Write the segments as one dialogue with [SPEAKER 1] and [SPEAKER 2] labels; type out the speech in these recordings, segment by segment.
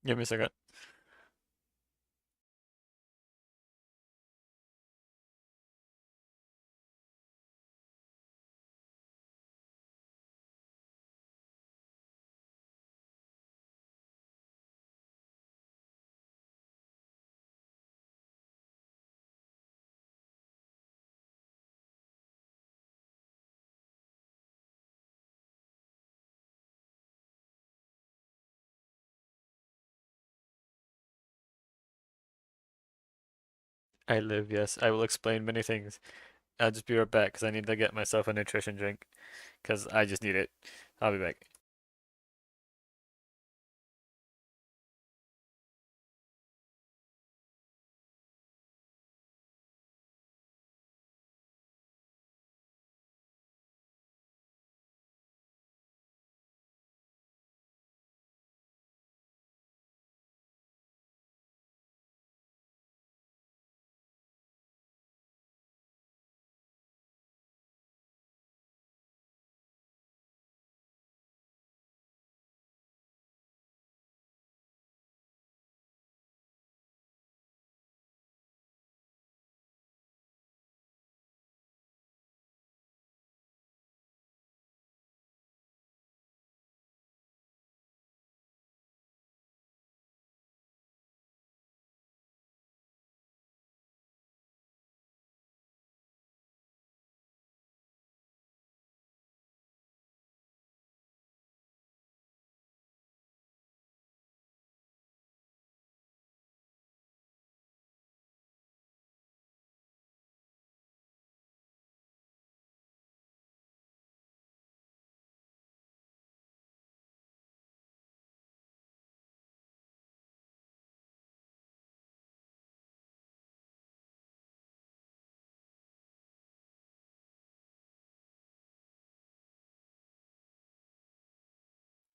[SPEAKER 1] Give me a second. I live, yes. I will explain many things. I'll just be right back because I need to get myself a nutrition drink because I just need it. I'll be back.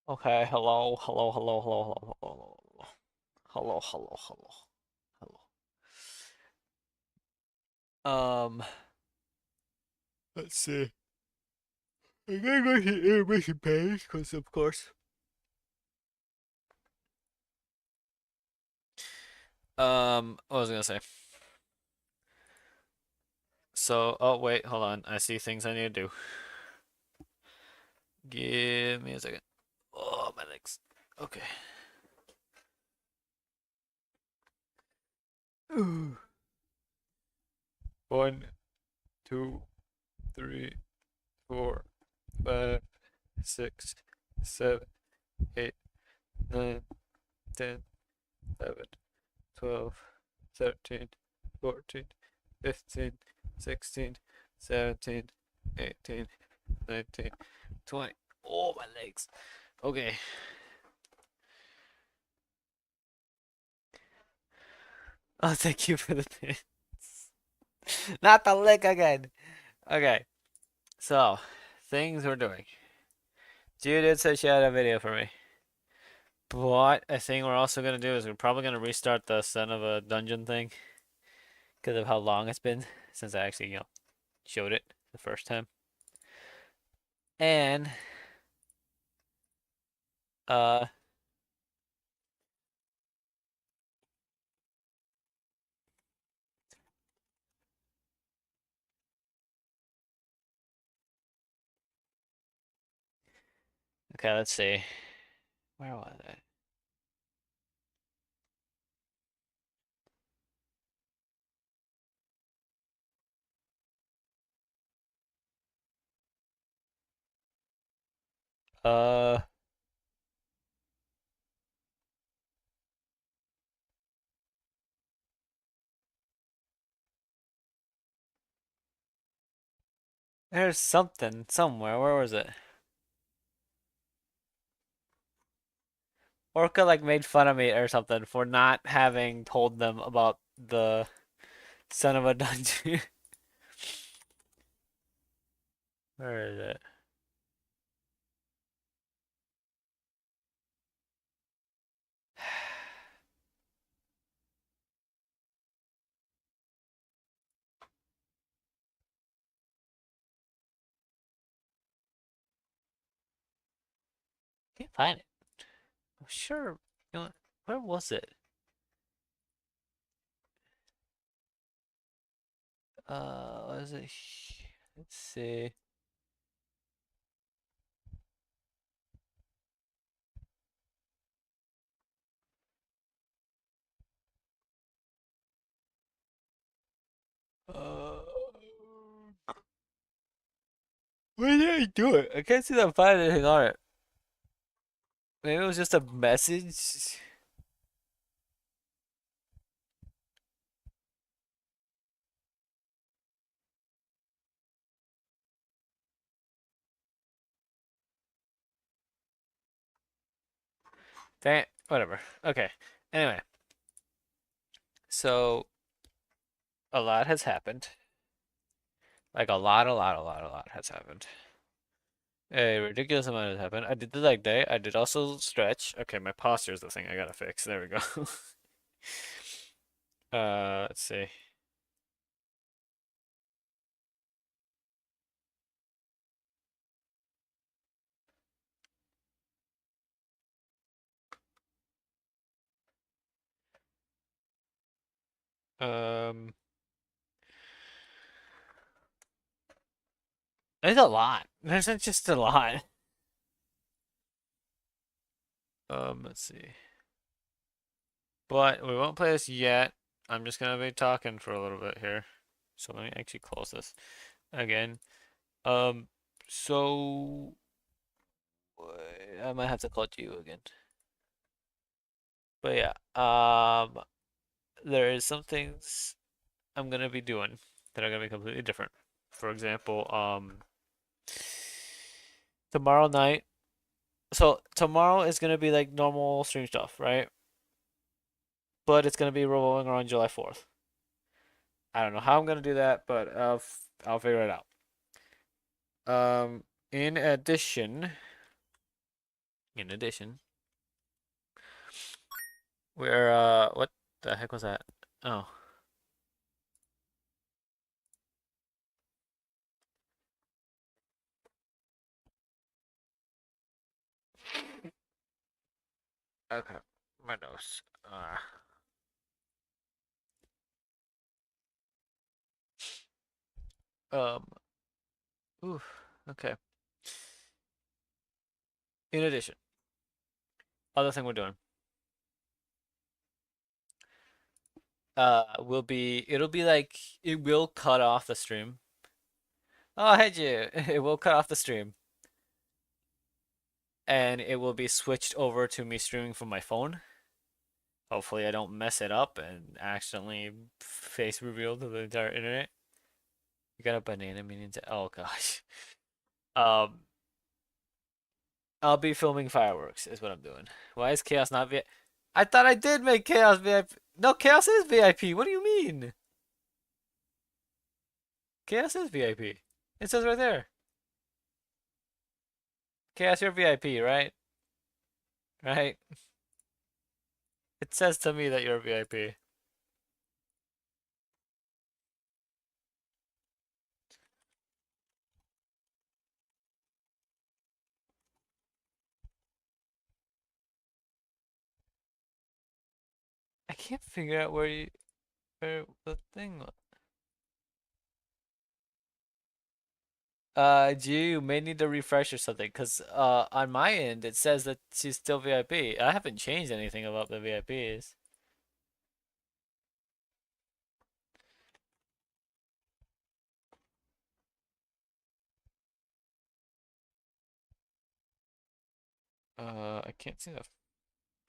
[SPEAKER 1] Okay, hello, hello, hello, hello, hello, hello, hello, hello, hello, hello. Let's see. I'm gonna go to the intermission page because, of course. What was I gonna say? So, oh wait, hold on. I see things I need to do. Give me a second. Oh, my legs. Okay. 1, 2, 3, 4, 5, 6, 7, 8, 9, 10, 11, 12, 13, 14, 15, 16, 17, 18, 19, 20. Oh, my legs. Okay. Oh, thank you for the pin. Not the lick again. Okay. So, things we're doing. Judith said she had a video for me. What I think we're also gonna do is we're probably gonna restart the Son of a Dungeon thing because of how long it's been since I actually, showed it the first time. And uh okay, let's see. Where was it? Uh there's something somewhere. Where was it? Orca like made fun of me or something for not having told them about the Son of a Dungeon. Where is it? Can't find it. Oh, sure. You know what? Where was it? Was it? Let's see. Uh, where did I do it? I can't see that finding anything on it. Maybe it was just a message. Dang it. Whatever. Okay. Anyway, so a lot has happened. Like a lot has happened. A ridiculous amount has happened. I did the leg day. I did also stretch. Okay, my posture is the thing I gotta fix. There we go. Let's see. Um, there's a lot. There's just a lot. Let's see. But we won't play this yet. I'm just gonna be talking for a little bit here. So let me actually close this again. Um, so I might have to call you again. But yeah, there is some things I'm gonna be doing that are gonna be completely different. For example, tomorrow night. So tomorrow is gonna be like normal stream stuff, right? But it's gonna be revolving around July 4th. I don't know how I'm gonna do that, but I'll figure it out. In addition, in addition, we're what the heck was that? Oh, okay, my nose. Um, oof, okay. In addition, other thing we're doing, will be it'll be like it will cut off the stream. Oh, hey, you. It will cut off the stream, and it will be switched over to me streaming from my phone. Hopefully, I don't mess it up and accidentally face reveal to the entire internet. You got a banana meaning to. Oh gosh. Um, I'll be filming fireworks, is what I'm doing. Why is Chaos not VIP? I thought I did make Chaos VIP. No, Chaos is VIP. What do you mean? Chaos is VIP. It says right there. Chaos, you're VIP, right? Right? It says to me that you're VIP. I can't figure out where the thing. You may need to refresh or something, because on my end it says that she's still VIP. I haven't changed anything about the VIPs. I can't seem to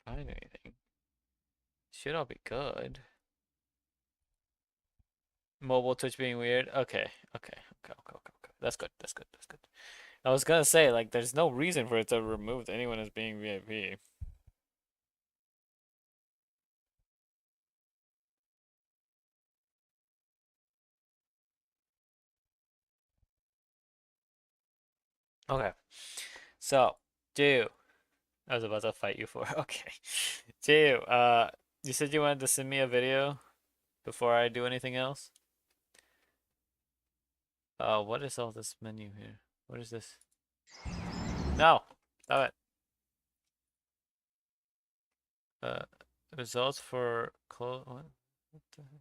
[SPEAKER 1] find anything. Should all be good. Mobile Twitch being weird. Okay. That's good. That's good. That's good. I was gonna say, like, there's no reason for it to remove anyone as being VIP. Okay. So, Jew, I was about to fight you for. Okay. Jew, you said you wanted to send me a video before I do anything else? What is all this menu here? What is this? No! Stop it. Results for close. What the heck?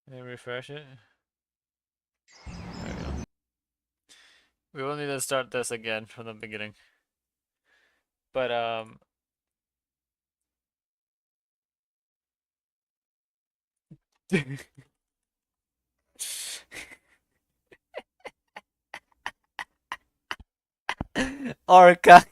[SPEAKER 1] Let me refresh it. There we go. We will need to start this again from the beginning. But Orca.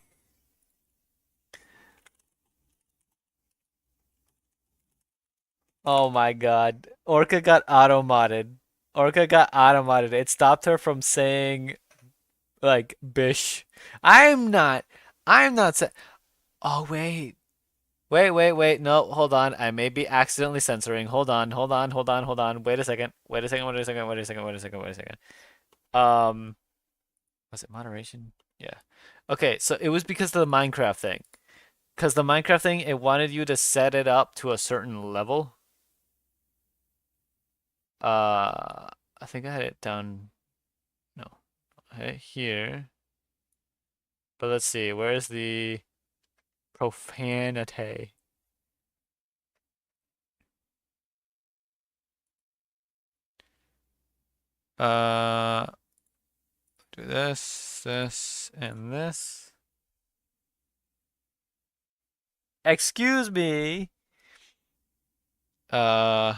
[SPEAKER 1] Oh my god. Orca got auto-modded. Orca got auto-modded. It stopped her from saying like bish. I'm not I'm not sa Oh wait. Wait. No, hold on. I may be accidentally censoring. Hold on. Wait a second. Wait a second. Wait a second. Um, was it moderation? Yeah. Okay, so it was because of the Minecraft thing. Because the Minecraft thing, it wanted you to set it up to a certain level. I think I had it down. No, I had it here. But let's see, where's the profanity? Uh, do this, and this. Excuse me. Uh,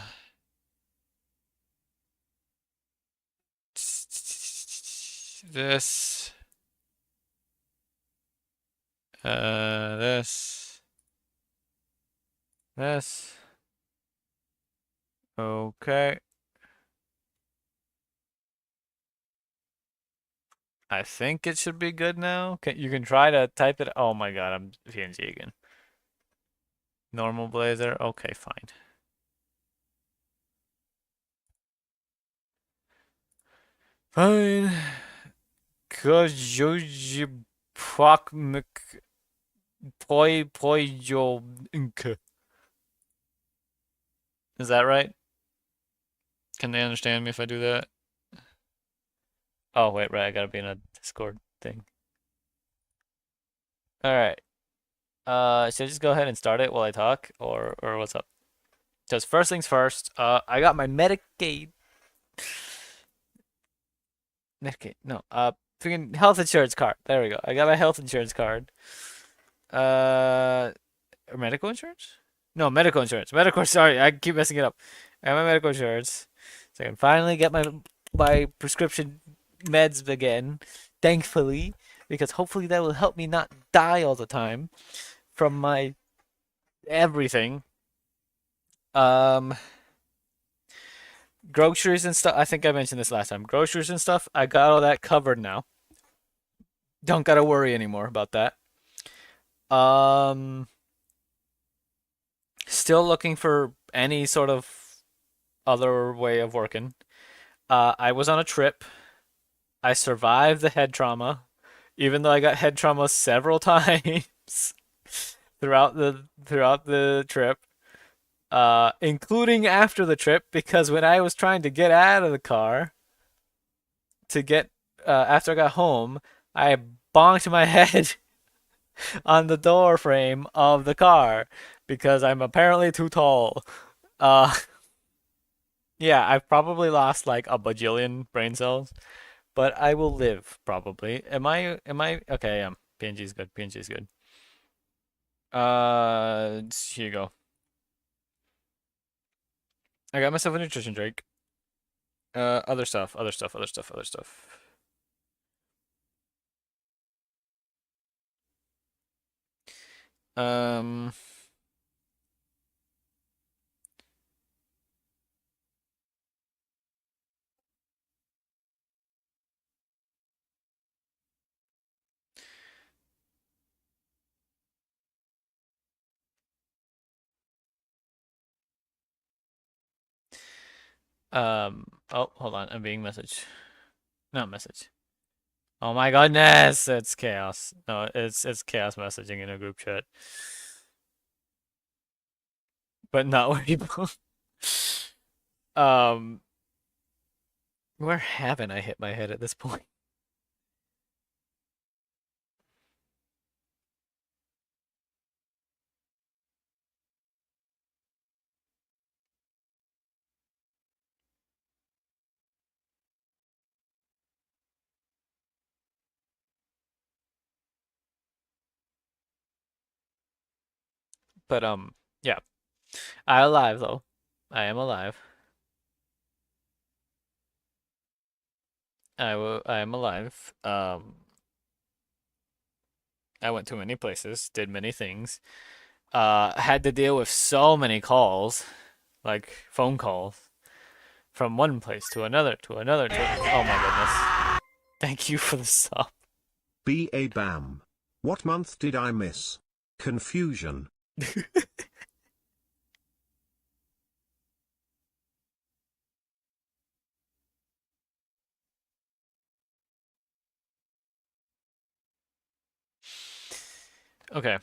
[SPEAKER 1] this, this. Okay. I think it should be good now. You can try to type it. Oh my God, I'm PNG again. Normal Blazor. Okay, fine. Fine. Kojoji Pok Mc Poi Jo Inka. Is that right? Can they understand me if I do that? Oh wait, right, I gotta be in a Discord thing. Alright. Should I just go ahead and start it while I talk or what's up? Just first things first, I got my Medicaid. Medicaid, no, freaking health insurance card. There we go. I got my health insurance card. Or medical insurance? No, medical insurance. Medical, sorry, I keep messing it up. I have my medical insurance, so I can finally get my prescription meds again, thankfully, because hopefully that will help me not die all the time from my everything. Um, groceries and stuff. I think I mentioned this last time. Groceries and stuff. I got all that covered now. Don't gotta worry anymore about that. Um, still looking for any sort of other way of working. I was on a trip. I survived the head trauma, even though I got head trauma several times throughout the trip. Including after the trip, because when I was trying to get out of the car to get after I got home, I bonked my head on the door frame of the car because I'm apparently too tall. Uh, yeah, I've probably lost like a bajillion brain cells, but I will live probably. Am I okay? PNG's good. PNG's good. Here you go. I got myself a nutrition drink. Other stuff. Um, oh, hold on. I'm being messaged. Not message. Oh my goodness, it's chaos. No, it's chaos messaging in a group chat. But not where people. Um, where haven't I hit my head at this point? But yeah. I alive though. I am alive. I am alive. I went to many places, did many things. Had to deal with so many calls, like phone calls, from one place to another to another to. Oh my goodness! Thank you for the sub.
[SPEAKER 2] BABAM. What month did I miss? Confusion.
[SPEAKER 1] Okay.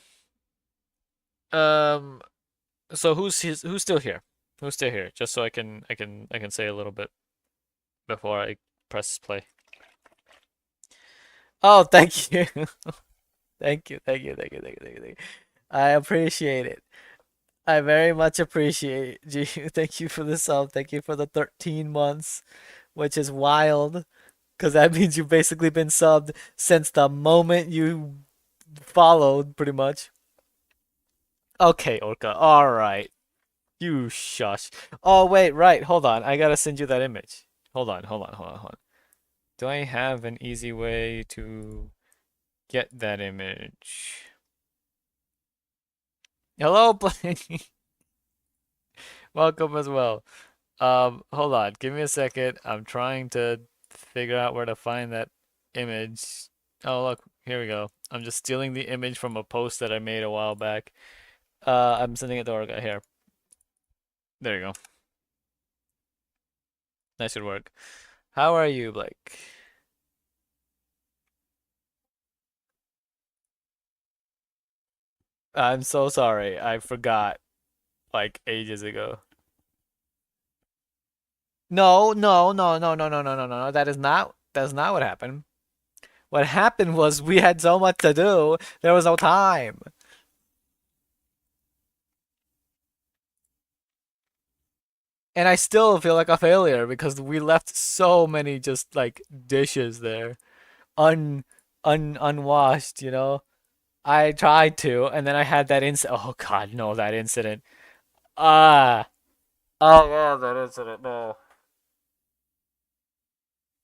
[SPEAKER 1] Um. So who's still here? Who's still here? Just so I can say a little bit before I press play. Oh, thank you. Thank you. Thank you. Thank you. Thank you. Thank you. Thank you. I appreciate it. I very much appreciate you. Thank you for the sub. Thank you for the 13 months, which is wild, because that means you've basically been subbed since the moment you followed, pretty much. Okay, Orca. All right. You shush. Oh, wait, right. Hold on. I gotta send you that image. Hold on, hold on, hold on, hold on. Do I have an easy way to get that image? Hello, Blake. Welcome as well. Hold on. Give me a second. I'm trying to figure out where to find that image. Oh, look. Here we go. I'm just stealing the image from a post that I made a while back. I'm sending it to Orga here. There you go. That should work. How are you, Blake? I'm so sorry. I forgot like ages ago. No, no, no, no, no, no, no, no, no. That's not what happened. What happened was we had so much to do, there was no time. And I still feel like a failure because we left so many just like dishes there, un unwashed, you know? I tried to, and then I had that incident. Oh God, no, that incident. Ah, oh yeah, that incident. No.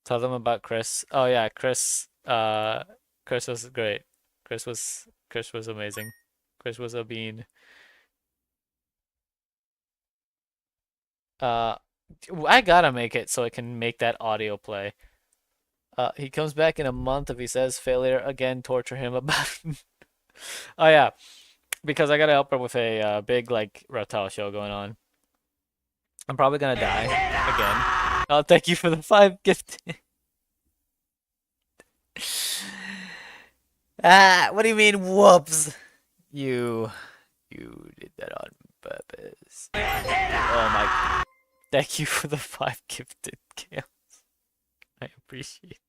[SPEAKER 1] Tell them about Chris. Oh yeah, Chris. Chris was great. Chris was amazing. Chris was a bean. Uh, I gotta make it so I can make that audio play. He comes back in a month if he says failure again. Torture him about. Oh yeah, because I gotta help her with a big like reptile show going on. I'm probably gonna die again. Oh, thank you for the 5 gift. What do you mean, whoops? You, you did that on purpose. Oh my! Thank you for the 5 gifted kills. I appreciate.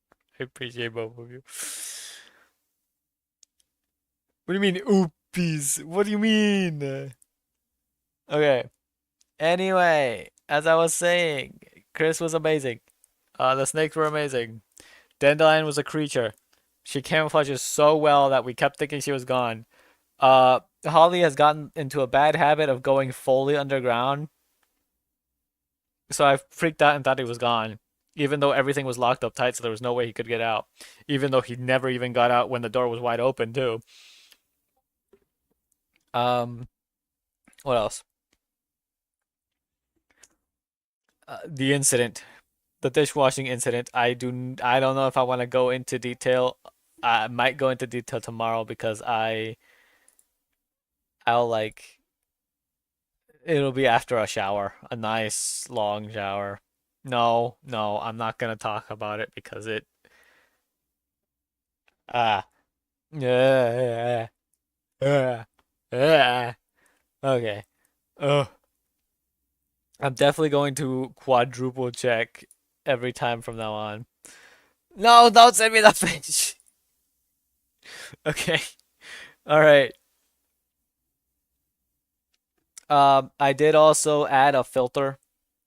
[SPEAKER 1] I appreciate both of you. What do you mean, oopies? What do you mean? Okay. Anyway, as I was saying, Chris was amazing. The snakes were amazing. Dandelion was a creature. She camouflages so well that we kept thinking she was gone. Holly has gotten into a bad habit of going fully underground, so I freaked out and thought he was gone, even though everything was locked up tight, so there was no way he could get out. Even though he never even got out when the door was wide open, too. Um, what else? The incident, the dishwashing incident. I don't know if I want to go into detail. I might go into detail tomorrow because I'll like it'll be after a shower, a nice long shower. No, no, I'm not gonna talk about it because it ah yeah yeah yeah. Okay. Oh, I'm definitely going to quadruple check every time from now on. No, don't send me the fish. Okay. All right. I did also add a filter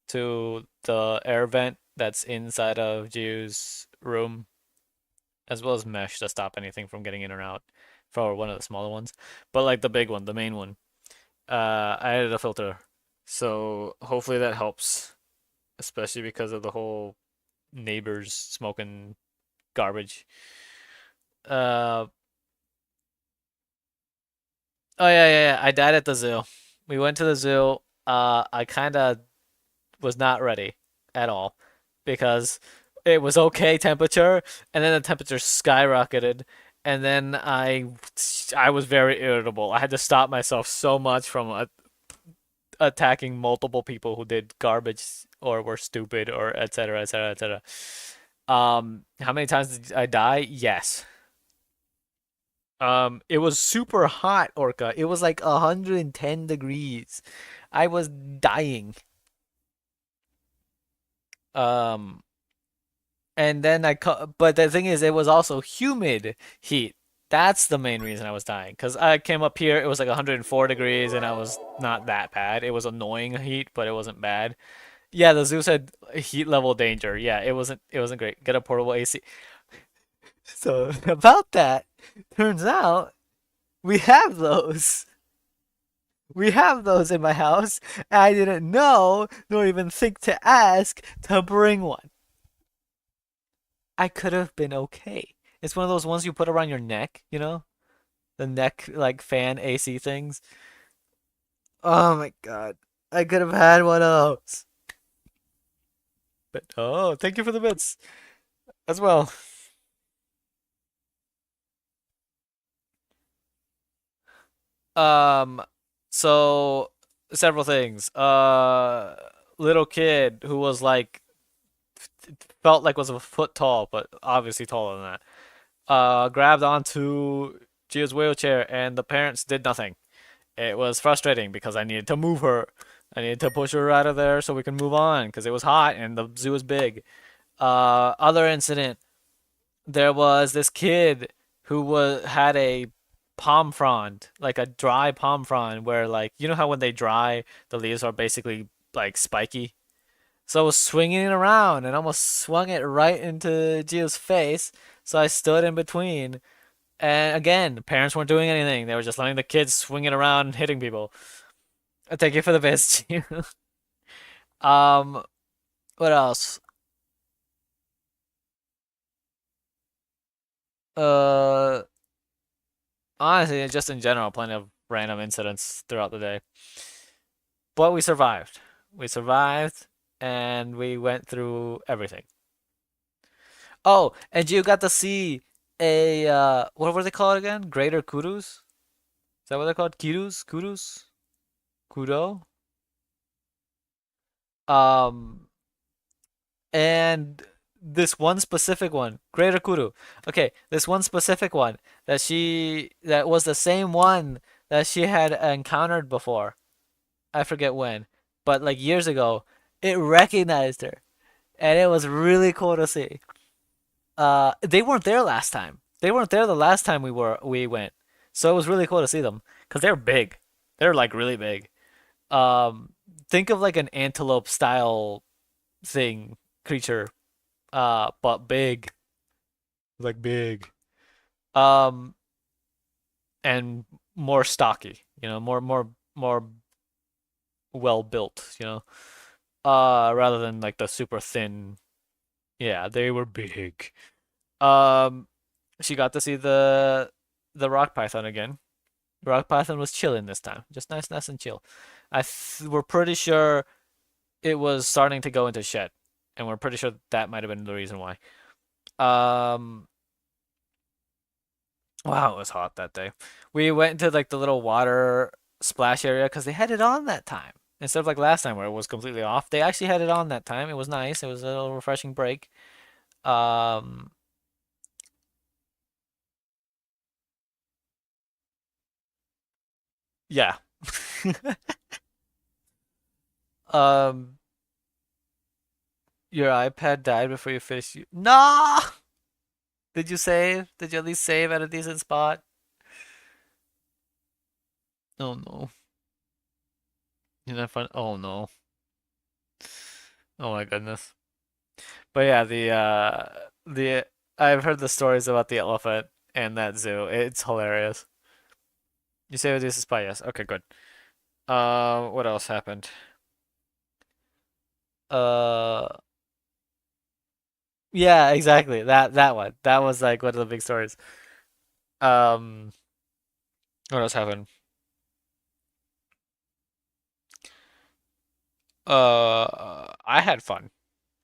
[SPEAKER 1] to the air vent that's inside of Jiu's room, as well as mesh to stop anything from getting in or out for one of the smaller ones. But like the big one, the main one, I added a filter, so hopefully that helps, especially because of the whole neighbors smoking garbage. Uh, oh yeah. I died at the zoo. We went to the zoo. I kind of was not ready at all because it was okay temperature, and then the temperature skyrocketed, and then I was very irritable. I had to stop myself so much from attacking multiple people who did garbage or were stupid or etc. etc. etc. How many times did I die? Yes. It was super hot, Orca. It was like 110 degrees. I was dying. Um, and then but the thing is, it was also humid heat. That's the main reason I was dying. Because I came up here, it was like 104 degrees, and I was not that bad. It was annoying heat, but it wasn't bad. Yeah, the zoo said heat level danger. Yeah, it wasn't great. Get a portable AC. So about that, turns out we have those. We have those in my house, and I didn't know nor even think to ask to bring one. I could have been okay. It's one of those ones you put around your neck, the neck like fan AC things. Oh my God. I could have had one of those. But oh, thank you for the bits as well. Um, so several things. Little kid who was like felt like was a foot tall, but obviously taller than that. Grabbed onto Gia's wheelchair, and the parents did nothing. It was frustrating because I needed to move her. I needed to push her out of there so we can move on because it was hot and the zoo was big. Other incident, there was this kid who had a palm frond, like a dry palm frond, where like you know how when they dry, the leaves are basically like spiky. So I was swinging it around and almost swung it right into Gio's face. So I stood in between. And again, parents weren't doing anything. They were just letting the kids swing it around and hitting people. Thank you for the best. Um, what else? Uh, Honestly, just in general, plenty of random incidents throughout the day. But we survived. We survived, and we went through everything. Oh, and you got to see a what were they called again? Greater Kudus? Is that what they're called? Kudus? Kudus? Kudo? Um, and this one specific one, Greater Kudu. Okay, this one specific one that was the same one that she had encountered before. I forget when, but like years ago, it recognized her, and it was really cool to see. They weren't there last time. They weren't there the last time we went, so it was really cool to see them because they're big. They're like really big. Um, think of like an antelope style thing creature, but big, like big. Um, and more stocky. More well built. Rather than like the super thin. Yeah, they were big. Um, she got to see the rock python again. The rock python was chilling this time, just nice and chill. We're pretty sure it was starting to go into shed, and we're pretty sure that might have been the reason why. Um, wow, it was hot that day. We went into like the little water splash area because they had it on that time instead of like last time where it was completely off. They actually had it on that time. It was nice. It was a little refreshing break. Um, yeah. Um, your iPad died before you finished. No! Did you save? Did you at least save at a decent spot? Oh no. You're not fun. Oh no. Oh my goodness. But yeah, the I've heard the stories about the elephant and that zoo. It's hilarious. You say this is spy, yes. Okay, good. What else happened? Uh, yeah, exactly. That one. That was like one of the big stories. Um, what else happened? I had fun.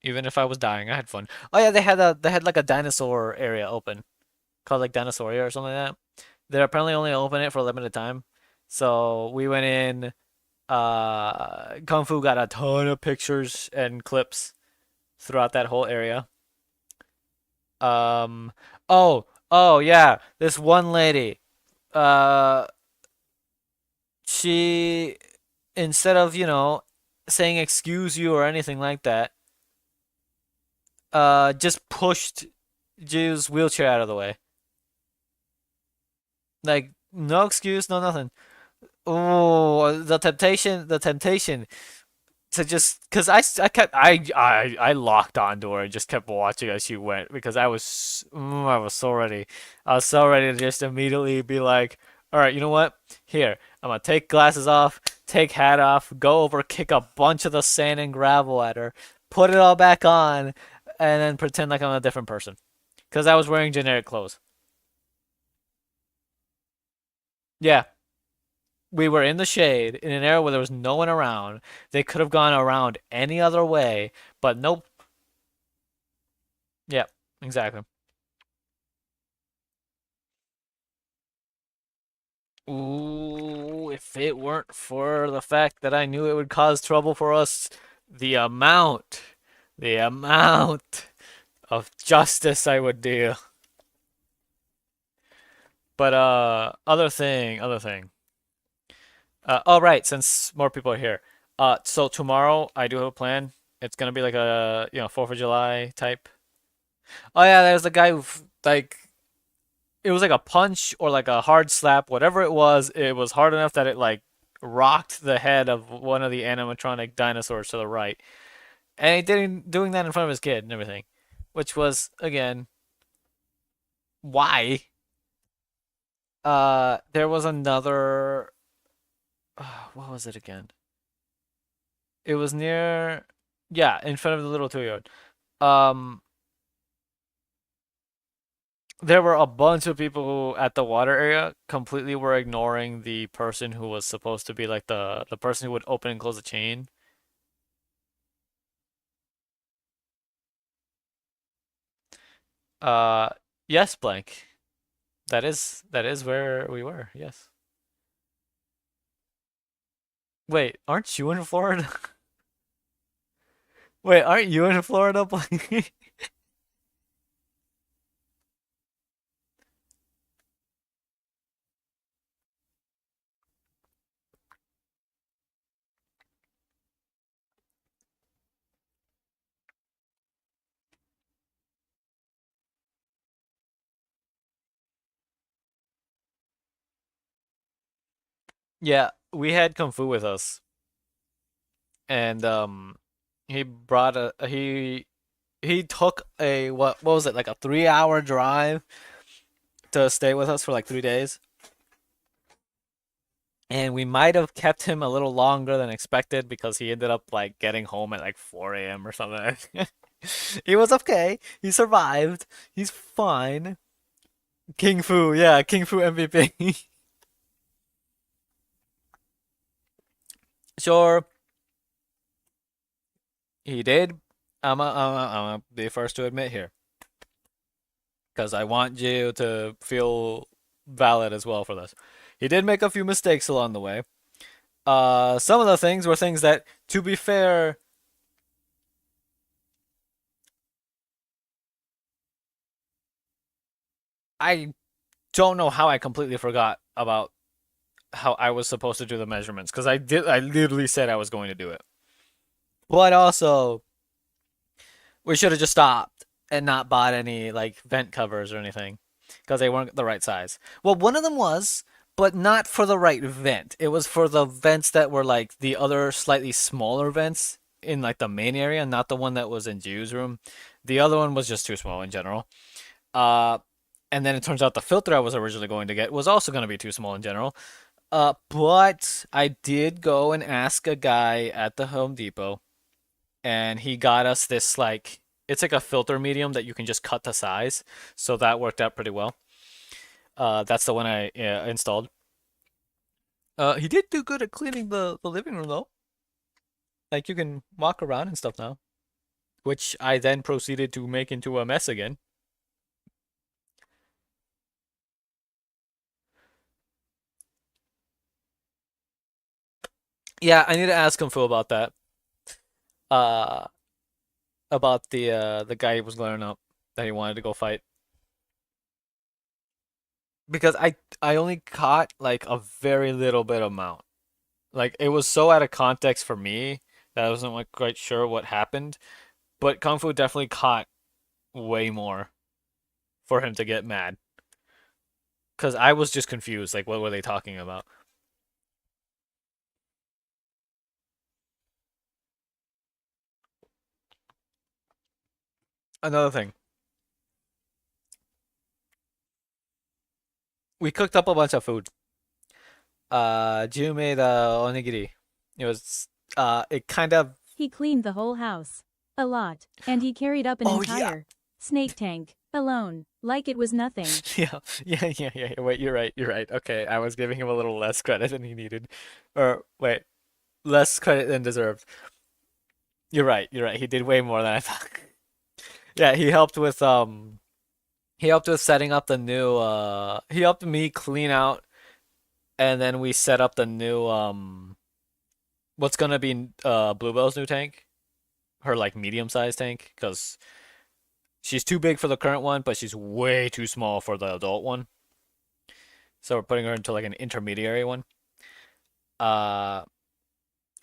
[SPEAKER 1] Even if I was dying, I had fun. Oh yeah, they had like a dinosaur area open called like Dinosauria or something like that. They're apparently only open it for a limited time. So we went in. Kung Fu got a ton of pictures and clips throughout that whole area. Um, oh yeah, this one lady. Uh, she instead of saying excuse you or anything like that, just pushed Jiu's wheelchair out of the way. Like no excuse, no nothing. Oh, the temptation to just because I kept I locked onto her and just kept watching as she went because I was so ready. I was so ready to just immediately be like, all right, you know what? Here, I'm gonna take glasses off, take hat off, go over, kick a bunch of the sand and gravel at her, put it all back on, and then pretend like I'm a different person because I was wearing generic clothes. Yeah, we were in the shade in an area where there was no one around. They could have gone around any other way, but nope. Yeah, exactly. Ooh, if it weren't for the fact that I knew it would cause trouble for us, the amount, the amount of justice I would do. But other thing. Oh right, since more people are here. So tomorrow I do have a plan. It's gonna be like a 4th of July type. Oh yeah, there's the guy who like it was like a punch or like a hard slap, whatever it was hard enough that it like rocked the head of one of the animatronic dinosaurs to the right. And he did doing that in front of his kid and everything. Which was again, why? There was another what was it again? It was near yeah, in front of the little 2-year-old. Um there were a bunch of people who at the water area completely were ignoring the person who was supposed to be like the person who would open and close the chain. Uh, yes, blank. That is where we were. Yes. Wait, aren't you in Florida? Wait, aren't you in Florida, blank? Yeah, we had Kung Fu with us, and he brought a he took a what was it like a 3-hour drive to stay with us for like 3 days. And we might have kept him a little longer than expected because he ended up like getting home at like 4 a.m. or something. He was okay. He survived. He's fine. King Fu, yeah, King Fu MVP. Sure, he did. I'm the first to admit here because I want you to feel valid as well for this. He did make a few mistakes along the way. Some of the things were things that, to be fair, I don't know how I completely forgot about how I was supposed to do the measurements because I literally said I was going to do it. But also, we should have just stopped and not bought any like vent covers or anything because they weren't the right size. Well, one of them was, but not for the right vent. It was for the vents that were like the other slightly smaller vents in like the main area, not the one that was in Ju's room. The other one was just too small in general. Uh, and then it turns out the filter I was originally going to get was also going to be too small in general. But I did go and ask a guy at the Home Depot, and he got us this like it's like a filter medium that you can just cut to size, so that worked out pretty well. That's the one I installed. He did do good at cleaning the living room though. Like you can walk around and stuff now, which I then proceeded to make into a mess again. Yeah, I need to ask him Phil about that. Uh, about the guy he was glaring up that he wanted to go fight because I only caught like a very little bit amount. Like it was so out of context for me that I wasn't like quite sure what happened. But Kung Fu definitely caught way more for him to get mad because I was just confused. Like, what were they talking about? Another thing, we cooked up a bunch of food. Jiu made onigiri. It was it kind of.
[SPEAKER 3] He cleaned the whole house. A lot. And he carried up an
[SPEAKER 1] Oh yeah,
[SPEAKER 3] entire snake tank. Alone. Like it was nothing.
[SPEAKER 1] yeah. Wait, you're right. You're right. Okay, I was giving him a little less credit than he needed, or wait, less credit than deserved. You're right. You're right. He did way more than I thought. Yeah, he helped with setting up the new he helped me clean out and then we set up the new what's gonna be Bluebell's new tank. Her like medium-sized tank because she's too big for the current one, but she's way too small for the adult one. So we're putting her into like an intermediary one. Uh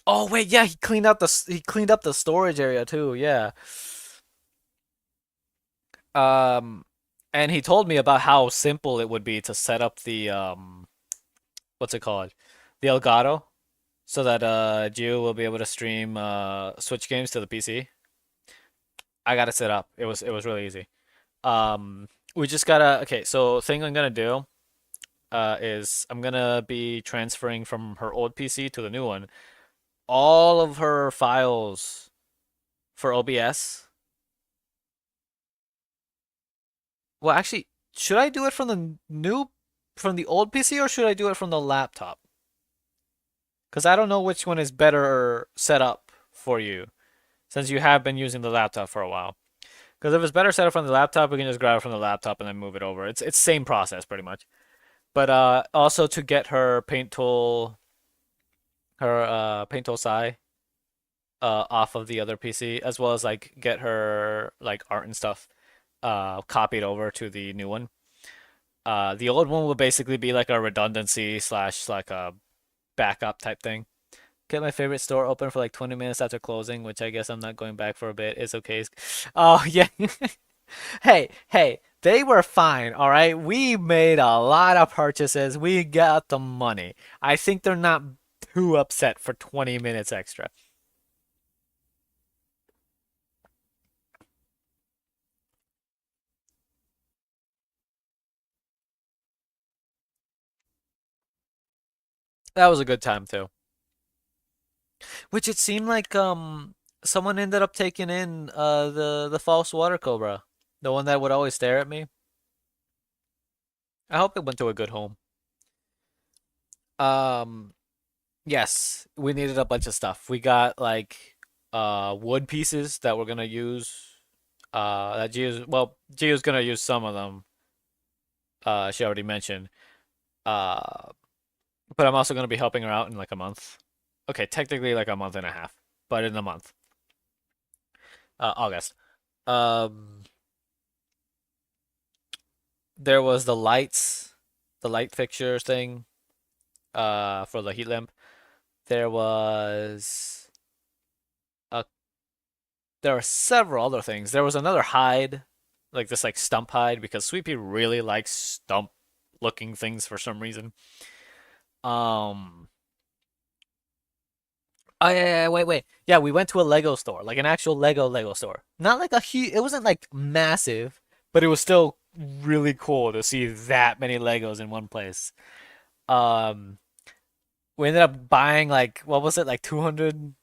[SPEAKER 1] oh wait, yeah, he cleaned up the storage area too. Yeah. Um and he told me about how simple it would be to set up the what's it called? The Elgato so that Gio will be able to stream Switch games to the PC. I got it set up. It was really easy. We just gotta okay, so thing I'm gonna do is I'm gonna be transferring from her old PC to the new one all of her files for OBS. Well, actually, should I do it from the new from the old PC or should I do it from the laptop? Because I don't know which one is better set up for you since you have been using the laptop for a while. Because if it's better set up from the laptop, we can just grab it from the laptop and then move it over. It's same process pretty much. But also to get her paint tool Sai off of the other PC, as well as like get her like art and stuff copied over to the new one. The old one will basically be like a redundancy slash like a backup type thing. Get my favorite store open for like 20 minutes after closing, which I guess I'm not going back for a bit. It's okay. Oh, yeah. Hey, they were fine, all right? We made a lot of purchases. We got the money. I think they're not too upset for 20 minutes extra. That was a good time too. Which it seemed like someone ended up taking in the false water cobra, the one that would always stare at me. I hope it went to a good home. Um, yes, we needed a bunch of stuff. We got like wood pieces that we're gonna use. That Gio's gonna use some of them. She already mentioned. Uh, but I'm also gonna be helping her out in like a month. Okay, technically like a month and a half, but in a month. August. Um, there was the light fixtures thing. For the heat lamp. There was a there are several other things. There was another hide, like this like stump hide because Sweepy really likes stump looking things for some reason. Um Oh yeah, wait. Yeah, we went to a Lego store, like an actual Lego store. Not like a huge it wasn't like massive, but it was still really cool to see that many Legos in one place. Um We ended up buying like what was it, like $200,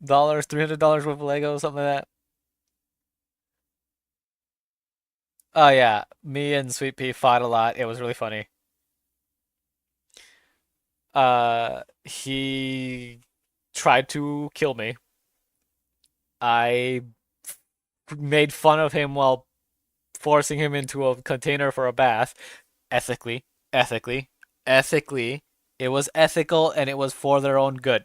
[SPEAKER 1] $300 worth of Lego, something like that. Oh yeah, me and Sweet Pea fought a lot. It was really funny. He tried to kill me. I made fun of him while forcing him into a container for a bath. Ethically, ethically, ethically. It was ethical and it was for their own good,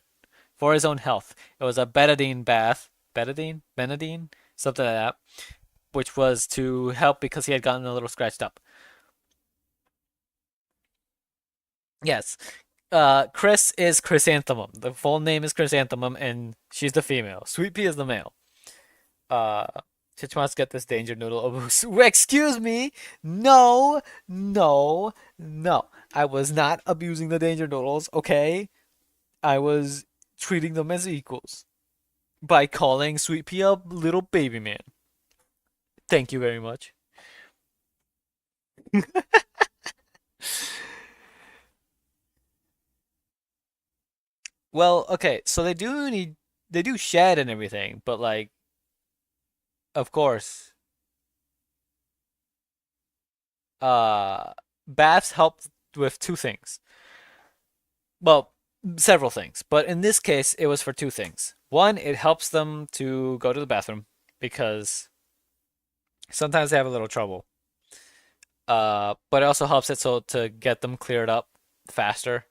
[SPEAKER 1] for his own health. It was a betadine bath. Betadine? Benadine? Something like that. Which was to help because he had gotten a little scratched up. Yes. Chris is Chrysanthemum. The full name is Chrysanthemum, and she's the female. Sweet Pea is the male. Uh, Chich wants to get this danger noodle. Excuse me. No, no, no. I was not abusing the danger noodles, okay? I was treating them as equals by calling Sweet Pea a little baby man. Thank you very much. Well, okay, so they do shed and everything, but like, of course, uh, baths help with two things. Well, several things, but in this case, it was for two things. One, it helps them to go to the bathroom because sometimes they have a little trouble. But it also helps it so to get them cleared up faster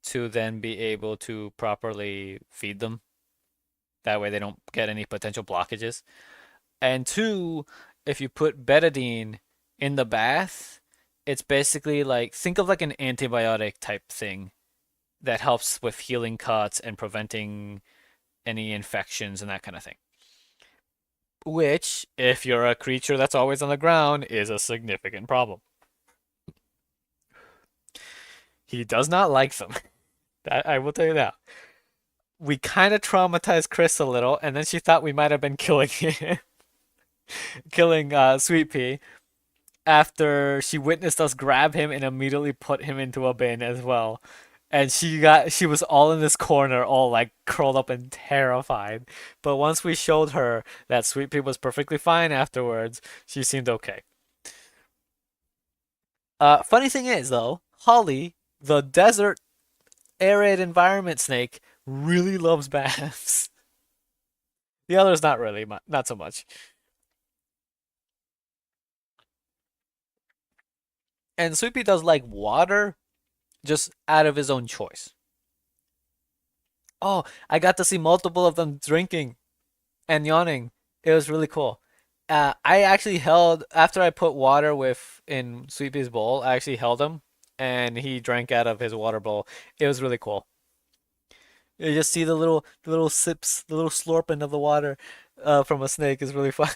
[SPEAKER 1] to then be able to properly feed them. That way they don't get any potential blockages. And two, if you put betadine in the bath, it's basically like think of like an antibiotic type thing that helps with healing cuts and preventing any infections and that kind of thing. Which, if you're a creature that's always on the ground, is a significant problem. He does not like them. That I will tell you that. We kind of traumatized Chris a little, and then she thought we might have been killing him, killing Sweet Pea after she witnessed us grab him and immediately put him into a bin as well. And she was all in this corner, all like curled up and terrified. But once we showed her that Sweet Pea was perfectly fine afterwards, she seemed okay. Funny thing is though, Holly, the desert arid environment snake, really loves baths. The others not really, not so much. And Sweet Pea does like water, just out of his own choice. Oh, I got to see multiple of them drinking and yawning. It was really cool. I actually held after I put water with in Sweet Pea's bowl. I actually held him, and he drank out of his water bowl. It was really cool. You just see the little sips, the little slurping of the water from a snake is really fun.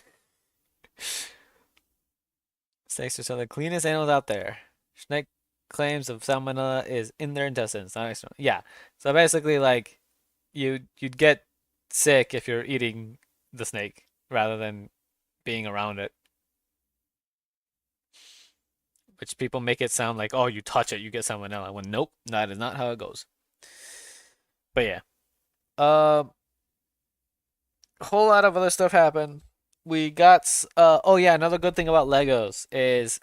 [SPEAKER 1] Snakes are some of the cleanest animals out there. Snake claims of salmonella is in their intestines. Not external. Yeah. So basically, like you'd get sick if you're eating the snake rather than being around it. Which people make it sound like, oh, you touch it, you get salmonella. When nope, that is not how it goes. But yeah, a whole lot of other stuff happened. We got oh yeah, another good thing about Legos is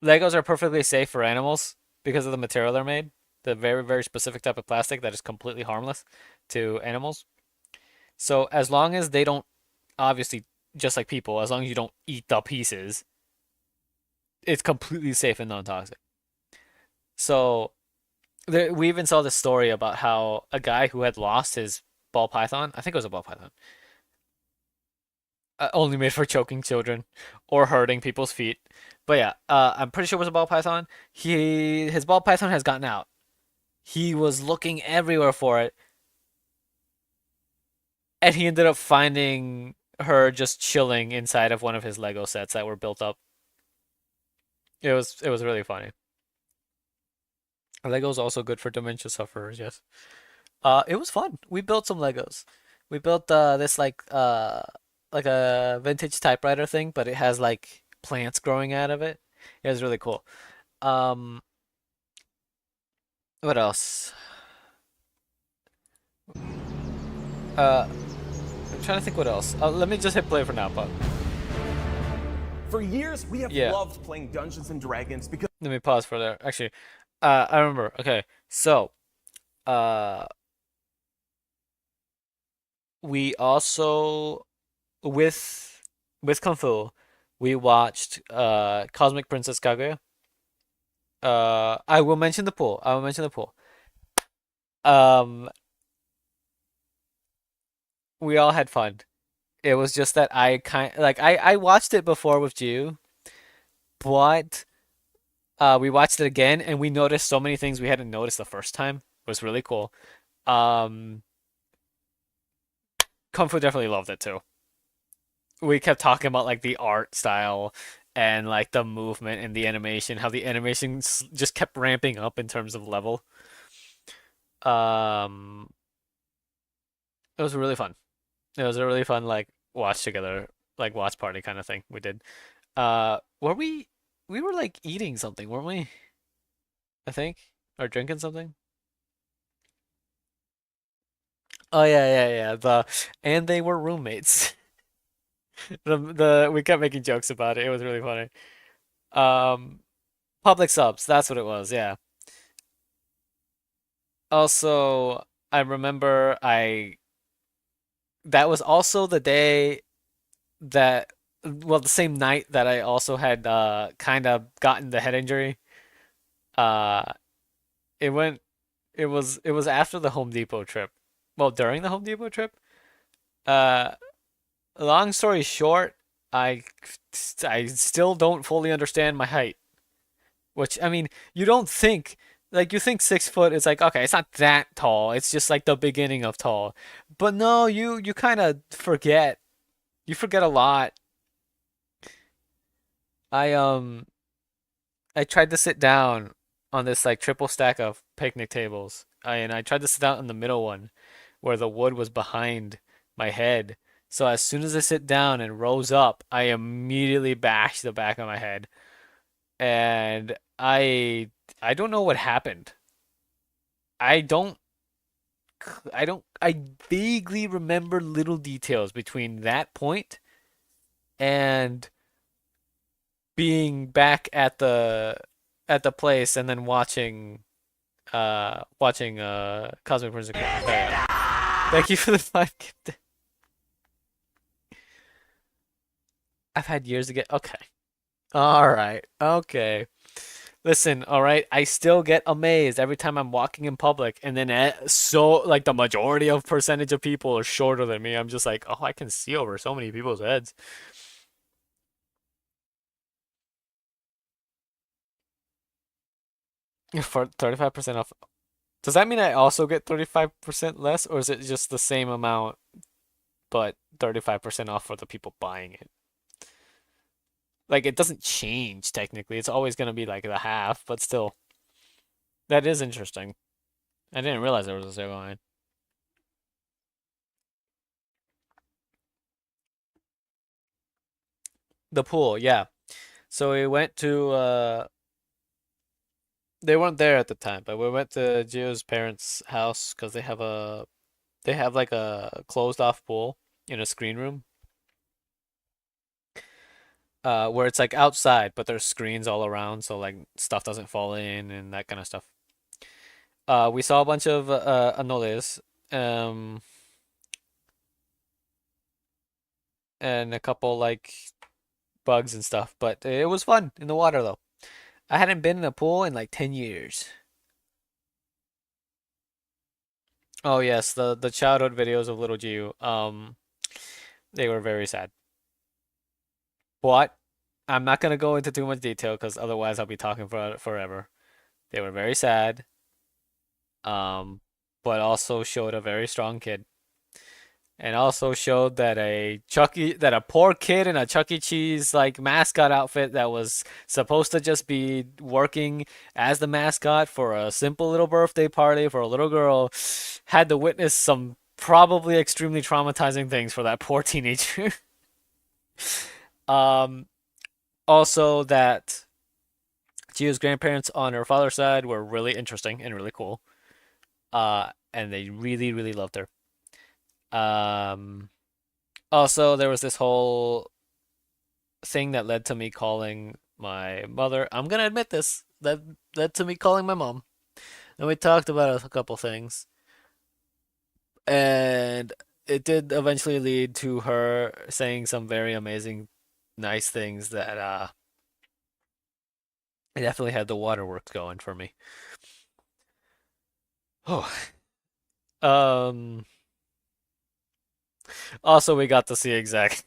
[SPEAKER 1] Legos are perfectly safe for animals because of the material they're made. The very, very specific type of plastic that is completely harmless to animals. So as long as they don't, obviously, just like people, as long as you don't eat the pieces, it's completely safe and non-toxic. So we even saw this story about how a guy who had lost his ball python, I think it was a ball python, only made for choking children or hurting people's feet. But yeah, I'm pretty sure it was a ball python. His ball python has gotten out. He was looking everywhere for it, and he ended up finding her just chilling inside of one of his Lego sets that were built up. It was really funny. Lego's also good for dementia sufferers, yes. It was fun. We built some Legos. We built this like a vintage typewriter thing, but it has like plants growing out of it. It was really cool. Um, What else? I'm trying to think what else. Let me just hit play for now, but
[SPEAKER 4] For years, we have
[SPEAKER 1] yeah.
[SPEAKER 4] loved playing Dungeons and Dragons because
[SPEAKER 1] Let me pause for there. Actually, I remember. Okay, so uh, we also with Kung Fu, we watched Cosmic Princess Kaguya. I will mention the pool. I will mention the pool. Um, we all had fun. It was just that I watched it before with you, but we watched it again and we noticed so many things we hadn't noticed the first time. It was really cool. Um, Kung Fu definitely loved it too. We kept talking about like the art style and like the movement and the animation, how the animation just kept ramping up in terms of level. Um, it was really fun. It was a really fun like watch together, like watch party kind of thing we did. Were we were like eating something, weren't we? I think, or drinking something. Oh yeah, yeah, yeah. And they were roommates. The we kept making jokes about it. It was really funny. Um, public subs. That's what it was. Yeah. Also, I remember I that was also the day that well, the same night that I also had kind of gotten the head injury. Uh, it went it was after the Home Depot trip. Well, during the Home Depot trip. Uh, long story short, I still don't fully understand my height. Which I mean, you don't think like you think 6 foot is like okay, it's not that tall. It's just like the beginning of tall. But no, you kind of forget. You forget a lot. I um I tried to sit down on this like triple stack of picnic tables. And I tried to sit down in the middle one where the wood was behind my head. So as soon as I sit down and rose up, I immediately bashed the back of my head. And I don't know what happened. I don't I vaguely remember little details between that point and being back at the place and then watching Cosmic Prince. Thank you for the five gift. I've had years to get okay. All right. Okay. Listen, all right. I still get amazed every time I'm walking in public, and then so like the majority of percentage of people are shorter than me. I'm just like, oh, I can see over so many people's heads. For 35% off. Does that mean I also get 35% less, or is it just the same amount, but 35% off for the people buying it? Like it doesn't change technically. It's always gonna be like the half, but still. That is interesting. I didn't realize there was a sale line. The pool, yeah. So we went to they weren't there at the time, but we went to Gio's parents' house because they have like a closed off pool in a screen room. Where it's like outside, but there's screens all around so like stuff doesn't fall in and that kind of stuff. We saw a bunch of anoles, um, and a couple like bugs and stuff, but it was fun in the water though. I hadn't been in a pool in like 10 years. Oh yes, the childhood videos of Little Jiu. They were very sad. But I'm not gonna go into too much detail because otherwise I'll be talking for forever. They were very sad, um, but also showed a very strong kid. And also showed that that a poor kid in a Chuck E. Cheese like mascot outfit that was supposed to just be working as the mascot for a simple little birthday party for a little girl had to witness some probably extremely traumatizing things for that poor teenager. Um, also that Jiu's grandparents on her father's side were really interesting and really cool. And they really, really loved her. Um, Also, there was this whole thing that led to me calling my mother. I'm gonna admit this. That led to me calling my mom. And we talked about a couple things. And it did eventually lead to her saying some very amazing, nice things that it definitely had the waterworks going for me. Oh. Um Also, we got to see exact.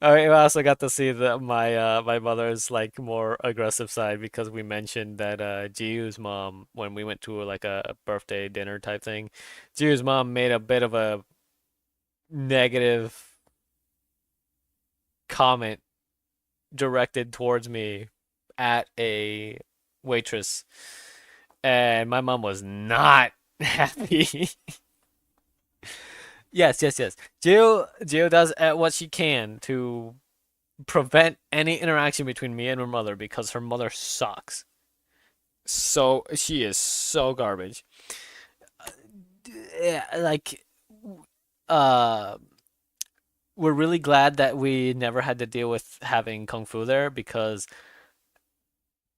[SPEAKER 1] We also got to see my mother's like more aggressive side because we mentioned that Jiu's mom when we went to like a birthday dinner type thing, Jiu's mom made a bit of a negative comment directed towards me at a waitress, and my mom was not happy. Yes, yes, yes. Jill does what she can to prevent any interaction between me and her mother because her mother sucks. So she is so garbage. Yeah, like uh we're really glad that we never had to deal with having Kung Fu there because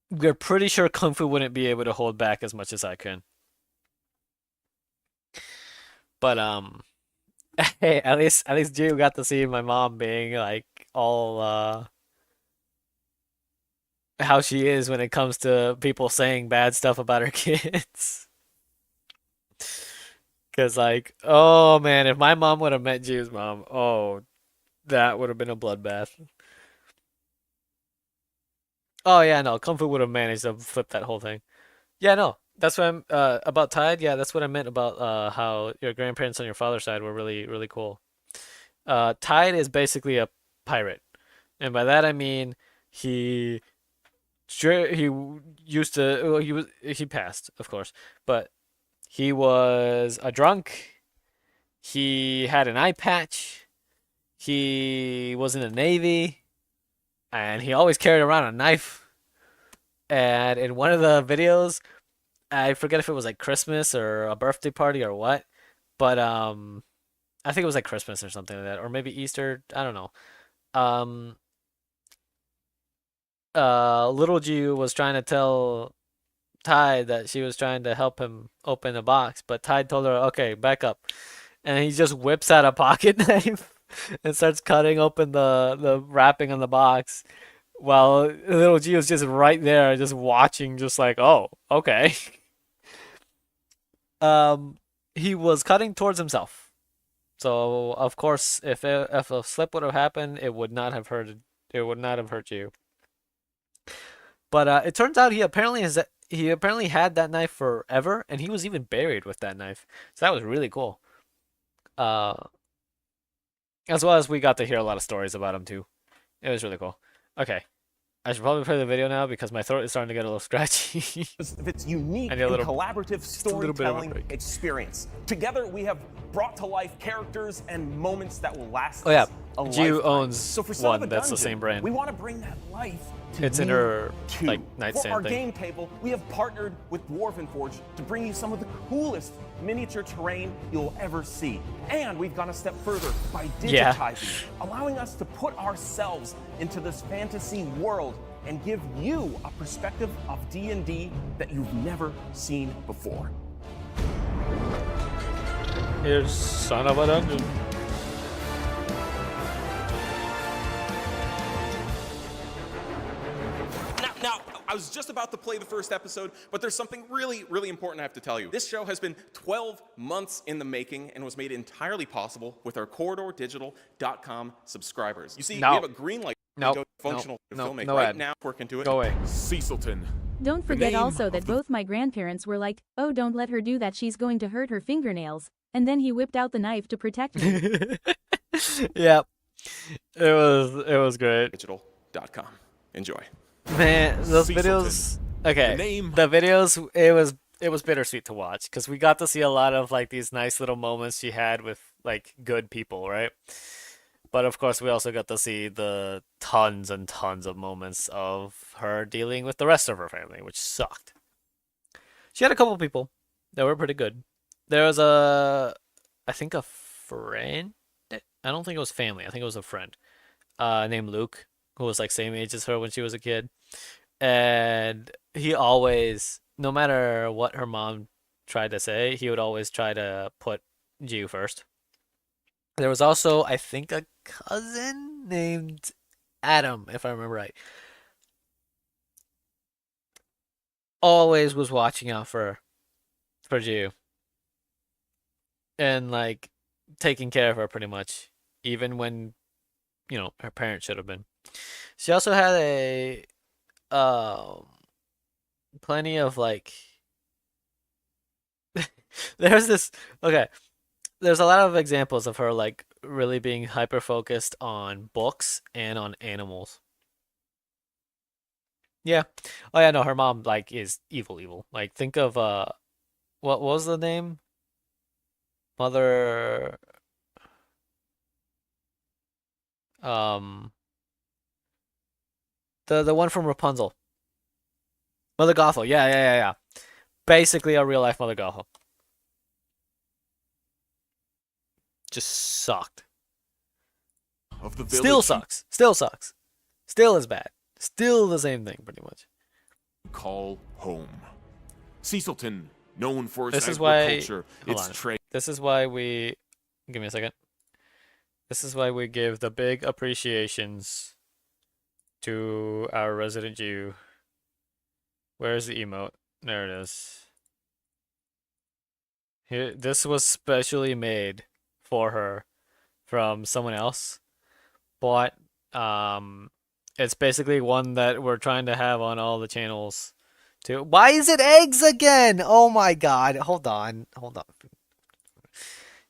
[SPEAKER 1] we're pretty sure Kung Fu wouldn't be able to hold back as much as I can. But hey, at least Jill got to see my mom being like all how she is when it comes to people saying bad stuff about her kids. Cause like, oh man, if my mom would have met Jill's mom, oh, that would have been a bloodbath. Oh yeah, no, Kung Fu would have managed to flip that whole thing. Yeah, no, that's what I'm about Tide. Yeah, that's what I meant about how your grandparents on your father's side were really really cool. Tide is basically a pirate, and by that I mean he he used to well, he passed, of course, but he was a drunk. He had an eye patch. He was in the Navy, and he always carried around a knife. And in one of the videos, I forget if it was like Christmas or a birthday party or what, but I think it was like Christmas or something like that, or maybe Easter. I don't know. Um, Little Jew was trying to tell Tide that she was trying to help him open the box, but Tide told her, "Okay, back up," and he just whips out a pocket knife and starts cutting open the wrapping on the box, while Little Jew was just right there, just watching, just like, "Oh, okay." Um, he was cutting towards himself. So of course, if a slip would have happened, it would not have hurt you. But it turns out he apparently had that knife forever, and he was even buried with that knife. So that was really cool. Uh, as well as we got to hear a lot of stories about him too. It was really cool. Okay, I should probably play the video now because my throat is starting to get a little scratchy.
[SPEAKER 4] of its unique
[SPEAKER 1] I need
[SPEAKER 4] and
[SPEAKER 1] a little-
[SPEAKER 4] collaborative
[SPEAKER 1] a little bit of a
[SPEAKER 4] storytelling
[SPEAKER 1] break.
[SPEAKER 4] experience. Together, we have brought to life characters and moments that will last
[SPEAKER 1] Oh yeah,
[SPEAKER 4] us a
[SPEAKER 1] Jew
[SPEAKER 4] lifetime.
[SPEAKER 1] owns
[SPEAKER 4] So for Son of
[SPEAKER 1] one
[SPEAKER 4] a
[SPEAKER 1] that's the
[SPEAKER 4] Dungeon,
[SPEAKER 1] same brand.
[SPEAKER 4] We want to bring that life to
[SPEAKER 1] It's in
[SPEAKER 4] you
[SPEAKER 1] her,
[SPEAKER 4] too.
[SPEAKER 1] like,
[SPEAKER 4] For
[SPEAKER 1] nightstand
[SPEAKER 4] our
[SPEAKER 1] thing.
[SPEAKER 4] game table, we have partnered with Dwarven Forge to bring you some of the coolest miniature terrain you'll ever see. And we've gone a step further by
[SPEAKER 1] Yeah.
[SPEAKER 4] digitizing, allowing us to put ourselves into this fantasy world and give you a perspective of D&D that you've never seen before.
[SPEAKER 1] Here's Son of a Dungeon.
[SPEAKER 5] Now, I was just about to play the first episode, but there's something really, really important I have to tell you. This show has been 12 months in the making and was made entirely possible with our CorridorDigital.com subscribers. You see,
[SPEAKER 1] No.
[SPEAKER 5] we have a green light
[SPEAKER 1] Nope.
[SPEAKER 5] to functional
[SPEAKER 1] No.
[SPEAKER 5] filmmaking
[SPEAKER 1] No
[SPEAKER 5] right
[SPEAKER 1] ad.
[SPEAKER 5] now. Work into it.
[SPEAKER 1] Go away.
[SPEAKER 6] Cecilton.
[SPEAKER 3] Don't forget
[SPEAKER 6] name
[SPEAKER 3] also
[SPEAKER 6] of
[SPEAKER 3] that
[SPEAKER 6] the-
[SPEAKER 3] both my grandparents were like, oh, don't let her do that, she's going to hurt her fingernails. And then he whipped out the knife to protect me.
[SPEAKER 1] Yep. It was great.
[SPEAKER 5] Digital.com. Enjoy.
[SPEAKER 1] Man, those
[SPEAKER 6] Cecilton.
[SPEAKER 1] videos. Okay,
[SPEAKER 6] The name-
[SPEAKER 1] the videos. It was bittersweet to watch because we got to see a lot of like these nice little moments she had with like good people, right? But of course, we also got to see the tons and tons of moments of her dealing with the rest of her family, which sucked. She had a couple people that were pretty good. There was I think a friend. I don't think it was family. I think it was a friend, named Luke, who was like same age as her when she was a kid, and he always, no matter what her mom tried to say, he would always try to put Jiu first. There was also, I think, a cousin named Adam, if I remember right. Always was watching out for Jiu and like taking care of her pretty much, even when, her parents should have been. She also had a um plenty of like there's this okay, there's a lot of examples of her like really being hyper focused on books and on animals. Yeah. Oh yeah, no, her mom like is evil evil. Like think of what was the name? Mother um the one from Rapunzel. Mother Gothel. Yeah, yeah, yeah, yeah. Basically a real life Mother Gothel. Just sucked.
[SPEAKER 5] Of the
[SPEAKER 1] Still
[SPEAKER 5] village
[SPEAKER 1] sucks. Still sucks. Still is bad. Still the same thing pretty much.
[SPEAKER 5] you call home. Cecilton, known for
[SPEAKER 1] This
[SPEAKER 5] its
[SPEAKER 1] is why
[SPEAKER 5] agriculture,
[SPEAKER 1] hold
[SPEAKER 5] its
[SPEAKER 1] on.
[SPEAKER 5] trade.
[SPEAKER 1] This is why we give me a second. This is why we give the big appreciations to our resident Jew. Where's the emote? There it is. Here, this was specially made for her from someone else, but it's basically one that we're trying to have on all the channels too. Why is it eggs again? Oh my God. Hold on. Hold on.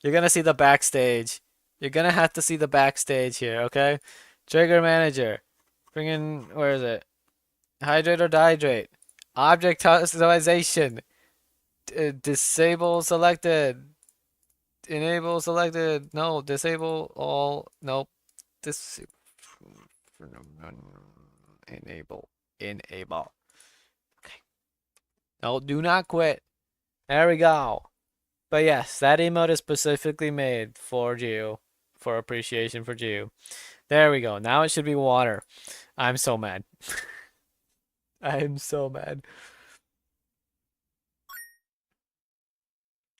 [SPEAKER 1] You're gonna see the backstage. You're gonna have to see the backstage here, okay? Trigger manager. Bring in, where is it? Hydrate or dehydrate. Objectization. Disable selected. Enable selected. No, disable all. Nope. Disable. Enable. Enable. Okay. No, do not quit. There we go. But yes, that emote is specifically made for Geo, for appreciation for Geo. There we go. Now it should be water. I'm so mad. I'm so mad.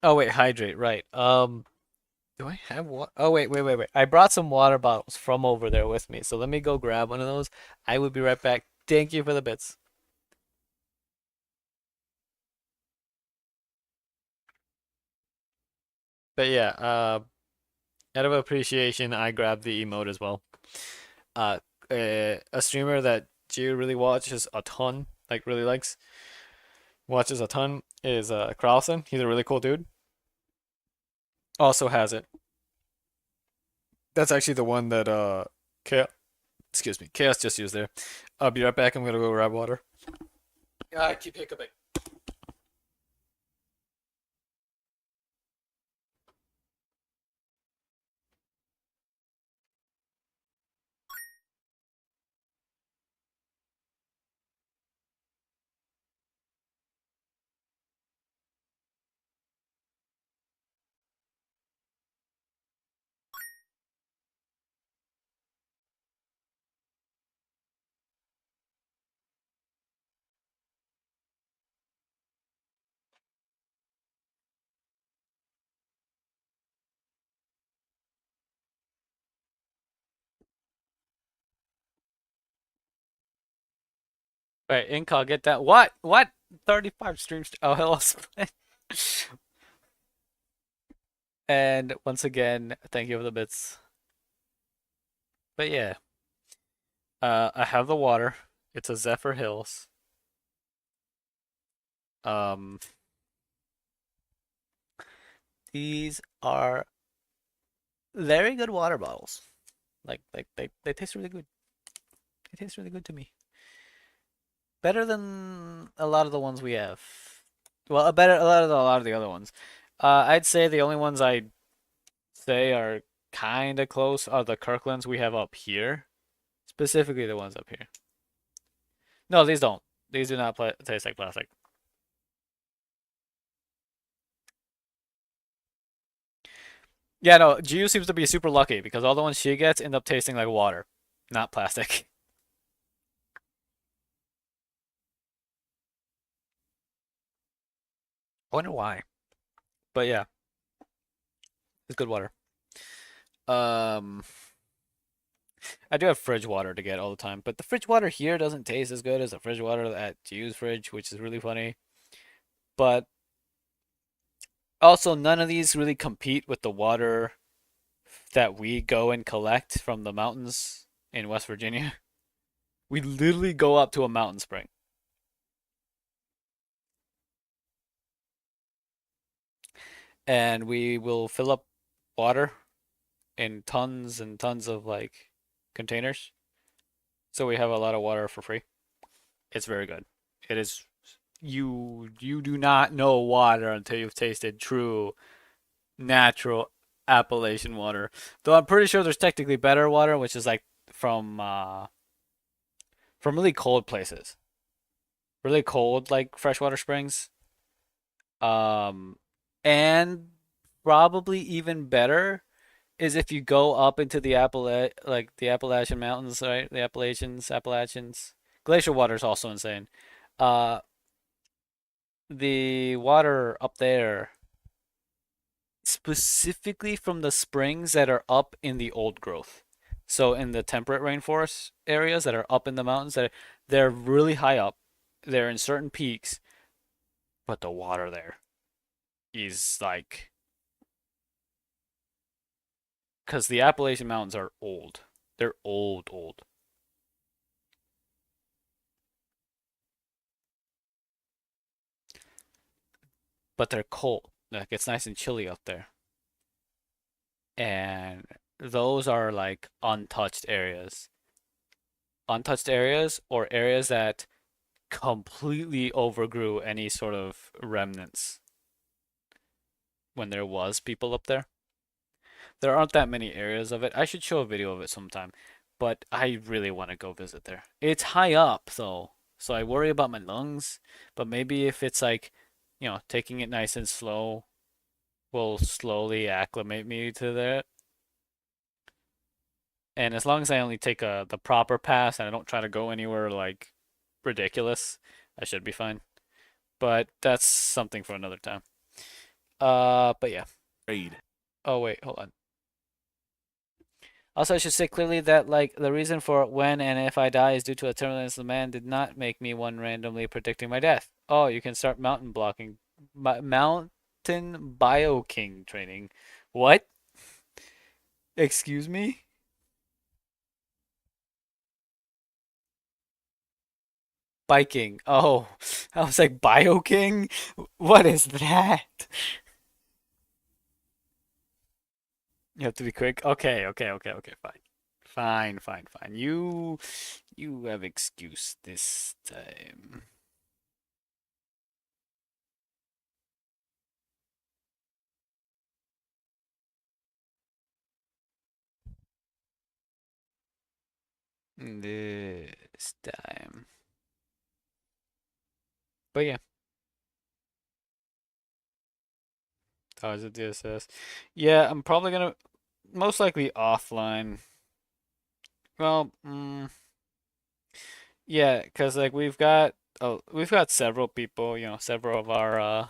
[SPEAKER 1] Oh wait, hydrate, right. Do I have what? Oh wait, wait, wait, wait. I brought some water bottles from over there with me. So let me go grab one of those. I will be right back. Thank you for the bits. But yeah, out of appreciation, I grabbed the emote as well. Uh, a streamer that Gio really watches a ton, like really likes, watches a ton, is Carlson. He's a really cool dude. Also has it. That's actually the one that Chaos just used there. I'll be right back. I'm gonna go grab water. I keep hiccuping. Wait, Incog, get that. What? What? 35 streams. Oh, hello, Split. And once again, thank you for the bits. But yeah, I have the water. It's a Zephyr Hills. Um, these are very good water bottles. Like they taste really good. They taste really good to me. Better than a lot of the ones we have. Well, a lot of the other ones. I'd say the only ones I say are kind of close are the Kirklands we have up here, specifically the ones up here. No, these don't. These do not taste like plastic. Yeah, no, Jiu seems to be super lucky because all the ones she gets end up tasting like water, not plastic. I wonder why. But yeah, it's good water. Um, I do have fridge water to get all the time, but the fridge water here doesn't taste as good as the fridge water at Jiu's fridge, which is really funny. But also, none of these really compete with the water that we go and collect from the mountains in West Virginia. We literally go up to a mountain spring. And we will fill up water in tons and tons of like containers. So we have a lot of water for free. It's very good. It is you do not know water until you've tasted true natural Appalachian water. Though I'm pretty sure there's technically better water, which is like from really cold places. Really cold like freshwater springs. Um and probably even better is if you go up into the the Appalachian Mountains, right? The Appalachians. Glacial water is also insane. Uh, the water up there, specifically from the springs that are up in the old growth. So in the temperate rainforest areas that are up in the mountains, they're really high up. They're in certain peaks, but the water there is like, because the Appalachian Mountains are old. They're old, old. But they're cold. Like it's nice and chilly up there. And those are like untouched areas. Untouched areas or areas that completely overgrew any sort of remnants when there was people up there. There aren't that many areas of it. I should show a video of it sometime, but I really want to go visit there. It's high up though, so I worry about my lungs, but maybe if it's like, taking it nice and slow will slowly acclimate me to that. And as long as I only take the proper pass and I don't try to go anywhere like ridiculous, I should be fine. But that's something for another time. But yeah.
[SPEAKER 5] Raid.
[SPEAKER 1] Oh wait, hold on. Also, I should say clearly that like the reason for when and if I die is due to a terminal illness of man did not make me one randomly predicting my death. Oh, you can start mountain bioking training. What? Excuse me? Biking. Oh, I was like bioking? What is that? You have to be quick. Okay, okay, okay, okay, fine. Fine, fine, fine. You have excuse this time. This time. But yeah. Oh, is it DSS? Yeah, I'm probably gonna most likely offline. Well, yeah, because like we've got several people, several of our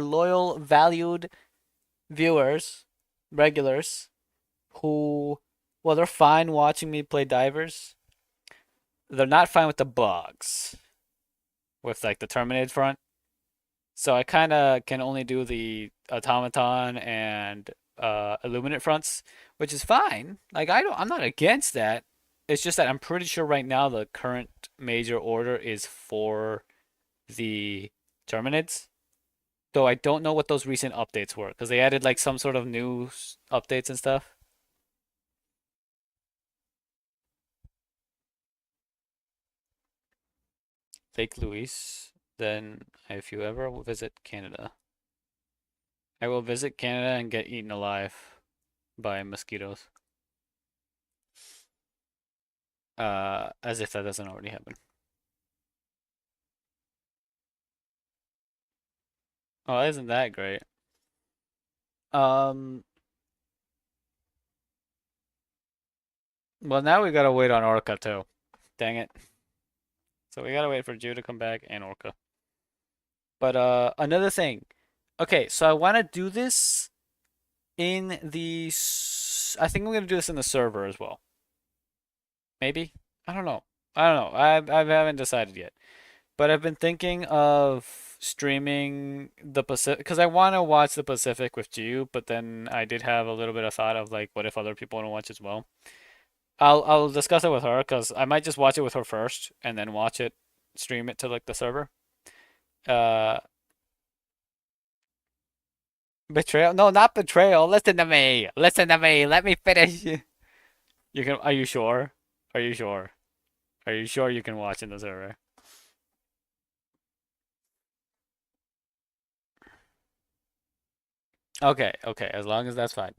[SPEAKER 1] loyal, valued viewers, regulars, who, well, they're fine watching me play divers. They're not fine with the bugs, with like the terminated front. So I kind of can only do the automaton and illuminate fronts, which is fine. Like I'm not against that. It's just that I'm pretty sure right now the current major order is for the terminates. Though I don't know what those recent updates were because they added like some sort of new updates and stuff. Lake Louise. Then if you ever visit Canada, I will visit Canada and get eaten alive. by mosquitoes. As if that doesn't already happen. Oh, isn't that great? Um, well, now we gotta wait on Orca too. Dang it. So we gotta wait for Jew to come back and Orca. But another thing. Okay, so I want to do this in the. I think I'm gonna do this in the server as well. Maybe? I don't know. I don't know. I haven't decided yet. But I've been thinking of streaming the Pacific because I want to watch the Pacific with you, but then I did have a little bit of thought of like, what if other people want to watch as well? I'll discuss it with her because I might just watch it with her first and then watch it, stream it to like the server. Uh, betrayal? No, not betrayal. Listen to me. Listen to me. Let me finish. You can. Are you sure? Are you sure? Are you sure you can watch in the server? Okay, okay, as long as that's fine.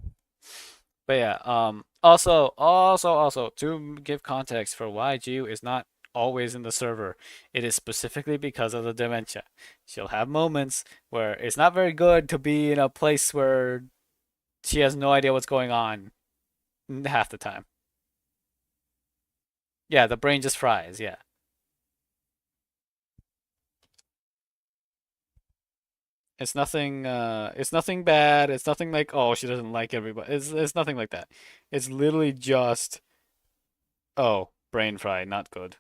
[SPEAKER 1] But yeah, also, to give context for why Jiu is not always in the server, it is specifically because of the dementia. She'll have moments where it's not very good to be in a place where she has no idea what's going on half the time. Yeah, the brain just fries, yeah. It's nothing bad. It's nothing like, oh, she doesn't like everybody. It's nothing like that. It's literally just, oh, brain fry, not good.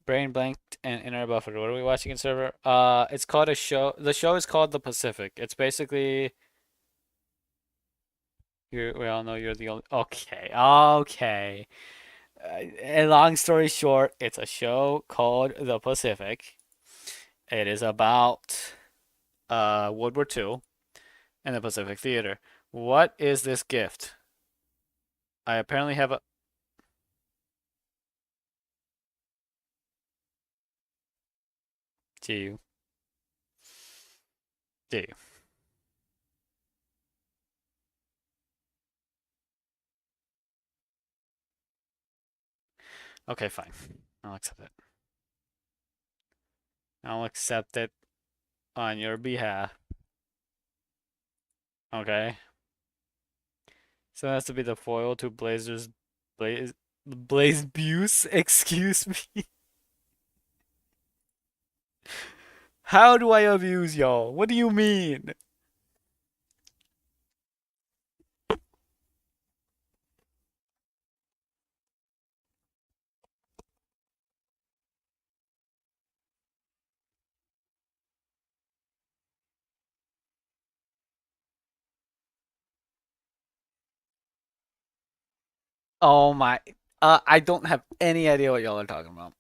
[SPEAKER 1] Brain blanked and inner buffered. What are we watching in server? It's called a show. The show is called The Pacific. It's basically we all know you're the only. Okay, okay. A long story short, it's a show called The Pacific. It is about World War II and the Pacific Theater. What is this gift? I apparently have a. To you. To you. Okay, fine. I'll accept it. I'll accept it on your behalf. Okay. So it has to be the foil to Blaze Buse. Excuse me. How do I abuse y'all? What do you mean? Oh my. I don't have any idea what y'all are talking about.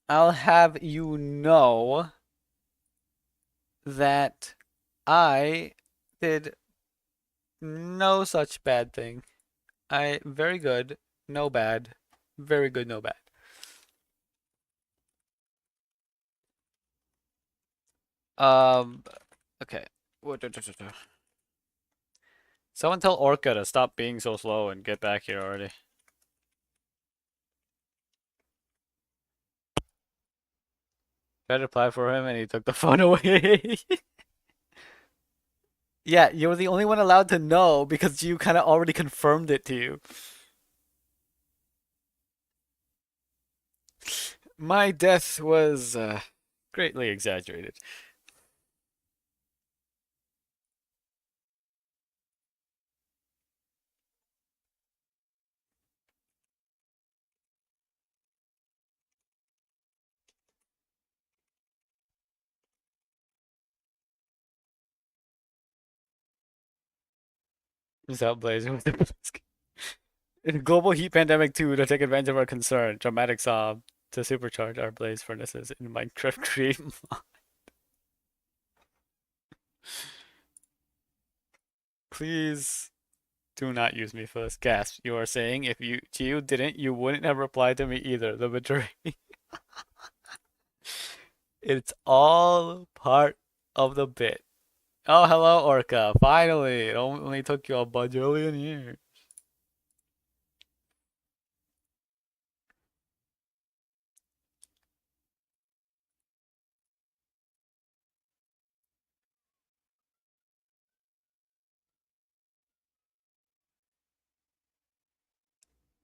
[SPEAKER 1] I'll have you know that I did no such bad thing. I very good, no bad. Very good, no bad. Um, okay. Someone tell Orca to stop being so slow and get back here already. Tried to apply for him and he took the phone away. Yeah, you were the only one allowed to know because you kind of already confirmed it to you. My death was greatly exaggerated. Just out blazing with the in global heat pandemic 2 to take advantage of our concern. Dramatic sob to supercharge our blaze furnaces in Minecraft create mod. Please do not use me for this. Gasp. You are saying if you didn't, you wouldn't have replied to me either. The majority. It's all part of the bit. Oh, hello, Orca. Finally. It only took you a bajillion years.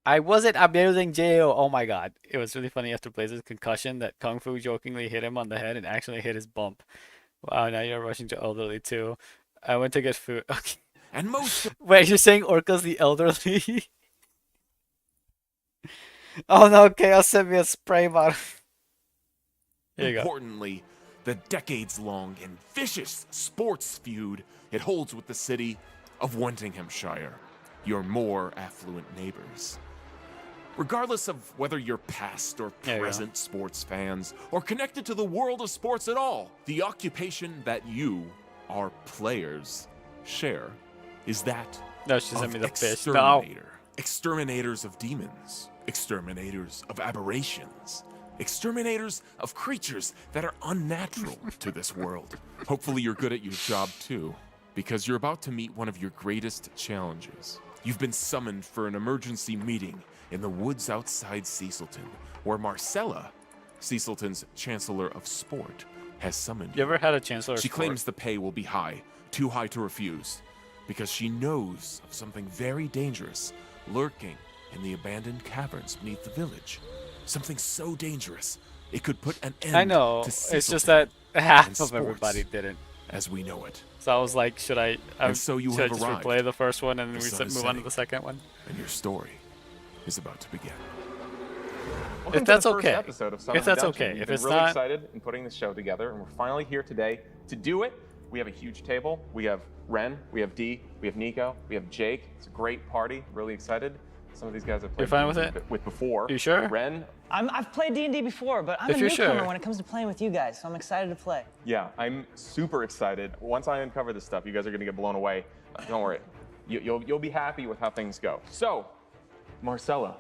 [SPEAKER 1] I wasn't abusing J.O. Oh my god. It was really funny after Blaze's concussion that Kung Fu jokingly hit him on the head and actually hit his bump. Wow, now you're rushing to elderly too. I went to get food. Okay.
[SPEAKER 5] And most
[SPEAKER 1] Wait, you're saying Orca's the elderly? Oh no, Chaos sent me a spray bottle. Here you go.
[SPEAKER 5] importantly, the decades-long and vicious sports feud it holds with the city of Wintinghamshire, your more affluent neighbors. Regardless of whether you're past or
[SPEAKER 1] There you go.
[SPEAKER 5] present sports fans, or connected to the world of sports at all, the occupation that you, our players, share is that
[SPEAKER 1] No, she sent
[SPEAKER 5] of
[SPEAKER 1] me the fish. No.
[SPEAKER 5] exterminator. Exterminators of demons, exterminators of aberrations, exterminators of creatures that are unnatural to this world. Hopefully you're good at your job too, because you're about to meet one of your greatest challenges. You've been summoned for an emergency meeting in the woods outside Cecilton, where Marcella, Cecilton's Chancellor of Sport, has summoned
[SPEAKER 1] You ever had a chancellor?
[SPEAKER 5] She
[SPEAKER 1] sport?
[SPEAKER 5] claims the pay will be high, too high to refuse, because she knows of something very dangerous lurking in the abandoned caverns beneath the village. Something so dangerous, it could put an end
[SPEAKER 1] I know.
[SPEAKER 5] to
[SPEAKER 1] It's just
[SPEAKER 5] Cecilton
[SPEAKER 1] that half
[SPEAKER 5] and
[SPEAKER 1] of
[SPEAKER 5] sports.
[SPEAKER 1] everybody didn't.
[SPEAKER 5] as we know it.
[SPEAKER 1] So I was like, should I?
[SPEAKER 5] And so you
[SPEAKER 1] should I
[SPEAKER 5] have
[SPEAKER 1] just
[SPEAKER 5] arrived.
[SPEAKER 1] replay the first one and then
[SPEAKER 5] The
[SPEAKER 1] we
[SPEAKER 5] sun is
[SPEAKER 1] move on to
[SPEAKER 5] setting.
[SPEAKER 1] the second one?
[SPEAKER 5] And your story is about to begin.
[SPEAKER 6] Welcome
[SPEAKER 1] If that's
[SPEAKER 6] to the first
[SPEAKER 1] okay.
[SPEAKER 6] episode of Son
[SPEAKER 1] If
[SPEAKER 6] of a
[SPEAKER 1] that's
[SPEAKER 6] Dungeon.
[SPEAKER 1] okay.
[SPEAKER 6] We've
[SPEAKER 1] If
[SPEAKER 6] been
[SPEAKER 1] it's
[SPEAKER 6] really
[SPEAKER 1] not-
[SPEAKER 6] excited in putting this show together, and we're finally here today to do it. We have a huge table. We have Ren, we have Dee, we have Nico, we have Jake. It's a great party. Really excited. Some of these guys I've played
[SPEAKER 1] fine with
[SPEAKER 6] D&D
[SPEAKER 1] it?
[SPEAKER 6] with before.
[SPEAKER 1] You sure?
[SPEAKER 6] Ren,
[SPEAKER 7] I've played D&D before, but I'm
[SPEAKER 1] If
[SPEAKER 7] a
[SPEAKER 1] you're
[SPEAKER 7] newcomer
[SPEAKER 1] sure.
[SPEAKER 7] when it comes to playing with you guys, so I'm excited to play.
[SPEAKER 6] yeah, I'm super excited. Once I uncover this stuff, you guys are gonna get blown away. Don't worry. You'll be happy with how things go. So, Marcella,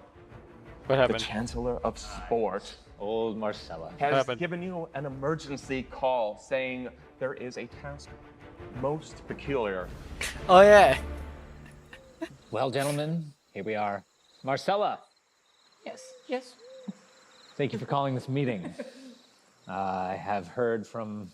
[SPEAKER 1] What
[SPEAKER 6] the
[SPEAKER 1] happened?
[SPEAKER 6] Chancellor of Sport,
[SPEAKER 8] Old Marcella.
[SPEAKER 6] has
[SPEAKER 1] happened?
[SPEAKER 6] given you an emergency call saying there is a task most peculiar.
[SPEAKER 1] Oh yeah.
[SPEAKER 8] Well, gentlemen, here we are. Marcella,
[SPEAKER 7] Yes.
[SPEAKER 8] thank you for calling this meeting. I have heard from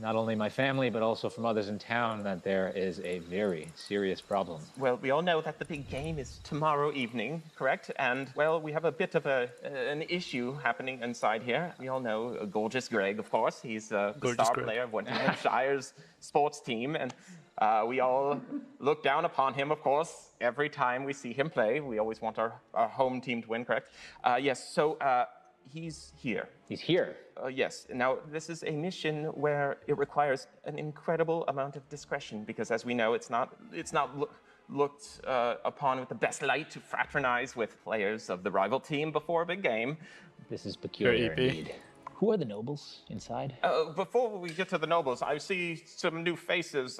[SPEAKER 8] not only my family, but also from others in town that there is a very serious problem.
[SPEAKER 9] Well, we all know that the big game is tomorrow evening, correct? And, well, we have a bit of an issue happening inside here. We all know Gorgeous Greg, of course. He's the
[SPEAKER 1] Gorgeous
[SPEAKER 9] star
[SPEAKER 1] Greg.
[SPEAKER 9] player of Wintingshire's sports team. And we all look down upon him, of course, every time we see him play. We always want our home team to win, correct? Yes, so he's here.
[SPEAKER 8] He's here.
[SPEAKER 9] Yes. Now, this is a mission where it requires an incredible amount of discretion because, as we know, it's not looked upon with the best light to fraternize with players of the rival team before a big game.
[SPEAKER 8] This is peculiar
[SPEAKER 1] EP.
[SPEAKER 8] indeed. Who are the nobles inside?
[SPEAKER 9] Before we get to the nobles, I see some new faces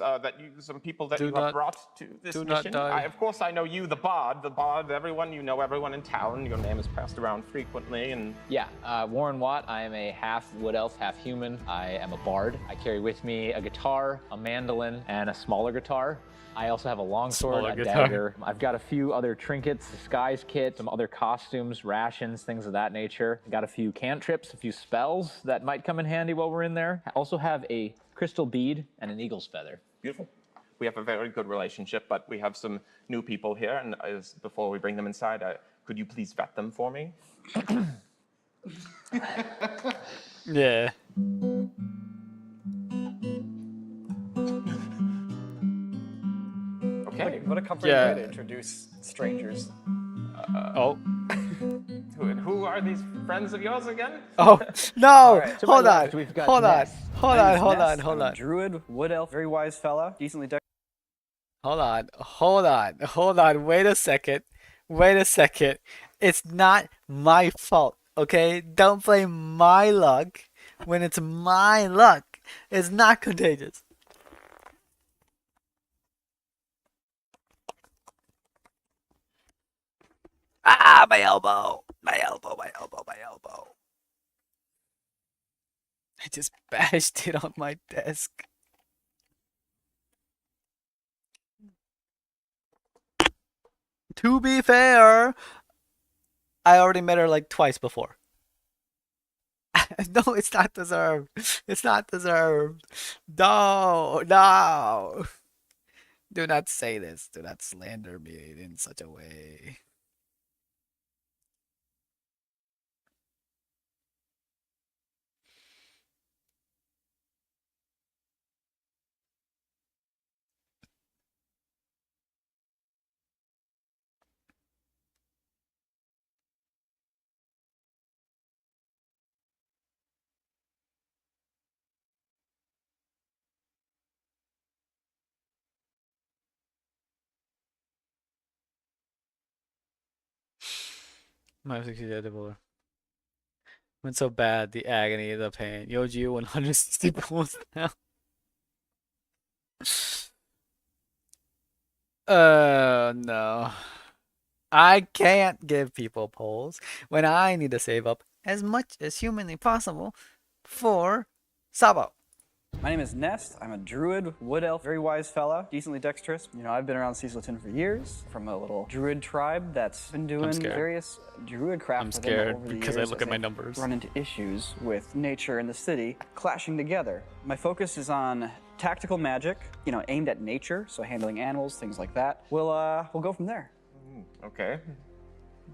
[SPEAKER 9] some people that
[SPEAKER 1] Do
[SPEAKER 9] you
[SPEAKER 1] not-
[SPEAKER 9] have brought to this
[SPEAKER 1] do not
[SPEAKER 9] mission.
[SPEAKER 1] die.
[SPEAKER 9] Of course, I know you, the Bard, everyone. You know everyone in town. Your name is passed around frequently, and
[SPEAKER 8] Yeah, Warren Watt. I am a half wood elf, half human. I am a bard. I carry with me a guitar, a mandolin, and a smaller guitar. I also have a longsword,
[SPEAKER 1] Smaller
[SPEAKER 8] a
[SPEAKER 1] guitar.
[SPEAKER 8] dagger. I've got a few other trinkets, disguise kit, some other costumes, rations, things of that nature. I got a few cantrips, a few spells that might come in handy while we're in there. I also have a crystal bead and an eagle's feather.
[SPEAKER 9] beautiful. We have a very good relationship, but we have some new people here, and before we bring them inside, could you please vet them for me?
[SPEAKER 1] Yeah.
[SPEAKER 9] Okay.
[SPEAKER 10] What a comforting
[SPEAKER 1] Yeah.
[SPEAKER 10] way to introduce strangers.
[SPEAKER 1] Oh.
[SPEAKER 9] Who are these friends of yours again?
[SPEAKER 1] Oh no!
[SPEAKER 10] right,
[SPEAKER 8] to my
[SPEAKER 1] Hold on!
[SPEAKER 8] left, we've got
[SPEAKER 1] Hold on!
[SPEAKER 8] Ness.
[SPEAKER 1] Hold
[SPEAKER 10] My
[SPEAKER 1] on!
[SPEAKER 10] name is
[SPEAKER 1] Hold
[SPEAKER 10] Ness.
[SPEAKER 1] on! Hold
[SPEAKER 10] I'm a
[SPEAKER 1] on!
[SPEAKER 10] druid, wood elf, very wise fella, decently decorated.
[SPEAKER 1] Hold on! Hold on! Hold on! Wait a second! Wait a second! It's not my fault, okay? Don't blame my luck when it's my luck. It's not contagious. Ah, my elbow. My elbow, my elbow, my elbow. I just bashed it on my desk. To be fair, I already met her like twice before. No, it's not deserved. It's not deserved. No, no. Do not say this. Do not slander me in such a way. My edible. Went so bad, the agony, the pain. Yoji 160 pulls now. No. I can't give people polls when I need to save up as much as humanly possible for Sabo.
[SPEAKER 10] My name is Nest. I'm a druid, wood elf, very wise fella, decently dexterous. You know, I've been around Cecilton for years, from a little druid tribe that's been doing
[SPEAKER 1] scared.
[SPEAKER 10] various druid craft
[SPEAKER 1] I'm
[SPEAKER 10] with them
[SPEAKER 1] scared
[SPEAKER 10] over the
[SPEAKER 1] because I
[SPEAKER 10] years
[SPEAKER 1] look
[SPEAKER 10] as
[SPEAKER 1] at my
[SPEAKER 10] they've
[SPEAKER 1] numbers.
[SPEAKER 10] Run into issues with nature and the city clashing together. My focus is on tactical magic, you know, aimed at nature, so handling animals, things like that. We'll go from there.
[SPEAKER 6] Okay.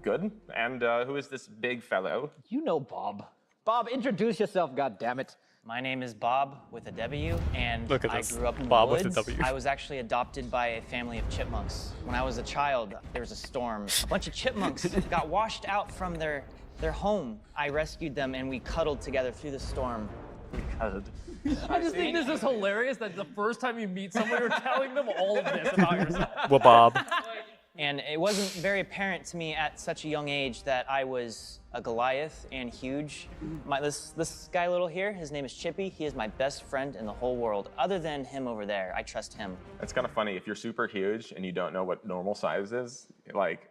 [SPEAKER 6] Good. And who is this big fellow?
[SPEAKER 8] You know Bob. Bob, introduce yourself, goddammit.
[SPEAKER 7] My name is Bob with a W, and
[SPEAKER 1] Look at
[SPEAKER 7] I
[SPEAKER 1] this.
[SPEAKER 7] grew up in
[SPEAKER 1] Bob
[SPEAKER 7] the
[SPEAKER 1] with a
[SPEAKER 7] woods.
[SPEAKER 1] W.
[SPEAKER 7] I was actually adopted by a family of chipmunks. When I was a child, there was a storm. A bunch of chipmunks got washed out from their home. I rescued them, and we cuddled together through the storm.
[SPEAKER 11] I just think this is hilarious that the first time you meet someone, you're telling them all of this about yourself.
[SPEAKER 1] Well, Bob.
[SPEAKER 7] And it wasn't very apparent to me at such a young age that I was a Goliath and huge. This guy little here, his name is Chippy. He is my best friend in the whole world. Other than him over there, I trust him.
[SPEAKER 6] It's kind of funny if you're super huge and you don't know what normal size is. Like,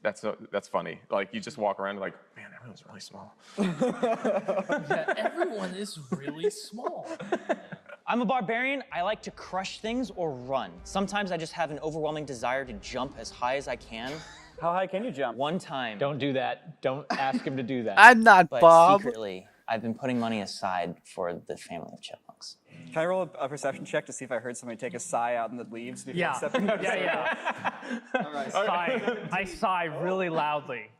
[SPEAKER 6] that's funny. Like you just walk around like, man, everyone's really small.
[SPEAKER 11] Yeah, everyone is really small.
[SPEAKER 7] I'm a barbarian. I like to crush things or run. Sometimes I just have an overwhelming desire to jump as high as I can.
[SPEAKER 10] How high can you jump?
[SPEAKER 7] One time.
[SPEAKER 8] Don't do that. Don't ask him to do that.
[SPEAKER 1] I'm not
[SPEAKER 7] But
[SPEAKER 1] Bob.
[SPEAKER 7] secretly, I've been putting money aside for the family of chipmunks.
[SPEAKER 10] Can I roll a perception check to see if I heard somebody take a sigh out in the leaves before
[SPEAKER 11] Yeah,
[SPEAKER 10] stepping into the
[SPEAKER 11] yeah.
[SPEAKER 10] All right.
[SPEAKER 11] I sigh really loudly.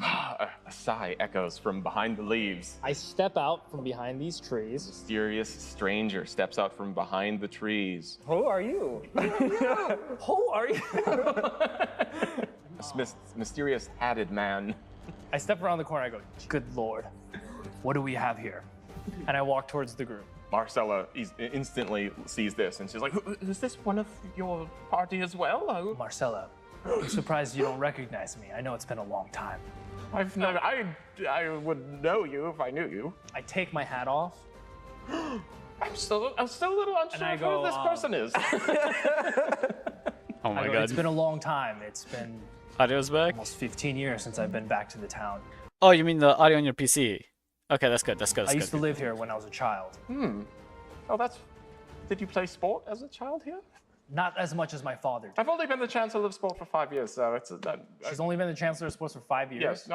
[SPEAKER 6] A sigh echoes from behind the leaves.
[SPEAKER 11] I step out from behind these trees.
[SPEAKER 6] Mysterious stranger steps out from behind the trees.
[SPEAKER 10] Who are you?
[SPEAKER 11] Who are you?
[SPEAKER 6] A mysterious hatted man.
[SPEAKER 11] I step around the corner. I go, good lord, what do we have here? And I walk towards the group.
[SPEAKER 6] Marcella instantly sees this and she's like, is this one of your party as well? Oh.
[SPEAKER 11] Marcella, I'm surprised you don't recognize me. I know it's been a long time.
[SPEAKER 6] I've never, I would know you if I knew you.
[SPEAKER 11] I take my hat off.
[SPEAKER 6] I'm still a little unsure
[SPEAKER 11] I
[SPEAKER 6] of
[SPEAKER 11] go,
[SPEAKER 6] who this person is.
[SPEAKER 1] Oh my
[SPEAKER 11] I go,
[SPEAKER 1] god.
[SPEAKER 11] it's been a long time. It's been
[SPEAKER 1] Audio's back?
[SPEAKER 11] almost 15 years since I've been back to the town.
[SPEAKER 1] Oh, you mean the audio on your PC? Okay, that's good. That's good. That's
[SPEAKER 11] I used
[SPEAKER 1] good.
[SPEAKER 11] to live here when I was a child.
[SPEAKER 6] Oh, did you play sport as a child here?
[SPEAKER 11] Not as much as my father did.
[SPEAKER 6] I've only been the chancellor of sport for 5 years, so it's
[SPEAKER 11] She's only been the chancellor of sports for 5 years.
[SPEAKER 6] yes. No,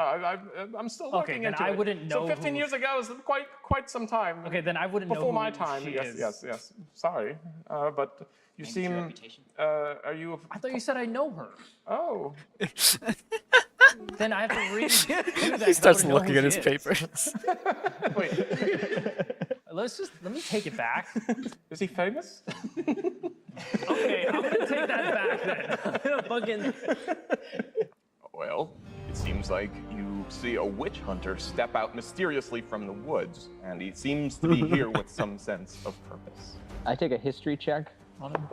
[SPEAKER 6] I'm still
[SPEAKER 11] Okay,
[SPEAKER 6] looking
[SPEAKER 11] then
[SPEAKER 6] into
[SPEAKER 11] I
[SPEAKER 6] it.
[SPEAKER 11] wouldn't know
[SPEAKER 6] So 15
[SPEAKER 11] who-
[SPEAKER 6] years ago is quite some time.
[SPEAKER 11] Okay, then I wouldn't know
[SPEAKER 6] Before
[SPEAKER 11] who
[SPEAKER 6] my time.
[SPEAKER 11] she
[SPEAKER 6] Yes,
[SPEAKER 11] is.
[SPEAKER 6] yes. Sorry, but you seem. Are you?
[SPEAKER 11] I thought you said I know her.
[SPEAKER 6] Oh.
[SPEAKER 11] Then I have to read.
[SPEAKER 1] He starts looking at his papers.
[SPEAKER 6] Wait.
[SPEAKER 11] Let me take it back.
[SPEAKER 6] Is he famous?
[SPEAKER 11] Okay, I'm gonna take that back then. I'm gonna fucking.
[SPEAKER 6] Well, it seems like you see a witch hunter step out mysteriously from the woods, and he seems to be here with some sense of purpose.
[SPEAKER 8] I take a history check on him.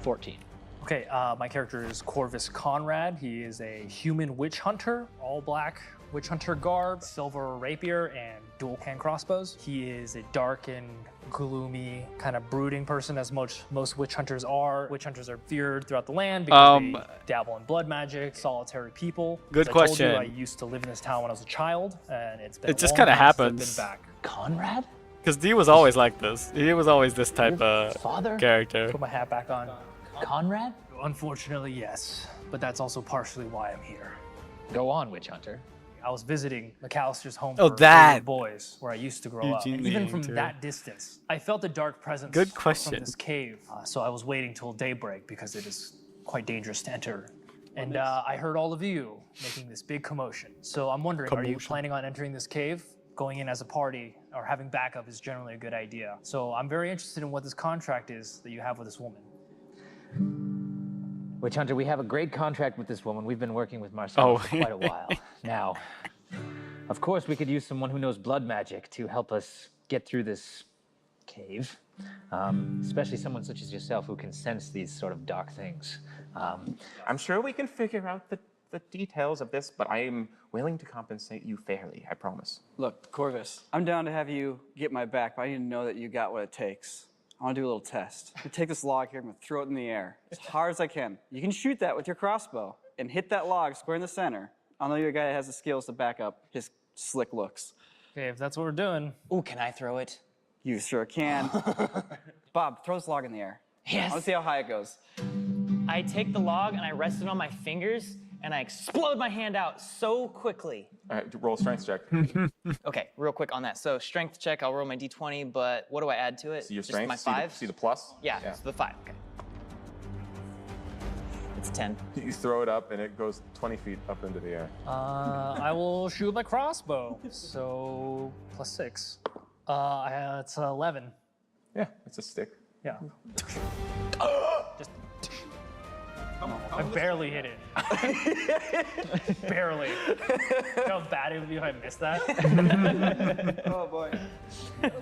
[SPEAKER 8] 14.
[SPEAKER 11] Okay, my character is Corvus Conrad. He is a human witch hunter, all black witch hunter garb, silver rapier, and dual hand crossbows. He is a dark and gloomy, kind of brooding person, as most witch hunters are. Witch hunters are feared throughout the land because they dabble in blood magic, solitary people.
[SPEAKER 1] Good
[SPEAKER 11] As
[SPEAKER 1] question.
[SPEAKER 11] I told you, I used to live in this town when I was a child, and it's been
[SPEAKER 1] It
[SPEAKER 11] a
[SPEAKER 1] just
[SPEAKER 11] long
[SPEAKER 1] kinda
[SPEAKER 11] time since I've
[SPEAKER 1] happens.
[SPEAKER 11] been back.
[SPEAKER 7] Conrad?
[SPEAKER 1] Because D was always like this. He was always this type of
[SPEAKER 7] Father?
[SPEAKER 1] character.
[SPEAKER 11] Put my hat back on.
[SPEAKER 7] Conrad?
[SPEAKER 11] Unfortunately, yes, but that's also partially why I'm here.
[SPEAKER 8] Go on, witch hunter.
[SPEAKER 11] I was visiting McAllister's home
[SPEAKER 1] Oh,
[SPEAKER 11] for
[SPEAKER 1] that.
[SPEAKER 11] wayward boys, where I used to grow up.
[SPEAKER 1] Eugene
[SPEAKER 11] And even
[SPEAKER 1] Lee,
[SPEAKER 11] from
[SPEAKER 1] too.
[SPEAKER 11] that distance, I felt a dark presence
[SPEAKER 1] Good
[SPEAKER 11] from
[SPEAKER 1] question.
[SPEAKER 11] this cave. So I was waiting till daybreak because it is quite dangerous to enter. And I heard all of you making this big commotion. So I'm wondering, are you
[SPEAKER 1] Commotion.
[SPEAKER 11] planning on entering this cave? Going in as a party or having backup is generally a good idea. So I'm very interested in what this contract is that you have with this woman.
[SPEAKER 8] Witch hunter, we have a great contract with this woman. We've been working with Marcel
[SPEAKER 1] Oh.
[SPEAKER 8] for quite a while now. Of course, we could use someone who knows blood magic to help us get through this cave. Especially someone such as yourself who can sense these sort of dark things.
[SPEAKER 9] I'm sure we can figure out the details of this, but I am willing to compensate you fairly, I promise.
[SPEAKER 10] Look, Corvus, I'm down to have you get my back, but I need to know that you got what it takes. I want to do a little test. You take this log here, I'm going to throw it in the air as hard as I can. You can shoot that with your crossbow and hit that log square in the center. I know you're a guy that has the skills to back up his slick looks.
[SPEAKER 11] Okay, if that's what we're doing.
[SPEAKER 7] Ooh, can I throw it?
[SPEAKER 10] You sure can. Bob, throw this log in the air.
[SPEAKER 7] Yes.
[SPEAKER 10] I want to see how high it goes.
[SPEAKER 7] I take the log and I rest it on my fingers and I explode my hand out so quickly.
[SPEAKER 6] All right, roll a strength check.
[SPEAKER 7] Okay, real quick on that. So strength check, I'll roll my d20, but what do I add to it?
[SPEAKER 6] See your
[SPEAKER 7] Just
[SPEAKER 6] strength.
[SPEAKER 7] my
[SPEAKER 6] see the-
[SPEAKER 7] 5?
[SPEAKER 6] See the plus.
[SPEAKER 7] Yeah, so the 5, okay. It's 10.
[SPEAKER 6] You throw it up and it goes 20 feet up into the air.
[SPEAKER 11] I will shoot my crossbow. So plus 6. It's 11.
[SPEAKER 6] Yeah, it's a stick.
[SPEAKER 11] Yeah. Just. I barely hit it. Barely. You know how bad it would be if I missed that?
[SPEAKER 10] Oh boy.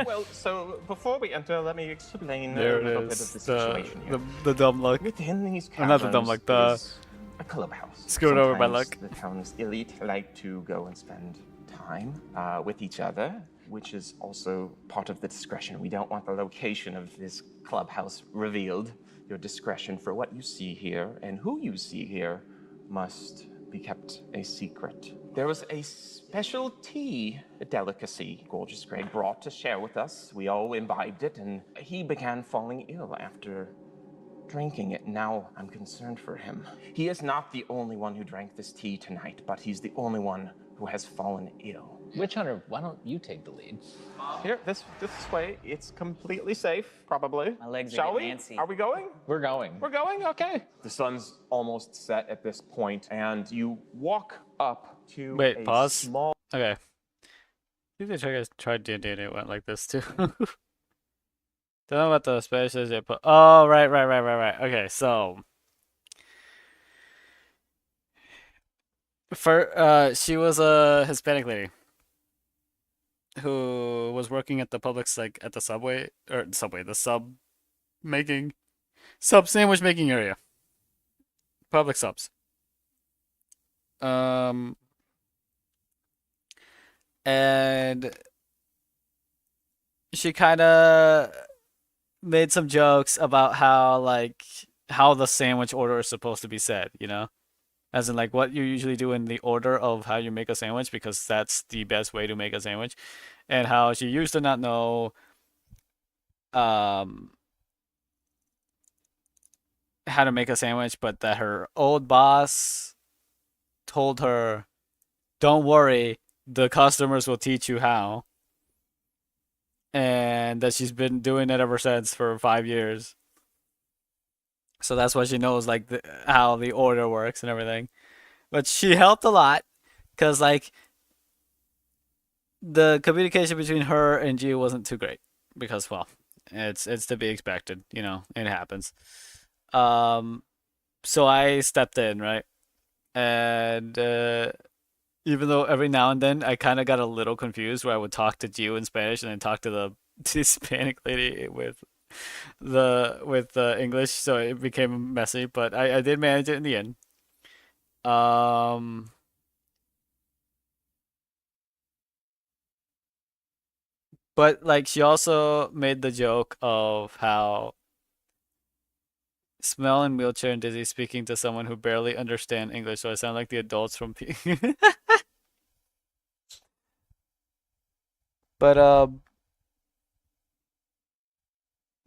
[SPEAKER 9] Well, so before we enter, let me explain
[SPEAKER 1] There
[SPEAKER 9] a little
[SPEAKER 1] it
[SPEAKER 9] bit of
[SPEAKER 1] is.
[SPEAKER 9] the situation here.
[SPEAKER 1] The dumb luck.
[SPEAKER 9] Within these
[SPEAKER 1] Or not the dumb
[SPEAKER 9] caverns
[SPEAKER 1] luck, the
[SPEAKER 9] is a clubhouse.
[SPEAKER 1] screwed over by
[SPEAKER 9] Sometimes
[SPEAKER 1] luck.
[SPEAKER 9] The town's elite like to go and spend time with each other, which is also part of the discretion. We don't want the location of this clubhouse revealed. Your discretion for what you see here and who you see here must be kept a secret. There was a special tea delicacy Gorgeous Greg brought to share with us. We all imbibed it, and he began falling ill after drinking it. Now I'm concerned for him. He is not the only one who drank this tea tonight, but he's the only one who has fallen ill.
[SPEAKER 8] Witch hunter, why don't you take the lead?
[SPEAKER 9] Here, this way. It's completely safe, probably.
[SPEAKER 7] My legs are
[SPEAKER 9] Shall
[SPEAKER 7] getting
[SPEAKER 9] we?
[SPEAKER 7] antsy.
[SPEAKER 9] Are we going?
[SPEAKER 8] We're going.
[SPEAKER 9] We're going? Okay. The sun's almost set at this point, and you walk up to
[SPEAKER 1] Wait,
[SPEAKER 9] a
[SPEAKER 1] pause.
[SPEAKER 9] small
[SPEAKER 1] Okay. I think they tried D&D and it went like this too. Don't know about the spaces they put. Oh, right. Okay, so. She was a Hispanic lady who was working at the Publix, like at the the sub sandwich making area. Public subs. And she kind of made some jokes about how the sandwich order is supposed to be said, you know? As in, like, what you usually do in the order of how you make a sandwich, because that's the best way to make a sandwich. And how she used to not know how to make a sandwich, but that her old boss told her, don't worry, the customers will teach you how. And that she's been doing it ever since for 5 years. So that's why she knows, like, how the order works and everything. But she helped a lot, because, like, the communication between her and G wasn't too great. Because, well, it's to be expected, you know, it happens. So I stepped in, right? And even though every now and then I kind of got a little confused, where I would talk to Gio in Spanish and then talk to the Hispanic lady with English, so it became messy, but I did manage it in the end. But like she also made the joke of how Smell in wheelchair and dizzy speaking to someone who barely understand English, so I sound like the adults from P. But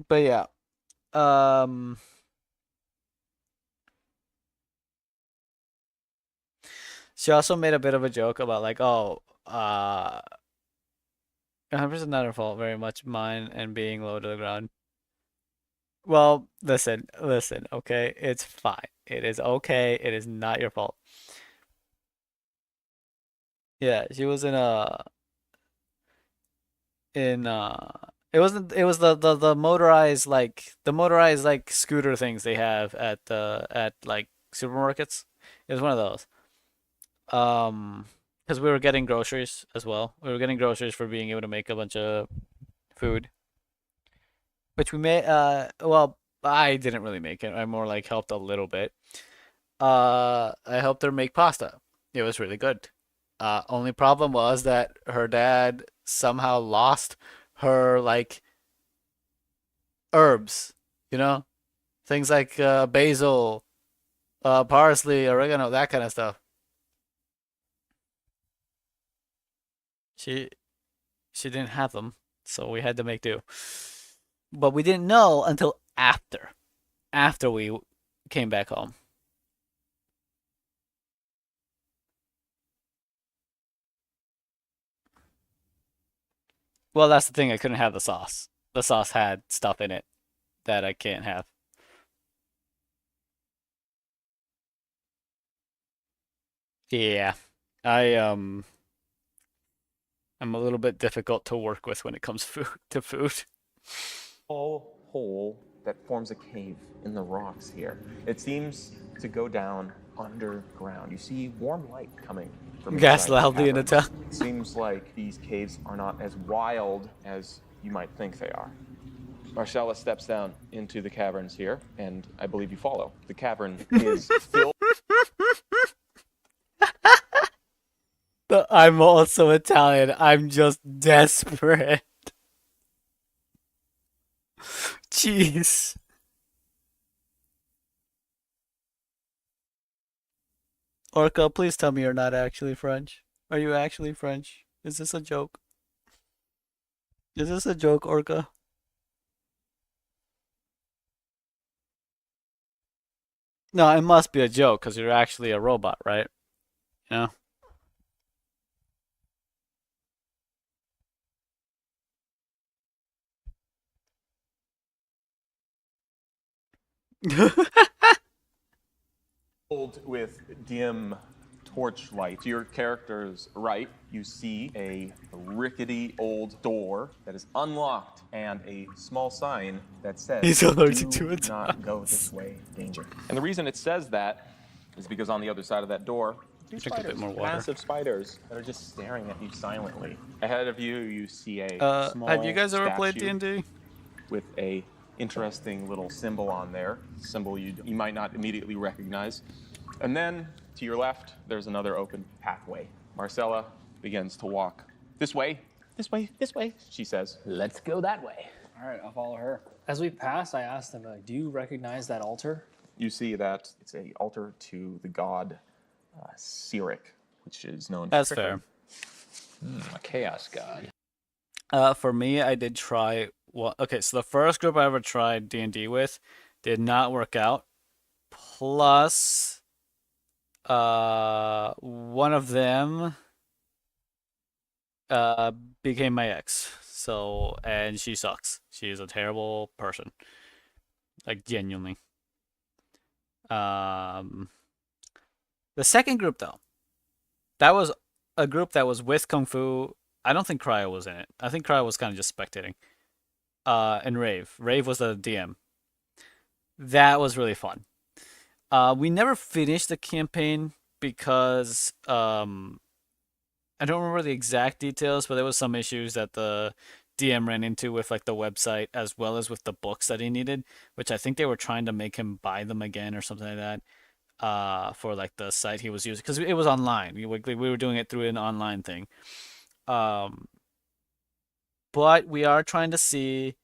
[SPEAKER 1] but yeah. Um she also made a bit of a joke about like, oh, 100% not her fault, very much mine and being low to the ground. Well, listen, okay? It's fine. It is okay. It is not your fault. Yeah, she was it was the motorized like scooter things they have at like supermarkets. It was one of those. Because we were getting groceries as well. We were getting groceries for being able to make a bunch of food. Which we made well, I didn't really make it. I more like helped a little bit. I helped her make pasta. It was really good. Only problem was that her dad somehow lost her like herbs, you know? Things like basil, parsley, oregano, that kind of stuff. She she didn't have them, so we had to make do. But we didn't know until after we came back home. Well, that's the thing. I couldn't have the sauce. The sauce had stuff in it that I can't have. Yeah. I I'm a little bit difficult to work with when it comes food to food.
[SPEAKER 6] Small hole that forms a cave in the rocks here. It seems to go down underground. You see warm light coming from
[SPEAKER 1] Gas
[SPEAKER 6] inside the
[SPEAKER 1] loudly in a
[SPEAKER 6] cavern.
[SPEAKER 1] town.
[SPEAKER 6] It seems like these caves are not as wild as you might think they are. Marcella steps down into the caverns here, and I believe you follow. The cavern is filled.
[SPEAKER 1] I'm also Italian. I'm just desperate. Jeez. Orca, please tell me you're not actually French. Are you actually French? Is this a joke? Is this a joke, Orca? No, it must be a joke because you're actually a robot, right? You know?
[SPEAKER 6] Filled with dim torchlight. To your character's right, you see a rickety old door that is unlocked and a small sign that says,
[SPEAKER 1] He's allergic
[SPEAKER 6] "Do
[SPEAKER 1] to it."
[SPEAKER 6] not go this way, danger." And the reason it says that is because on the other side of that door, two
[SPEAKER 1] Drink a bit
[SPEAKER 6] spiders,
[SPEAKER 1] more water.
[SPEAKER 6] massive spiders that are just staring at you silently. Ahead of you, you see a small
[SPEAKER 1] Have you guys ever played
[SPEAKER 6] statue
[SPEAKER 1] D&D?
[SPEAKER 6] with a interesting little symbol on there, symbol you might not immediately recognize. And then to your left, there's another open pathway. Marcella begins to walk this way, this way, this way, she says.
[SPEAKER 8] Let's go that way.
[SPEAKER 10] All right, I'll follow her.
[SPEAKER 11] As we passed, I asked them, like, do you recognize that altar?
[SPEAKER 6] You see that it's a altar to the god Cyric, which is known
[SPEAKER 1] That's
[SPEAKER 6] for
[SPEAKER 1] fair.
[SPEAKER 8] A chaos god.
[SPEAKER 1] For me, I did try okay, so the first group I ever tried D&D with did not work out. Plus, one of them became my ex. So, and she sucks. She is a terrible person. Like genuinely. The second group though, that was a group that was with Kung Fu. I don't think Cryo was in it. I think Cryo was kind of just spectating. And Rave. Rave was the DM. That was really fun. We never finished the campaign because I don't remember the exact details, but there was some issues that the DM ran into with like the website as well as with the books that he needed, which I think they were trying to make him buy them again or something like that. For like the site he was using because it was online. We were doing it through an online thing. but we are trying to see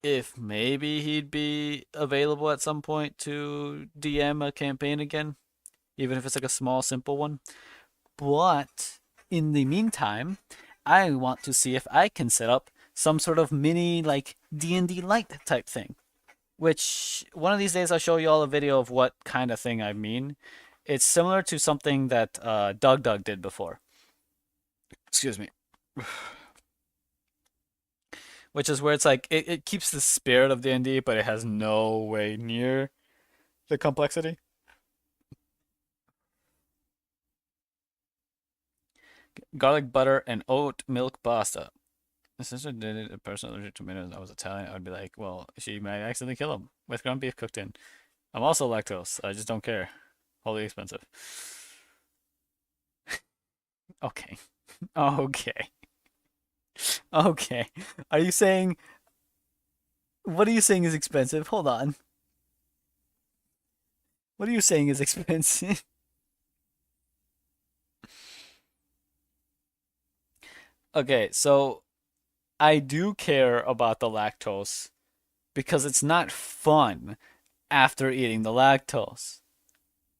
[SPEAKER 1] if maybe he'd be available at some point to DM a campaign again, even if it's like a small, simple one. But in the meantime, I want to see if I can set up some sort of mini like D&D Lite type thing. Which one of these days I'll show you all a video of what kind of thing I mean. It's similar to something that Doug did before. Excuse me. Which is where it's like it keeps the spirit of D&D, but it has no way near the complexity. Garlic butter and oat milk pasta. My sister did it. A person allergic to tomatoes. I was Italian. I would be like, well, she might accidentally kill him with ground beef cooked in. I'm also lactose. I just don't care. Wholly expensive. Okay. Okay. Okay. Are you saying... What are you saying is expensive? Hold on. What are you saying is expensive? Okay, so I do care about the lactose because it's not fun after eating the lactose.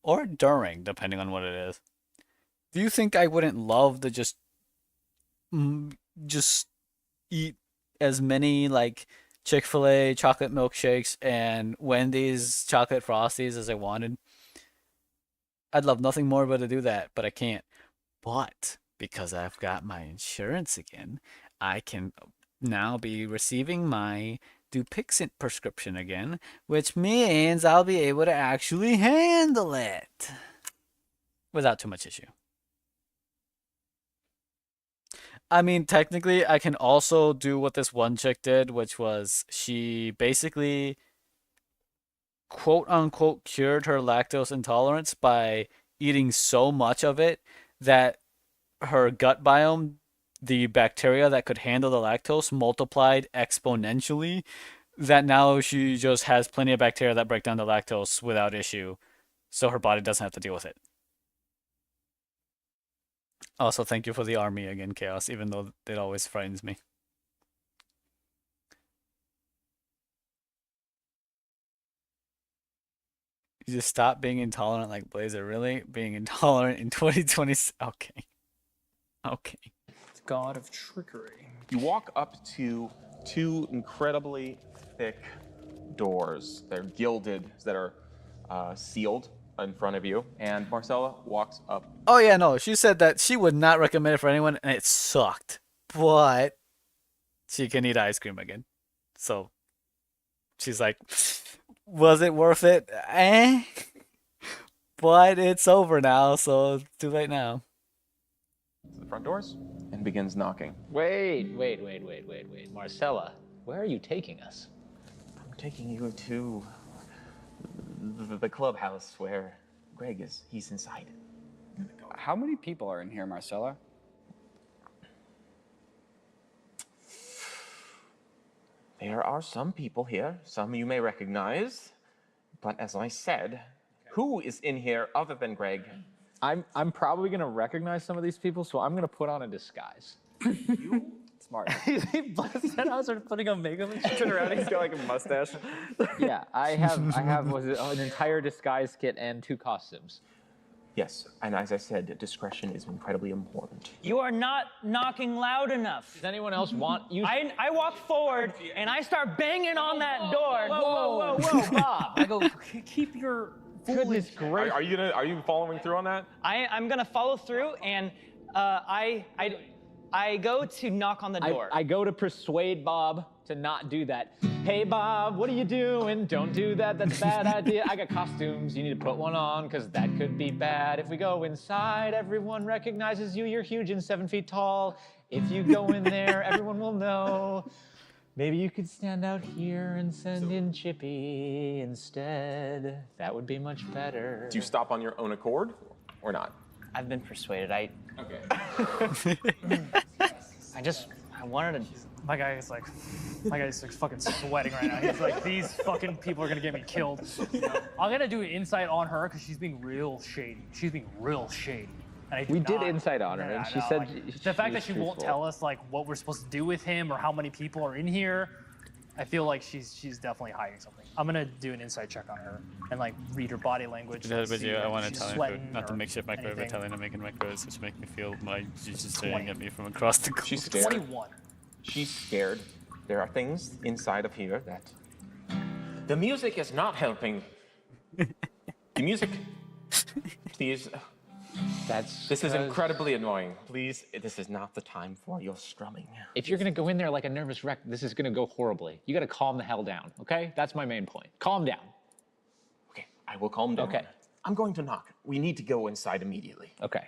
[SPEAKER 1] Or during, depending on what it is. Do you think I wouldn't love to just eat as many like Chick-fil-A chocolate milkshakes and Wendy's chocolate Frosties as I wanted? I'd love nothing more but to do that, but I can't. But because I've got my insurance again, I can now be receiving my Dupixent prescription again, which means I'll be able to actually handle it without too much issue. I mean, technically, I can also do what this one chick did, which was she basically quote unquote cured her lactose intolerance by eating so much of it that her gut biome, the bacteria that could handle the lactose, multiplied exponentially, that now she just has plenty of bacteria that break down the lactose without issue, so her body doesn't have to deal with it. Also, thank you for the army again, Chaos, even though it always frightens me. You just stop being intolerant like Blazer. Really? Being intolerant in 2020? Okay. Okay.
[SPEAKER 11] God of trickery.
[SPEAKER 6] You walk up to two incredibly thick doors. They're gilded, that are sealed in front of you. And Marcella walks up.
[SPEAKER 1] Oh yeah, no. She said that she would not recommend it for anyone, and it sucked. But she can eat ice cream again. So she's like, was it worth it? But it's over now, so it's too late now.
[SPEAKER 6] The front doors and begins knocking.
[SPEAKER 8] Wait. Marcella, where are you taking us?
[SPEAKER 9] I'm taking you to the clubhouse where Greg is. He's inside.
[SPEAKER 10] How many people are in here, Marcella?
[SPEAKER 9] There are some people here, some you may recognize, but as I said, who is in here other than Greg?
[SPEAKER 8] I'm probably gonna recognize some of these people, so I'm gonna put on a disguise.
[SPEAKER 10] Smart.
[SPEAKER 11] He busted out, started putting on makeup and
[SPEAKER 10] Turn around, he's got like a mustache.
[SPEAKER 8] Yeah, I have an entire disguise kit and 2 costumes.
[SPEAKER 9] Yes, and as I said, discretion is incredibly important.
[SPEAKER 7] You are not knocking loud enough.
[SPEAKER 8] Does anyone else want you?
[SPEAKER 7] I walk forward and I start banging on that door.
[SPEAKER 11] Whoa, Bob. I go, keep your
[SPEAKER 8] Goodness gracious.
[SPEAKER 6] Are you following through on that?
[SPEAKER 7] I'm gonna follow through, and I go to knock on the door.
[SPEAKER 8] I go to persuade Bob to not do that. Hey Bob, what are you doing? Don't do that, that's a bad idea. I got costumes, you need to put one on, because that could be bad. If we go inside, everyone recognizes you, you're huge and 7 feet tall. If you go in there, everyone will know. Maybe you could stand out here and send in Chippy instead. That would be much better.
[SPEAKER 6] Do you stop on your own accord or not?
[SPEAKER 7] I've been persuaded.
[SPEAKER 6] Okay.
[SPEAKER 7] I wanted to.
[SPEAKER 11] My guy's like fucking sweating right now. He's like, these fucking people are gonna get me killed. I'm gonna do an insight on her because she's being real shady. And I do
[SPEAKER 8] We did
[SPEAKER 11] not-
[SPEAKER 8] insight on her,
[SPEAKER 11] Yeah,
[SPEAKER 8] and she
[SPEAKER 11] no,
[SPEAKER 8] said
[SPEAKER 11] like,
[SPEAKER 8] she
[SPEAKER 11] the fact that
[SPEAKER 8] was
[SPEAKER 11] she won't
[SPEAKER 8] truthful.
[SPEAKER 11] tell us like what we're supposed to do with him or how many people are in here. I feel like she's definitely hiding something. I'm gonna do an insight check on her and like read her body language.
[SPEAKER 1] Yeah,
[SPEAKER 11] and
[SPEAKER 1] but
[SPEAKER 11] see
[SPEAKER 1] yeah, I
[SPEAKER 11] if
[SPEAKER 1] want to
[SPEAKER 11] she's
[SPEAKER 1] tell her
[SPEAKER 11] sweating
[SPEAKER 1] not to
[SPEAKER 11] or
[SPEAKER 1] makeshift microwave, but
[SPEAKER 11] anything.
[SPEAKER 1] telling her making microwaves, which make me feel like she's just staring at me from across the globe.
[SPEAKER 6] She's scared.
[SPEAKER 11] 21.
[SPEAKER 6] She's scared. There are things inside of here that. The music is not helping. The music. Please. This is incredibly annoying. Please, this is not the time for your strumming.
[SPEAKER 8] If you're gonna go in there like a nervous wreck, this is gonna go horribly. You gotta calm the hell down, okay? That's my main point. Calm down.
[SPEAKER 6] Okay, I will calm down.
[SPEAKER 8] Okay.
[SPEAKER 6] I'm going to knock. We need to go inside immediately.
[SPEAKER 8] Okay.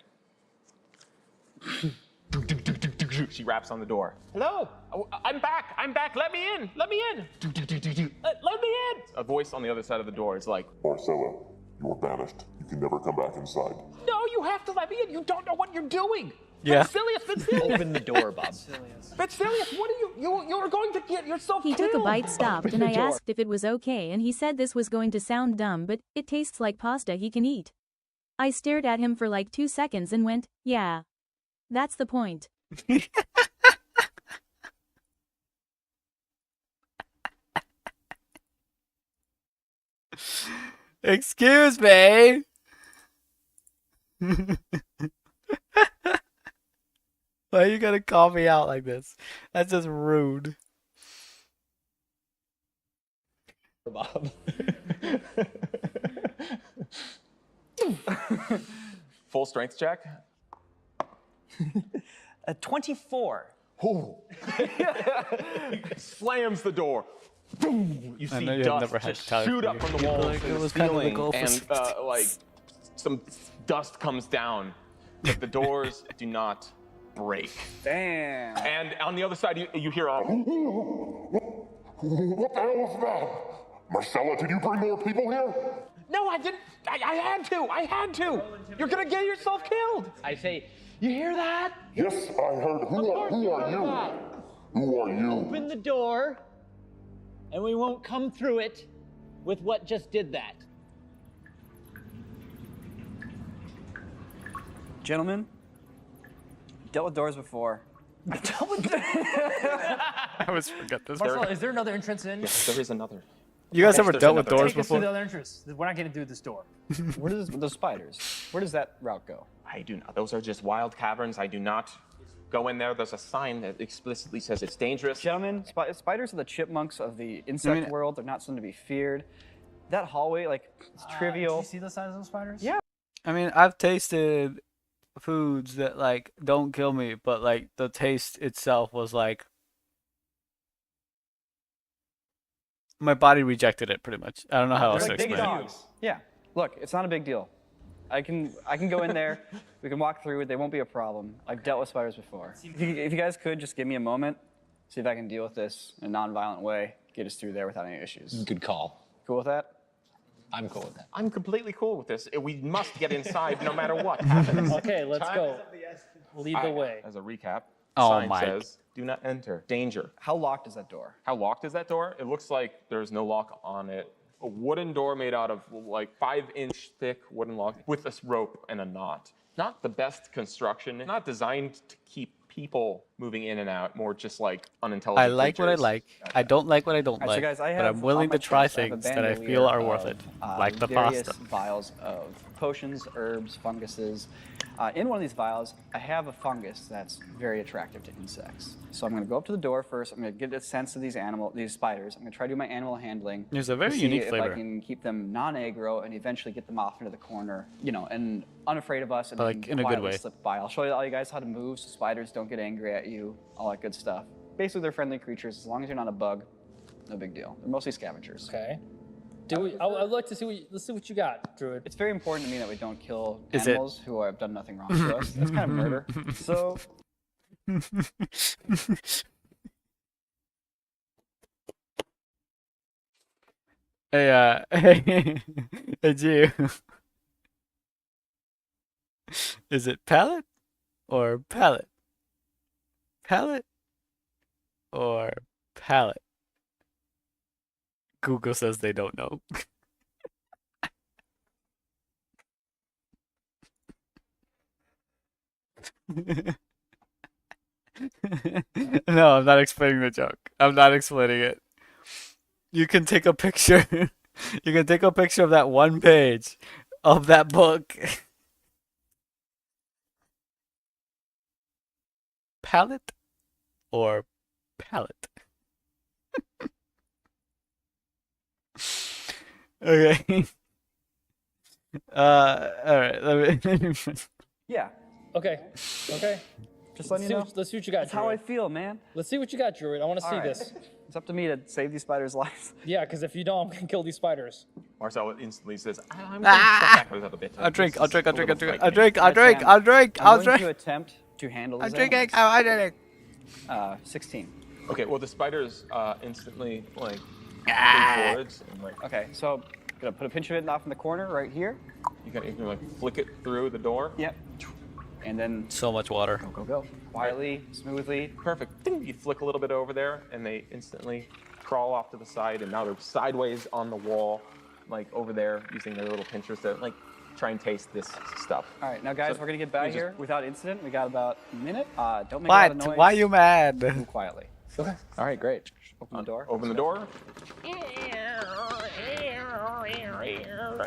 [SPEAKER 6] She raps on the door. Hello? Oh, I'm back. I'm back. Let me in. Let me in. Let me in. A voice on the other side of the door is like,
[SPEAKER 12] Marcella, you are banished. You can never come back inside.
[SPEAKER 6] no, you have to let me in. You don't know what you're doing.
[SPEAKER 1] Yeah.
[SPEAKER 6] Vexilius,
[SPEAKER 8] Open the door, Bob.
[SPEAKER 6] Vexilius, what are you are going to get yourself
[SPEAKER 3] He
[SPEAKER 6] killed.
[SPEAKER 3] took a bite, stopped, and I
[SPEAKER 8] door.
[SPEAKER 3] asked if it was okay, and he said this was going to sound dumb, but it tastes like pasta he can eat. I stared at him for like 2 seconds and went, yeah. That's the point.
[SPEAKER 1] Excuse me. Why you gotta call me out like this? That's just rude.
[SPEAKER 8] Bob.
[SPEAKER 6] Full strength check.
[SPEAKER 7] A 24.
[SPEAKER 6] Oh. Slams the door. Boom! You
[SPEAKER 1] I
[SPEAKER 6] see
[SPEAKER 1] know you've
[SPEAKER 6] dust
[SPEAKER 1] never had
[SPEAKER 6] just
[SPEAKER 1] to tell
[SPEAKER 6] shoot
[SPEAKER 1] you.
[SPEAKER 6] up from the
[SPEAKER 1] You'd be
[SPEAKER 6] walls
[SPEAKER 1] like,
[SPEAKER 6] and
[SPEAKER 1] it
[SPEAKER 6] the
[SPEAKER 1] was kind of the
[SPEAKER 6] ceiling,
[SPEAKER 1] goal for
[SPEAKER 6] and
[SPEAKER 1] success.
[SPEAKER 6] like some dust comes down, but the doors do not break.
[SPEAKER 10] Damn.
[SPEAKER 6] And on the other side, you hear a.
[SPEAKER 12] What the hell was that? Marcella, did you bring more people here?
[SPEAKER 6] No, I didn't. I had to. I had to. You're gonna get yourself killed.
[SPEAKER 8] I say, you hear that?
[SPEAKER 12] Yes, I heard. Who are you? Who are you?
[SPEAKER 8] Open the door, and we won't come through it with what just did that.
[SPEAKER 10] Gentlemen, dealt with doors before.
[SPEAKER 1] I always forget this.
[SPEAKER 11] Marcel, is there another entrance in?
[SPEAKER 6] Yes, there is another.
[SPEAKER 1] You guys
[SPEAKER 6] Yes,
[SPEAKER 1] ever
[SPEAKER 6] there's
[SPEAKER 1] dealt with
[SPEAKER 6] another.
[SPEAKER 1] doors
[SPEAKER 11] Take us to the
[SPEAKER 1] before?
[SPEAKER 11] other entrance. We're not gonna do this door.
[SPEAKER 10] Where does those spiders? Where does that route go?
[SPEAKER 6] I do not. Those are just wild caverns. I do not go in there. There's a sign that explicitly says it's dangerous.
[SPEAKER 10] Gentlemen, spiders are the chipmunks of the insect world. They're not something to be feared. That hallway, like, it's trivial.
[SPEAKER 11] Did you see the size of those spiders?
[SPEAKER 10] Yeah.
[SPEAKER 1] I mean, I've tasted foods that like don't kill me, but like the taste itself was like my body rejected it pretty much. I don't know how else
[SPEAKER 10] They're
[SPEAKER 1] to
[SPEAKER 10] like big
[SPEAKER 1] explain it.
[SPEAKER 10] dogs. Yeah. Look, it's not a big deal. I can go in there. We can walk through it. They won't be a problem. I've dealt with spiders before. If you guys could just give me a moment, see if I can deal with this in a non-violent way, get us through there without any issues.
[SPEAKER 8] Good call.
[SPEAKER 10] Cool with that?
[SPEAKER 8] I'm cool with that.
[SPEAKER 6] I'm completely cool with this. We must get inside no matter what happens.
[SPEAKER 11] Okay, let's go. Lead the way.
[SPEAKER 6] As a recap,
[SPEAKER 1] Oh
[SPEAKER 6] sign
[SPEAKER 1] my.
[SPEAKER 6] says, do not enter. Danger.
[SPEAKER 10] How locked is that door?
[SPEAKER 6] How locked is that door? It looks like there's no lock on it. A wooden door made out of like 5-inch thick wooden lock with this rope and a knot. Not the best construction. Not designed to keep people moving in and out. More just like unintelligent
[SPEAKER 1] I like what I
[SPEAKER 6] creatures.
[SPEAKER 1] like. I don't like what I don't
[SPEAKER 10] All right, so
[SPEAKER 1] like.
[SPEAKER 10] guys, I
[SPEAKER 1] But
[SPEAKER 10] have
[SPEAKER 1] I'm willing
[SPEAKER 10] on my
[SPEAKER 1] to try
[SPEAKER 10] chest, I have a
[SPEAKER 1] things that I
[SPEAKER 10] bandolier
[SPEAKER 1] feel are worth
[SPEAKER 10] of,
[SPEAKER 1] it, like the
[SPEAKER 10] various
[SPEAKER 1] pasta.
[SPEAKER 10] vials of potions, herbs, funguses. In one of these vials, I have a fungus that's very attractive to insects. So I'm going to go up to the door first. I'm going to get a sense of these spiders. I'm going to try to do my animal handling.
[SPEAKER 1] There's a very
[SPEAKER 10] to see
[SPEAKER 1] unique
[SPEAKER 10] if
[SPEAKER 1] flavor.
[SPEAKER 10] I can keep them non-aggro and eventually get them off into the corner, and unafraid of us and
[SPEAKER 1] Like,
[SPEAKER 10] can
[SPEAKER 1] in a good
[SPEAKER 10] quietly
[SPEAKER 1] way.
[SPEAKER 10] slip by. I'll show you all you guys how to move so spiders don't get angry at you, all that good stuff. Basically, they're friendly creatures. As long as you're not a bug, no big deal. They're mostly scavengers.
[SPEAKER 11] Okay. I'd like to see let's see what you got, Druid.
[SPEAKER 10] It's very important to me that we don't kill
[SPEAKER 1] Is it-
[SPEAKER 10] animals who have done nothing wrong to us. That's kind of murder. So,
[SPEAKER 1] Hey, hey, Jew. Is it pallet or pallet? Pallet or pallet? Google says they don't know. No, I'm not explaining the joke. I'm not explaining it. You can take a picture. You can take a picture of that one page of that book. Palette or palette? Okay. All right. Let me.
[SPEAKER 10] Yeah,
[SPEAKER 11] Okay. Okay.
[SPEAKER 10] just letting you know.
[SPEAKER 11] Let's see what you got,
[SPEAKER 10] That's how I
[SPEAKER 11] Druid.
[SPEAKER 10] feel, man.
[SPEAKER 11] Let's see what you got, Druid. I want to see
[SPEAKER 10] All right.
[SPEAKER 11] this.
[SPEAKER 10] It's up to me to save these spiders' lives.
[SPEAKER 11] Yeah, because if you don't, I'm gonna kill these spiders.
[SPEAKER 6] Marcella instantly says, I'm going to back those up a bit.
[SPEAKER 1] I'll drink. I'll drink. I'll drink. I'll drink. I'll
[SPEAKER 6] I'll
[SPEAKER 1] drink. I'll drink. I'll drink.
[SPEAKER 10] I'm
[SPEAKER 1] I'll
[SPEAKER 10] going to
[SPEAKER 1] drink.
[SPEAKER 10] attempt to handle
[SPEAKER 1] I'm
[SPEAKER 10] these
[SPEAKER 1] drinking.
[SPEAKER 10] animals.
[SPEAKER 1] I'm drinking.
[SPEAKER 10] 16.
[SPEAKER 6] Okay, well, the spiders instantly, like,
[SPEAKER 1] Ah.
[SPEAKER 6] move forwards and, like,
[SPEAKER 10] Okay, so gonna put a pinch of it off in the corner right here.
[SPEAKER 6] you can like, flick it through the door.
[SPEAKER 10] Yep. And then
[SPEAKER 1] So much water.
[SPEAKER 10] go. Quietly, smoothly.
[SPEAKER 6] Perfect. Ding. You flick a little bit over there, and they instantly crawl off to the side, and now they're sideways on the wall, like, over there, using their little pinchers to, like, try and taste this stuff.
[SPEAKER 10] All right, now guys,
[SPEAKER 6] So
[SPEAKER 10] we're gonna get back
[SPEAKER 6] you just-
[SPEAKER 10] here without incident. We got about a minute. Don't make a lot of
[SPEAKER 1] What?
[SPEAKER 10] noise.
[SPEAKER 1] Why are you mad?
[SPEAKER 10] Move quietly.
[SPEAKER 6] Okay.
[SPEAKER 10] All right, great. Open the door.
[SPEAKER 6] Open the door.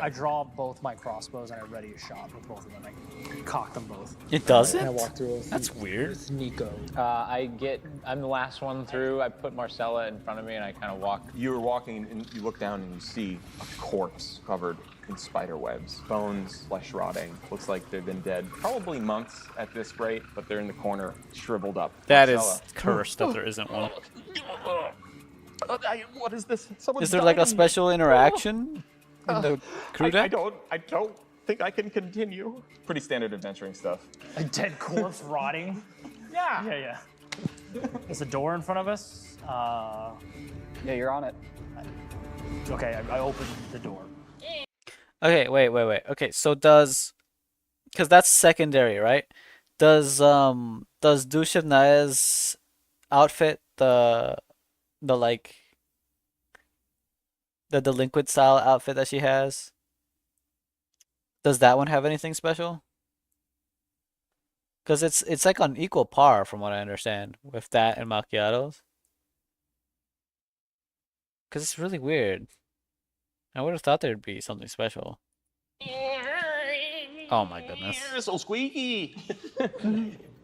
[SPEAKER 11] I draw both my crossbows and I ready a shot with both of them. I cock them both.
[SPEAKER 1] It doesn't?
[SPEAKER 11] And I walk through.
[SPEAKER 1] That's weird.
[SPEAKER 11] With Nico.
[SPEAKER 8] I'm the last one through. I put Marcella in front of me and I kind of walk.
[SPEAKER 6] You're walking, and you look down, and you see a corpse covered in spider webs. Bones, flesh rotting. Looks like they've been dead probably months at this rate, but they're in the corner, shriveled up.
[SPEAKER 1] That is
[SPEAKER 6] Marcella.
[SPEAKER 1] cursed that there isn't one.
[SPEAKER 6] What is this? Someone's
[SPEAKER 1] Is there like a
[SPEAKER 6] dying.
[SPEAKER 1] special interaction in the crew
[SPEAKER 6] I
[SPEAKER 1] deck?
[SPEAKER 6] don't think I can continue. Pretty standard adventuring stuff.
[SPEAKER 11] A dead corpse rotting.
[SPEAKER 6] Yeah.
[SPEAKER 11] Yeah. There's a door in front of us.
[SPEAKER 10] Yeah, you're on it.
[SPEAKER 11] Okay, I opened the door.
[SPEAKER 1] Okay, wait. Okay, so because that's secondary, right? Does Dushevnaya's outfit the delinquent style outfit that she has? Does that one have anything special? Because it's like on equal par from what I understand with that and Macchiato's. Because it's really weird. I would have thought there'd be something special. Oh my goodness.
[SPEAKER 6] So squeaky.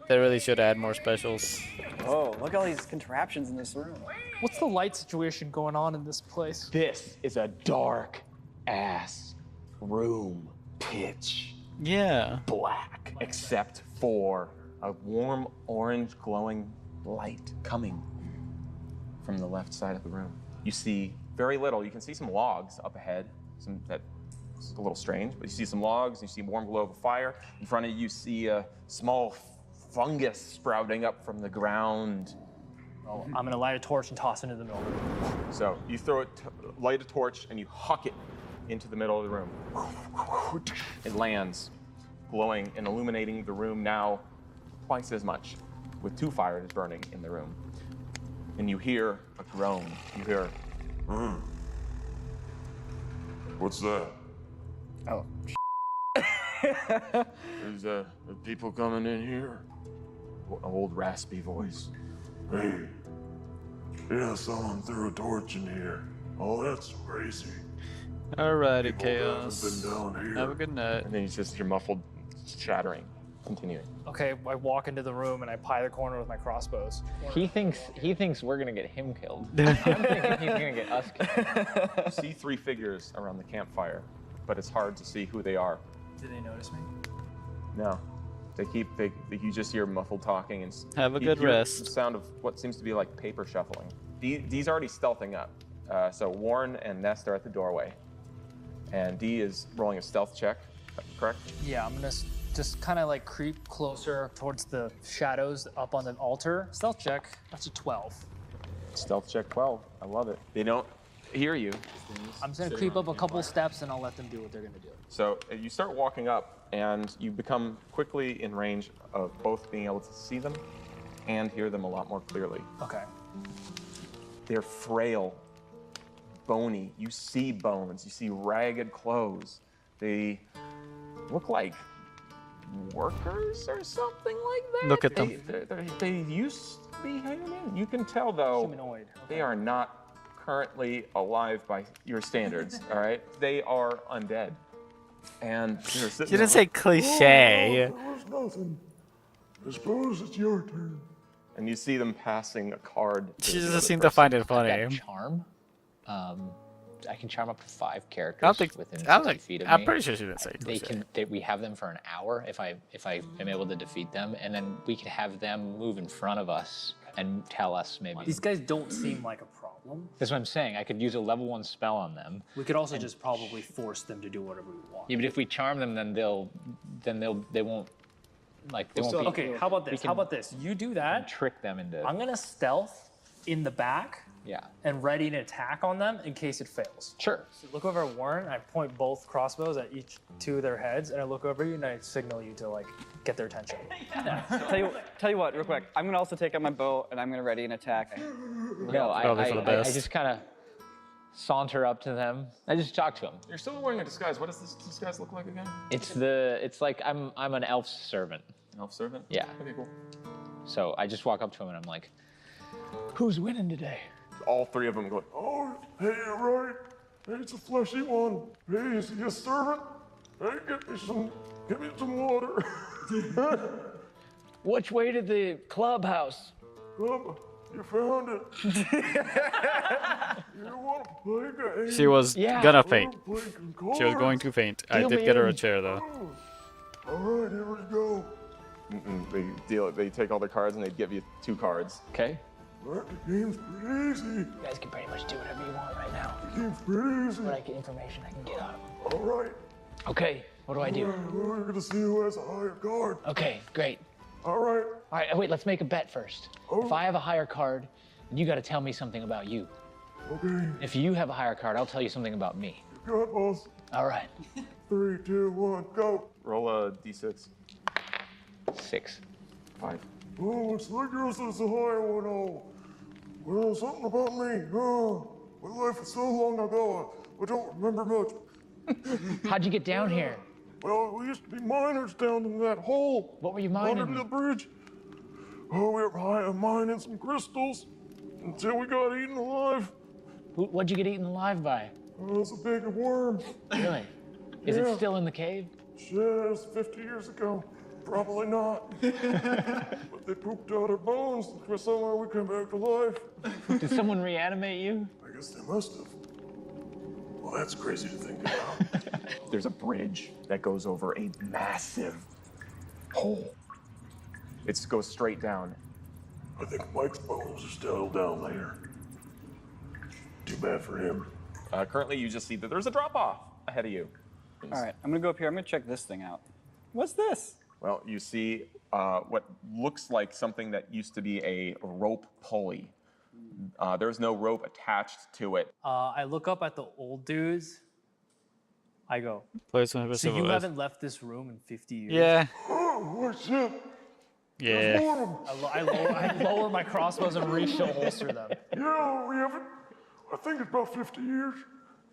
[SPEAKER 1] They really should add more specials.
[SPEAKER 10] Oh, look at all these contraptions in this room.
[SPEAKER 11] What's the light situation going on in this place?
[SPEAKER 6] This is a dark ass room. Pitch
[SPEAKER 1] Yeah.
[SPEAKER 6] black, except for a warm orange glowing light coming from the left side of the room. You see very little. You can see some logs up ahead. That's a little strange, but you see some logs, you see a warm glow of a fire. In front of you, you see a small fungus sprouting up from the ground.
[SPEAKER 11] Oh, I'm gonna light a torch and toss it into the middle of the room.
[SPEAKER 6] So you throw it, light a torch, and you huck it into the middle of the room. It lands, glowing and illuminating the room now twice as much, with 2 fires burning in the room. And you hear a groan. You hear,
[SPEAKER 12] What's that?
[SPEAKER 10] Oh.
[SPEAKER 6] there's people coming in here. An old raspy voice.
[SPEAKER 12] Hey. Yeah, someone threw a torch in here. Oh, that's crazy.
[SPEAKER 1] Alrighty,
[SPEAKER 12] People that
[SPEAKER 1] Chaos.
[SPEAKER 12] have been down here.
[SPEAKER 1] Have a good night.
[SPEAKER 6] And then you just hear muffled chattering. Continuing.
[SPEAKER 11] Okay, I walk into the room and I pie the corner with my crossbows.
[SPEAKER 8] He thinks we're gonna get him killed. I'm thinking he's gonna get us killed.
[SPEAKER 6] You see 3 figures around the campfire, but it's hard to see who they are.
[SPEAKER 11] Did they notice me?
[SPEAKER 6] No. You just hear muffled talking and
[SPEAKER 1] Have a
[SPEAKER 6] you
[SPEAKER 1] good
[SPEAKER 6] hear
[SPEAKER 1] rest.
[SPEAKER 6] The sound of what seems to be like paper shuffling. Dee's already stealthing up. So Warren and Nest are at the doorway. And Dee is rolling a stealth check, correct?
[SPEAKER 11] Yeah, I'm gonna just kind of like creep closer towards the shadows up on the altar. Stealth check, that's a 12.
[SPEAKER 6] Stealth check 12. I love it. They don't hear you.
[SPEAKER 11] I'm just gonna creep up a couple steps and I'll let them do what they're gonna do.
[SPEAKER 6] So you start walking up, and you become quickly in range of both being able to see them and hear them a lot more clearly.
[SPEAKER 11] Okay.
[SPEAKER 6] They're frail, bony. You see bones. You see ragged clothes. They look like workers or something like that.
[SPEAKER 1] Look at them.
[SPEAKER 6] They used to be human. You can tell though.
[SPEAKER 11] Humanoid.
[SPEAKER 6] They are not currently alive by your standards. All right. They are undead. And they're sitting
[SPEAKER 1] You didn't say
[SPEAKER 6] there
[SPEAKER 1] cliche.
[SPEAKER 12] Oh, there was nothing. I suppose it's your turn.
[SPEAKER 6] and you see them passing a card.
[SPEAKER 1] She just seemed to find it funny.
[SPEAKER 8] Charm. I can charm up to 5 characters
[SPEAKER 1] I don't think.
[SPEAKER 8] within
[SPEAKER 1] I'm
[SPEAKER 8] 60 feet of
[SPEAKER 1] I'm
[SPEAKER 8] me.
[SPEAKER 1] pretty sure she didn't say.
[SPEAKER 8] They
[SPEAKER 1] cliche.
[SPEAKER 8] can. We have them for an hour if I am able to defeat them, and then we could have them move in front of us and tell us maybe.
[SPEAKER 11] These guys don't seem like a problem.
[SPEAKER 8] That's what I'm saying. I could use a level 1 spell on them.
[SPEAKER 11] We could also just probably force them to do whatever we want.
[SPEAKER 8] Yeah, but if we charm them, then they won't like they won't be.
[SPEAKER 11] Okay, how about
[SPEAKER 8] we
[SPEAKER 11] this?
[SPEAKER 8] can
[SPEAKER 11] How about this? You do that.
[SPEAKER 8] Trick them into.
[SPEAKER 11] I'm gonna stealth in the back.
[SPEAKER 8] Yeah.
[SPEAKER 11] And ready an attack on them in case it fails.
[SPEAKER 8] Sure.
[SPEAKER 11] So look over at Warren. I point both crossbows at each 2 of their heads, and I look over you and I signal you to like get their attention.
[SPEAKER 10] Tell you what, real quick. I'm gonna also take out my bow and I'm gonna ready an attack.
[SPEAKER 8] No,
[SPEAKER 1] Probably for the
[SPEAKER 8] I
[SPEAKER 1] best.
[SPEAKER 8] just kind of saunter up to them. I just talk to them.
[SPEAKER 6] You're still wearing a disguise. What does this disguise look like again?
[SPEAKER 8] It's like I'm an elf servant.
[SPEAKER 6] Elf servant?
[SPEAKER 8] Yeah.
[SPEAKER 6] Okay, cool.
[SPEAKER 8] So I just walk up to him and I'm like, "Who's winning today?"
[SPEAKER 6] All 3 of them go,
[SPEAKER 12] Oh, hey, you're right. Hey, it's a fleshy one. Hey, is he a servant? Hey, get me some water.
[SPEAKER 8] Which way to the clubhouse?
[SPEAKER 12] You found it. You want to play games?
[SPEAKER 1] She was
[SPEAKER 8] Yeah.
[SPEAKER 1] gonna faint.
[SPEAKER 12] Play some
[SPEAKER 1] She was going
[SPEAKER 12] cards?
[SPEAKER 1] to faint. I
[SPEAKER 8] Deal
[SPEAKER 1] did
[SPEAKER 8] me
[SPEAKER 1] get her a
[SPEAKER 8] in.
[SPEAKER 1] chair though.
[SPEAKER 12] All right, here we go.
[SPEAKER 6] They take all their cards and they give you 2 cards.
[SPEAKER 8] Okay.
[SPEAKER 12] All right, the game's pretty easy.
[SPEAKER 8] You guys can pretty much do whatever you want right now.
[SPEAKER 12] The game's pretty easy.
[SPEAKER 8] What information I can get out of them.
[SPEAKER 12] All right.
[SPEAKER 8] Okay. What do I do?
[SPEAKER 12] We're gonna see who has a higher card.
[SPEAKER 8] Okay. Great.
[SPEAKER 12] All right.
[SPEAKER 8] All right. Wait. Let's make a bet first. If I have a higher card, you got to tell me something about you.
[SPEAKER 12] Okay.
[SPEAKER 8] If you have a higher card, I'll tell you something about me.
[SPEAKER 12] You got boss.
[SPEAKER 8] All right.
[SPEAKER 12] 3, 2, 1, go.
[SPEAKER 6] Roll a d6.
[SPEAKER 8] 6.
[SPEAKER 6] 5.
[SPEAKER 12] Oh, looks like yours is a higher one. Oh, well, something about me. Oh, my life was so long ago. I don't remember much.
[SPEAKER 8] How'd you get down here?
[SPEAKER 12] Well, we used to be miners down in that hole.
[SPEAKER 8] What were you
[SPEAKER 12] Under
[SPEAKER 8] mining?
[SPEAKER 12] the bridge. Oh, we were mining some crystals until we got eaten alive.
[SPEAKER 8] What'd you get eaten alive by?
[SPEAKER 12] Oh, it was a big worm.
[SPEAKER 8] Really? Is
[SPEAKER 12] Yeah.
[SPEAKER 8] it still in the cave?
[SPEAKER 12] Shit, it was 50 years ago. Probably not. But they pooped out our bones. Somehow we came back to life.
[SPEAKER 8] Did someone reanimate you?
[SPEAKER 12] I guess they must have. Well, that's crazy to think about.
[SPEAKER 6] There's a bridge that goes over a massive hole. It goes straight down.
[SPEAKER 12] I think Mike's bones are still down there. Too bad for him.
[SPEAKER 6] Currently, you just see that there's a drop-off ahead of you.
[SPEAKER 10] All right, I'm gonna go up here. I'm gonna check this thing out. What's this?
[SPEAKER 6] Well, you see what looks like something that used to be a rope pulley. There's no rope attached to it.
[SPEAKER 11] I look up at the old dudes. I go,
[SPEAKER 1] Play some
[SPEAKER 11] so you haven't left this room in 50 years?
[SPEAKER 1] Yeah.
[SPEAKER 12] Oh, what's it?
[SPEAKER 1] Yeah.
[SPEAKER 11] I lower my crossbows and reach to holster them.
[SPEAKER 12] Yeah, we haven't. I think it's about 50 years.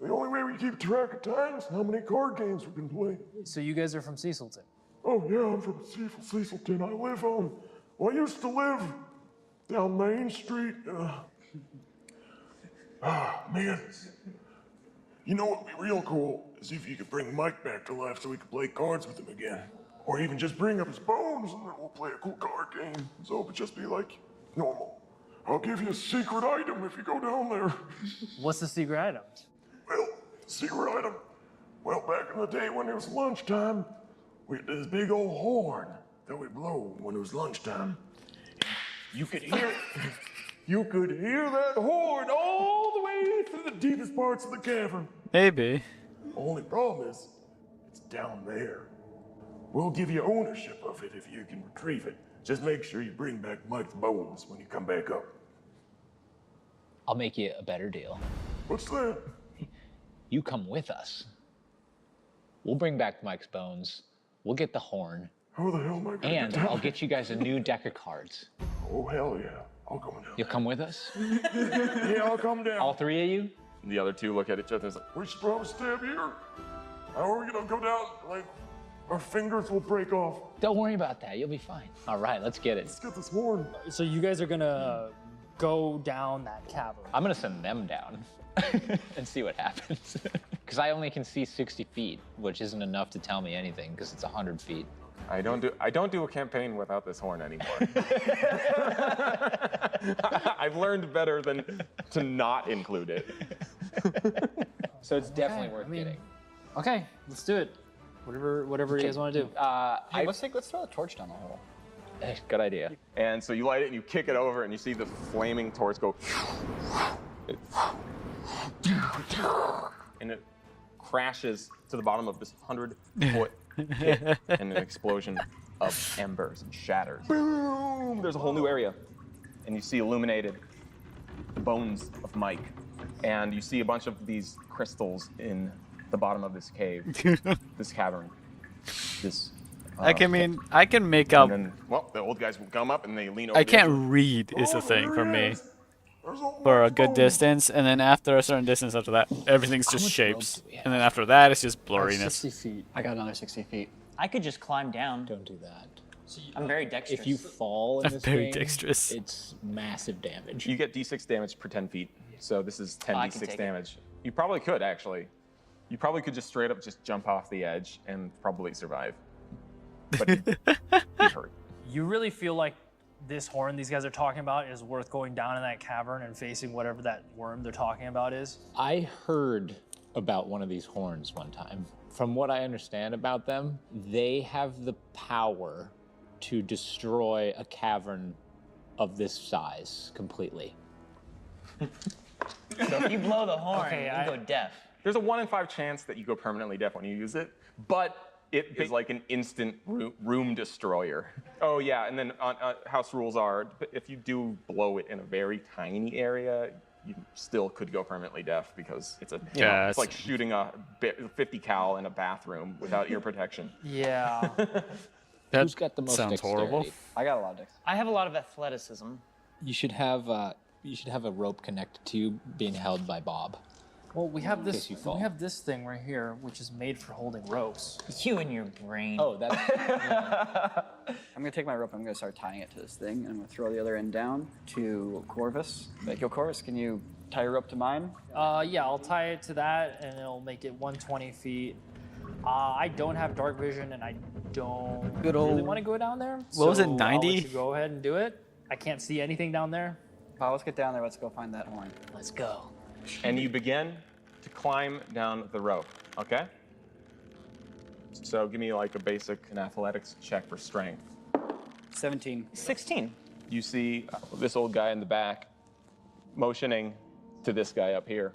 [SPEAKER 12] The only way we keep track of time is how many card games we can play.
[SPEAKER 11] So you guys are from Cecilton?
[SPEAKER 12] Oh, yeah, I'm from Cecilton. I live on. Well, I used to live down Main Street. Man. You know what would be real cool is if you could bring Mike back to life so we could play cards with him again. Or even just bring up his bones and then we'll play a cool card game. So it would just be like normal. I'll give you a secret item if you go down there.
[SPEAKER 11] What's the secret item?
[SPEAKER 12] Well, secret item. Well, back in the day when it was lunchtime, we had this big old horn that we blow when it was lunchtime. You could hear that horn all the way through the deepest parts of the cavern.
[SPEAKER 1] Maybe.
[SPEAKER 12] Only problem is, it's down there. We'll give you ownership of it if you can retrieve it. Just make sure you bring back Mike's bones when you come back up.
[SPEAKER 8] I'll make you a better deal.
[SPEAKER 12] What's that?
[SPEAKER 8] You come with us. We'll bring back Mike's bones. We'll get the horn.
[SPEAKER 12] How the hell am I gonna
[SPEAKER 8] And
[SPEAKER 12] get down
[SPEAKER 8] I'll get you guys a new deck of cards.
[SPEAKER 12] Oh, hell yeah. I'll go down.
[SPEAKER 8] You'll come with us?
[SPEAKER 12] Yeah, I'll come down.
[SPEAKER 8] All 3 of you?
[SPEAKER 6] The other 2 look at each other and say,
[SPEAKER 12] We should probably stay up here. How are we gonna go down? Like, our fingers will break off.
[SPEAKER 8] Don't worry about that. You'll be fine. All right, let's get it.
[SPEAKER 12] Let's get this horn.
[SPEAKER 11] So you guys are gonna go down that cavern.
[SPEAKER 8] I'm gonna send them down and see what happens. Because I only can see 60 feet, which isn't enough to tell me anything because it's 100 feet.
[SPEAKER 6] I don't do a campaign without this horn anymore. I've learned better than to not include it.
[SPEAKER 8] So it's definitely worth getting.
[SPEAKER 11] Okay, let's do it. Whatever you guys want to do.
[SPEAKER 10] Hey, let's throw the torch down the hole.
[SPEAKER 8] Good idea.
[SPEAKER 6] And so you light it and you kick it over and you see the flaming torch go. And it crashes to the bottom of this 100-foot pit and an explosion of embers and shatters. Boom! There's a whole new area. And you see illuminated the bones of Mike. And you see a bunch of these crystals in the bottom of this cave, this cavern. This.
[SPEAKER 1] I can make out.
[SPEAKER 6] And then, well, the old guys will come up and they lean over.
[SPEAKER 1] I can't read is the thing for me. For a good distance, and then after a certain distance after that, everything's just shapes. And then after that, it's just blurriness.
[SPEAKER 10] 60 feet. I got another 60 feet.
[SPEAKER 7] I could just climb down.
[SPEAKER 8] Don't do that.
[SPEAKER 7] I'm very dexterous.
[SPEAKER 8] If you fall in
[SPEAKER 1] I'm
[SPEAKER 8] this
[SPEAKER 1] very
[SPEAKER 8] game,
[SPEAKER 1] dexterous.
[SPEAKER 8] it's massive damage.
[SPEAKER 6] You get d6 damage per 10 feet. So this is 10
[SPEAKER 7] I can
[SPEAKER 6] d6
[SPEAKER 7] take
[SPEAKER 6] damage. You probably could, actually. You probably could just straight up just jump off the edge and probably survive. But you'd be hurt.
[SPEAKER 11] You really feel like this horn these guys are talking about is worth going down in that cavern and facing whatever that worm they're talking about is?
[SPEAKER 8] I heard about one of these horns one time. From what I understand about them, they have the power to destroy a cavern of this size completely.
[SPEAKER 7] So if you blow the horn,
[SPEAKER 11] Okay,
[SPEAKER 7] you
[SPEAKER 11] I-
[SPEAKER 7] go deaf.
[SPEAKER 6] There's a 1 in 5 chance that you go permanently deaf when you use it, but it is like an instant room destroyer. Oh yeah, and then house rules are, if you do blow it in a very tiny area, you still could go permanently deaf because it's it's like shooting a 50 cal in a bathroom without ear protection.
[SPEAKER 11] Yeah.
[SPEAKER 8] Who's got the most
[SPEAKER 1] sounds
[SPEAKER 8] dexterity?
[SPEAKER 1] horrible.
[SPEAKER 10] I got a lot of dexterity.
[SPEAKER 7] I have a lot of athleticism.
[SPEAKER 8] You should have a rope connected to you being held by Bob.
[SPEAKER 11] Well, we have
[SPEAKER 8] case
[SPEAKER 11] this.
[SPEAKER 8] you fall.
[SPEAKER 11] We have this thing right here, which is made for holding ropes.
[SPEAKER 7] You and your brain.
[SPEAKER 8] Oh, that's
[SPEAKER 10] I'm gonna take my rope. I'm gonna start tying it to this thing, and I'm gonna throw the other end down to Corvus. Like, yo, Corvus, can you tie your rope to mine?
[SPEAKER 11] Yeah, I'll tie it to that, and it'll make it 120 feet. I don't have dark vision, and I don't
[SPEAKER 1] Good
[SPEAKER 11] really
[SPEAKER 1] old-
[SPEAKER 11] want to go down there.
[SPEAKER 1] What was it,
[SPEAKER 11] so I'll
[SPEAKER 1] 90?
[SPEAKER 11] let you go ahead and do it. I can't see anything down there.
[SPEAKER 10] Well, let's get down there. Let's go find that horn.
[SPEAKER 7] Let's go.
[SPEAKER 6] And you begin to climb down the rope, okay? So give me like a basic an athletics check for strength.
[SPEAKER 10] 17.
[SPEAKER 7] 16.
[SPEAKER 6] You see this old guy in the back motioning to this guy up here.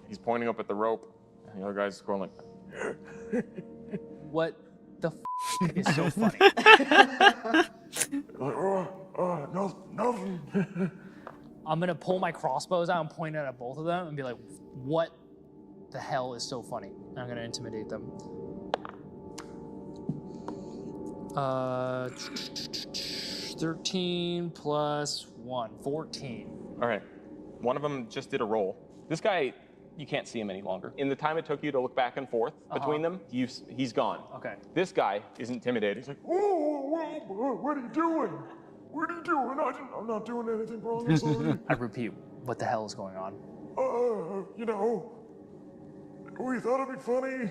[SPEAKER 6] He's pointing up at the rope, and the other guy's going like,
[SPEAKER 11] What the is so funny?
[SPEAKER 12] Like, nothing.
[SPEAKER 11] I'm gonna pull my crossbows out and point it at both of them and be like, "What the hell is so funny?" And I'm gonna intimidate them. 13 plus 1, 14.
[SPEAKER 6] all right. One of them just did a roll. This guy, you can't see him any longer. In the time it took you to look back and forth between them, he's gone.
[SPEAKER 11] Okay.
[SPEAKER 6] This guy is intimidated. He's like,
[SPEAKER 12] Oh, what are you doing? What are you doing? I'm not doing anything wrong. I'm sorry.
[SPEAKER 11] I repeat, what the hell is going on?
[SPEAKER 12] You know, we thought it'd be funny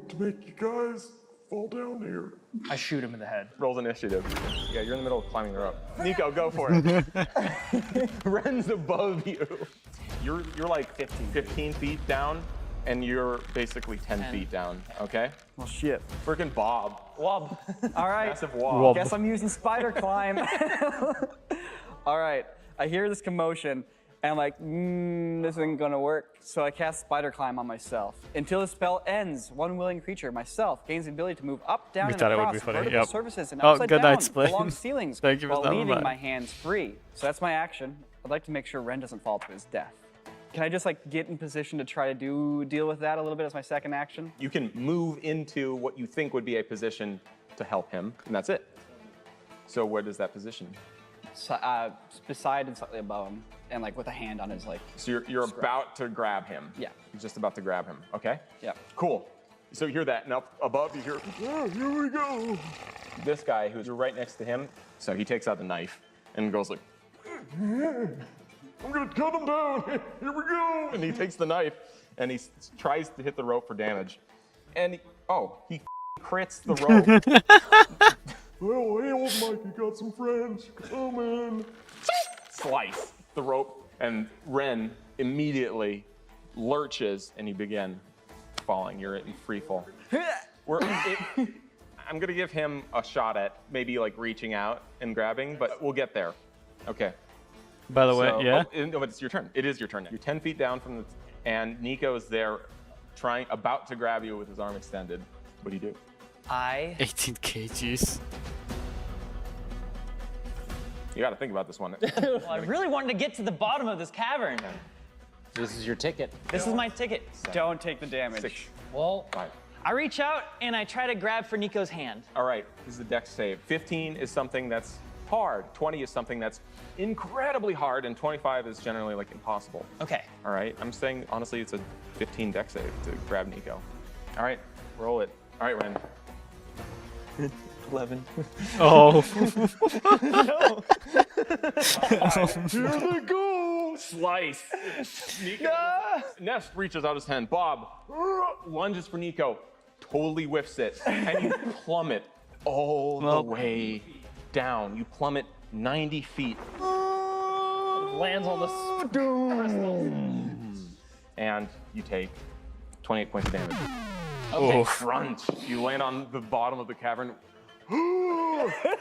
[SPEAKER 12] to make you guys fall down here.
[SPEAKER 11] I shoot him in the head.
[SPEAKER 6] rolls initiative. Yeah, you're in the middle of climbing the rope. Nico, go for it. Ren's above you. You're like 15 feet down, and you're basically 10 feet down, okay?
[SPEAKER 10] Well, shit.
[SPEAKER 6] Freaking Bob.
[SPEAKER 7] Wob.
[SPEAKER 10] All right.
[SPEAKER 6] Massive wob.
[SPEAKER 10] Guess I'm using spider climb. All right. I hear this commotion, and I'm like, this isn't gonna work. So I cast spider climb on myself. Until the spell ends, one willing creature, myself, gains the ability to move up, down,
[SPEAKER 1] We
[SPEAKER 10] and
[SPEAKER 1] thought it
[SPEAKER 10] across
[SPEAKER 1] would be funny,
[SPEAKER 10] vertical
[SPEAKER 1] yep.
[SPEAKER 10] surfaces and
[SPEAKER 1] Oh,
[SPEAKER 10] upside
[SPEAKER 1] good
[SPEAKER 10] down
[SPEAKER 1] night, Splint.
[SPEAKER 10] along ceilings
[SPEAKER 1] Thank you for
[SPEAKER 10] while
[SPEAKER 1] stopping
[SPEAKER 10] leaving
[SPEAKER 1] by.
[SPEAKER 10] my hands free. So that's my action. I'd like to make sure Ren doesn't fall to his death. Can I just like get in position to try to deal with that a little bit as my second action?
[SPEAKER 6] You can move into what you think would be a position to help him, and that's it. So what is that position?
[SPEAKER 10] So, beside and slightly above him, and like with a hand on his like.
[SPEAKER 6] So you're about to grab him.
[SPEAKER 10] Yeah.
[SPEAKER 6] You're just about to grab him, okay?
[SPEAKER 10] Yeah.
[SPEAKER 6] Cool. So you hear that, and up above you hear, "Oh, here we go." This guy, who's right next to him, so he takes out the knife and goes like, "I'm gonna cut him down. Here we go." And he takes the knife and he tries to hit the rope for damage, and he crits the rope.
[SPEAKER 12] Well, hey, old Mike, you got some friends. Come in.
[SPEAKER 6] Slice the rope, and Ren immediately lurches, and you begin falling. You're in free fall. I'm gonna give him a shot at maybe like reaching out and grabbing, but we'll get there. Okay.
[SPEAKER 1] By the way, yeah.
[SPEAKER 6] No, but it's your turn. It is your turn now. You're 10 feet down from and Nico's there, about to grab you with his arm extended. What do you do?
[SPEAKER 1] 18 kgs.
[SPEAKER 6] You got to think about this one.
[SPEAKER 7] Well, I really wanted to get to the bottom of this cavern.
[SPEAKER 8] This is your ticket.
[SPEAKER 7] This is my ticket.
[SPEAKER 10] Don't take the damage.
[SPEAKER 6] 6,
[SPEAKER 11] Well,
[SPEAKER 6] 5.
[SPEAKER 7] I reach out and I try to grab for Nico's hand.
[SPEAKER 6] All right, this is a dex save. 15 is something that's hard. 20 is something that's incredibly hard, and 25 is generally like impossible.
[SPEAKER 7] Okay.
[SPEAKER 6] All right, I'm saying honestly, it's a 15 dex save to grab Nico. All right, roll it. All right, Ren.
[SPEAKER 9] 11.
[SPEAKER 1] Oh.
[SPEAKER 7] No.
[SPEAKER 6] Here they go! Slice. Nico. Nest reaches out his hand. Bob lunges for Nico. Totally whiffs it. And you plummet all the way down. You plummet 90 feet.
[SPEAKER 11] lands on the
[SPEAKER 6] and you take 28 points of damage.
[SPEAKER 11] Okay.
[SPEAKER 6] Crunch. You land on the bottom of the cavern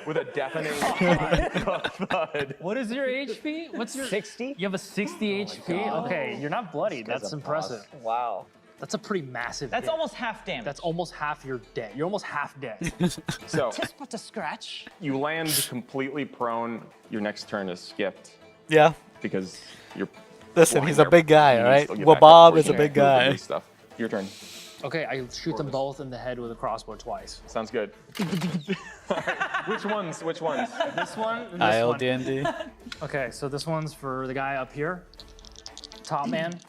[SPEAKER 6] with a deafening thud.
[SPEAKER 11] What is your HP? What's your
[SPEAKER 7] 60?
[SPEAKER 11] You have a 60 HP? Okay, you're not bloody. That's impressive.
[SPEAKER 7] Wow.
[SPEAKER 11] That's a pretty massive
[SPEAKER 7] That's
[SPEAKER 11] hit.
[SPEAKER 7] almost half damage.
[SPEAKER 11] That's almost half your dead. You're almost half dead.
[SPEAKER 6] So
[SPEAKER 7] Just but to scratch.
[SPEAKER 6] you land completely prone. Your next turn is skipped
[SPEAKER 1] Yeah.
[SPEAKER 6] because you're.
[SPEAKER 1] Listen,
[SPEAKER 6] lying
[SPEAKER 1] he's a
[SPEAKER 6] there.
[SPEAKER 1] big guy,
[SPEAKER 6] You
[SPEAKER 1] all
[SPEAKER 6] can
[SPEAKER 1] right?
[SPEAKER 6] still get
[SPEAKER 1] Well,
[SPEAKER 6] back up
[SPEAKER 1] Bob
[SPEAKER 6] before
[SPEAKER 1] is a
[SPEAKER 6] you
[SPEAKER 1] big
[SPEAKER 6] can move and
[SPEAKER 1] guy.
[SPEAKER 6] do Stuff. Your turn.
[SPEAKER 11] Okay, I shoot them both in the head with a crossbow twice.
[SPEAKER 6] Sounds good. All right. Which ones? Which ones?
[SPEAKER 11] This one and this one.
[SPEAKER 1] ILDND.
[SPEAKER 11] Okay, so this one's for the guy up here. Top man.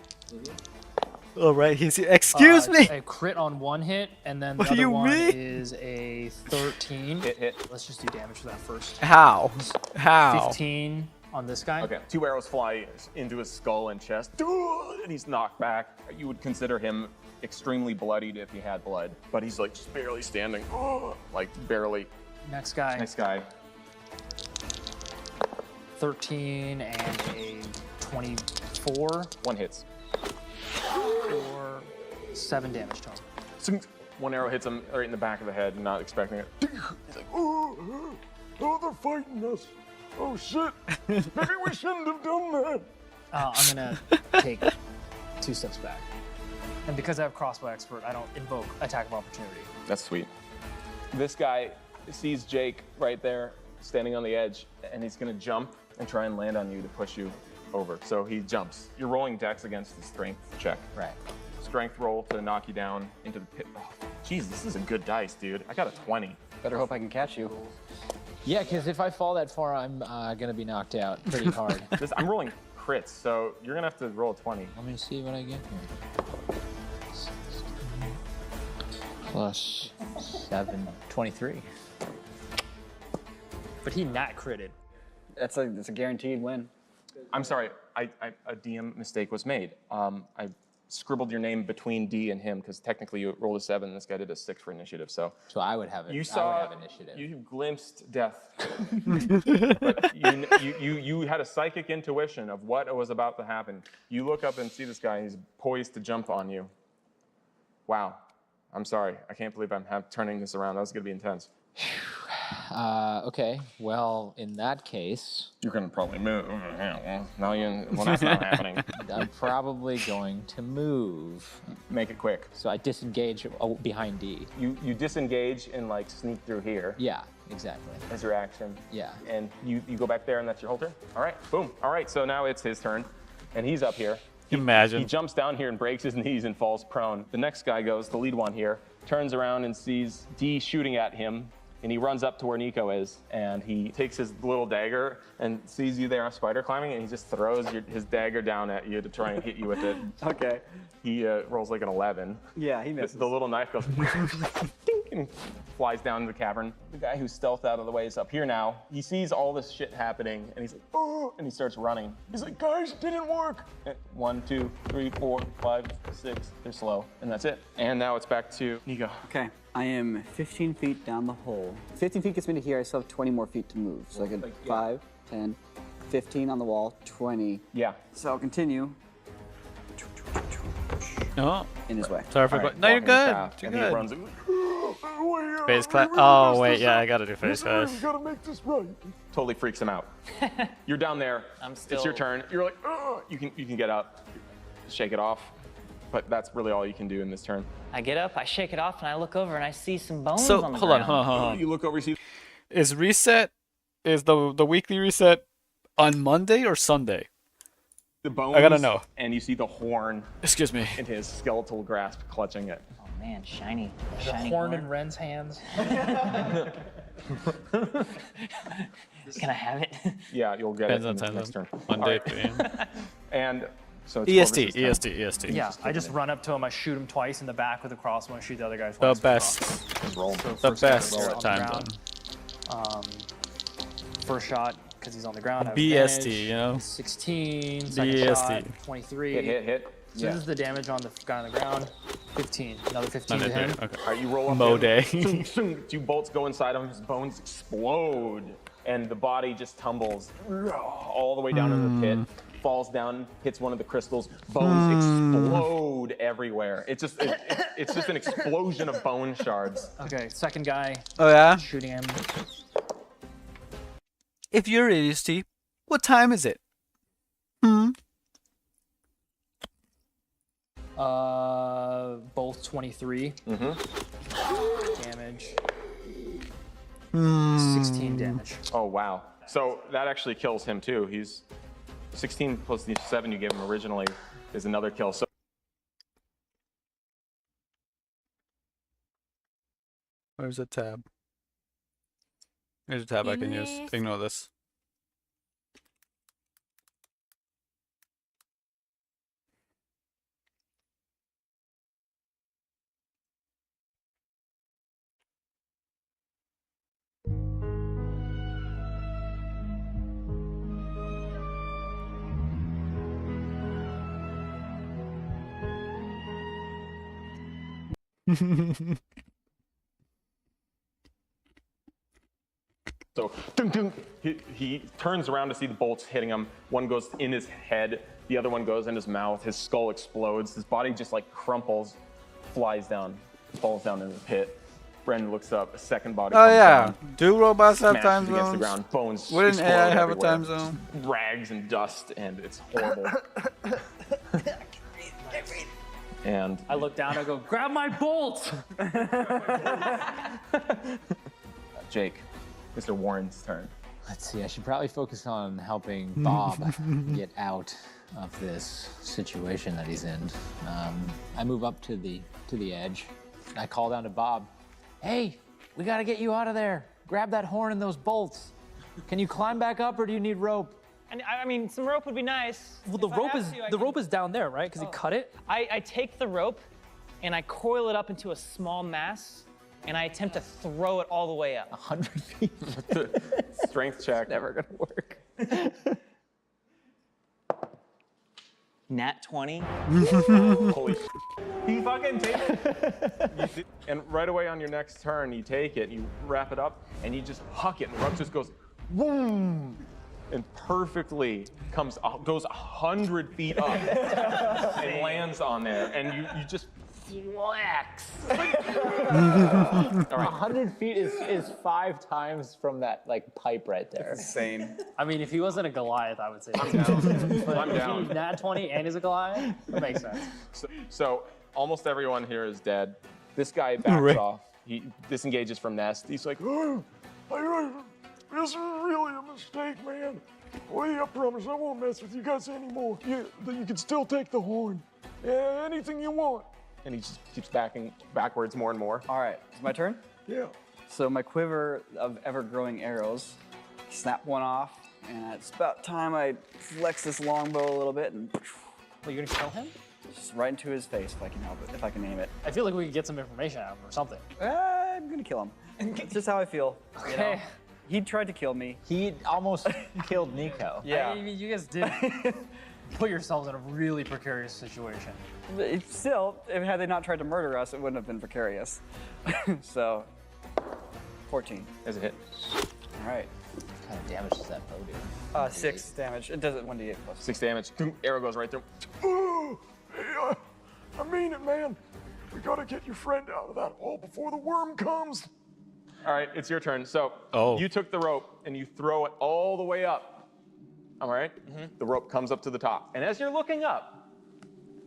[SPEAKER 1] All right, he's. Excuse me.
[SPEAKER 11] A crit on one hit, and then the
[SPEAKER 1] What do
[SPEAKER 11] other
[SPEAKER 1] you
[SPEAKER 11] one
[SPEAKER 1] mean?
[SPEAKER 11] is a 13.
[SPEAKER 6] Hit.
[SPEAKER 11] Let's just do damage for that first.
[SPEAKER 1] How? How?
[SPEAKER 11] 15 on this guy.
[SPEAKER 6] Okay. 2 arrows fly into his skull and chest, and he's knocked back. You would consider him extremely bloodied if he had blood, but he's like just barely standing, like barely.
[SPEAKER 11] Next guy.
[SPEAKER 6] Next guy.
[SPEAKER 11] 13 and a 24
[SPEAKER 6] 1 hits.
[SPEAKER 11] for 7 damage to him.
[SPEAKER 6] 1 arrow hits him right in the back of the head, not expecting it.
[SPEAKER 12] He's like, oh, they're fighting us. Oh shit, maybe we shouldn't have done that.
[SPEAKER 11] I'm gonna take 2 steps back. And because I have crossbow expert, I don't invoke attack of opportunity.
[SPEAKER 6] That's sweet. This guy sees Jake right there, standing on the edge, and he's gonna jump and try and land on you to push you over. So he jumps. You're rolling dex against the strength check.
[SPEAKER 8] Right.
[SPEAKER 6] Strength roll to knock you down into the pit. Oh, geez, this is a good dice, dude. I got a 20.
[SPEAKER 10] Better hope I can catch you.
[SPEAKER 8] Yeah, because if I fall that far, I'm gonna be knocked out pretty hard.
[SPEAKER 6] I'm rolling crits, so you're gonna have to roll a 20.
[SPEAKER 8] Let me see what I get here. Plus 7, 23.
[SPEAKER 11] But he nat critted.
[SPEAKER 10] That's a guaranteed win.
[SPEAKER 6] I'm sorry, a DM mistake was made. I scribbled your name between D and him because technically you rolled a 7. This guy did a 6 for initiative. So
[SPEAKER 8] I would have it.
[SPEAKER 6] You
[SPEAKER 8] I
[SPEAKER 6] saw.
[SPEAKER 8] would have initiative.
[SPEAKER 6] You glimpsed death, but you had a psychic intuition of what was about to happen. You look up and see this guy. He's poised to jump on you. Wow, I'm sorry. I can't believe I'm turning this around. That was gonna be intense.
[SPEAKER 8] Okay, well, in that case,
[SPEAKER 6] You're gonna probably move. Well, that's not happening.
[SPEAKER 8] I'm probably going to move.
[SPEAKER 6] Make it quick.
[SPEAKER 8] So I disengage behind D.
[SPEAKER 6] You disengage and like sneak through here
[SPEAKER 8] Yeah, exactly.
[SPEAKER 6] as your action.
[SPEAKER 8] Yeah.
[SPEAKER 6] And you go back there and that's your whole turn? All right, boom. All right, so now it's his turn and he's up here.
[SPEAKER 1] Imagine.
[SPEAKER 6] He jumps down here and breaks his knees and falls prone. The next guy goes, the lead one here, turns around and sees D shooting at him and he runs up to where Nico is, and he takes his little dagger and sees you there spider climbing, and he just throws his dagger down at you to try and hit you with it.
[SPEAKER 10] Okay.
[SPEAKER 6] He rolls like an 11.
[SPEAKER 10] Yeah, he misses.
[SPEAKER 6] The little knife goes and flies down to the cavern. The guy who stealthed out of the way is up here now. He sees all this shit happening, and he's like, oh, and he starts running. He's like, guys, it didn't work. 1, 2, 3, 4, 5, 6. They're slow, and that's it. And now it's back to Nico.
[SPEAKER 10] Okay, I am 15 feet down the hole. 15 feet gets me to here. I still have 20 more feet to move. So I could 5, 10, 15 on the wall, 20.
[SPEAKER 6] Yeah.
[SPEAKER 10] So I'll continue.
[SPEAKER 1] Oh.
[SPEAKER 10] In his way.
[SPEAKER 1] Sorry for no, you're good. You're
[SPEAKER 6] and he runs.
[SPEAKER 1] good. Face clap. Oh wait, yeah, I gotta do face clap.
[SPEAKER 12] Gotta make this right.
[SPEAKER 6] Totally freaks him out. You're down there. It's your turn. You're like, oh, you can get up, shake it off, but that's really all you can do in this turn.
[SPEAKER 7] I get up, I shake it off, and I look over and I see some bones
[SPEAKER 1] So
[SPEAKER 7] on the
[SPEAKER 1] hold on,
[SPEAKER 7] ground.
[SPEAKER 1] hold on.
[SPEAKER 6] You look over, you see.
[SPEAKER 1] Is the weekly reset on Monday or Sunday?
[SPEAKER 6] The bones.
[SPEAKER 1] I gotta know.
[SPEAKER 6] And you see the horn.
[SPEAKER 1] Excuse me.
[SPEAKER 6] In his skeletal grasp, clutching it.
[SPEAKER 7] Oh man, shiny.
[SPEAKER 11] The
[SPEAKER 7] Shiny
[SPEAKER 11] horn in Ren's hands.
[SPEAKER 7] Can I have it?
[SPEAKER 6] Yeah, you'll get
[SPEAKER 1] Depends
[SPEAKER 6] it
[SPEAKER 1] on
[SPEAKER 6] in the
[SPEAKER 1] time
[SPEAKER 6] next
[SPEAKER 1] zone.
[SPEAKER 6] turn.
[SPEAKER 1] Monday,
[SPEAKER 6] All right. And so it's
[SPEAKER 1] EST,
[SPEAKER 6] 4 versus 10.
[SPEAKER 1] EST.
[SPEAKER 11] Yeah, I just run up to him, I shoot him twice in the back with a crossbow, and shoot the other guy
[SPEAKER 1] The
[SPEAKER 11] twice with a
[SPEAKER 1] best.
[SPEAKER 11] crossbow.
[SPEAKER 6] Roll.
[SPEAKER 11] So
[SPEAKER 1] The
[SPEAKER 11] first shot,
[SPEAKER 1] best
[SPEAKER 11] roll it on the
[SPEAKER 1] time
[SPEAKER 11] ground. First shot, because he's on the ground. I have
[SPEAKER 1] BST,
[SPEAKER 11] advantage.
[SPEAKER 1] you know?
[SPEAKER 11] 16. Second
[SPEAKER 1] BST.
[SPEAKER 11] shot, 23.
[SPEAKER 6] Hit.
[SPEAKER 11] So this is the damage on the guy on the ground. 15. Another 15 to
[SPEAKER 1] Monday,
[SPEAKER 11] him.
[SPEAKER 1] okay.
[SPEAKER 6] All right, you roll up.
[SPEAKER 1] Mo
[SPEAKER 6] in.
[SPEAKER 1] day.
[SPEAKER 6] Zoom, zoom. 2 bolts go inside him. His bones explode, and the body just tumbles all the way down into the pit. Falls down, hits one of the crystals. Bones explode everywhere. It's just an explosion of bone shards.
[SPEAKER 11] Okay, second guy.
[SPEAKER 1] Oh yeah?
[SPEAKER 11] Shooting him.
[SPEAKER 1] If you're EST, what time is it?
[SPEAKER 11] Both 23. Damage. 16 damage.
[SPEAKER 6] Oh wow! So that actually kills him too. He's 16 plus the 7 you gave him originally is another kill. So
[SPEAKER 1] Where's the tab? There's a tab I can use. Ignore this.
[SPEAKER 6] So dun, dun, he turns around to see the bolts hitting him. One goes in his head, the other one goes in his mouth. His skull explodes. His body just like crumples, flies down, falls down in the pit. Bren looks up. A second body.
[SPEAKER 1] Oh
[SPEAKER 6] comes
[SPEAKER 1] yeah.
[SPEAKER 6] down,
[SPEAKER 1] Do robots have
[SPEAKER 6] smashes
[SPEAKER 1] time
[SPEAKER 6] against the
[SPEAKER 1] zones?
[SPEAKER 6] ground. Bones.
[SPEAKER 1] Wouldn't
[SPEAKER 6] explode
[SPEAKER 1] AI have a
[SPEAKER 6] everywhere.
[SPEAKER 1] time zone?
[SPEAKER 6] Rags and dust, and it's horrible. And
[SPEAKER 11] I look down, I go, grab my bolt!
[SPEAKER 6] Jake, Mr. Warren's turn.
[SPEAKER 8] Let's see, I should probably focus on helping Bob get out of this situation that he's in. I move up to the edge. I call down to Bob. Hey, we gotta get you out of there. Grab that horn and those bolts. Can you climb back up or do you need rope?
[SPEAKER 7] And I mean, some rope would be nice.
[SPEAKER 11] Well, the
[SPEAKER 7] If I
[SPEAKER 11] rope
[SPEAKER 7] have
[SPEAKER 11] is
[SPEAKER 7] to, I
[SPEAKER 11] the
[SPEAKER 7] can-
[SPEAKER 11] rope is down there, right? Because he cut it.
[SPEAKER 7] I take the rope and I coil it up into a small mass and I attempt to throw it all the way up.
[SPEAKER 8] 100 feet.
[SPEAKER 6] Strength check.
[SPEAKER 8] Never gonna work.
[SPEAKER 7] Nat 20.
[SPEAKER 6] Holy shit. He fucking takes it. And right away on your next turn, you take it, you wrap it up, and you just huck it, and the rope just goes boom, and perfectly goes 100 feet up and lands on there, and you just flex. All right.
[SPEAKER 8] 100 feet is 5 times from that like pipe right there.
[SPEAKER 10] Insane.
[SPEAKER 11] I mean, if he wasn't a Goliath, I would say.
[SPEAKER 6] I'm down.
[SPEAKER 11] But
[SPEAKER 6] I'm
[SPEAKER 11] if
[SPEAKER 6] down.
[SPEAKER 11] he's Nat 20 and he's a Goliath, that makes sense.
[SPEAKER 6] So almost everyone here is dead. This guy backs off. He disengages from Nest. He's like,
[SPEAKER 12] Oh, this is really a mistake, man. Well, I promise I won't mess with you guys anymore. You can still take the horn. Yeah, anything you want.
[SPEAKER 6] and he just keeps backing backwards more and more.
[SPEAKER 10] All right, it's my turn?
[SPEAKER 12] Yeah.
[SPEAKER 10] So my quiver of ever-growing arrows, snap one off, and it's about time I flex this longbow a little bit and
[SPEAKER 11] Well, you're gonna kill him?
[SPEAKER 10] just right into his face if I can help it, if I can aim it.
[SPEAKER 11] I feel like we could get some information out of him or something.
[SPEAKER 10] I'm gonna kill him. It's just how I feel. you know?
[SPEAKER 11] Okay.
[SPEAKER 10] He tried to kill me.
[SPEAKER 8] He almost killed Nico.
[SPEAKER 10] Yeah.
[SPEAKER 11] I mean, you guys did put yourselves in a really precarious situation.
[SPEAKER 10] But still, had they not tried to murder us, it wouldn't have been precarious. So, 14.
[SPEAKER 6] As a hit.
[SPEAKER 10] All right.
[SPEAKER 8] What kind of damage does that bow do?
[SPEAKER 10] 6 damage. It does it 1d8 plus.
[SPEAKER 6] 6 damage. Arrow goes right through.
[SPEAKER 12] Oh, hey, I mean it, man. We gotta get your friend out of that hole before the worm comes.
[SPEAKER 6] All right, it's your turn. So you took the rope and you throw it all the way up. All right? The rope comes up to the top. And as you're looking up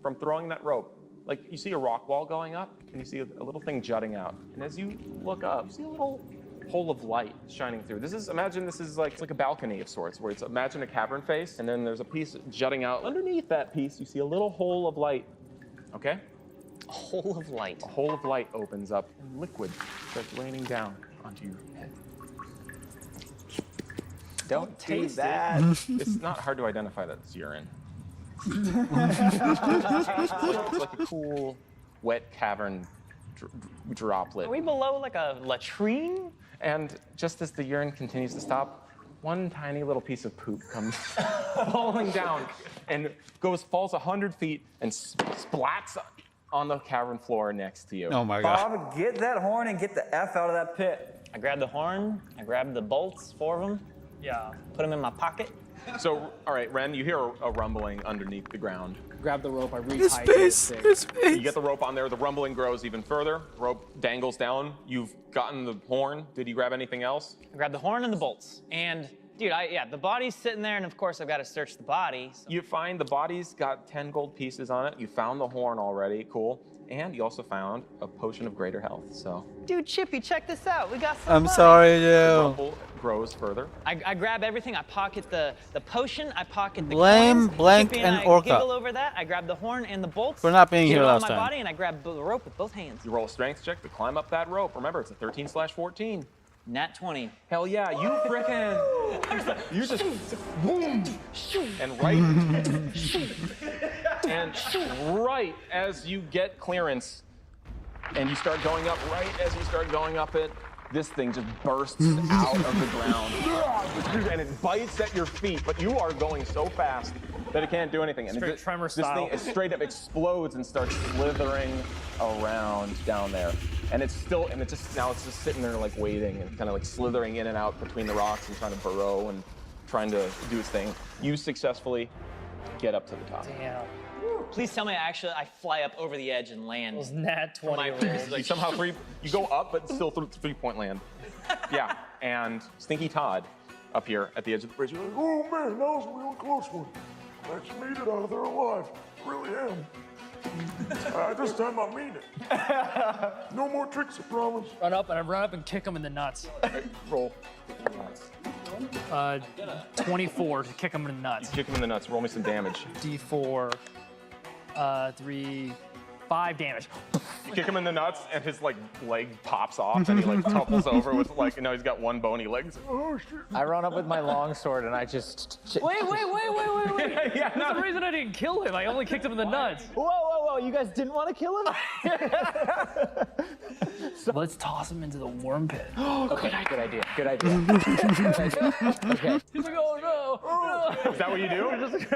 [SPEAKER 6] from throwing that rope, like you see a rock wall going up and you see a little thing jutting out. And as you look up, you see a little hole of light shining through. Imagine this is like, it's like a balcony of sorts where imagine a cavern face and then there's a piece jutting out. Underneath that piece, you see a little hole of light. Okay?
[SPEAKER 7] A hole of light.
[SPEAKER 6] A hole of light opens up and liquid starts raining down onto your head.
[SPEAKER 8] Don't do
[SPEAKER 6] taste
[SPEAKER 8] that.
[SPEAKER 6] It's not hard to identify that it's urine. It's like a cool, wet cavern droplet.
[SPEAKER 7] Are we below like a latrine?
[SPEAKER 6] And just as the urine continues to stop, one tiny little piece of poop comes falling down and falls 100 feet and splats on the cavern floor next to you.
[SPEAKER 1] Oh my god.
[SPEAKER 10] Bob, get that horn and get the F out of that pit.
[SPEAKER 7] I grabbed the horn, I grabbed the bolts, 4 of them,
[SPEAKER 11] Yeah.
[SPEAKER 7] put them in my pocket.
[SPEAKER 6] So, all right, Ren, you hear a rumbling underneath the ground.
[SPEAKER 11] Grab the rope, I retie to the stick.
[SPEAKER 6] You get the rope on there, the rumbling grows even further. The rope dangles down. You've gotten the horn. Did you grab anything else?
[SPEAKER 7] I grabbed the horn and the bolts. And dude, the body's sitting there, and of course I've got to search the body. So.
[SPEAKER 6] You find the body's got 10 gold pieces on it. You found the horn already, cool. And you also found a potion of greater health, so.
[SPEAKER 7] Dude, Chippy, check this out. We got some
[SPEAKER 1] I'm
[SPEAKER 7] money.
[SPEAKER 1] sorry,
[SPEAKER 6] The
[SPEAKER 1] dude.
[SPEAKER 6] rumble grows further.
[SPEAKER 7] I grab everything. I pocket the potion. I pocket the
[SPEAKER 1] Blame
[SPEAKER 7] coins.
[SPEAKER 1] Blank
[SPEAKER 7] Chippy
[SPEAKER 1] and
[SPEAKER 7] I
[SPEAKER 1] Orca.
[SPEAKER 7] giggle over that. I grab the horn and the bolts.
[SPEAKER 1] For not being
[SPEAKER 7] get
[SPEAKER 1] here
[SPEAKER 7] it on
[SPEAKER 1] last
[SPEAKER 7] my
[SPEAKER 1] time.
[SPEAKER 7] body, and I grab the rope with both hands.
[SPEAKER 6] You roll a strength check to climb up that rope. Remember, it's a 13/14.
[SPEAKER 7] Nat 20.
[SPEAKER 6] Hell yeah, you frickin', you just boom, and right as you get clearance, and you start going up, this thing just bursts out of the ground, and it bites at your feet, but you are going so fast that it can't do anything. And
[SPEAKER 11] Straight Tremor
[SPEAKER 6] this
[SPEAKER 11] style.
[SPEAKER 6] thing straight up explodes and starts slithering around down there. And it's just sitting there like waiting and kind of like slithering in and out between the rocks and trying to burrow and trying to do its thing. You successfully get up to the top.
[SPEAKER 11] Damn.
[SPEAKER 7] Please tell me I fly up over the edge and land.
[SPEAKER 11] Those nat 20
[SPEAKER 7] my
[SPEAKER 11] rolls.
[SPEAKER 7] previous,
[SPEAKER 6] You somehow you go up, but still through 3-point land. Yeah, and Stinky Todd up here at the edge of the bridge.
[SPEAKER 12] You're like, oh man, that was a really close one. I actually made it out of there alive. I really am. This time I mean it. No more tricks, I promise.
[SPEAKER 11] Run up and kick him in the nuts.
[SPEAKER 6] Roll.
[SPEAKER 11] 24 to kick him in the nuts.
[SPEAKER 6] Kick him in the nuts. Roll me some damage.
[SPEAKER 11] D4, 5 damage.
[SPEAKER 6] You kick him in the nuts, and his like leg pops off, and he like topples over with like, he's got one bony leg. He's like, oh shit.
[SPEAKER 8] I run up with my longsword and I just.
[SPEAKER 11] Wait.
[SPEAKER 6] Yeah,
[SPEAKER 11] That's the reason I didn't kill him. I only kicked him in the nuts.
[SPEAKER 8] Whoa! You guys didn't want to kill him?
[SPEAKER 11] Let's toss him into the worm pit.
[SPEAKER 8] Okay, good idea. Okay.
[SPEAKER 11] He's like, oh no.
[SPEAKER 6] Is that what you do?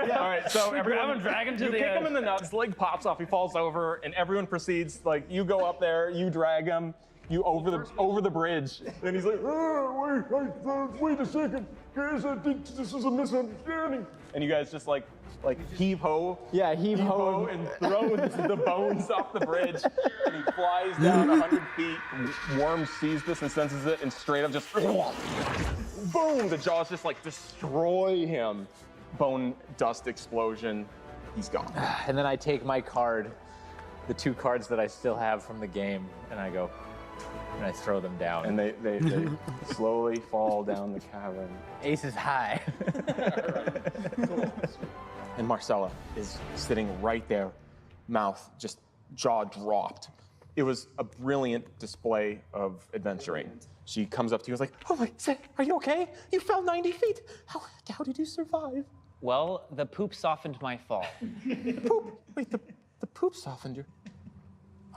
[SPEAKER 6] Yeah. All right. So everyone,
[SPEAKER 11] drag him to
[SPEAKER 6] you
[SPEAKER 11] the
[SPEAKER 6] kick him
[SPEAKER 11] edge.
[SPEAKER 6] in the nuts. His leg pops off. He falls over, and everyone proceeds. Like you go up there, you drag him, you over the bridge. And he's like,
[SPEAKER 12] Wait a second. Guys, I think this is a misunderstanding.
[SPEAKER 6] and you guys just like heave ho.
[SPEAKER 8] Yeah, heave ho.
[SPEAKER 6] And throw the bones off the bridge, and he flies down 100 feet. Worm sees this and senses it, and straight up just boom! The jaws just like destroy him. Bone dust explosion. He's gone.
[SPEAKER 8] And then I take my card, the 2 cards that I still have from the game, and I go, and I throw them down.
[SPEAKER 6] And they slowly fall down the cavern.
[SPEAKER 8] Ace is high.
[SPEAKER 6] And Marcella is sitting right there, mouth just jaw dropped. It was a brilliant display of adventuring. She comes up to you and is like, "Oh my, are you okay? You fell 90 feet. How did you survive?"
[SPEAKER 7] Well, the poop softened my fall.
[SPEAKER 6] Poop? Wait, the poop softened you?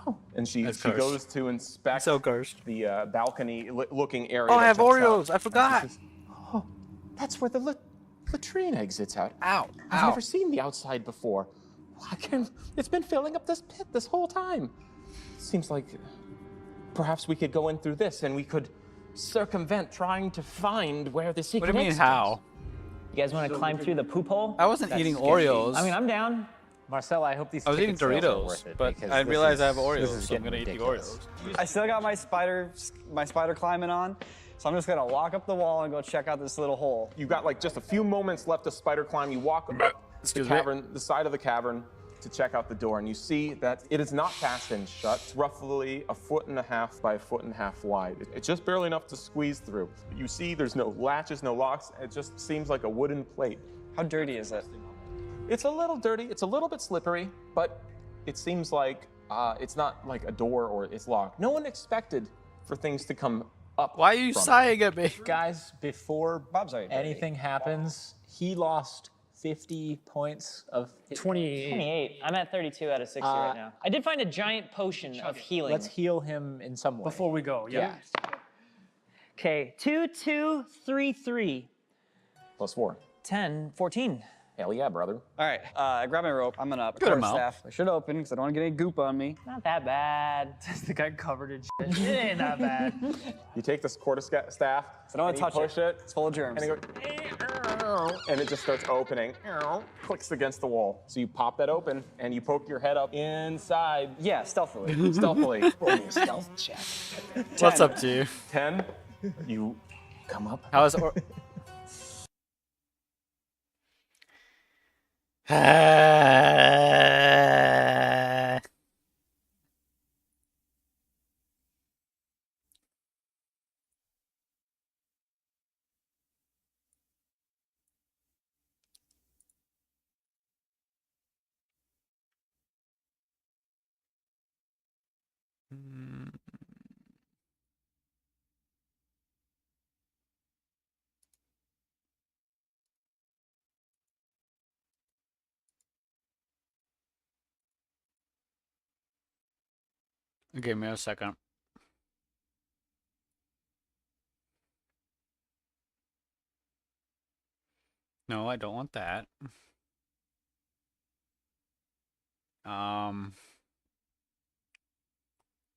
[SPEAKER 6] Oh. And she
[SPEAKER 1] That's
[SPEAKER 6] goes to inspect
[SPEAKER 1] So cursed.
[SPEAKER 6] the balcony looking area.
[SPEAKER 1] Oh, I
[SPEAKER 6] that
[SPEAKER 1] have
[SPEAKER 6] juts
[SPEAKER 1] Oreos.
[SPEAKER 6] out.
[SPEAKER 1] I forgot.
[SPEAKER 6] And she says, "Oh, that's where the latrine exits out.
[SPEAKER 1] Ow.
[SPEAKER 6] I've
[SPEAKER 1] Ow.
[SPEAKER 6] never seen the outside before. It's been filling up this pit this whole time. Seems like perhaps we could go in through this and we could circumvent trying to find where the
[SPEAKER 1] What
[SPEAKER 6] secret
[SPEAKER 1] do you mean,
[SPEAKER 6] exit is."
[SPEAKER 1] how?
[SPEAKER 7] You guys want to climb through the poop hole?
[SPEAKER 1] I wasn't
[SPEAKER 7] That's
[SPEAKER 1] eating
[SPEAKER 7] sketchy.
[SPEAKER 1] Oreos.
[SPEAKER 7] I mean, I'm down.
[SPEAKER 8] Marcella, I hope these
[SPEAKER 1] I was eating
[SPEAKER 8] ticket sales are
[SPEAKER 1] Doritos,
[SPEAKER 8] worth it,
[SPEAKER 1] but
[SPEAKER 8] because
[SPEAKER 1] I
[SPEAKER 8] this
[SPEAKER 1] realized I
[SPEAKER 8] is-
[SPEAKER 1] have Oreos,
[SPEAKER 8] this is
[SPEAKER 1] so I'm
[SPEAKER 8] getting
[SPEAKER 1] gonna eat the
[SPEAKER 8] ridiculous.
[SPEAKER 1] Oreos.
[SPEAKER 10] I still got my spider climbing on, so I'm just gonna walk up the wall and go check out this little hole.
[SPEAKER 6] You got like just a few moments left to spider climb. You walk up the
[SPEAKER 1] Excuse me.
[SPEAKER 6] cavern, the side of the cavern, to check out the door, and you see that it is not fastened shut. It's roughly 1.5 by 1.5 wide. It's just barely enough to squeeze through. You see there's no latches, no locks. It just seems like a wooden plate.
[SPEAKER 10] How dirty is it?
[SPEAKER 6] It's a little dirty. It's a little bit slippery, but it seems like it's not like a door or it's locked. No one expected for things to come up.
[SPEAKER 1] Why are you
[SPEAKER 6] from it.
[SPEAKER 1] sighing at me?
[SPEAKER 8] Guys, before
[SPEAKER 10] Bob's already dirty.
[SPEAKER 8] anything happens, he lost 50 points of hit
[SPEAKER 11] 28.
[SPEAKER 7] 28. I'm at 32 out of 60 right now. I did find a giant potion of healing.
[SPEAKER 8] Let's heal him in some way.
[SPEAKER 11] Before we go, yeah.
[SPEAKER 7] Okay, 2, 2, 3, 3.
[SPEAKER 6] +4.
[SPEAKER 7] 10, 14.
[SPEAKER 6] Hell yeah, brother.
[SPEAKER 10] All right, I grab my rope. I'm gonna
[SPEAKER 1] Good amount.
[SPEAKER 10] staff. I should open because I don't want to get any goop on me.
[SPEAKER 7] Not that bad.
[SPEAKER 11] The guy covered in shit. It ain't that bad.
[SPEAKER 6] You take this quarterstaff,
[SPEAKER 10] So I don't want
[SPEAKER 6] and
[SPEAKER 10] to
[SPEAKER 6] you
[SPEAKER 10] touch
[SPEAKER 6] push it,
[SPEAKER 10] It's full of germs.
[SPEAKER 6] and it goes, and it just starts opening, clicks against the wall. So you pop that open, and you poke your head up inside
[SPEAKER 10] Yeah, stealthily.
[SPEAKER 6] stealthily. Roll me a stealth check.
[SPEAKER 1] What's up, G?
[SPEAKER 6] 10, you come up.
[SPEAKER 1] How is or Give me a second. No, I don't want that.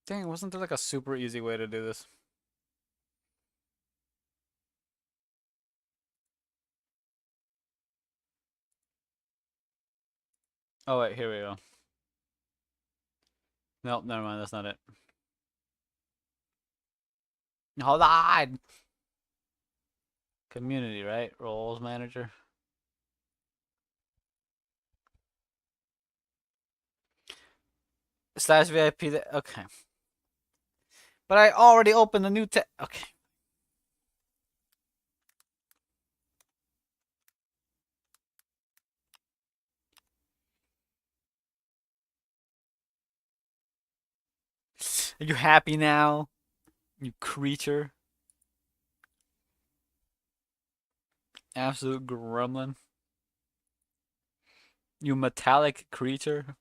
[SPEAKER 1] Dang, wasn't there like a super easy way to do this? Oh wait, here we go. Nope, never mind, that's not it. Hold on! Community, right? Roles manager. Slash VIP, okay. But I already opened the new tab. Okay. Are you happy now? You creature. Absolute gremlin. You metallic creature.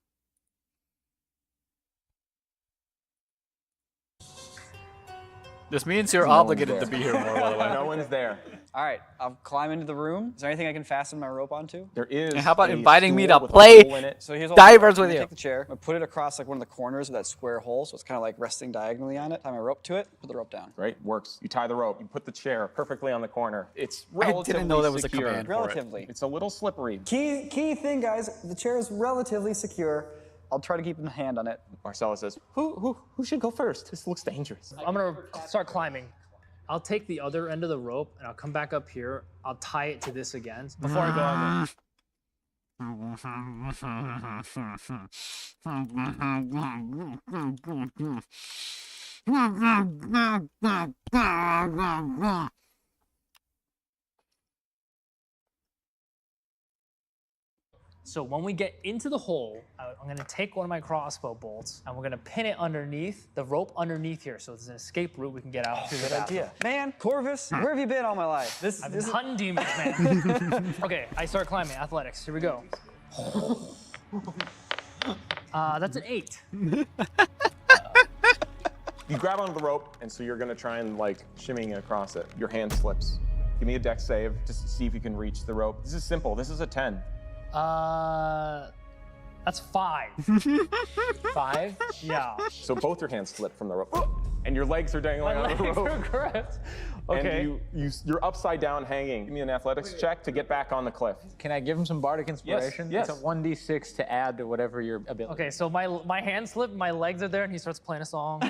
[SPEAKER 1] This means you're obligated to be here more, by the way.
[SPEAKER 6] No one's there.
[SPEAKER 10] All right, I'll climb into the room. Is there anything I can fasten my rope onto?
[SPEAKER 6] There is.
[SPEAKER 1] And how about
[SPEAKER 6] a
[SPEAKER 1] inviting me
[SPEAKER 6] stool
[SPEAKER 1] to
[SPEAKER 6] with a
[SPEAKER 1] play
[SPEAKER 6] hole in it.
[SPEAKER 10] So here's what
[SPEAKER 1] Divers
[SPEAKER 10] I'm
[SPEAKER 1] with
[SPEAKER 10] gonna
[SPEAKER 1] you?
[SPEAKER 10] Take the chair. I put it across like one of the corners of that square hole, so it's kind of like resting diagonally on it. Tie my rope to it. Put the rope down.
[SPEAKER 6] Right, works. You tie the rope. You put the chair perfectly on the corner. It's
[SPEAKER 1] I
[SPEAKER 6] relatively
[SPEAKER 1] didn't know there was a
[SPEAKER 6] secure.
[SPEAKER 1] command for it.
[SPEAKER 10] Relatively.
[SPEAKER 6] It's a little slippery.
[SPEAKER 10] Key thing, guys. The chair is relatively secure. I'll try to keep a hand on it.
[SPEAKER 6] Marcella says, "Who should go first? This looks dangerous."
[SPEAKER 11] I'm gonna start climbing. I'll take the other end of the rope and I'll come back up here. I'll tie it to this again. Before I go, I'll go. So when we get into the hole, I'm gonna take one of my crossbow bolts and we're gonna pin it underneath the rope underneath here, so it's an escape route we can get out through the
[SPEAKER 10] Good
[SPEAKER 11] bathroom.
[SPEAKER 10] idea. Man, Corvus, where have you been all my life?
[SPEAKER 11] I've been hunting demons, man. Okay, I start climbing. Athletics. Here we go. That's an 8.
[SPEAKER 6] You grab onto the rope, and so you're gonna try and like shimmying across it. Your hand slips. Give me a dex save just to see if you can reach the rope. This is simple. This is a 10.
[SPEAKER 11] That's 5.
[SPEAKER 8] 5?
[SPEAKER 11] Yeah.
[SPEAKER 6] So both your hands slip from the rope, and your legs are dangling on the rope.
[SPEAKER 11] Correct. Okay.
[SPEAKER 6] And you're upside down hanging. Give me an athletics check to get back on the cliff.
[SPEAKER 8] Can I give him some bardic inspiration?
[SPEAKER 6] Yes.
[SPEAKER 8] It's a 1d6 to add to whatever your ability.
[SPEAKER 11] Okay, so my hand slipped, my legs are there, and he starts playing a song.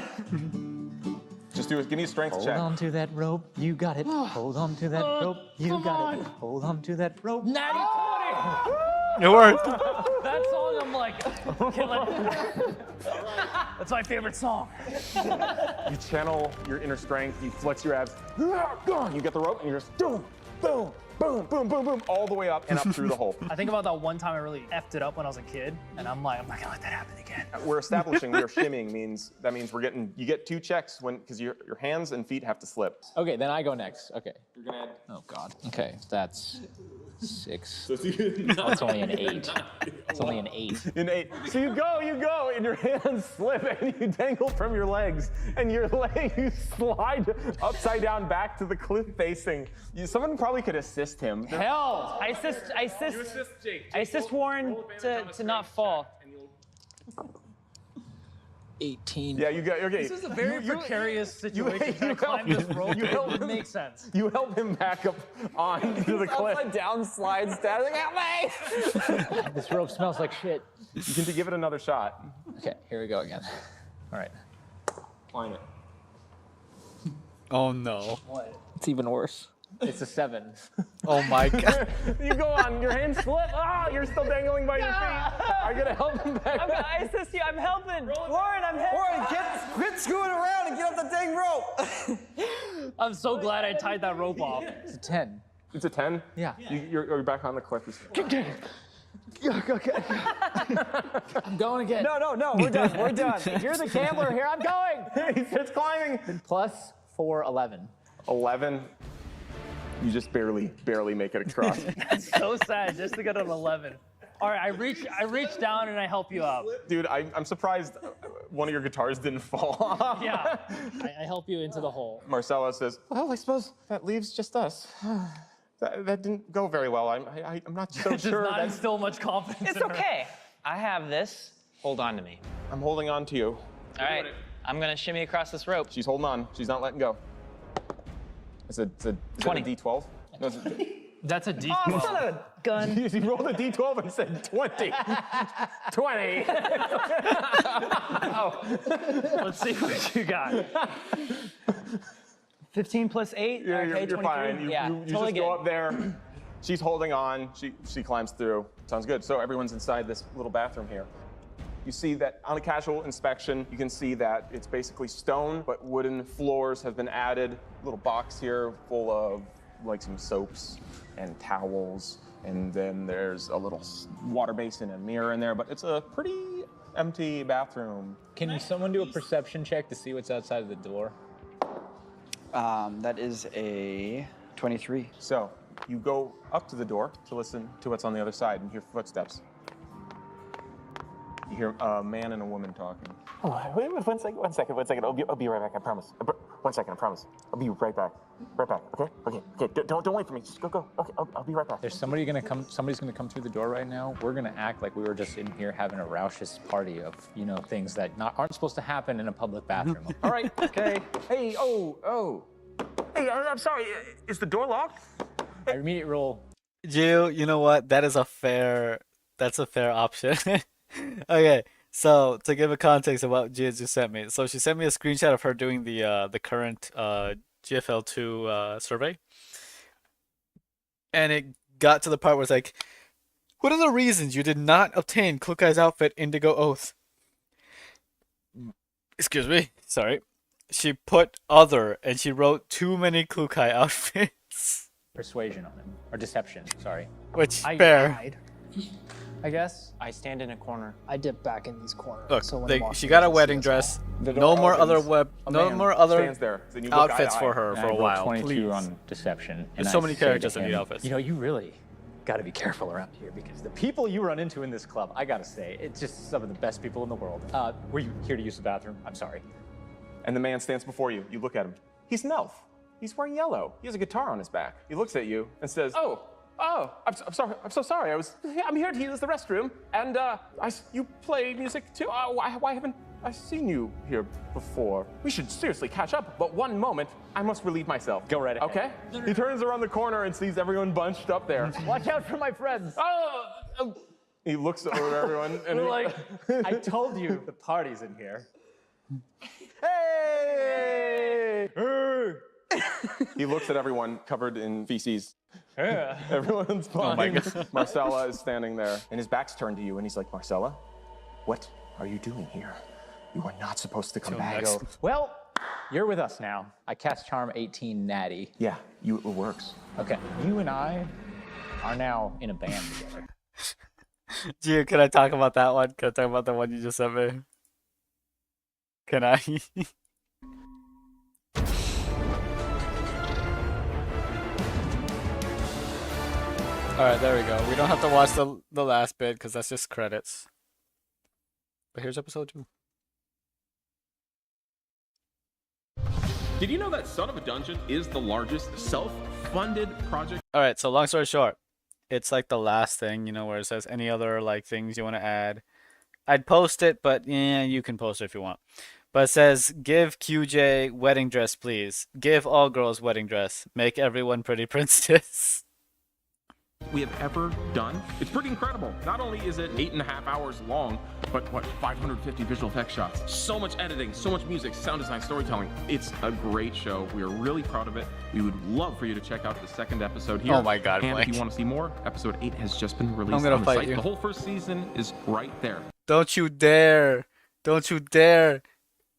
[SPEAKER 6] Just do it. Give me a strength
[SPEAKER 8] Hold
[SPEAKER 6] check.
[SPEAKER 8] on to that rope, you got it. Hold on to that rope, you got it. Hold on to that rope.
[SPEAKER 11] Natty 20!
[SPEAKER 1] It worked.
[SPEAKER 11] That song, I'm like, that's my favorite song.
[SPEAKER 6] You channel your inner strength. You flex your abs. You get the rope, and you're just boom, boom, boom, boom, boom, boom, all the way up and up through the hole.
[SPEAKER 11] I think about that one time I really effed it up when I was a kid, and I'm like, I'm not gonna let that happen again.
[SPEAKER 6] We're establishing we are shimmying means you get 2 checks because your hands and feet have to slip.
[SPEAKER 8] Okay, then I go next. Okay.
[SPEAKER 6] You're gonna add.
[SPEAKER 8] Oh God. Okay, that's 6. That's only an 8. It's only an 8.
[SPEAKER 6] An 8. So you go, and your hands slip, and you dangle from your legs, and you slide upside down back to the cliff facing. Someone probably could assist him.
[SPEAKER 7] Hell! I assist Warren to not fall.
[SPEAKER 8] 18.
[SPEAKER 6] Yeah, you got okay.
[SPEAKER 11] This is a very precarious situation. I climb this rope. It makes sense.
[SPEAKER 6] You help him back up onto the cliff.
[SPEAKER 10] Upside down, slides down. Like, help me!
[SPEAKER 8] This rope smells like shit.
[SPEAKER 6] You can give it another shot.
[SPEAKER 8] Okay, here we go again. All right.
[SPEAKER 6] Climb it.
[SPEAKER 1] Oh no.
[SPEAKER 8] What? It's even worse. It's a 7.
[SPEAKER 1] Oh my God.
[SPEAKER 6] You go on, your hands slip. You're still dangling by your feet. Are you gonna help him back up?
[SPEAKER 7] I assist you. I'm helping. Warren, I'm helping.
[SPEAKER 10] Warren, quit screwing around and get off the dang rope.
[SPEAKER 11] I'm so glad I tied that rope off.
[SPEAKER 8] It's a 10.
[SPEAKER 6] It's a 10?
[SPEAKER 8] Yeah.
[SPEAKER 6] You're back on the cliff.
[SPEAKER 8] I'm going again.
[SPEAKER 10] No, we're done. We're done.
[SPEAKER 8] You're the gambler here. I'm going.
[SPEAKER 6] He starts climbing.
[SPEAKER 8] Plus 4, 11.
[SPEAKER 6] 11. You just barely make it across.
[SPEAKER 11] That's so sad just to get an 11. All right, I reach down and I help you out.
[SPEAKER 6] Dude, I'm surprised one of your guitars didn't fall off.
[SPEAKER 11] Yeah, I help you into the hole.
[SPEAKER 6] Marcella says, well, I suppose that leaves just us. That didn't go very well. I'm not so
[SPEAKER 11] Does
[SPEAKER 6] sure.
[SPEAKER 11] not instill much confidence.
[SPEAKER 7] It's
[SPEAKER 11] in her.
[SPEAKER 7] okay. I have this. Hold on to me.
[SPEAKER 6] I'm holding on to you.
[SPEAKER 7] All right. I'm gonna shimmy across this rope.
[SPEAKER 6] She's holding on. She's not letting go. Is it
[SPEAKER 7] 20.
[SPEAKER 6] a D12? No,
[SPEAKER 11] That's a D12.
[SPEAKER 7] Oh, son of a gun.
[SPEAKER 6] he rolled a D12 and said 20. 20.
[SPEAKER 11] Let's see what you got.
[SPEAKER 7] 15 plus 8.
[SPEAKER 6] Yeah,
[SPEAKER 7] okay,
[SPEAKER 6] you're fine. You
[SPEAKER 7] totally
[SPEAKER 6] just go up there. She's holding on. She climbs through. Sounds good. So everyone's inside this little bathroom here. You see that on a casual inspection, you can see that it's basically stone, but wooden floors have been added. Little box here full of like some soaps and towels. And then there's a little water basin and mirror in there, but it's a pretty empty bathroom.
[SPEAKER 8] Can someone do a perception check to see what's outside of the door?
[SPEAKER 10] That is a 23.
[SPEAKER 6] So you go up to the door to listen to what's on the other side and hear footsteps. You hear a man and a woman talking.
[SPEAKER 9] Oh, wait, one second. I'll be right back, I promise. 1 second, I promise. I'll be right back. Okay. Don't wait for me. Just go. Okay, I'll be right back.
[SPEAKER 8] There's somebody's gonna come through the door right now. We're gonna act like we were just in here having a raucous party of, things that aren't supposed to happen in a public bathroom.
[SPEAKER 6] All right, okay.
[SPEAKER 9] Hey, Hey, I'm sorry. Is the door locked?
[SPEAKER 8] I immediate roll.
[SPEAKER 1] Jill, you know what? That's a fair option. Okay, so to give a context of what Gia just sent me. So she sent me a screenshot of her doing the current GFL2 survey. And it got to the part where it's like, what are the reasons you did not obtain Klukai's outfit Indigo Oath? Excuse me, sorry. She put other, and she wrote too many Klukai outfits.
[SPEAKER 8] Persuasion on him. Or deception, sorry.
[SPEAKER 1] Which,
[SPEAKER 11] I
[SPEAKER 1] fair.
[SPEAKER 11] died. I guess.
[SPEAKER 7] I stand in a corner.
[SPEAKER 11] I dip back in these corners.
[SPEAKER 1] Look,
[SPEAKER 11] so when I'm
[SPEAKER 1] she
[SPEAKER 11] walking,
[SPEAKER 1] got a
[SPEAKER 11] they can
[SPEAKER 1] wedding
[SPEAKER 11] see us
[SPEAKER 1] dress.
[SPEAKER 6] The
[SPEAKER 1] No
[SPEAKER 6] door
[SPEAKER 1] more other
[SPEAKER 6] opens. A
[SPEAKER 1] no
[SPEAKER 6] man
[SPEAKER 1] more other
[SPEAKER 6] stands there, then you look
[SPEAKER 1] outfits
[SPEAKER 6] eye to
[SPEAKER 1] for
[SPEAKER 6] eye.
[SPEAKER 1] her
[SPEAKER 8] And
[SPEAKER 1] for
[SPEAKER 8] I
[SPEAKER 1] a
[SPEAKER 8] rolled
[SPEAKER 1] while.
[SPEAKER 8] 22
[SPEAKER 1] Please.
[SPEAKER 8] on deception.
[SPEAKER 1] There's
[SPEAKER 8] and
[SPEAKER 1] so
[SPEAKER 8] I
[SPEAKER 1] many
[SPEAKER 8] say to
[SPEAKER 1] characters that need
[SPEAKER 8] him,
[SPEAKER 1] outfits.
[SPEAKER 8] You know, you really got to be careful around here because the people you run into in this club, I got to say, it's just some of the best people in the world. Were you here to use the bathroom? I'm sorry.
[SPEAKER 6] And the man stands before you. You look at him. He's an elf. He's wearing yellow. He has a guitar on his back. He looks at you and says, "Oh, I'm sorry. I'm so sorry. I'm here to use the restroom. And you play music too. Why haven't I seen you here before? We should seriously catch up. But one moment, I must relieve myself.
[SPEAKER 8] Go right ahead.
[SPEAKER 6] Okay?" He turns around the corner and sees everyone bunched up there.
[SPEAKER 8] Watch out for my friends.
[SPEAKER 6] Oh! He looks over at everyone and
[SPEAKER 8] We're like, I told you the party's in here.
[SPEAKER 6] Hey! He looks at everyone covered in feces.
[SPEAKER 8] Yeah.
[SPEAKER 6] Everyone's fine.
[SPEAKER 1] Oh my God.
[SPEAKER 6] Marcella is standing there, and his back's turned to you, and he's like, "Marcella, what are you doing here? You are not supposed to come back."
[SPEAKER 1] next.
[SPEAKER 8] Well, you're with us now. I cast Charm 18 natty.
[SPEAKER 6] Yeah, it works.
[SPEAKER 8] Okay, you and I are now in a band together.
[SPEAKER 1] Gio, can I talk about that one? Can I talk about the one you just sent me? Can I? Alright, there we go. We don't have to watch the last bit because that's just credits. But here's episode 2.
[SPEAKER 5] Did you know that Son of a Dungeon is the largest self-funded project?
[SPEAKER 1] Alright, so long story short, it's like the last thing, you know, where it says any other like things you want to add. I'd post it, but yeah, you can post it if you want. But it says, give QJ wedding dress, please. Give all girls wedding dress. Make everyone pretty princess.
[SPEAKER 5] We have ever done. It's pretty incredible. Not only is it 8.5 hours long, but 550 visual effects shots. So much editing, so much music, sound design, storytelling. It's a great show. We are really proud of it. We would love for you to check out the second episode here.
[SPEAKER 1] Oh my God,
[SPEAKER 5] And
[SPEAKER 1] Blake.
[SPEAKER 5] if you want to see more, episode 8 has just been released
[SPEAKER 1] I'm gonna
[SPEAKER 5] on the
[SPEAKER 1] fight
[SPEAKER 5] site.
[SPEAKER 1] you.
[SPEAKER 5] The whole first season is right there.
[SPEAKER 1] Don't you dare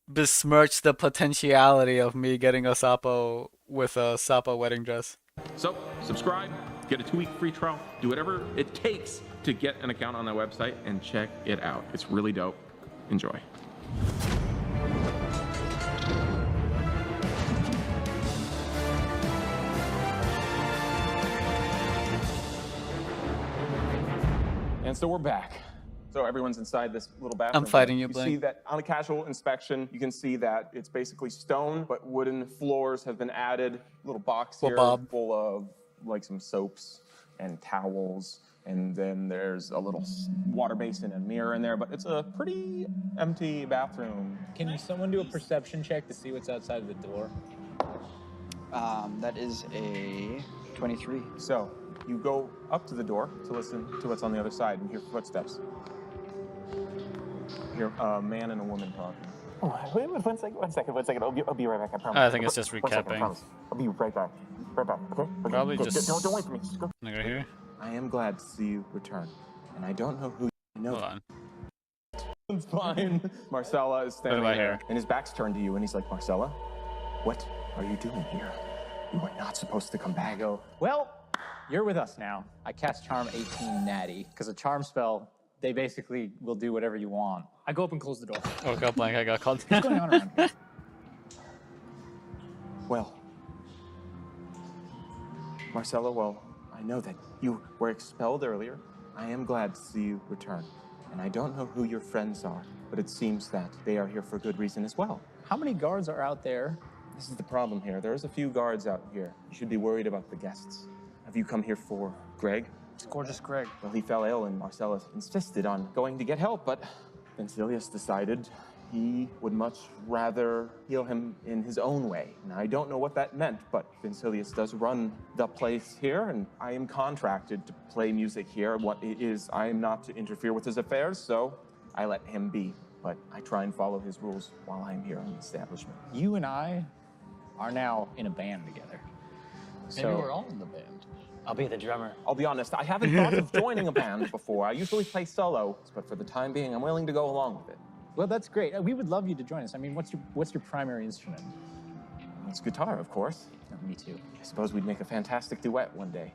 [SPEAKER 1] besmirch the potentiality of me getting a Sapo with a Sapo wedding dress.
[SPEAKER 5] So, subscribe, get a 2-week free trial, do whatever it takes to get an account on that website and check it out. It's really dope. Enjoy.
[SPEAKER 6] And so we're back. So everyone's inside this little bathroom.
[SPEAKER 1] I'm fighting you,
[SPEAKER 6] You
[SPEAKER 1] Blake.
[SPEAKER 6] see that on a casual inspection, you can see that it's basically stone, but wooden floors have been added. Little box
[SPEAKER 1] Well,
[SPEAKER 6] here
[SPEAKER 1] Bob.
[SPEAKER 6] full of like some soaps and towels. And then there's a little water basin and mirror in there, but it's a pretty empty bathroom.
[SPEAKER 8] Can someone do a perception check to see what's outside the door?
[SPEAKER 10] That is a 23.
[SPEAKER 6] So you go up to the door to listen to what's on the other side and hear footsteps. Hear a man and a woman talking.
[SPEAKER 9] Oh, wait, one second. I'll be right back. I promise.
[SPEAKER 1] I think it's just
[SPEAKER 9] 1 second, I
[SPEAKER 1] recapping.
[SPEAKER 9] promise. I'll be right back. Okay? Okay?
[SPEAKER 1] Probably
[SPEAKER 9] Go,
[SPEAKER 1] just-
[SPEAKER 9] Don't wait for me. Just go.
[SPEAKER 1] Can I go here?
[SPEAKER 6] I am glad to see you return, and I don't know who you know.
[SPEAKER 1] Hold on.
[SPEAKER 6] It's fine. Marcella is standing
[SPEAKER 1] about
[SPEAKER 6] there,
[SPEAKER 1] here?
[SPEAKER 6] and his back's turned to you, and he's like, "Marcella, what are you doing here? You are not supposed to come back."
[SPEAKER 8] I go, well, you're with us now. I cast Charm 18 natty because a charm spell, they basically will do whatever you want.
[SPEAKER 11] I go up and close the door.
[SPEAKER 1] Oh, God, blank. I got called.
[SPEAKER 8] What's going on around here?
[SPEAKER 6] Well, Marcella, well, I know that you were expelled earlier. I am glad to see you return, and I don't know who your friends are, but it seems that they are here for good reason as well.
[SPEAKER 8] How many guards are out there?
[SPEAKER 6] This is the problem here. There's a few guards out here. You should be worried about the guests. Have you come here for Greg?
[SPEAKER 11] It's gorgeous Greg.
[SPEAKER 6] Well, he fell ill, and Marcellus insisted on going to get help, but Vincilius decided he would much rather heal him in his own way. Now, I don't know what that meant, but Vincilius does run the place here, and I am contracted to play music here. What it is, I am not to interfere with his affairs, so I let him be. But I try and follow his rules while I'm here in the establishment.
[SPEAKER 8] You and I are now in a band together.
[SPEAKER 13] Maybe we're all in the band.
[SPEAKER 7] I'll be the drummer.
[SPEAKER 6] I'll be honest, I haven't thought of joining a band before. I usually play solo, but for the time being, I'm willing to go along with it.
[SPEAKER 8] Well, that's great. We would love you to join us. I mean, what's your primary instrument?
[SPEAKER 6] It's guitar, of course.
[SPEAKER 8] Me too.
[SPEAKER 6] I suppose we'd make a fantastic duet one day.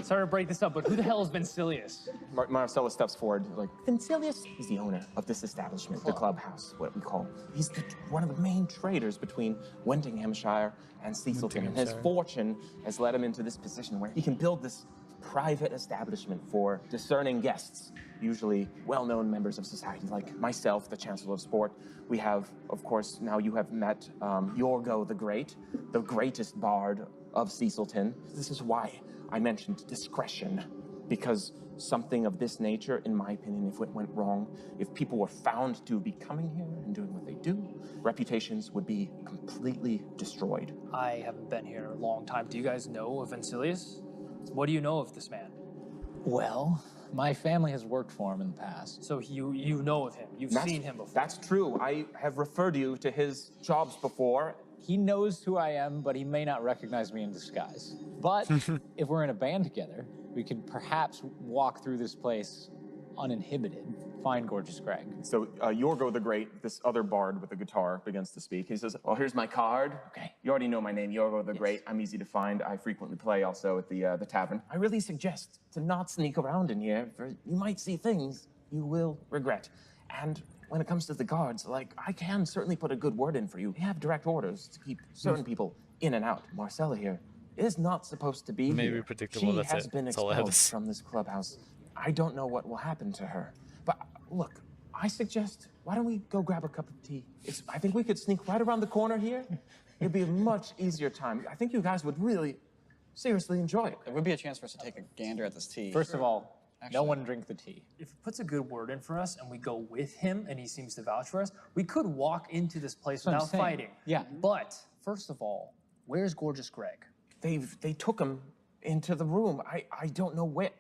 [SPEAKER 11] Sorry to break this up, but who the hell is Vincilius?
[SPEAKER 6] Marcella steps forward, like, Vincilius is the owner of this establishment, the clubhouse, what we call. He's one of the main traders between Wendinghamshire and Cecilton, and his fortune has led him into this position where he can build this private establishment for discerning guests, usually well-known members of society, like myself, the Chancellor of Sport. We have, of course, now you have met Yorgo the Great, the greatest bard of Cecilton. This is why I mentioned discretion, because something of this nature, in my opinion, if it went wrong, if people were found to be coming here and doing what they do, reputations would be completely destroyed.
[SPEAKER 11] I haven't been here in a long time. Do you guys know of Vincilius? What do you know of this man?
[SPEAKER 13] Well, my family has worked for him in the past.
[SPEAKER 11] So you know of him. You've seen him before.
[SPEAKER 6] That's true. I have referred you to his jobs before.
[SPEAKER 8] He knows who I am, but he may not recognize me in disguise. But if we're in a band together, we could perhaps walk through this place uninhibited, find Gorgeous Greg.
[SPEAKER 6] So Yorgo the Great, this other bard with a guitar, begins to speak. He says, "Oh, here's my card. Okay, you already know my name, Yorgo the Great. I'm easy to find. I frequently play also at the tavern. I really suggest to not sneak around in here, for you might see things you will regret. And when it comes to the guards, like, I can certainly put a good word in for you. We have direct orders to keep certain people in and out. Marcella here is not supposed to be
[SPEAKER 1] Maybe
[SPEAKER 6] here.
[SPEAKER 1] predictable,
[SPEAKER 6] She
[SPEAKER 1] that's
[SPEAKER 6] has
[SPEAKER 1] it.
[SPEAKER 6] been
[SPEAKER 1] That's all I have to
[SPEAKER 6] expelled
[SPEAKER 1] say.
[SPEAKER 6] from this clubhouse. I don't know what will happen to her. But look, I suggest, why don't we go grab a cup of tea? I think we could sneak right around the corner here. It'd be a much easier time. I think you guys would really seriously enjoy it.
[SPEAKER 10] It would be a chance for us to take a gander at this tea.
[SPEAKER 8] First of all, no one drink the tea.
[SPEAKER 11] If he puts a good word in for us and we go with him and he seems to vouch for us, we could walk into this place
[SPEAKER 8] That's what I'm
[SPEAKER 11] without
[SPEAKER 8] saying.
[SPEAKER 11] fighting.
[SPEAKER 8] Yeah.
[SPEAKER 11] But first of all, where's Gorgeous Greg?
[SPEAKER 6] They took him into the room. I don't know where.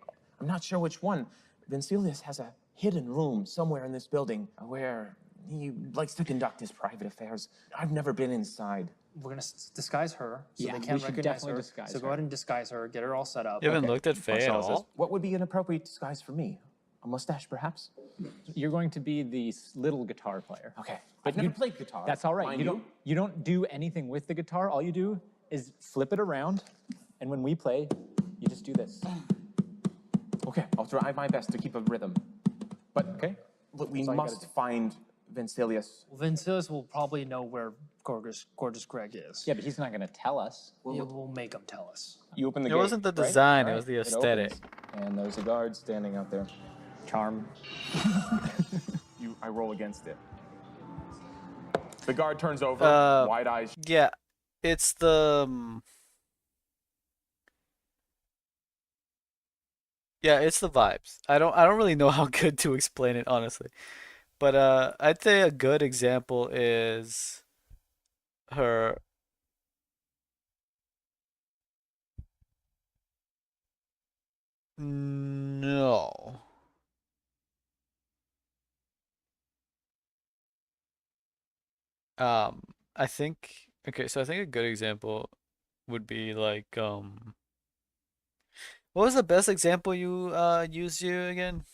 [SPEAKER 6] I'm not sure which one. Vincilius has a hidden room somewhere in this building where he likes to conduct his private affairs. I've never been inside.
[SPEAKER 11] We're gonna disguise her so
[SPEAKER 8] Yeah,
[SPEAKER 11] they
[SPEAKER 8] we
[SPEAKER 11] can't
[SPEAKER 8] should
[SPEAKER 11] recognize
[SPEAKER 8] definitely
[SPEAKER 11] her.
[SPEAKER 8] disguise
[SPEAKER 11] So go
[SPEAKER 8] her.
[SPEAKER 11] ahead and disguise her, get her all set up.
[SPEAKER 1] You haven't looked at Faye at
[SPEAKER 6] Marcella says,
[SPEAKER 1] all?
[SPEAKER 6] what would be an appropriate disguise for me? A mustache, perhaps?
[SPEAKER 8] You're going to be the little guitar player.
[SPEAKER 6] Okay.
[SPEAKER 8] But
[SPEAKER 6] I've never
[SPEAKER 8] you-
[SPEAKER 6] played guitar.
[SPEAKER 8] That's all right.
[SPEAKER 6] mind
[SPEAKER 8] You don't do anything with the guitar. All you do is flip it around, and when we play, you just do this.
[SPEAKER 6] Okay, I'll try my best to keep a rhythm. But
[SPEAKER 8] Okay.
[SPEAKER 6] look, we
[SPEAKER 8] That's all you gotta
[SPEAKER 6] must
[SPEAKER 8] do.
[SPEAKER 6] find Vincilius.
[SPEAKER 11] Well, Vincilius will probably know where Gorgeous Greg is.
[SPEAKER 8] Yeah, but he's not going to tell us.
[SPEAKER 11] We'll make him tell us.
[SPEAKER 6] You open the
[SPEAKER 1] It
[SPEAKER 6] gate.
[SPEAKER 1] wasn't the
[SPEAKER 6] right?
[SPEAKER 1] design, it
[SPEAKER 6] Right.
[SPEAKER 1] was the
[SPEAKER 6] opens,
[SPEAKER 1] aesthetic.
[SPEAKER 6] and there's a guard standing out there.
[SPEAKER 8] Charm.
[SPEAKER 6] I roll against it. The guard turns over,
[SPEAKER 1] Uh,
[SPEAKER 6] wide eyes.
[SPEAKER 1] Yeah, it's the. Yeah, it's the vibes. I don't really know how good to explain it, honestly. But I'd say a good example is her. No. I think okay, so I think a good example would be like what was the best example you used you again?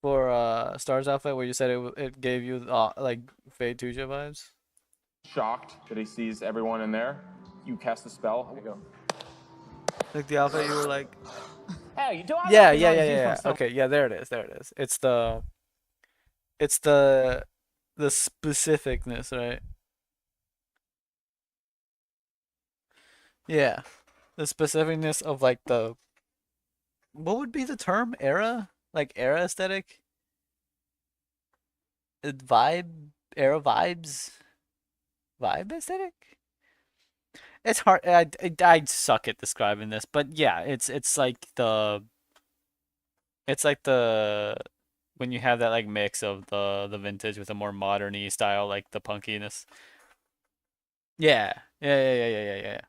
[SPEAKER 1] For Star's outfit where you said it gave you like Fade Tuja vibes?
[SPEAKER 6] Shocked that he sees everyone in there. You cast a spell. There you go.
[SPEAKER 1] Like the outfit you were like
[SPEAKER 6] Hey, do I
[SPEAKER 1] Yeah,
[SPEAKER 6] recognize you from
[SPEAKER 1] yeah.
[SPEAKER 6] some-
[SPEAKER 1] Okay, yeah, there it is. It's the specificness, right? Yeah. The specificness of like the what would be the term? Era? Like era aesthetic? Vibe? Era vibes? Vibe aesthetic? It's hard. I suck at describing this, but yeah, it's like the when you have that like mix of the vintage with a more modern-y style, like the punkiness. Yeah. There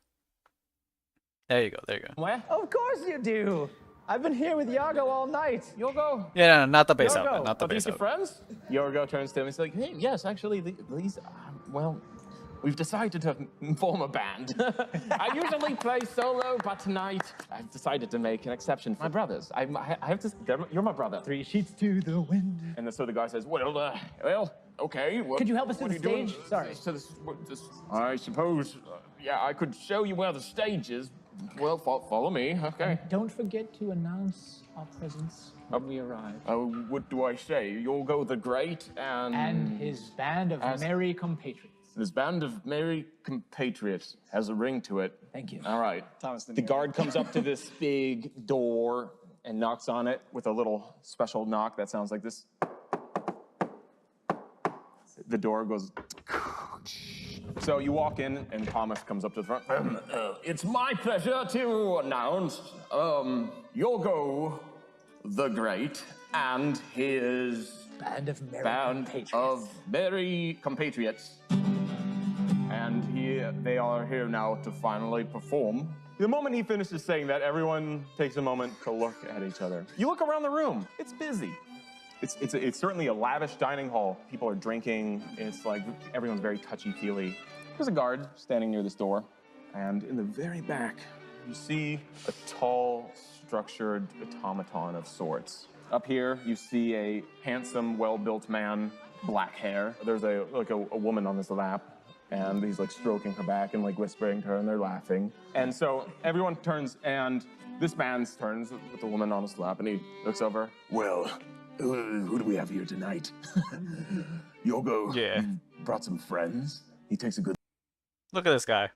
[SPEAKER 1] you go.
[SPEAKER 14] Where? Of course you do. I've been here with Yago all night. Yago.
[SPEAKER 1] Yeah, no, not the bass
[SPEAKER 14] Yorgo,
[SPEAKER 1] outfit, not the
[SPEAKER 14] are these
[SPEAKER 1] bass
[SPEAKER 14] your
[SPEAKER 1] outfit.
[SPEAKER 14] friends?
[SPEAKER 6] Yorgo turns to him and he's like, hey, yes, actually, these, well, we've decided to form a band. I usually play solo, but tonight I've decided to make an exception for my brothers. I have to, you're my brother.
[SPEAKER 8] 3 sheets to the wind.
[SPEAKER 6] And so the guy says, well, okay.
[SPEAKER 14] Could you help us to
[SPEAKER 6] what
[SPEAKER 14] the
[SPEAKER 6] are you doing?
[SPEAKER 14] stage? Sorry.
[SPEAKER 6] I suppose, yeah, I could show you where the stage is, Well, follow me, okay.
[SPEAKER 13] Don't forget to announce our presence when we arrive.
[SPEAKER 6] What do I say? Yorgo the Great
[SPEAKER 13] And his band of merry compatriots.
[SPEAKER 6] His band of merry compatriots has a ring to it.
[SPEAKER 13] Thank you.
[SPEAKER 6] All right.
[SPEAKER 10] Thomas
[SPEAKER 6] The guard comes up to this big door and knocks on it with a little special knock that sounds like this. The door goes. So you walk in, and Thomas comes up to the front. It's my pleasure to announce Yorgo the Great and his
[SPEAKER 13] Band of
[SPEAKER 6] merry compatriots. And they are here now to finally perform. The moment he finishes saying that, everyone takes a moment to look at each other. You look around the room, it's busy. It's certainly a lavish dining hall. People are drinking. It's like everyone's very touchy-feely. There's a guard standing near this door. And in the very back, you see a tall, structured automaton of sorts. Up here, you see a handsome, well-built man, black hair. There's a woman on his lap, and he's like stroking her back and like whispering to her, and they're laughing. And so everyone turns, and this man turns with the woman on his lap, and he looks over.
[SPEAKER 12] Well, who do we have here tonight? Yorgo.
[SPEAKER 1] Yeah.
[SPEAKER 12] Brought some friends. He takes a good.
[SPEAKER 1] Look at this guy.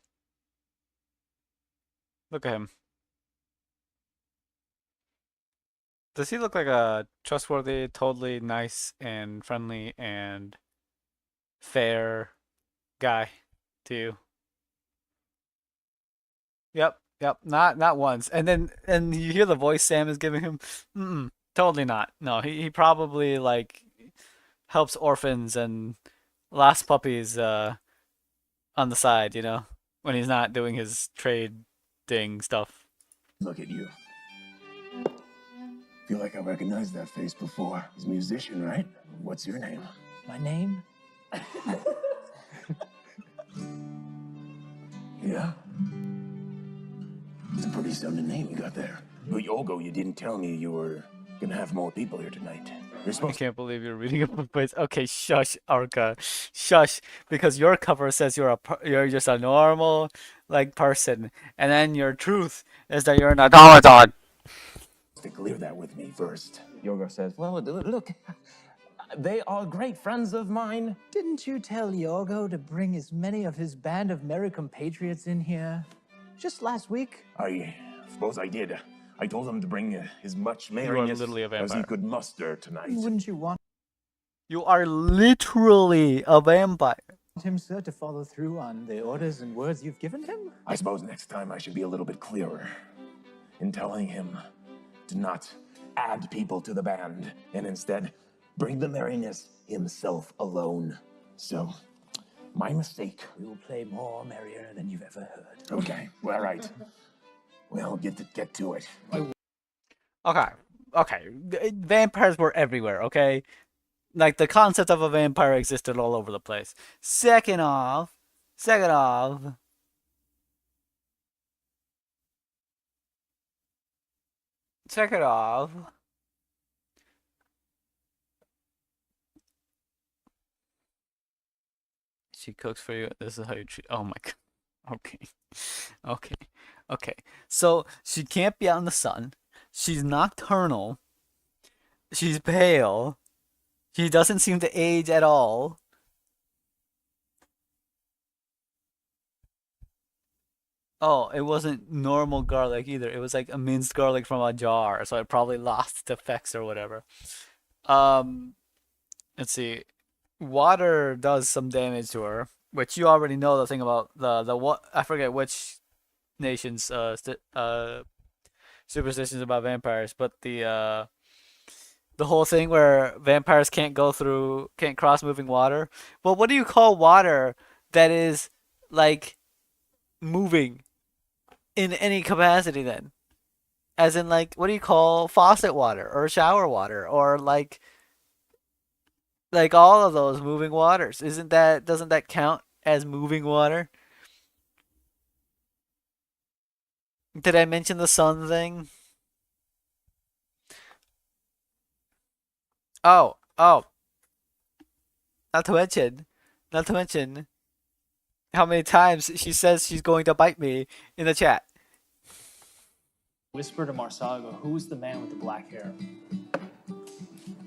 [SPEAKER 1] Look at him. Does he look like a trustworthy, totally nice and friendly and fair guy to you? Yep. Not once. And you hear the voice Sam is giving him. Totally not. No, he probably like helps orphans and lost puppies on the side, you know, when he's not doing his trading stuff.
[SPEAKER 12] Look at you. Feel like I recognized that face before. He's a musician, right? What's your name?
[SPEAKER 13] My name?
[SPEAKER 12] Yeah? It's a pretty sounding name you got there. But Yorgo, you didn't tell me you were gonna have more people here tonight.
[SPEAKER 1] I can't believe you're reading a book, but okay, shush, Arca, shush, because your cover says you're just a normal like person, and then your truth is that you're an automaton.
[SPEAKER 12] To clear that with me first.
[SPEAKER 6] Yorgo says, well, look, they are great friends of mine.
[SPEAKER 13] Didn't you tell Yorgo to bring as many of his band of merry compatriots in here just last week?
[SPEAKER 12] I suppose I did. I told him to bring as much merriness
[SPEAKER 1] literally a
[SPEAKER 12] as he
[SPEAKER 1] vampire.
[SPEAKER 12] could muster tonight.
[SPEAKER 13] Wouldn't you want
[SPEAKER 1] You are literally a vampire.
[SPEAKER 13] him, sir, to follow through on the orders and words you've given him?
[SPEAKER 12] I suppose next time I should be a little bit clearer in telling him to not add people to the band and instead bring the merriness himself alone. So, my mistake.
[SPEAKER 13] We will play more merrier than you've ever heard.
[SPEAKER 12] Okay, well, all right. Well, get to it.
[SPEAKER 1] Okay. Vampires were everywhere, okay? Like, the concept of a vampire existed all over the place. Second off, she cooks for you. This is how you treat. Oh my god. Okay. So she can't be out in the sun. She's nocturnal. She's pale. She doesn't seem to age at all. Oh, it wasn't normal garlic either. It was like a minced garlic from a jar, so it probably lost its effects or whatever. Let's see. Water does some damage to her, which you already know the thing about the what I forget which nation's superstitions about vampires, but the whole thing where vampires can't cross moving water. Well, what do you call water that is like moving in any capacity then? As in, like, what do you call faucet water or shower water or like all of those moving waters? Doesn't that count as moving water? Did I mention the sun thing? Oh. Not to mention how many times she says she's going to bite me in the chat.
[SPEAKER 11] Whisper to Marsago, who's the man with the black hair?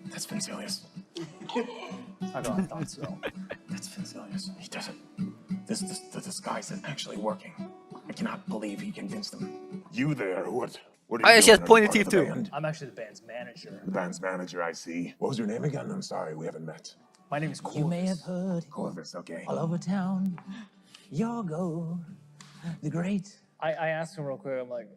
[SPEAKER 12] That's Vincilius.
[SPEAKER 11] I thought so.
[SPEAKER 12] That's Vincilius. He doesn't. The disguise is actually working. I cannot believe he convinced them. You there? What
[SPEAKER 1] Oh,
[SPEAKER 12] are you
[SPEAKER 1] she has
[SPEAKER 12] doing?
[SPEAKER 1] pointy
[SPEAKER 12] Are you
[SPEAKER 1] teeth
[SPEAKER 12] part of
[SPEAKER 1] too.
[SPEAKER 12] the band?
[SPEAKER 11] I'm actually the band's manager.
[SPEAKER 12] The band's manager, I see. What was your name again? I'm sorry, we haven't met.
[SPEAKER 11] My name is Corvus.
[SPEAKER 13] You may have heard
[SPEAKER 12] Corvus, okay.
[SPEAKER 13] all over town. Yargo, the great.
[SPEAKER 11] I asked him real quick, I'm like,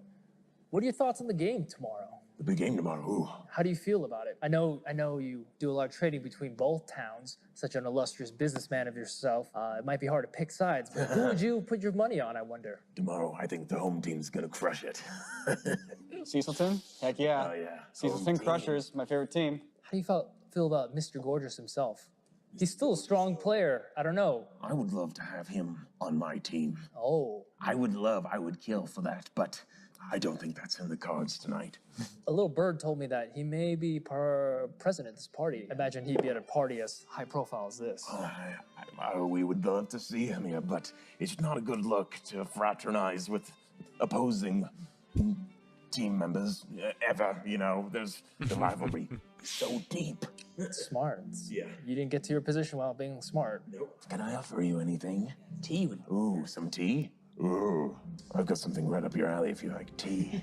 [SPEAKER 11] what are your thoughts on the game tomorrow?
[SPEAKER 12] The big game tomorrow. Ooh.
[SPEAKER 11] How do you feel about it? I know you do a lot of trading between both towns. Such an illustrious businessman of yourself. It might be hard to pick sides, but who would you put your money on, I wonder?
[SPEAKER 12] Tomorrow, I think the home team's gonna crush it.
[SPEAKER 10] Cecilton? Heck yeah.
[SPEAKER 12] Oh, yeah.
[SPEAKER 10] Cecilton
[SPEAKER 12] Home
[SPEAKER 10] Crushers, my favorite team.
[SPEAKER 11] How do you feel about Mr. Gorgeous himself? He's still a strong player. I don't know.
[SPEAKER 12] I would love to have him on my team.
[SPEAKER 11] Oh.
[SPEAKER 12] I would kill for that, but I don't think that's in the cards tonight.
[SPEAKER 11] A little bird told me that he may be president of this party. Imagine he'd be at a party as high profile as this.
[SPEAKER 12] We would love to see him here, but it's not a good look to fraternize with opposing team members ever. You know, there's the rivalry so deep.
[SPEAKER 11] Smart.
[SPEAKER 12] Yeah.
[SPEAKER 11] You didn't get to your position while being smart.
[SPEAKER 12] Nope. Can I offer you anything? Tea would. Ooh, some tea? Ooh, I've got something right up your alley if you like tea.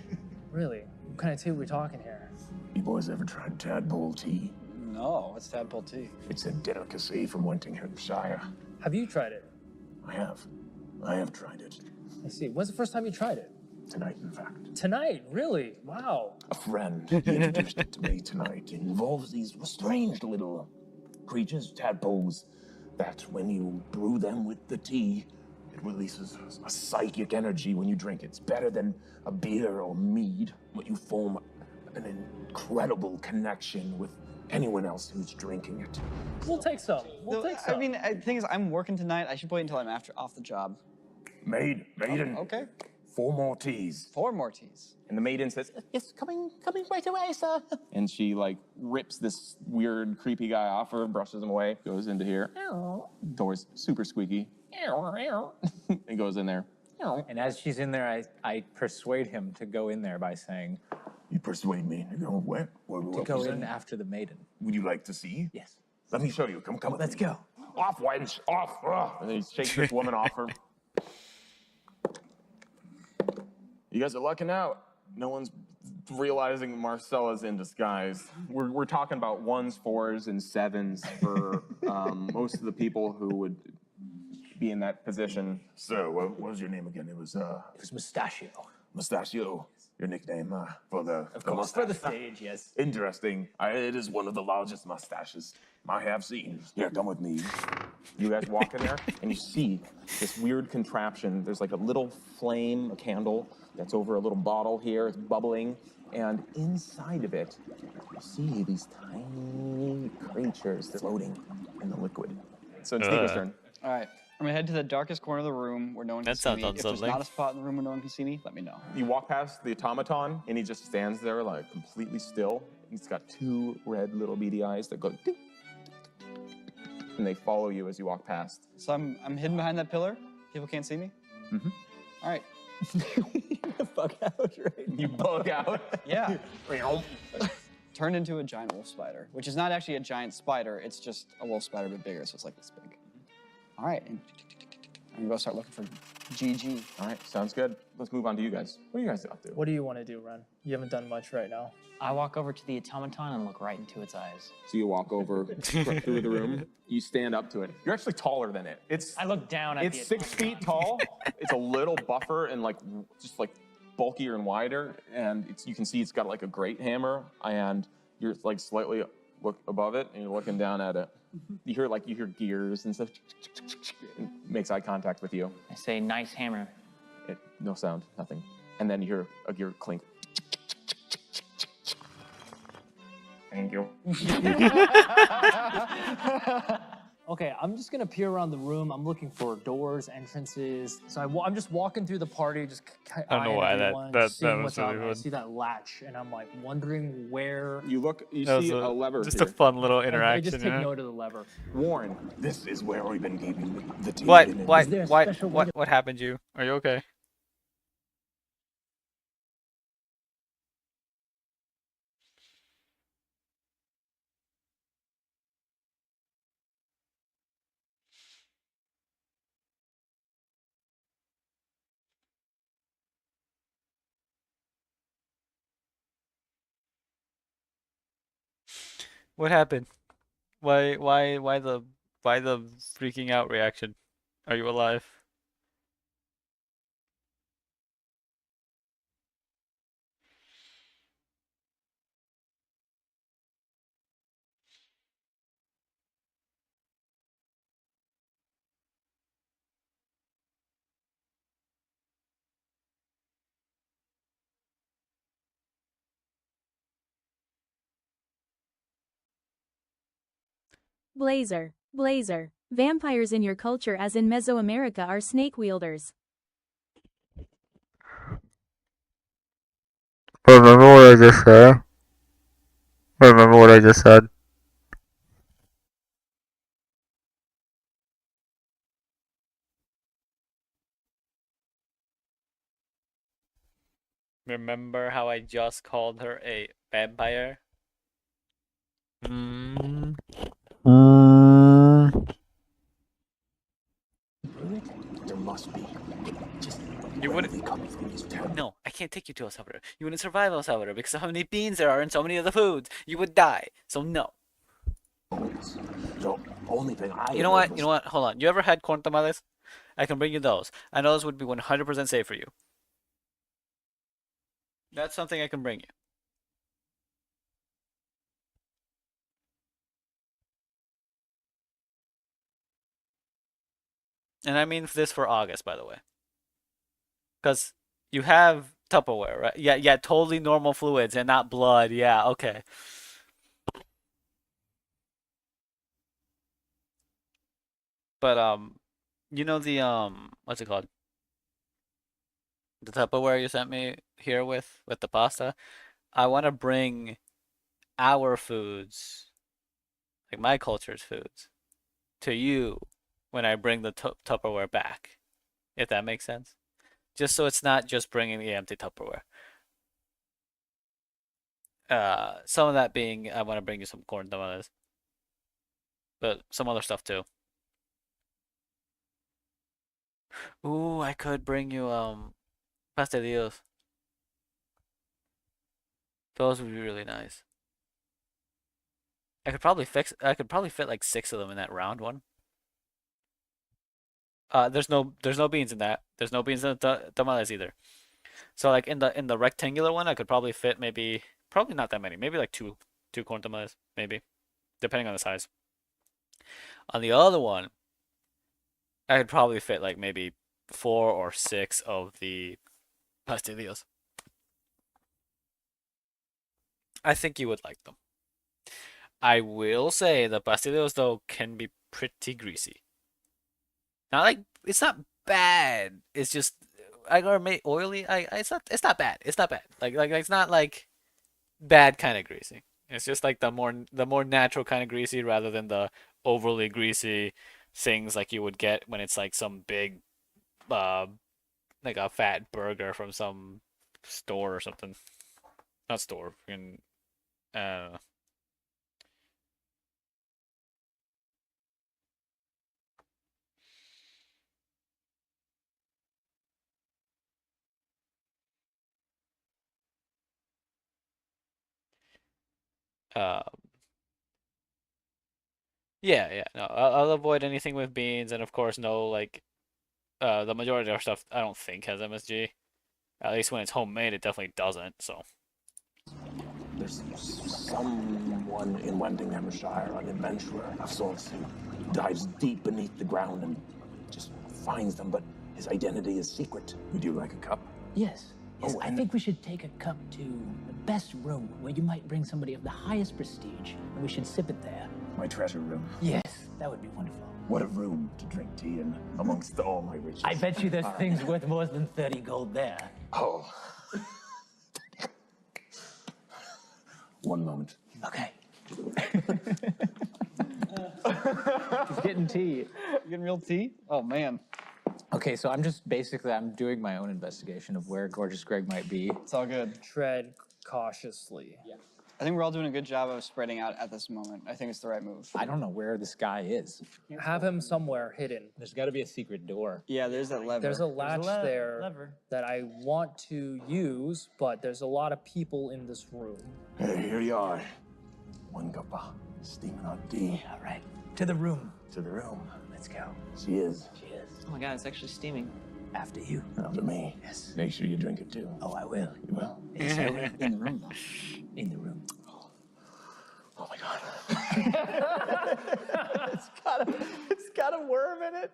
[SPEAKER 11] Really? What kind of tea are we talking here?
[SPEAKER 12] You boys ever tried tadpole tea?
[SPEAKER 10] No, what's tadpole tea?
[SPEAKER 12] It's a delicacy from Wintinghamshire.
[SPEAKER 11] Have you tried it?
[SPEAKER 12] I have tried it.
[SPEAKER 11] I see. When's the first time you tried it?
[SPEAKER 12] Tonight, in fact.
[SPEAKER 11] Tonight? Really? Wow.
[SPEAKER 12] A friend, he introduced it to me tonight. It involves these strange little creatures, tadpoles, that when you brew them with the tea, it releases a psychic energy when you drink it. It's better than a beer or mead, but you form an incredible connection with anyone else who's drinking it.
[SPEAKER 11] We'll take some. We'll take some.
[SPEAKER 10] I mean, the thing is, I'm working tonight. I should wait until I'm off the job.
[SPEAKER 12] Maiden.
[SPEAKER 10] Okay.
[SPEAKER 12] 4 more teas.
[SPEAKER 10] 4 more teas.
[SPEAKER 6] And the maiden says,
[SPEAKER 9] It's coming right away, sir.
[SPEAKER 6] and she like rips this weird, creepy guy off her, brushes him away, goes into here. Door's super squeaky. And goes in there.
[SPEAKER 8] And as she's in there, I persuade him to go in there by saying,
[SPEAKER 12] You persuade me to go where?
[SPEAKER 8] to go in after the maiden.
[SPEAKER 12] Would you like to see?
[SPEAKER 8] Yes.
[SPEAKER 12] Let me show you. Come with
[SPEAKER 13] Let's
[SPEAKER 12] me.
[SPEAKER 13] go.
[SPEAKER 12] Off, wench, off.
[SPEAKER 6] And then he shakes this woman off her. You guys are lucking out. No one's realizing Marcella's in disguise. We're talking about 1s, 4s, and 7s for most of the people who would be in that position.
[SPEAKER 12] So, what was your name again? It was
[SPEAKER 13] Mustachio.
[SPEAKER 12] Mustachio. Your nickname for the
[SPEAKER 8] Of for the stage, yes.
[SPEAKER 12] Interesting. It is one of the largest mustaches I have seen. Here, come with me.
[SPEAKER 6] You guys walk in there and you see this weird contraption. There's like a little flame, a candle that's over a little bottle here. It's bubbling. And inside of it, you see these tiny creatures floating in the liquid. So it's Nico's turn.
[SPEAKER 10] All right. I'm gonna head to the darkest corner of the room where no one can
[SPEAKER 1] That
[SPEAKER 10] see me.
[SPEAKER 1] sounds
[SPEAKER 10] If there's
[SPEAKER 1] unsettling.
[SPEAKER 10] not a spot in the room where no one can see me, let me know.
[SPEAKER 6] You walk past the automaton and he just stands there like completely still. He's got 2 red little beady eyes that go ding, and they follow you as you walk past.
[SPEAKER 10] So I'm hidden behind that pillar. People can't see me.
[SPEAKER 6] Mm-hmm.
[SPEAKER 10] All right.
[SPEAKER 8] Fuck out, right?
[SPEAKER 6] You bug out.
[SPEAKER 10] Yeah. Turned into a giant wolf spider, which is not actually a giant spider. It's just a wolf spider, but bigger, so it's like this big. All right. And I'm gonna go start looking for GG.
[SPEAKER 6] All right, sounds good. Let's move on to you guys. What are you guys up to?
[SPEAKER 11] What do you want to do, Ren? You haven't done much right now.
[SPEAKER 7] I walk over to the automaton and look right into its eyes.
[SPEAKER 6] So you walk over through the room. You stand up to it. You're actually taller than it.
[SPEAKER 7] I look down at
[SPEAKER 6] It's
[SPEAKER 7] the
[SPEAKER 6] 6 feet tall. It's a little buffer and like just like bulkier and wider. And you can see it's got like a great hammer. And you're like slightly look above it and you're looking down at it. You hear gears and stuff. It makes eye contact with you.
[SPEAKER 7] I say, nice hammer.
[SPEAKER 6] No sound, nothing. And then you hear a gear clink. Thank you.
[SPEAKER 11] Okay, I'm just gonna peer around the room. I'm looking for doors, entrances. So I'm just walking through the party, just
[SPEAKER 1] I don't know why that
[SPEAKER 11] seeing
[SPEAKER 1] was
[SPEAKER 11] what's
[SPEAKER 1] really
[SPEAKER 11] out there. I
[SPEAKER 1] good.
[SPEAKER 11] see that latch, and I'm like wondering where.
[SPEAKER 6] You
[SPEAKER 1] That
[SPEAKER 6] see
[SPEAKER 1] was
[SPEAKER 6] a lever.
[SPEAKER 1] just
[SPEAKER 6] here.
[SPEAKER 1] a fun little
[SPEAKER 11] I
[SPEAKER 1] interaction.
[SPEAKER 11] just take
[SPEAKER 1] you know?
[SPEAKER 11] note of the lever.
[SPEAKER 6] Warren.
[SPEAKER 12] This is where we've been keeping the tea.
[SPEAKER 1] What?
[SPEAKER 12] hidden.
[SPEAKER 1] What?
[SPEAKER 13] Is there a
[SPEAKER 1] What?
[SPEAKER 13] special way
[SPEAKER 1] What happened to you? Are you okay? What happened? Why the freaking out reaction? Are you alive?
[SPEAKER 3] Blazer. Vampires in your culture as in Mesoamerica are snake wielders.
[SPEAKER 1] Remember what I just said? Remember what I just said? Remember how I just called her a vampire? Mm.
[SPEAKER 12] There must be.
[SPEAKER 1] You wouldn't. No, I can't take you to El Salvador. You wouldn't survive El Salvador because of how many beans there are in so many of the foods. You would die. So no.
[SPEAKER 12] The only thing I.
[SPEAKER 1] You know what? You know what? Hold on. You ever had corn tamales? I can bring you those. I know those would be 100% safe for you. That's something I can bring you. And I mean this for August, by the way. Because you have Tupperware, right? Yeah, totally normal fluids and not blood. Yeah, okay. But you know the what's it called? The Tupperware you sent me here with the pasta. I want to bring our foods, like my culture's foods, to you when I bring the Tupperware back. If that makes sense. Just so it's not just bringing the empty Tupperware. Some of that being I want to bring you some corn tamales, but some other stuff too. Ooh, I could bring you pastelillos. Those would be really nice. I could probably fit like 6 of them in that round one. There's no beans in that. There's no beans in the tamales either. So like in the rectangular one, I could probably fit probably not that many. Maybe like two corn tamales, maybe, depending on the size. On the other one, I could probably fit like maybe 4 or 6 of the pastelillos. I think you would like them. I will say the pastelillos though can be pretty greasy. Not like it's not bad. It's just I gotta make oily. It's not bad. It's not bad. Like it's not like bad kind of greasy. It's just like the more natural kind of greasy rather than the overly greasy things like you would get when it's like some big like a fat burger from some store or something. Not store. Uh uh yeah, no, I'll avoid anything with beans, and of course, no, like, the majority of our stuff I don't think has MSG. At least when it's homemade, it definitely doesn't, so.
[SPEAKER 12] There's someone in Wendinghamshire, an adventurer of sorts, who dives deep beneath the ground and just finds them, but his identity is secret. Would you like a cup?
[SPEAKER 13] Yes. Yes,
[SPEAKER 12] Oh,
[SPEAKER 13] I
[SPEAKER 12] and-
[SPEAKER 13] think we should take a cup to the best room where you might bring somebody of the highest prestige, and we should sip it there.
[SPEAKER 12] My treasure room.
[SPEAKER 13] Yes, that would be wonderful.
[SPEAKER 12] What a room to drink tea in amongst all my riches.
[SPEAKER 13] I bet you there's things worth more than 30 gold there.
[SPEAKER 12] Oh. One moment.
[SPEAKER 13] Okay.
[SPEAKER 8] He's getting tea. You getting real tea? Oh man. Okay, so I'm doing my own investigation of where Gorgeous Greg might be.
[SPEAKER 10] It's all good.
[SPEAKER 11] Tread cautiously.
[SPEAKER 8] Yeah.
[SPEAKER 10] I think we're all doing a good job of spreading out at this moment. I think it's the right move.
[SPEAKER 8] I don't know where this guy is.
[SPEAKER 11] Have him somewhere hidden.
[SPEAKER 8] There's got to be a secret door.
[SPEAKER 10] Yeah, there's that lever.
[SPEAKER 11] There's a latch there that I want to use, but there's a lot of people in this room.
[SPEAKER 12] Hey, here you are. 1 cup of steaming hot tea.
[SPEAKER 13] All right. To the room.
[SPEAKER 12] To the room.
[SPEAKER 13] Let's go.
[SPEAKER 12] She is.
[SPEAKER 13] She is.
[SPEAKER 7] Oh my God, it's actually steaming.
[SPEAKER 13] After you.
[SPEAKER 12] After me.
[SPEAKER 13] Yes.
[SPEAKER 12] Make sure you drink it too.
[SPEAKER 13] Oh, I will.
[SPEAKER 12] You will?
[SPEAKER 13] Yes, I will. In the room, though. In the room.
[SPEAKER 12] Oh my God.
[SPEAKER 14] It's got a worm in it.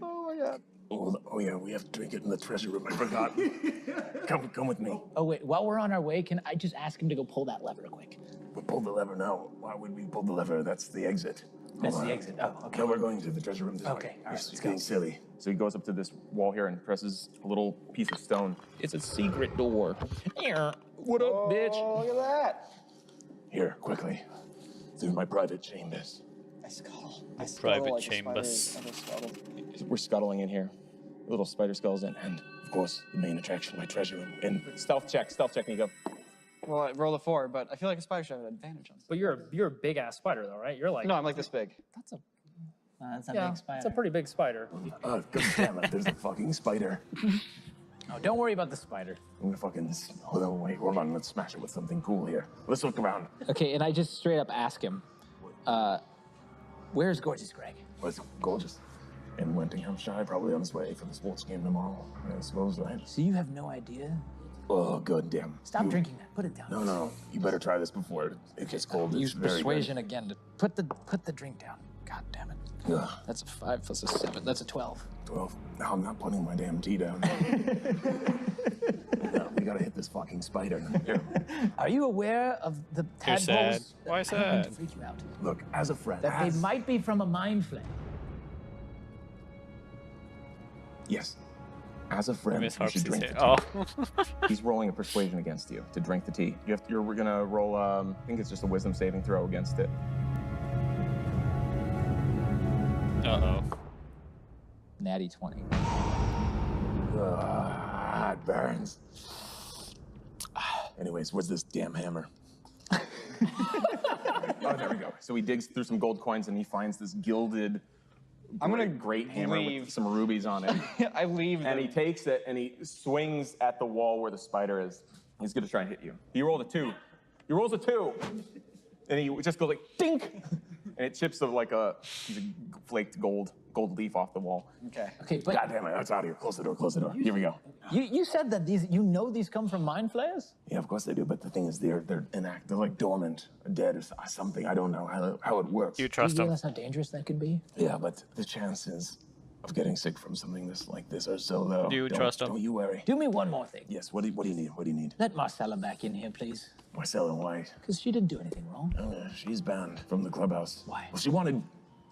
[SPEAKER 14] Oh my God.
[SPEAKER 12] Oh yeah, we have to drink it in the treasure room. I forgot. Come with me.
[SPEAKER 14] Oh wait, while we're on our way, can I just ask him to go pull that lever quick?
[SPEAKER 12] We'll pull the lever now. Why would we pull the lever? That's the exit.
[SPEAKER 14] That's the exit. Oh, okay.
[SPEAKER 12] No, we're going to the treasure room this way.
[SPEAKER 14] Okay, all right,
[SPEAKER 12] It's
[SPEAKER 14] let's
[SPEAKER 12] getting
[SPEAKER 14] go.
[SPEAKER 12] silly.
[SPEAKER 6] So he goes up to this wall here and presses a little piece of stone. It's a secret door. What up, bitch?
[SPEAKER 14] Look at that.
[SPEAKER 12] Here, quickly. Through my private chambers.
[SPEAKER 14] I scuttle.
[SPEAKER 1] Private chambers.
[SPEAKER 6] We're scuttling in here. Little spider skulls in.
[SPEAKER 12] And, of course, the main attraction, my treasure room. And
[SPEAKER 6] Stealth check, Nico.
[SPEAKER 10] Well, I rolled a 4, but I feel like a spider should have an advantage on this.
[SPEAKER 11] But you're a big ass spider though, right? You're like
[SPEAKER 10] No, I'm like this big.
[SPEAKER 11] that's a
[SPEAKER 7] That's a
[SPEAKER 11] yeah,
[SPEAKER 7] big spider.
[SPEAKER 11] it's a pretty big spider.
[SPEAKER 12] God damn it, there's a fucking spider.
[SPEAKER 14] Oh, don't worry about the spider.
[SPEAKER 12] I'm gonna fucking. Wait, hold on. Let's smash it with something cool here. Let's look around.
[SPEAKER 14] Okay, and I just straight up ask him, where's Gorgeous Greg?
[SPEAKER 12] What's gorgeous? In Nottinghamshire, probably on his way for the sports game tomorrow. I suppose, right?
[SPEAKER 13] So you have no idea?
[SPEAKER 12] Oh, god damn.
[SPEAKER 13] Stop drinking that. Put it down.
[SPEAKER 12] No. You better try this before it gets cold.
[SPEAKER 14] Use
[SPEAKER 12] It's very
[SPEAKER 14] persuasion again to put the drink down. God damn it.
[SPEAKER 12] good. Ugh,
[SPEAKER 14] That's a 5 plus a 7. That's a 12.
[SPEAKER 12] 12. Now I'm not putting my damn tea down. No, we gotta hit this fucking spider. Here.
[SPEAKER 13] Are you aware of the
[SPEAKER 1] You're sad.
[SPEAKER 13] tadpoles?
[SPEAKER 1] Why
[SPEAKER 13] I don't mean to
[SPEAKER 1] sad?
[SPEAKER 13] freak you out.
[SPEAKER 12] Look, as a friend.
[SPEAKER 13] That they might be from a mind flare.
[SPEAKER 12] Yes. As a friend,
[SPEAKER 1] Miss
[SPEAKER 12] you should
[SPEAKER 1] Harpsy's
[SPEAKER 12] drink
[SPEAKER 1] here.
[SPEAKER 12] the tea.
[SPEAKER 1] Oh.
[SPEAKER 6] He's rolling a persuasion against you to drink the tea. We're gonna roll. I think it's just a wisdom saving throw against it.
[SPEAKER 1] Uh-oh.
[SPEAKER 14] Natty 20.
[SPEAKER 12] It burns. Anyways, where's this damn hammer?
[SPEAKER 6] Oh, there we go. So he digs through some gold coins and he finds this gilded.
[SPEAKER 10] I'm gonna
[SPEAKER 6] great hammer
[SPEAKER 10] leave.
[SPEAKER 6] with some rubies on it.
[SPEAKER 10] I leave
[SPEAKER 6] And he
[SPEAKER 10] them.
[SPEAKER 6] takes it and he swings at the wall where the spider is. He's gonna try and hit you. He rolled a 2. He rolls a 2. And he just goes like, dink! And it chips like a flaked gold leaf off the wall.
[SPEAKER 10] Okay.
[SPEAKER 13] Okay, but
[SPEAKER 12] God damn it, that's out of here. Close the door, close the door. Here we go.
[SPEAKER 13] you said that these come from mind flares?
[SPEAKER 12] Yeah, of course they do, but the thing is they're inactive. They're like dormant, or dead, or something. I don't know how it works.
[SPEAKER 1] You trust
[SPEAKER 13] you
[SPEAKER 1] him.
[SPEAKER 13] realize how dangerous that could be?
[SPEAKER 12] Yeah, but the chances of getting sick from something like this are so low.
[SPEAKER 1] Do you trust him?
[SPEAKER 12] Don't you worry.
[SPEAKER 13] Do me one more thing.
[SPEAKER 12] Yes, what do you need? What do you need?
[SPEAKER 13] Let Marcella back in here, please.
[SPEAKER 12] Marcella White.
[SPEAKER 13] Because she didn't do anything wrong.
[SPEAKER 12] She's banned from the clubhouse.
[SPEAKER 13] Why?
[SPEAKER 12] Well, she wanted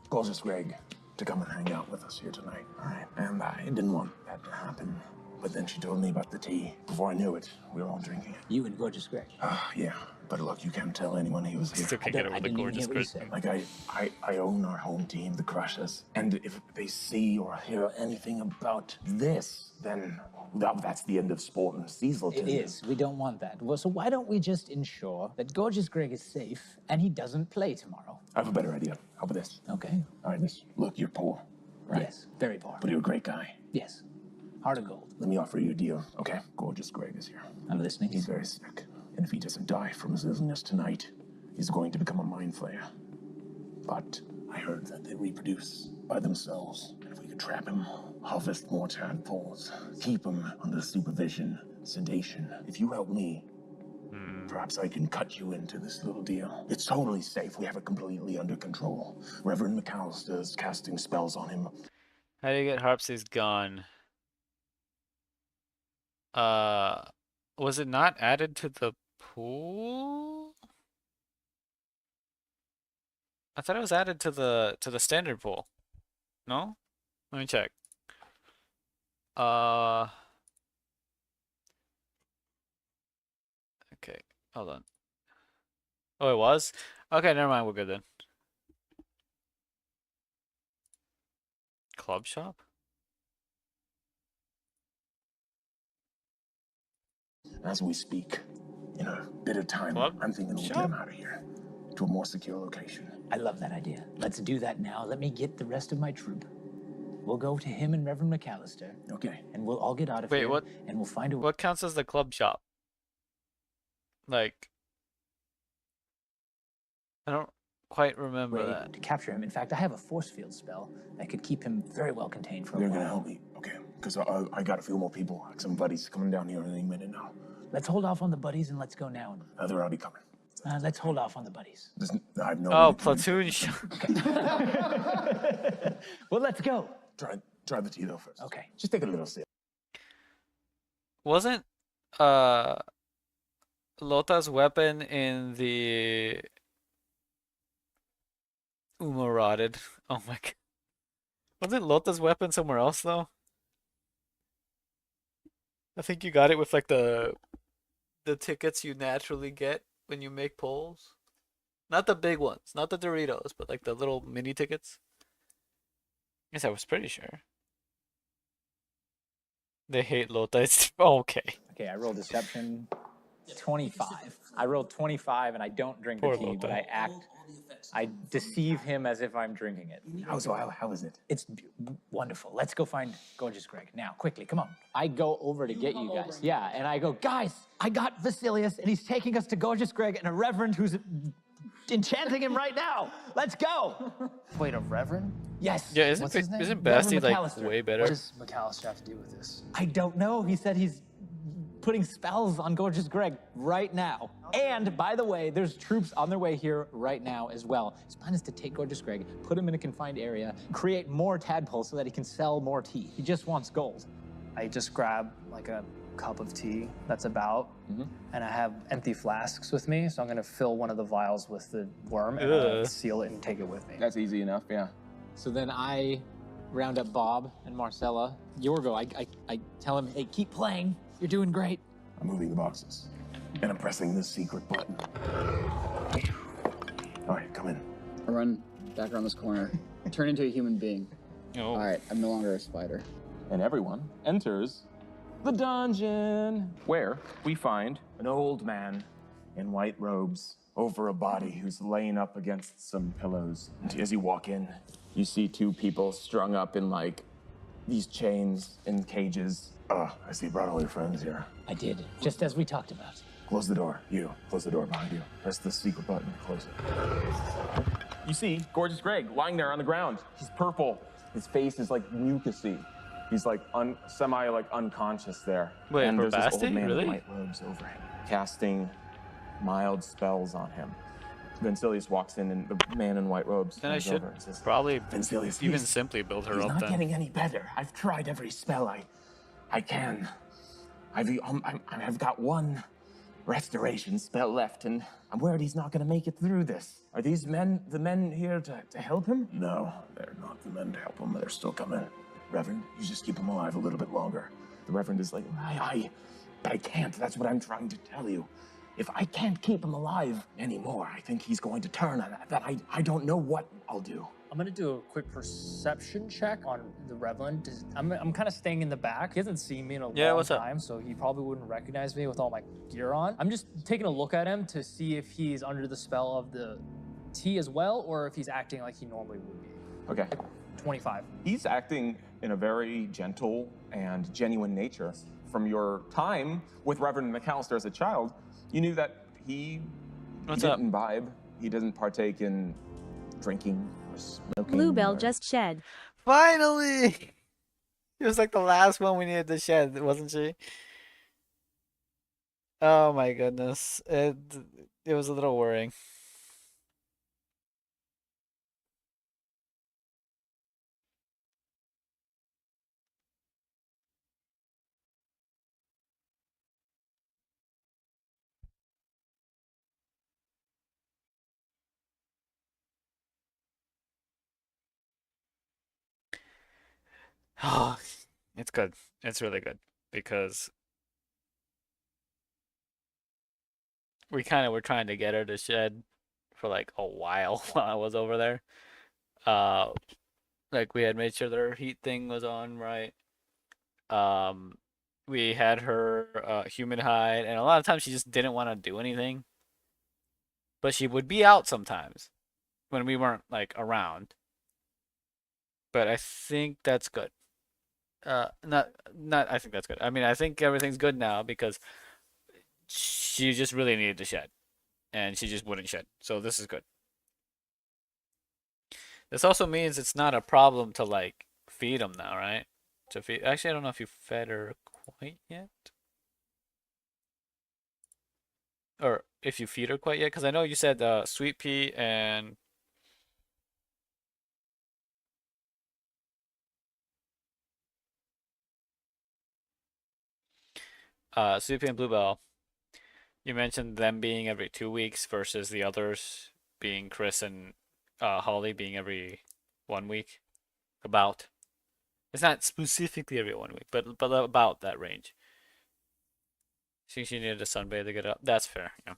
[SPEAKER 12] Gorgeous Greg to come and hang out with us here tonight. All right. And I didn't want that to happen. But then she told me about the tea. Before I knew it, we were all drinking it.
[SPEAKER 13] You and Gorgeous Greg.
[SPEAKER 12] Yeah. But look, you can't tell anyone he was here.
[SPEAKER 1] Still can't get over the
[SPEAKER 13] didn't even
[SPEAKER 1] gorgeous
[SPEAKER 13] hear what he
[SPEAKER 1] Chris.
[SPEAKER 13] said.
[SPEAKER 12] Like I own our home team, the Crushers. And if they see or hear anything about this, then that's the end of sport and Cecil.
[SPEAKER 13] It is. We don't want that. Well, so why don't we just ensure that Gorgeous Greg is safe and he doesn't play tomorrow?
[SPEAKER 12] I have a better idea. How about this?
[SPEAKER 13] Okay.
[SPEAKER 12] All right, look, you're poor, right?
[SPEAKER 13] Yes. Very poor.
[SPEAKER 12] But you're a great guy.
[SPEAKER 13] Yes. Heart of gold.
[SPEAKER 12] Let me offer you a deal, okay? Gorgeous Greg is here.
[SPEAKER 13] I'm listening.
[SPEAKER 12] He's very sick. And if he doesn't die from his illness tonight, he's going to become a mind flayer. But I heard that they reproduce by themselves. And if we could trap him, harvest more tadpoles, keep him under supervision, sedation. If you help me, perhaps I can cut you into this little deal. It's totally safe. We have it completely under control. Reverend McAllister is casting spells on him.
[SPEAKER 1] How do you get Harpsy's gun? Was it not added to the pool? I thought it was added to the standard pool. No? Let me check. Okay, hold on. Oh, it was? Okay, never mind, we're good then. Club shop?
[SPEAKER 12] As we speak, in a bit of time, I'm thinking we'll get him out of here to a more secure location.
[SPEAKER 13] I love that idea. Let's do that now. Let me get the rest of my troop. We'll go to him and Reverend McAllister.
[SPEAKER 12] Okay.
[SPEAKER 13] And we'll all get out of
[SPEAKER 1] Wait,
[SPEAKER 13] here.
[SPEAKER 1] what?
[SPEAKER 13] And we'll find a
[SPEAKER 1] What counts as the club shop? Like, I don't quite remember
[SPEAKER 13] way
[SPEAKER 1] that.
[SPEAKER 13] to capture him. In fact, I have a force field spell that could keep him very well contained for a
[SPEAKER 12] They're
[SPEAKER 13] while.
[SPEAKER 12] gonna help me, okay? Because I got a few more people, like some buddies coming down here any minute now.
[SPEAKER 13] Let's hold off on the buddies and let's go now.
[SPEAKER 12] They're already coming.
[SPEAKER 13] Let's hold off on the buddies.
[SPEAKER 12] I have no.
[SPEAKER 1] Oh, platoon shot.
[SPEAKER 13] Well, let's go.
[SPEAKER 12] Try the tea though first.
[SPEAKER 13] Okay.
[SPEAKER 12] Just take a little sip.
[SPEAKER 1] Wasn't Lota's weapon in the Umaraded? Oh my god. Wasn't Lota's weapon somewhere else though? I think you got it with like the tickets you naturally get when you make polls. Not the big ones, not the Doritos, but like the little mini tickets. Yes, I was pretty sure. They hate Lota. It's okay.
[SPEAKER 8] Okay, I rolled deception 25. I rolled 25 and I don't drink
[SPEAKER 1] Poor
[SPEAKER 8] the tea,
[SPEAKER 1] Lota.
[SPEAKER 8] but I deceive him as if I'm drinking it.
[SPEAKER 12] How is it?
[SPEAKER 13] It's wonderful. Let's go find Gorgeous Greg. Now, quickly, come on.
[SPEAKER 8] I go over to get you guys. Yeah, and I go,
[SPEAKER 13] Guys, I got Vasilius, and he's taking us to Gorgeous Greg and a reverend who's enchanting him right now. Let's go.
[SPEAKER 11] Wait, a reverend?
[SPEAKER 13] Yes.
[SPEAKER 1] Yeah, isn't
[SPEAKER 11] What's his name?
[SPEAKER 1] isn't Basti
[SPEAKER 13] Reverend
[SPEAKER 1] like
[SPEAKER 13] McAllister.
[SPEAKER 1] way better?
[SPEAKER 11] What does McAllister have to do with this?
[SPEAKER 13] I don't know. He said he's putting spells on Gorgeous Greg right now. And by the way, there's troops on their way here right now as well. His plan is to take Gorgeous Greg, put him in a confined area, create more tadpoles so that he can sell more tea. He just wants gold.
[SPEAKER 11] I just grab like a cup of tea that's about, and I have empty flasks with me, so I'm gonna fill one of the vials with the worm and
[SPEAKER 1] Ugh.
[SPEAKER 11] seal it and take it with me.
[SPEAKER 6] That's easy enough, yeah.
[SPEAKER 8] so then I round up Bob and Marcella. Yorgo, I tell him,
[SPEAKER 13] Hey, keep playing. You're doing great.
[SPEAKER 12] I'm moving the boxes, and I'm pressing this secret button. All right, come in.
[SPEAKER 15] I run back around this corner, turn into a human being.
[SPEAKER 1] Oh.
[SPEAKER 15] All right, I'm no longer a spider.
[SPEAKER 6] And everyone enters the dungeon, where we find
[SPEAKER 9] An old man in white robes over a body who's laying up against some pillows.
[SPEAKER 12] And as you walk in,
[SPEAKER 9] You see two people strung up in like these chains in cages.
[SPEAKER 12] I see you brought all your friends here.
[SPEAKER 13] I did, just as we talked about.
[SPEAKER 12] Close the door. You. Close the door behind you. Press the secret button. Close it.
[SPEAKER 6] You see Gorgeous Greg lying there on the ground. He's purple. His face is like mucusy. He's like semi unconscious there.
[SPEAKER 1] Wait,
[SPEAKER 6] and
[SPEAKER 1] for
[SPEAKER 6] there's this
[SPEAKER 1] Basti?
[SPEAKER 6] old man
[SPEAKER 1] Really?
[SPEAKER 6] in white robes over him, casting mild spells on him. Vincilius walks in, and the man in white robes
[SPEAKER 1] Then I
[SPEAKER 6] comes
[SPEAKER 1] should
[SPEAKER 6] over and says,
[SPEAKER 1] probably
[SPEAKER 12] Vincilius,
[SPEAKER 1] even
[SPEAKER 12] he's
[SPEAKER 1] simply build her
[SPEAKER 12] He's
[SPEAKER 1] up
[SPEAKER 12] not
[SPEAKER 1] then.
[SPEAKER 12] getting any better. I've tried every spell I can. I've got one restoration spell left, and I'm worried he's not going to make it through this. Are these men the men here to help him? No, they're not the men to help him. They're still coming. Reverend, you just keep him alive a little bit longer.
[SPEAKER 6] the Reverend is like,
[SPEAKER 12] But I can't. That's what I'm trying to tell you. If I can't keep him alive anymore, I think he's going to turn on that. I don't know what I'll do.
[SPEAKER 11] I'm gonna do a quick perception check on the Reverend. I'm kind of staying in the back. He hasn't seen me in a long
[SPEAKER 1] what's up?
[SPEAKER 11] time, so he probably wouldn't recognize me with all my gear on. I'm just taking a look at him to see if he's under the spell of the tea as well, or if he's acting like he normally would be.
[SPEAKER 6] okay.
[SPEAKER 11] 25.
[SPEAKER 6] He's acting in a very gentle and genuine nature. From your time with Reverend McAllister as a child, you knew that he
[SPEAKER 1] What's
[SPEAKER 6] didn't
[SPEAKER 1] up?
[SPEAKER 6] imbibe. He doesn't partake in drinking or smoking.
[SPEAKER 3] Bluebell
[SPEAKER 6] or-
[SPEAKER 3] just shed.
[SPEAKER 1] Finally! It was like the last one we needed to shed, wasn't she? Oh my goodness. It was a little worrying. Oh, it's good. It's really good because we kind of were trying to get her to shed for like a while while I was over there. Like we had made sure that her heat thing was on right. We had her human hide, and a lot of times she just didn't want to do anything. But she would be out sometimes when we weren't like around. but I think that's good. Not I think that's good. I mean, I think everything's good now because she just really needed to shed, and she just wouldn't shed. So this is good. This also means it's not a problem to like feed them now, right? To feed. Actually, I don't know if you fed her quite yet, or if you feed her quite yet, because I know you said sweet pea and sweet pea and bluebell. You mentioned them being every 2 weeks versus the others being Chris and Holly being every 1 week. About. It's not specifically every 1 week, but about that range. Think she needed a sunbathe to get up. That's fair. Yeah.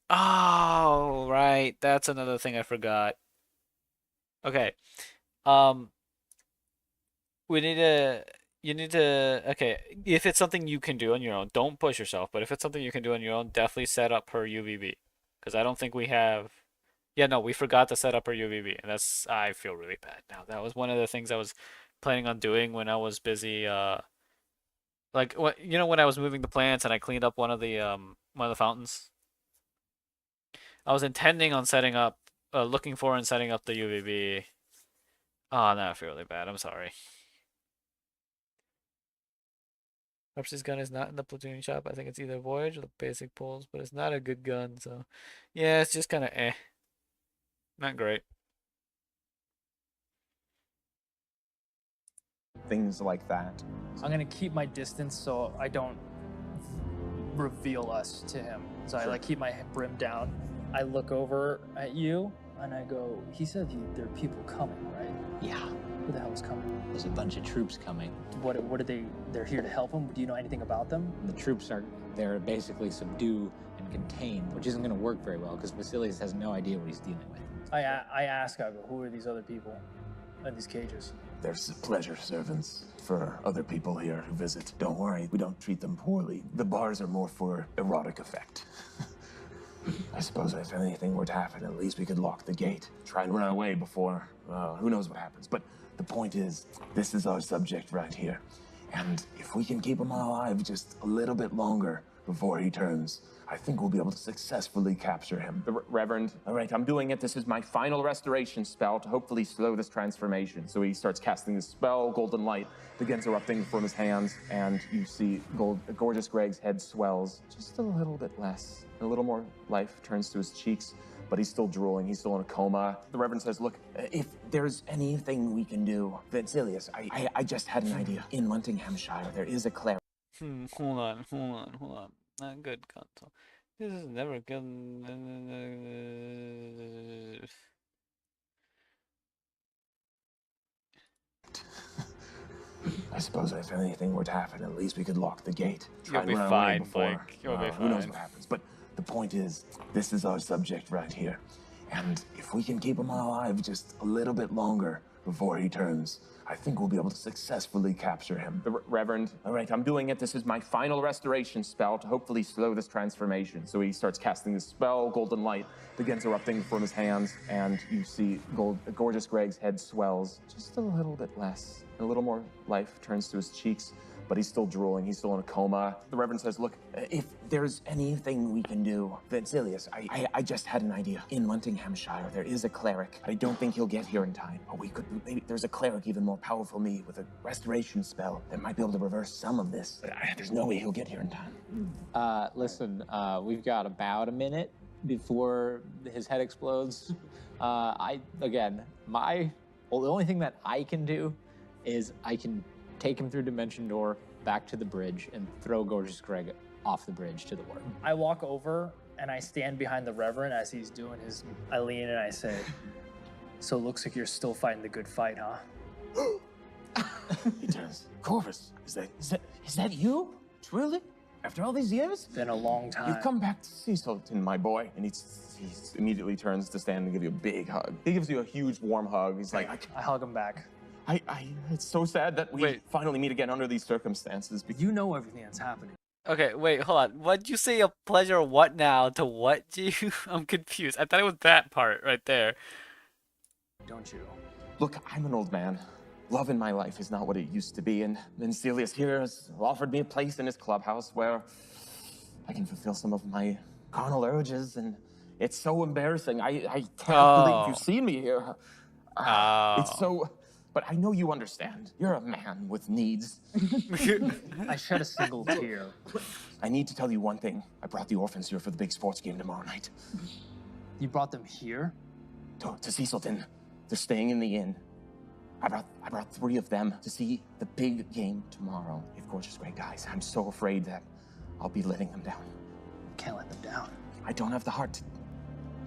[SPEAKER 1] Oh, right. That's another thing I forgot. Okay. We need to. You need to. Okay. If it's something you can do on your own, don't push yourself. But if it's something you can do on your own, definitely set up her UVB. Because I don't think we have. Yeah, no, we forgot to set up her UVB, and that's. I feel really bad now. That was one of the things I was planning on doing when I was busy. Like what when I was moving the plants and I cleaned up one of the fountains. I was intending on setting up, looking for and setting up the UVB. Oh, now I feel really bad. I'm sorry. Pepsi's gun is not in the platoon shop. I think it's either Voyage or the basic pulls, but it's not a good gun, so yeah, it's just kind of eh. Not great.
[SPEAKER 6] Things like that.
[SPEAKER 11] I'm gonna keep my distance so I don't reveal us to him. So I like keep my brim down. I look over at you and I go, he said there are people coming, right?
[SPEAKER 13] Yeah.
[SPEAKER 11] Who the hell is coming?
[SPEAKER 13] There's a bunch of troops coming.
[SPEAKER 11] What are they? They're here to help him? Do you know anything about them?
[SPEAKER 13] The troops are there to basically subdue and contain, which isn't going to work very well because Vasilius has no idea what he's dealing with.
[SPEAKER 11] I ask, I go, who are these other people in these cages?
[SPEAKER 12] They're pleasure servants for other people here who visit. Don't worry, we don't treat them poorly. The bars are more for erotic effect. I suppose if anything were to happen, at least we could lock the gate. Try and run away before, who knows what happens. But the point is, this is our subject right here. And if we can keep him alive just a little bit longer before he turns, I think we'll be able to successfully capture him.
[SPEAKER 6] The Reverend, all right, I'm doing it. This is my final restoration spell to hopefully slow this transformation. So he starts casting this spell, golden light begins erupting from his hands, and you see Gorgeous Greg's head swells just a little bit less. A little more life turns to his cheeks, but he's still drooling. He's still in a coma. The Reverend says, look,
[SPEAKER 12] if there's anything we can do, Vasilius, I just had an idea. In Nottinghamshire, there is a cleric.
[SPEAKER 1] Hold on. Not good console. This is never good.
[SPEAKER 12] I suppose if anything were to happen, at least we could lock the gate.
[SPEAKER 1] You'll be fine, Blake. You'll be
[SPEAKER 12] Who knows
[SPEAKER 1] fine.
[SPEAKER 12] what happens? But the point is, this is our subject right here. And if we can keep him alive just a little bit longer before he turns, I think we'll be able to successfully capture him.
[SPEAKER 6] the Reverend, all right, I'm doing it. This is my final restoration spell to hopefully slow this transformation. So he starts casting this spell, golden light begins erupting from his hands, and you see Gorgeous Greg's head swells just a little bit less. A little more life turns to his cheeks, but he's still drooling. He's still in a coma. The Reverend says, look,
[SPEAKER 12] if there's anything we can do, Vasilius, I just had an idea. In Nottinghamshire, there is a cleric. I don't think he'll get here in time, but we could, maybe there's a cleric even more powerful than me with a restoration spell that might be able to reverse some of this. There's no way he'll get here in time.
[SPEAKER 13] Listen, we've got about a minute before his head explodes. The only thing that I can do is I can take him through Dimension Door back to the bridge and throw Gorgeous Greg off the bridge to the warp.
[SPEAKER 11] I walk over and I stand behind the Reverend as he's doing his. I lean and I say, "So it looks like you're still fighting the good fight, huh?"
[SPEAKER 12] He turns. Corvus, is that you? Truly? After all these years?
[SPEAKER 11] Been a long time.
[SPEAKER 6] you've come back to Cecilton, my boy. And he immediately turns to stand and give you a big hug. He gives you a huge, warm hug. He's like,
[SPEAKER 11] I hug him back.
[SPEAKER 6] It's so sad that we finally meet again under these circumstances.
[SPEAKER 11] But you know everything that's happening.
[SPEAKER 1] Okay, wait, hold on. What'd you say a pleasure what now to what, you? I'm confused. I thought it was that part right there.
[SPEAKER 11] Don't you?
[SPEAKER 6] Look, I'm an old man. Love in my life is not what it used to be, and Vincilius here has offered me a place in his clubhouse where I can fulfill some of my carnal urges, and it's so embarrassing. I can't believe you've seen me here. It's so... But I know you understand. You're a man with needs.
[SPEAKER 11] I shed a single tear.
[SPEAKER 6] I need to tell you one thing. I brought the orphans here for the big sports game tomorrow night.
[SPEAKER 11] You brought them here?
[SPEAKER 6] To Cecilton. They're staying in the inn. I brought 3 of them to see the big game tomorrow. If Gorgeous Greg dies, I'm so afraid that I'll be letting them down.
[SPEAKER 11] Can't let them down.
[SPEAKER 6] I don't have the heart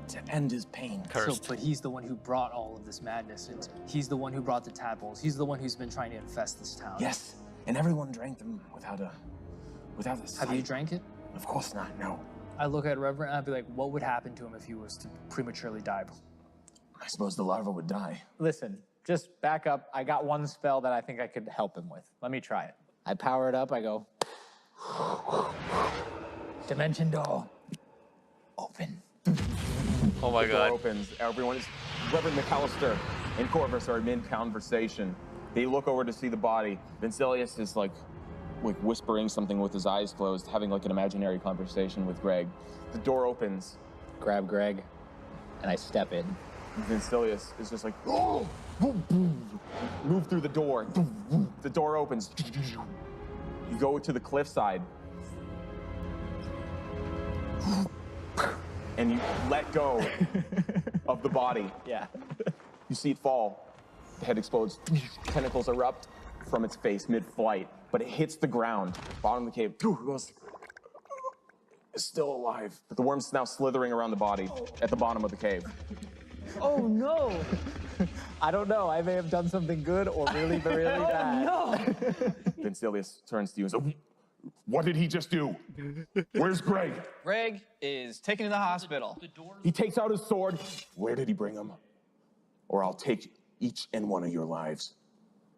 [SPEAKER 6] to end his pain.
[SPEAKER 11] So, but he's the one who brought all of this madness. And he's the one who brought the tadpoles. He's the one who's been trying to infest this town.
[SPEAKER 6] Yes, and everyone drank them without a sight.
[SPEAKER 11] Have you drank it?
[SPEAKER 6] Of course not, no.
[SPEAKER 11] I look at Reverend and I'd be like, what would happen to him if he was to prematurely die?
[SPEAKER 6] I suppose the larva would die.
[SPEAKER 8] Listen, just back up. I got one spell that I think I could help him with. Let me try it. I power it up. I go. Dimension door. Open.
[SPEAKER 1] Oh my
[SPEAKER 6] the door
[SPEAKER 1] God.
[SPEAKER 6] opens. Everyone is... Reverend McAllister and Corvus are mid-conversation. They look over to see the body. Vincilius is like whispering something with his eyes closed, having like an imaginary conversation with Greg. The door opens.
[SPEAKER 8] Grab Greg, and I step in.
[SPEAKER 6] Vincilius is just like, oh! Move through the door. The door opens. You go to the cliffside. And you let go of the body.
[SPEAKER 8] Yeah.
[SPEAKER 6] You see it fall. The head explodes. Tentacles erupt from its face mid-flight, but it hits the ground. Bottom of the cave. Is still alive. But the worm's now slithering around the body at the bottom of the cave.
[SPEAKER 13] Oh no!
[SPEAKER 8] I don't know. I may have done something good or really, really bad.
[SPEAKER 13] No!
[SPEAKER 6] Vincilius turns to you and says, what did he just do? Where's Greg?
[SPEAKER 10] Greg is taken to the hospital.
[SPEAKER 6] He takes out his sword. Where did he bring him? Or I'll take each and one of your lives.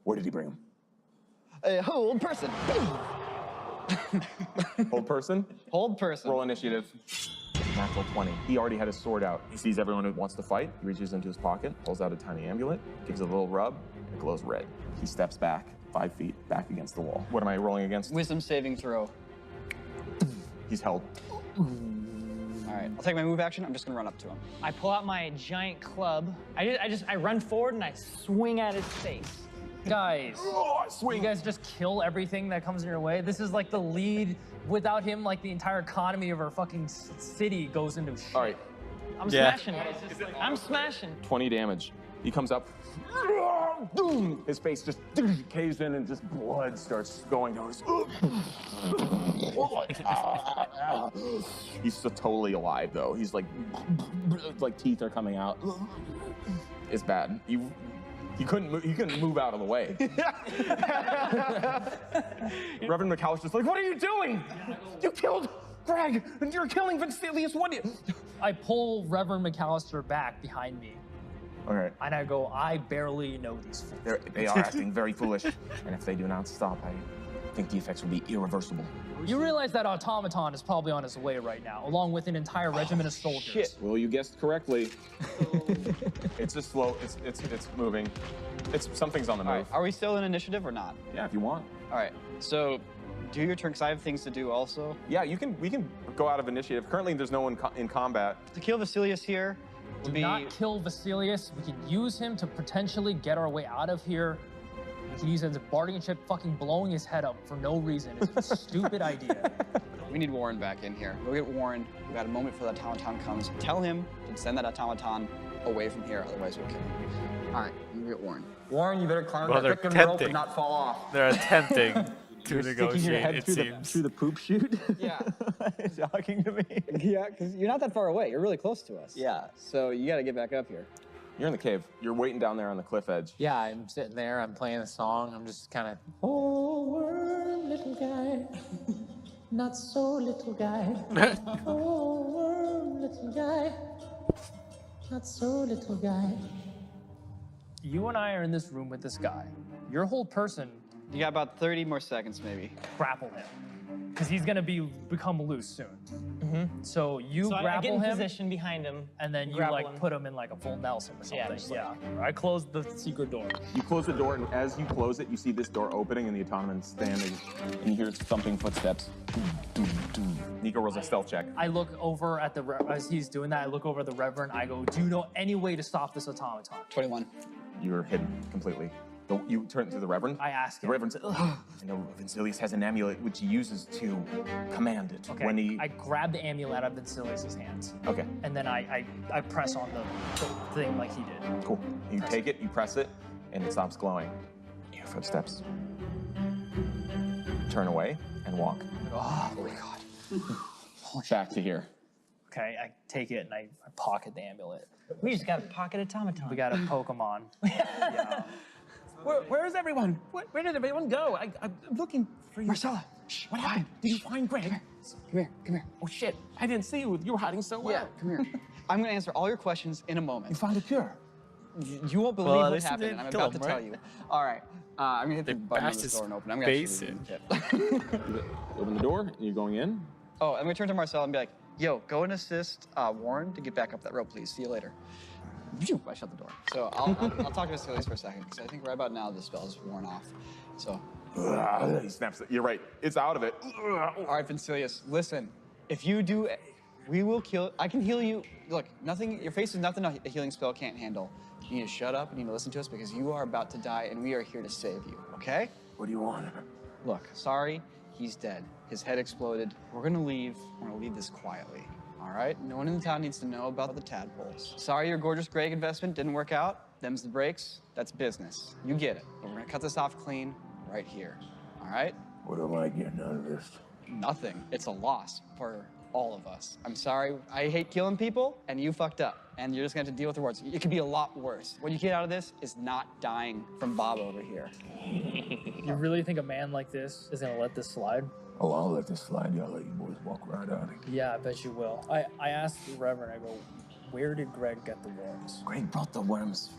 [SPEAKER 6] Where did he bring him?
[SPEAKER 10] A hold person.
[SPEAKER 6] Hold person?
[SPEAKER 10] Hold person.
[SPEAKER 6] Roll initiative. Natural 20. He already had his sword out. He sees everyone who wants to fight. He reaches into his pocket, pulls out a tiny amulet, gives it a little rub, and it glows red. He steps back 5 feet, back against the wall. What am I rolling against?
[SPEAKER 10] Wisdom saving throw.
[SPEAKER 6] He's held.
[SPEAKER 10] All right, I'll take my move action. I'm just gonna run up to him.
[SPEAKER 7] I pull out my giant club. I run forward and I swing at his face.
[SPEAKER 11] Guys, you guys just kill everything that comes in your way. This is like the lead. Without him, like the entire economy of our fucking city goes into shit.
[SPEAKER 6] All right.
[SPEAKER 7] I'm smashing. I'm smashing.
[SPEAKER 6] 20 damage. He comes up. His face just caves in and just blood starts going down. He's still totally alive though. He's like teeth are coming out. It's bad. You couldn't move out of the way. Reverend McAllister's like, what are you doing? You killed Greg, and you're killing Vincilius. What?
[SPEAKER 11] I pull Reverend McAllister back behind me.
[SPEAKER 6] Okay.
[SPEAKER 11] And I go, I barely know these fools.
[SPEAKER 6] They are acting very foolish, and if they do not stop, I think the effects will be irreversible.
[SPEAKER 11] You realize that automaton is probably on his way right now, along with an entire regiment of soldiers.
[SPEAKER 6] Shit. Well, you guessed correctly. It's just slow. It's moving. Something's on the move.
[SPEAKER 10] All right, are we still in initiative or not?
[SPEAKER 6] Yeah, if you want.
[SPEAKER 10] All right, so do your turn, because I have things to do also.
[SPEAKER 6] Yeah, we can go out of initiative. Currently, there's no one in combat.
[SPEAKER 10] To kill Vincilius here would
[SPEAKER 11] Do not kill Vincilius. We can use him to potentially get our way out of here. We can use him as a bargaining chip, fucking blowing his head up for no reason. It's a stupid idea.
[SPEAKER 10] We need Warren back in here. Go get Warren. We got a moment before the automaton comes. Tell him to send that automaton away from here, otherwise we'll kill him. All right, I'm gonna get Warren. Warren, you better climb
[SPEAKER 1] Well,
[SPEAKER 10] that
[SPEAKER 1] they're
[SPEAKER 10] frickin' rope and
[SPEAKER 1] tempting.
[SPEAKER 10] not fall off.
[SPEAKER 1] They're attempting to
[SPEAKER 8] You're sticking your
[SPEAKER 1] negotiate,
[SPEAKER 8] head
[SPEAKER 1] it
[SPEAKER 8] through
[SPEAKER 1] seems.
[SPEAKER 8] through the poop chute?
[SPEAKER 10] Yeah.
[SPEAKER 8] Talking to me?
[SPEAKER 10] Yeah, because you're not that far away. You're really close to us.
[SPEAKER 8] Yeah.
[SPEAKER 10] So you gotta get back up here.
[SPEAKER 6] You're in the cave. You're waiting down there on the cliff edge.
[SPEAKER 8] Yeah, I'm sitting there, I'm playing a song, I'm just kind of, oh, worm, little guy, not so little guy. Oh, worm, little guy, not so little guy.
[SPEAKER 11] You and I are in this room with this guy. Your whole person,
[SPEAKER 10] You got about 30 more seconds, maybe.
[SPEAKER 11] grapple him. Because he's gonna become loose soon. So you
[SPEAKER 7] So I get
[SPEAKER 11] grapple
[SPEAKER 7] in
[SPEAKER 11] him,
[SPEAKER 7] position behind him,
[SPEAKER 11] and then you
[SPEAKER 7] grapple
[SPEAKER 11] like
[SPEAKER 7] him.
[SPEAKER 11] put him in like a full Nelson or
[SPEAKER 7] Yeah,
[SPEAKER 11] something.
[SPEAKER 7] just
[SPEAKER 11] Yeah. I closed the secret door.
[SPEAKER 6] You close the door, and as you close it, you see this door opening and the automaton standing, and you hear thumping footsteps. Nico rolls a stealth check.
[SPEAKER 11] I look over at as he's doing that. I look over at the Reverend. I go, "Do you know any way to stop this automaton?"
[SPEAKER 15] 21.
[SPEAKER 6] You're hidden completely. You turn to the Reverend.
[SPEAKER 11] I ask
[SPEAKER 6] The
[SPEAKER 11] him.
[SPEAKER 6] Reverend says, "Ugh." I know Vincilius has an amulet which he uses to command it.
[SPEAKER 11] Okay.
[SPEAKER 6] When he...
[SPEAKER 11] I grab the amulet out of Vincilius' hands.
[SPEAKER 6] Okay,
[SPEAKER 11] And then I press on the thing like he did.
[SPEAKER 6] cool. You take it, you press it, and it stops glowing. You hear footsteps. Turn away and walk.
[SPEAKER 11] Oh my god.
[SPEAKER 6] Back to here.
[SPEAKER 11] Okay, I take it and I pocket the amulet.
[SPEAKER 7] We just got a pocket automaton.
[SPEAKER 11] We got a Pokemon.
[SPEAKER 9] Where is everyone? Where did everyone go? I'm looking for you.
[SPEAKER 15] Marcella,
[SPEAKER 9] What happened? Did you find Greg?
[SPEAKER 15] come here.
[SPEAKER 9] Oh shit! I didn't see you. You were hiding so well.
[SPEAKER 15] Yeah, come here. I'm gonna answer all your questions in a moment.
[SPEAKER 9] You found a cure.
[SPEAKER 15] You won't believe
[SPEAKER 1] Well, at
[SPEAKER 15] what
[SPEAKER 1] least it
[SPEAKER 15] happened,
[SPEAKER 1] didn't
[SPEAKER 15] and I'm
[SPEAKER 1] kill
[SPEAKER 15] about
[SPEAKER 1] him,
[SPEAKER 15] to tell
[SPEAKER 1] right?
[SPEAKER 15] you. All right. I'm gonna hit the button on
[SPEAKER 1] bashed
[SPEAKER 15] the
[SPEAKER 1] his
[SPEAKER 15] door and open. I'm gonna
[SPEAKER 1] face
[SPEAKER 15] actually
[SPEAKER 1] in.
[SPEAKER 15] leave it.
[SPEAKER 6] Open the door, and you're going in.
[SPEAKER 15] Oh, I'm gonna turn to Marcel and be like, "Yo, go and assist Warren to get back up that rope, please. See you later." Phew, I shut the door. So I'll talk to Vasilius for a second because I think right about now the spell's worn off. So.
[SPEAKER 6] He snaps it. You're right. It's out of it.
[SPEAKER 15] All right, Vincilius, listen. If you do, we will kill. I can heal you. Look, nothing. Your face is nothing a healing spell can't handle. You need to shut up and you need to listen to us because you are about to die and we are here to save you. Okay?
[SPEAKER 12] What do you want?
[SPEAKER 15] Look, sorry, he's dead. His head exploded. We're gonna leave. We're gonna leave this quietly. All right? No one in the town needs to know about the tadpoles. Sorry, your gorgeous Greg investment didn't work out. Them's the breaks. That's business. You get it. But we're gonna cut this off clean right here. All right?
[SPEAKER 12] What am I getting out of this?
[SPEAKER 15] Nothing. It's a loss for all of us. I'm sorry. I hate killing people, and you fucked up. And you're just gonna have to deal with the words. It could be a lot worse. What you get out of this is not dying from Bob over here.
[SPEAKER 11] You really think a man like this is gonna let this slide?
[SPEAKER 12] Oh, I'll let this slide. Y'all let you boys walk right out of it.
[SPEAKER 11] Yeah, I bet you will. I asked the Reverend, I go, where did Greg get the worms?
[SPEAKER 12] Greg brought the worms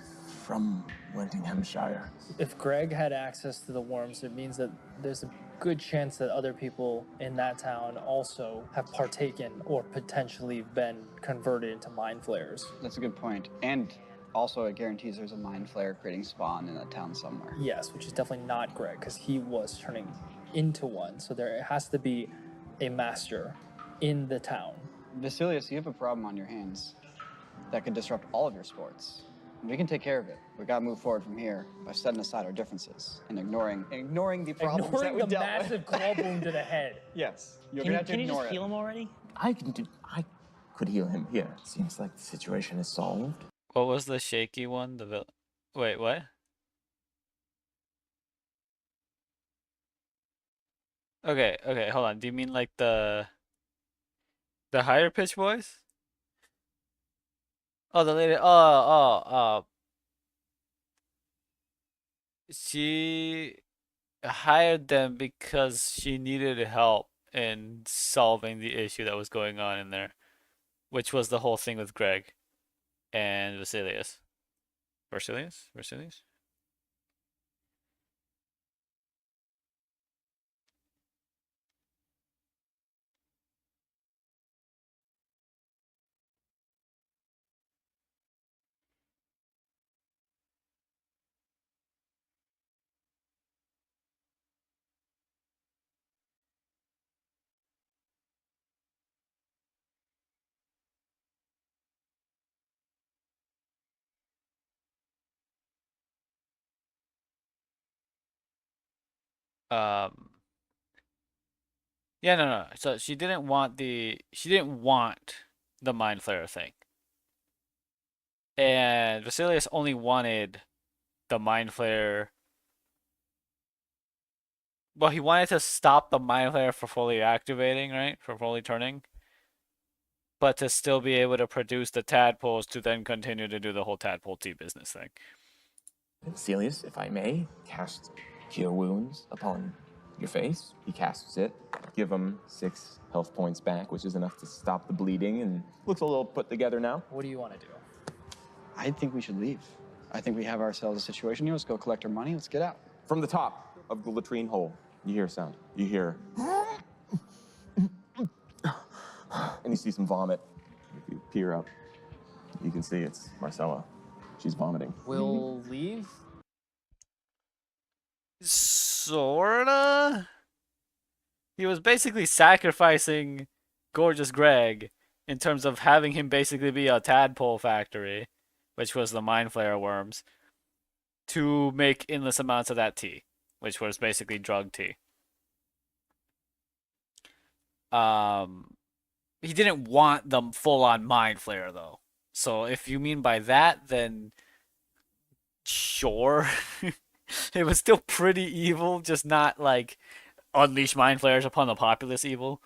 [SPEAKER 12] from Wentinghamshire.
[SPEAKER 11] If Greg had access to the worms, it means that there's a good chance that other people in that town also have partaken or potentially been converted into mind flayers.
[SPEAKER 15] That's a good point. And also, it guarantees there's a mind flare creating spawn in that town somewhere.
[SPEAKER 11] Yes, which is definitely not Greg, because he was turning into one. So there has to be a master in the town.
[SPEAKER 15] Vasilius, you have a problem on your hands that could disrupt all of your sports. We can take care of it. We gotta move forward from here by setting aside our differences and ignoring the problems that we
[SPEAKER 11] Ignoring the
[SPEAKER 15] dealt
[SPEAKER 11] massive claw wound to the head.
[SPEAKER 15] Yes. You're
[SPEAKER 7] Can
[SPEAKER 15] gonna have to
[SPEAKER 7] you
[SPEAKER 15] ignore
[SPEAKER 7] just
[SPEAKER 15] it.
[SPEAKER 7] heal him already?
[SPEAKER 6] I could heal him here. Seems like the situation is solved.
[SPEAKER 1] What was the shaky one? Wait, what? Okay, hold on. Do you mean like the higher pitch voice? Oh, the lady. She hired them because she needed help in solving the issue that was going on in there, which was the whole thing with Greg and Vasilius. Vasilius? Yeah, no. So she didn't want the mind flayer thing. And Vasilius only wanted the mind flayer. Well, he wanted to stop the mind flayer for fully activating, right? For fully turning. But to still be able to produce the tadpoles to then continue to do the whole tadpole tea business thing.
[SPEAKER 6] Celius, if I may, cast Cure Wounds upon your face. He casts it. Give him 6 health points back, which is enough to stop the bleeding, and looks a little put together now.
[SPEAKER 11] What do you want to do?
[SPEAKER 15] I think we should leave. I think we have ourselves a situation here. Let's go collect our money. Let's get out.
[SPEAKER 6] From the top of the latrine hole, you hear a sound. You hear... and you see some vomit. If you peer up, you can see it's Marcella. She's vomiting.
[SPEAKER 11] We'll leave.
[SPEAKER 1] Sorta. He was basically sacrificing Gorgeous Greg in terms of having him basically be a tadpole factory, which was the Mind Flayer worms, to make endless amounts of that tea, which was basically drug tea. He didn't want the full-on Mind Flayer though. So if you mean by that, then sure. It was still pretty evil, just not like unleash Mind Flayers upon the populace evil.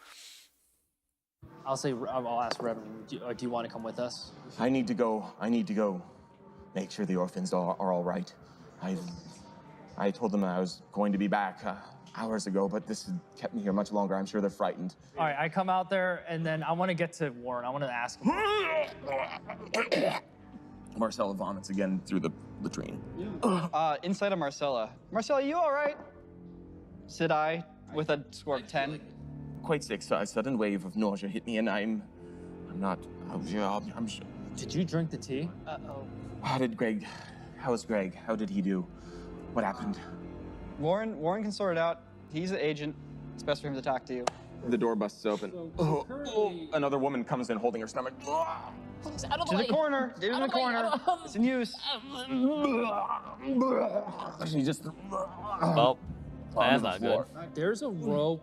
[SPEAKER 11] I'll ask Reverend, do you want to come with us?
[SPEAKER 6] I need to go. Make sure the orphans are all right. I told them I was going to be back hours ago, but this has kept me here much longer. I'm sure they're frightened.
[SPEAKER 11] All right, I come out there, and then I want to get to Warren. I want to ask him.
[SPEAKER 6] Marcella vomits again through the latrine.
[SPEAKER 15] Inside of Marcella. Marcella, you all right? Said I, with a score of 10.
[SPEAKER 6] Quite sick, so a sudden wave of nausea hit me, and I'm sure.
[SPEAKER 11] Did you drink the tea?
[SPEAKER 15] Uh-oh.
[SPEAKER 6] How's Greg? How did he do? What happened?
[SPEAKER 15] Warren can sort it out. He's an agent. It's best for him to talk to you.
[SPEAKER 6] The door busts open. Another woman comes in holding her stomach.
[SPEAKER 15] To the corner. Get in the corner. It's in use.
[SPEAKER 6] She just.
[SPEAKER 1] Well, that's not good.
[SPEAKER 11] There's a rope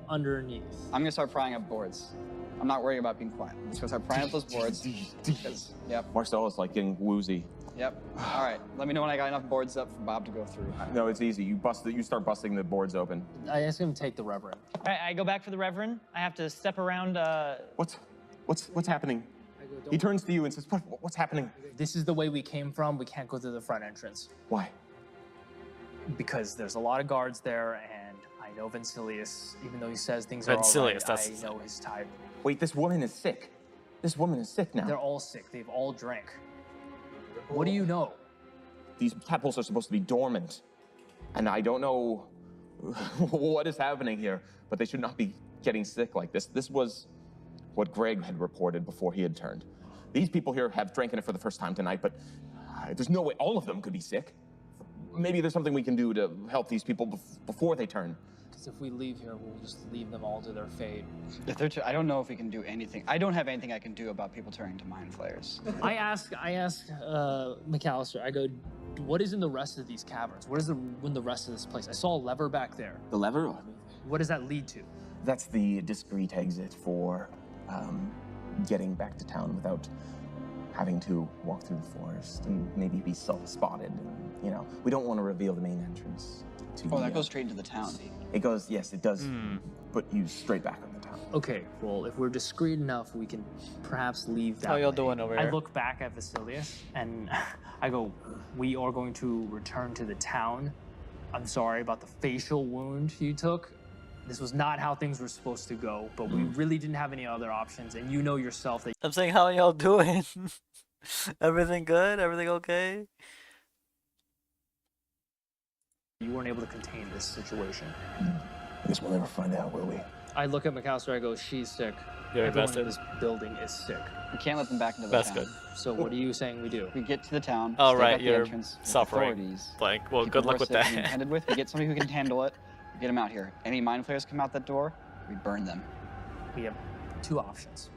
[SPEAKER 11] underneath.
[SPEAKER 15] I'm gonna start prying up boards. I'm not worrying about being quiet. I'm just gonna start prying up those boards. Yep.
[SPEAKER 6] Marcella's like getting woozy.
[SPEAKER 15] Yep. All right. Let me know when I got enough boards up for Bob to go through.
[SPEAKER 6] No, it's easy. You start busting the boards open.
[SPEAKER 11] I ask him to take the Reverend.
[SPEAKER 7] All right, I go back for the Reverend. I have to step around.
[SPEAKER 6] What's happening? He turns to you and says, "What's happening?"
[SPEAKER 11] This is the way we came from. We can't go through the front entrance.
[SPEAKER 6] Why?
[SPEAKER 11] Because there's a lot of guards there, and I know Vincilius, even though he says things are all
[SPEAKER 1] Vincilius,
[SPEAKER 11] right, I know his type.
[SPEAKER 6] Wait, this woman is sick. This woman is sick now.
[SPEAKER 11] They're all sick. They've all drank. What do you know?
[SPEAKER 6] These tadpoles are supposed to be dormant. And I don't know what is happening here, but they should not be getting sick like this. This was what Greg had reported before he had turned. These people here have drinking it for the first time tonight, but there's no way all of them could be sick. Maybe there's something we can do to help these people before they turn.
[SPEAKER 11] Because if we leave here, we'll just leave them all to their fate.
[SPEAKER 15] I don't know if we can do anything. I don't have anything I can do about people turning to Mind Flayers.
[SPEAKER 11] I asked McAllister, I go, what is in the rest of these caverns? What is in the rest of this place? I saw a lever back there.
[SPEAKER 6] The lever?
[SPEAKER 11] What does that lead to?
[SPEAKER 6] That's the discreet exit for getting back to town without having to walk through the forest and maybe be spotted. You know, we don't want to reveal the main entrance.
[SPEAKER 15] That goes straight into the town.
[SPEAKER 6] It goes, yes, it does put you straight back on the town.
[SPEAKER 11] Okay, well, if we're discreet enough, we can perhaps leave that
[SPEAKER 1] How y'all
[SPEAKER 11] way.
[SPEAKER 1] doing over
[SPEAKER 11] I
[SPEAKER 1] here?
[SPEAKER 11] look back at Vasilius, and I go, we are going to return to the town. I'm sorry about the facial wound you took. This was not how things were supposed to go, but we really didn't have any other options, and you know yourself that
[SPEAKER 1] I'm saying, how y'all doing? Everything good? Everything okay?
[SPEAKER 11] you weren't able to contain this situation.
[SPEAKER 6] I guess we'll never find out, will we?
[SPEAKER 11] I look at McAllister, I go, she's sick.
[SPEAKER 1] You're
[SPEAKER 11] Everyone
[SPEAKER 1] invested?
[SPEAKER 11] in this building is sick.
[SPEAKER 15] We can't let them back into the
[SPEAKER 1] That's
[SPEAKER 15] town.
[SPEAKER 1] good.
[SPEAKER 11] So what are you saying we do?
[SPEAKER 15] We get to the town.
[SPEAKER 1] Oh,
[SPEAKER 15] stake
[SPEAKER 1] right,
[SPEAKER 15] out the
[SPEAKER 1] you're
[SPEAKER 15] entrance with
[SPEAKER 1] suffering.
[SPEAKER 15] authorities.
[SPEAKER 1] Blank. Well,
[SPEAKER 15] People
[SPEAKER 1] good
[SPEAKER 15] who
[SPEAKER 1] luck
[SPEAKER 15] are
[SPEAKER 1] with
[SPEAKER 15] sick and
[SPEAKER 1] that.
[SPEAKER 15] contended with. We get somebody who can handle it. We get them out here. Any Mind Flayers come out that door, we burn them.
[SPEAKER 11] We have two options.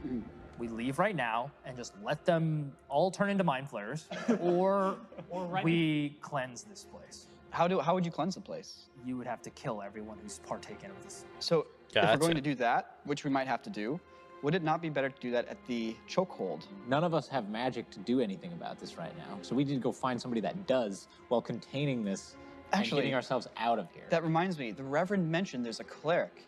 [SPEAKER 11] We leave right now and just let them all turn into Mind Flayers, or we cleanse this place.
[SPEAKER 15] How would you cleanse the place?
[SPEAKER 11] You would have to kill everyone who's partaken of this.
[SPEAKER 15] So if we're
[SPEAKER 1] Gotcha.
[SPEAKER 15] going to do that, which we might have to do, would it not be better to do that at the chokehold?
[SPEAKER 8] None of us have magic to do anything about this right now, so we need to go find somebody that does while containing this and getting ourselves out of here.
[SPEAKER 15] That reminds me, the Reverend mentioned there's a cleric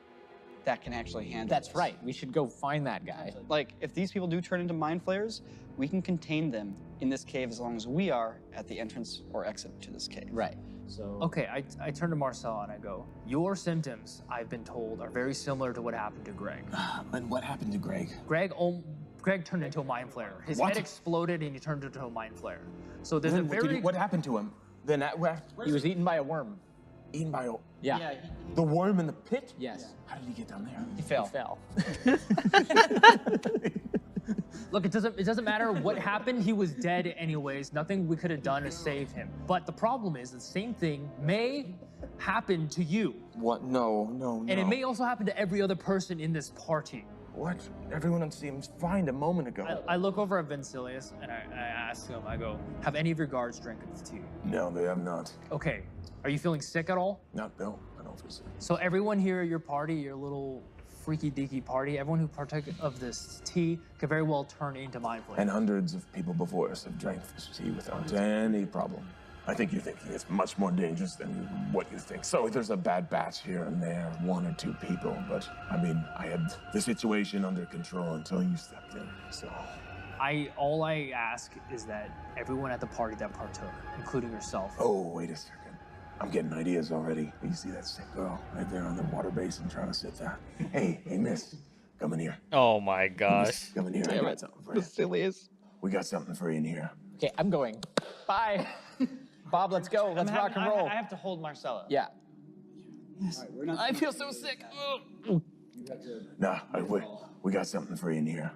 [SPEAKER 15] that can actually handle
[SPEAKER 8] That's
[SPEAKER 15] this.
[SPEAKER 8] right. We should go find that guy.
[SPEAKER 15] Like, if these people do turn into Mind Flayers, we can contain them in this cave as long as we are at the entrance or exit to this cave.
[SPEAKER 8] Right. So
[SPEAKER 11] Okay, I turn to Marcel and I go, your symptoms, I've been told, are very similar to what happened to Greg.
[SPEAKER 6] And what happened to Greg?
[SPEAKER 11] Greg turned into a Mind Flayer. His
[SPEAKER 6] What?
[SPEAKER 11] head exploded and he turned into a Mind Flayer. So there's a
[SPEAKER 6] Then
[SPEAKER 11] very...
[SPEAKER 6] what happened to him? Then
[SPEAKER 8] he was eaten by a worm.
[SPEAKER 9] eaten by a...
[SPEAKER 13] Yeah.
[SPEAKER 9] The worm in the pit?
[SPEAKER 13] Yes.
[SPEAKER 9] How did he get down there?
[SPEAKER 13] He fell.
[SPEAKER 11] Look, it doesn't matter what happened. He was dead anyways. Nothing we could have done to save him. But the problem is the same thing may happen to you.
[SPEAKER 9] What? No.
[SPEAKER 11] And it may also happen to every other person in this party.
[SPEAKER 9] What? Everyone seems fine a moment ago.
[SPEAKER 11] I look over at Vincilius and I ask him, I go, have any of your guards drank this tea?
[SPEAKER 12] No, they have not.
[SPEAKER 11] Okay. Are you feeling sick at all?
[SPEAKER 12] No, I don't feel sick.
[SPEAKER 11] So everyone here at your party, your little freaky deaky party, everyone who partook of this tea could very well turn into mind flayers.
[SPEAKER 12] And hundreds of people before us have drank this tea without any problem. I think you're thinking it's much more dangerous than what you think. So there's a bad batch here and there, 1 or 2 people, but I mean, I had the situation under control until you stepped in, so.
[SPEAKER 11] All I ask is that everyone at the party that partook, including yourself.
[SPEAKER 12] Oh, wait a second. I'm getting ideas already. You see that sick girl right there on the water basin trying to sit that? Hey, miss, come in here.
[SPEAKER 1] Oh my gosh.
[SPEAKER 12] Miss, come in here.
[SPEAKER 13] Damn
[SPEAKER 12] I
[SPEAKER 13] it.
[SPEAKER 12] got something for you.
[SPEAKER 13] Vasilius.
[SPEAKER 12] We got something for you in here.
[SPEAKER 13] Okay, I'm going. Bye. Bob, let's go. Let's rock and roll.
[SPEAKER 7] I have to hold Marcella.
[SPEAKER 13] Yeah.
[SPEAKER 7] I feel so sick.
[SPEAKER 12] Nah, we got something for you in here.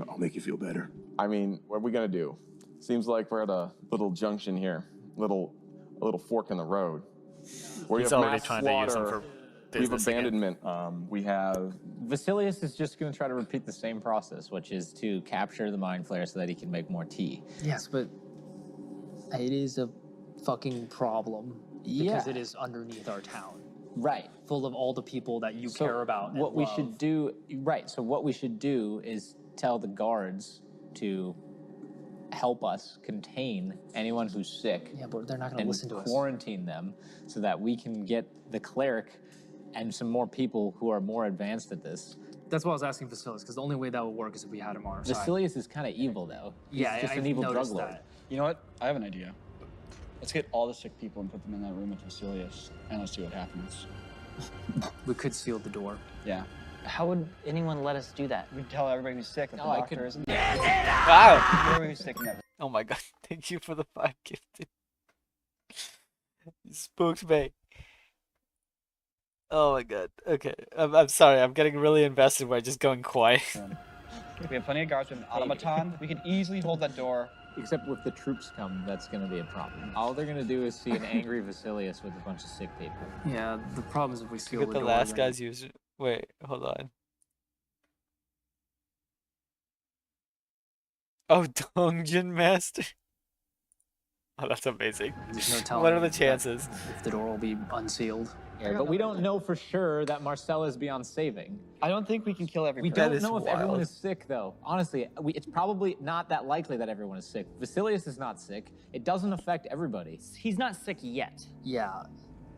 [SPEAKER 12] I'll make you feel better.
[SPEAKER 6] I mean, what are we gonna do? Seems like we're at a little junction here, a little fork in the road. We
[SPEAKER 1] He's
[SPEAKER 6] have
[SPEAKER 1] already
[SPEAKER 6] mass
[SPEAKER 1] trying to use them
[SPEAKER 6] slaughter,
[SPEAKER 1] for
[SPEAKER 6] we have
[SPEAKER 1] business again.
[SPEAKER 6] abandonment. We have
[SPEAKER 8] Vasilius is just going to try to repeat the same process, which is to capture the mind flayer so that he can make more tea.
[SPEAKER 11] Yes, but it is a fucking problem because it is underneath our town.
[SPEAKER 8] Right.
[SPEAKER 11] Full of all the people that you care about and
[SPEAKER 8] What we
[SPEAKER 11] love.
[SPEAKER 8] should do, right, so what we should do is tell the guards to help us contain anyone who's sick.
[SPEAKER 11] Yeah, but they're not going to
[SPEAKER 8] and
[SPEAKER 11] listen to us.
[SPEAKER 8] quarantine them so that we can get the cleric and some more people who are more advanced at this.
[SPEAKER 11] That's what I was asking Vasilius, because the only way that would work is if we had him on our side.
[SPEAKER 8] Vasilius is kind of evil, though. He's
[SPEAKER 11] Yeah,
[SPEAKER 8] just
[SPEAKER 11] I've
[SPEAKER 8] an evil drug
[SPEAKER 11] noticed
[SPEAKER 8] lord.
[SPEAKER 11] that.
[SPEAKER 15] You know what? I have an idea. Let's get all the sick people and put them in that room with Vasilius, and let's see what happens.
[SPEAKER 11] We could seal the door.
[SPEAKER 15] Yeah.
[SPEAKER 7] How would anyone let us do that?
[SPEAKER 15] We tell everybody who's sick that the
[SPEAKER 8] I
[SPEAKER 15] doctor
[SPEAKER 8] could-
[SPEAKER 15] isn't.
[SPEAKER 1] Wow.
[SPEAKER 15] Everybody who's sick in that room.
[SPEAKER 1] Oh my god, thank you for the 5 gifted. You spooked me. Oh my god. Okay. I'm sorry, I'm getting really invested by just going quiet.
[SPEAKER 15] We have plenty of guards with an automaton. We could easily hold that door.
[SPEAKER 8] Except if the troops come, that's going to be a problem. All they're going to do is see an angry Vasilius with a bunch of sick people.
[SPEAKER 11] Yeah, the problem is if we seal
[SPEAKER 1] Look
[SPEAKER 11] the
[SPEAKER 1] at the
[SPEAKER 11] door.
[SPEAKER 1] last
[SPEAKER 11] then-
[SPEAKER 1] guy's user. Wait, hold on. Oh, Dungeon Master. Oh, that's amazing.
[SPEAKER 11] There's no telling
[SPEAKER 1] What are the
[SPEAKER 11] that-
[SPEAKER 1] chances?
[SPEAKER 11] If the door will be unsealed.
[SPEAKER 8] Yeah, but we don't know for sure that Marcella is beyond saving.
[SPEAKER 15] I don't think we can kill
[SPEAKER 8] We
[SPEAKER 15] everybody.
[SPEAKER 8] don't
[SPEAKER 1] is
[SPEAKER 8] know if everyone
[SPEAKER 1] wild.
[SPEAKER 8] is sick, though. Honestly, it's probably not that likely that everyone is sick. Vasilius is not sick. It doesn't affect everybody.
[SPEAKER 7] He's not sick yet.
[SPEAKER 11] Yeah.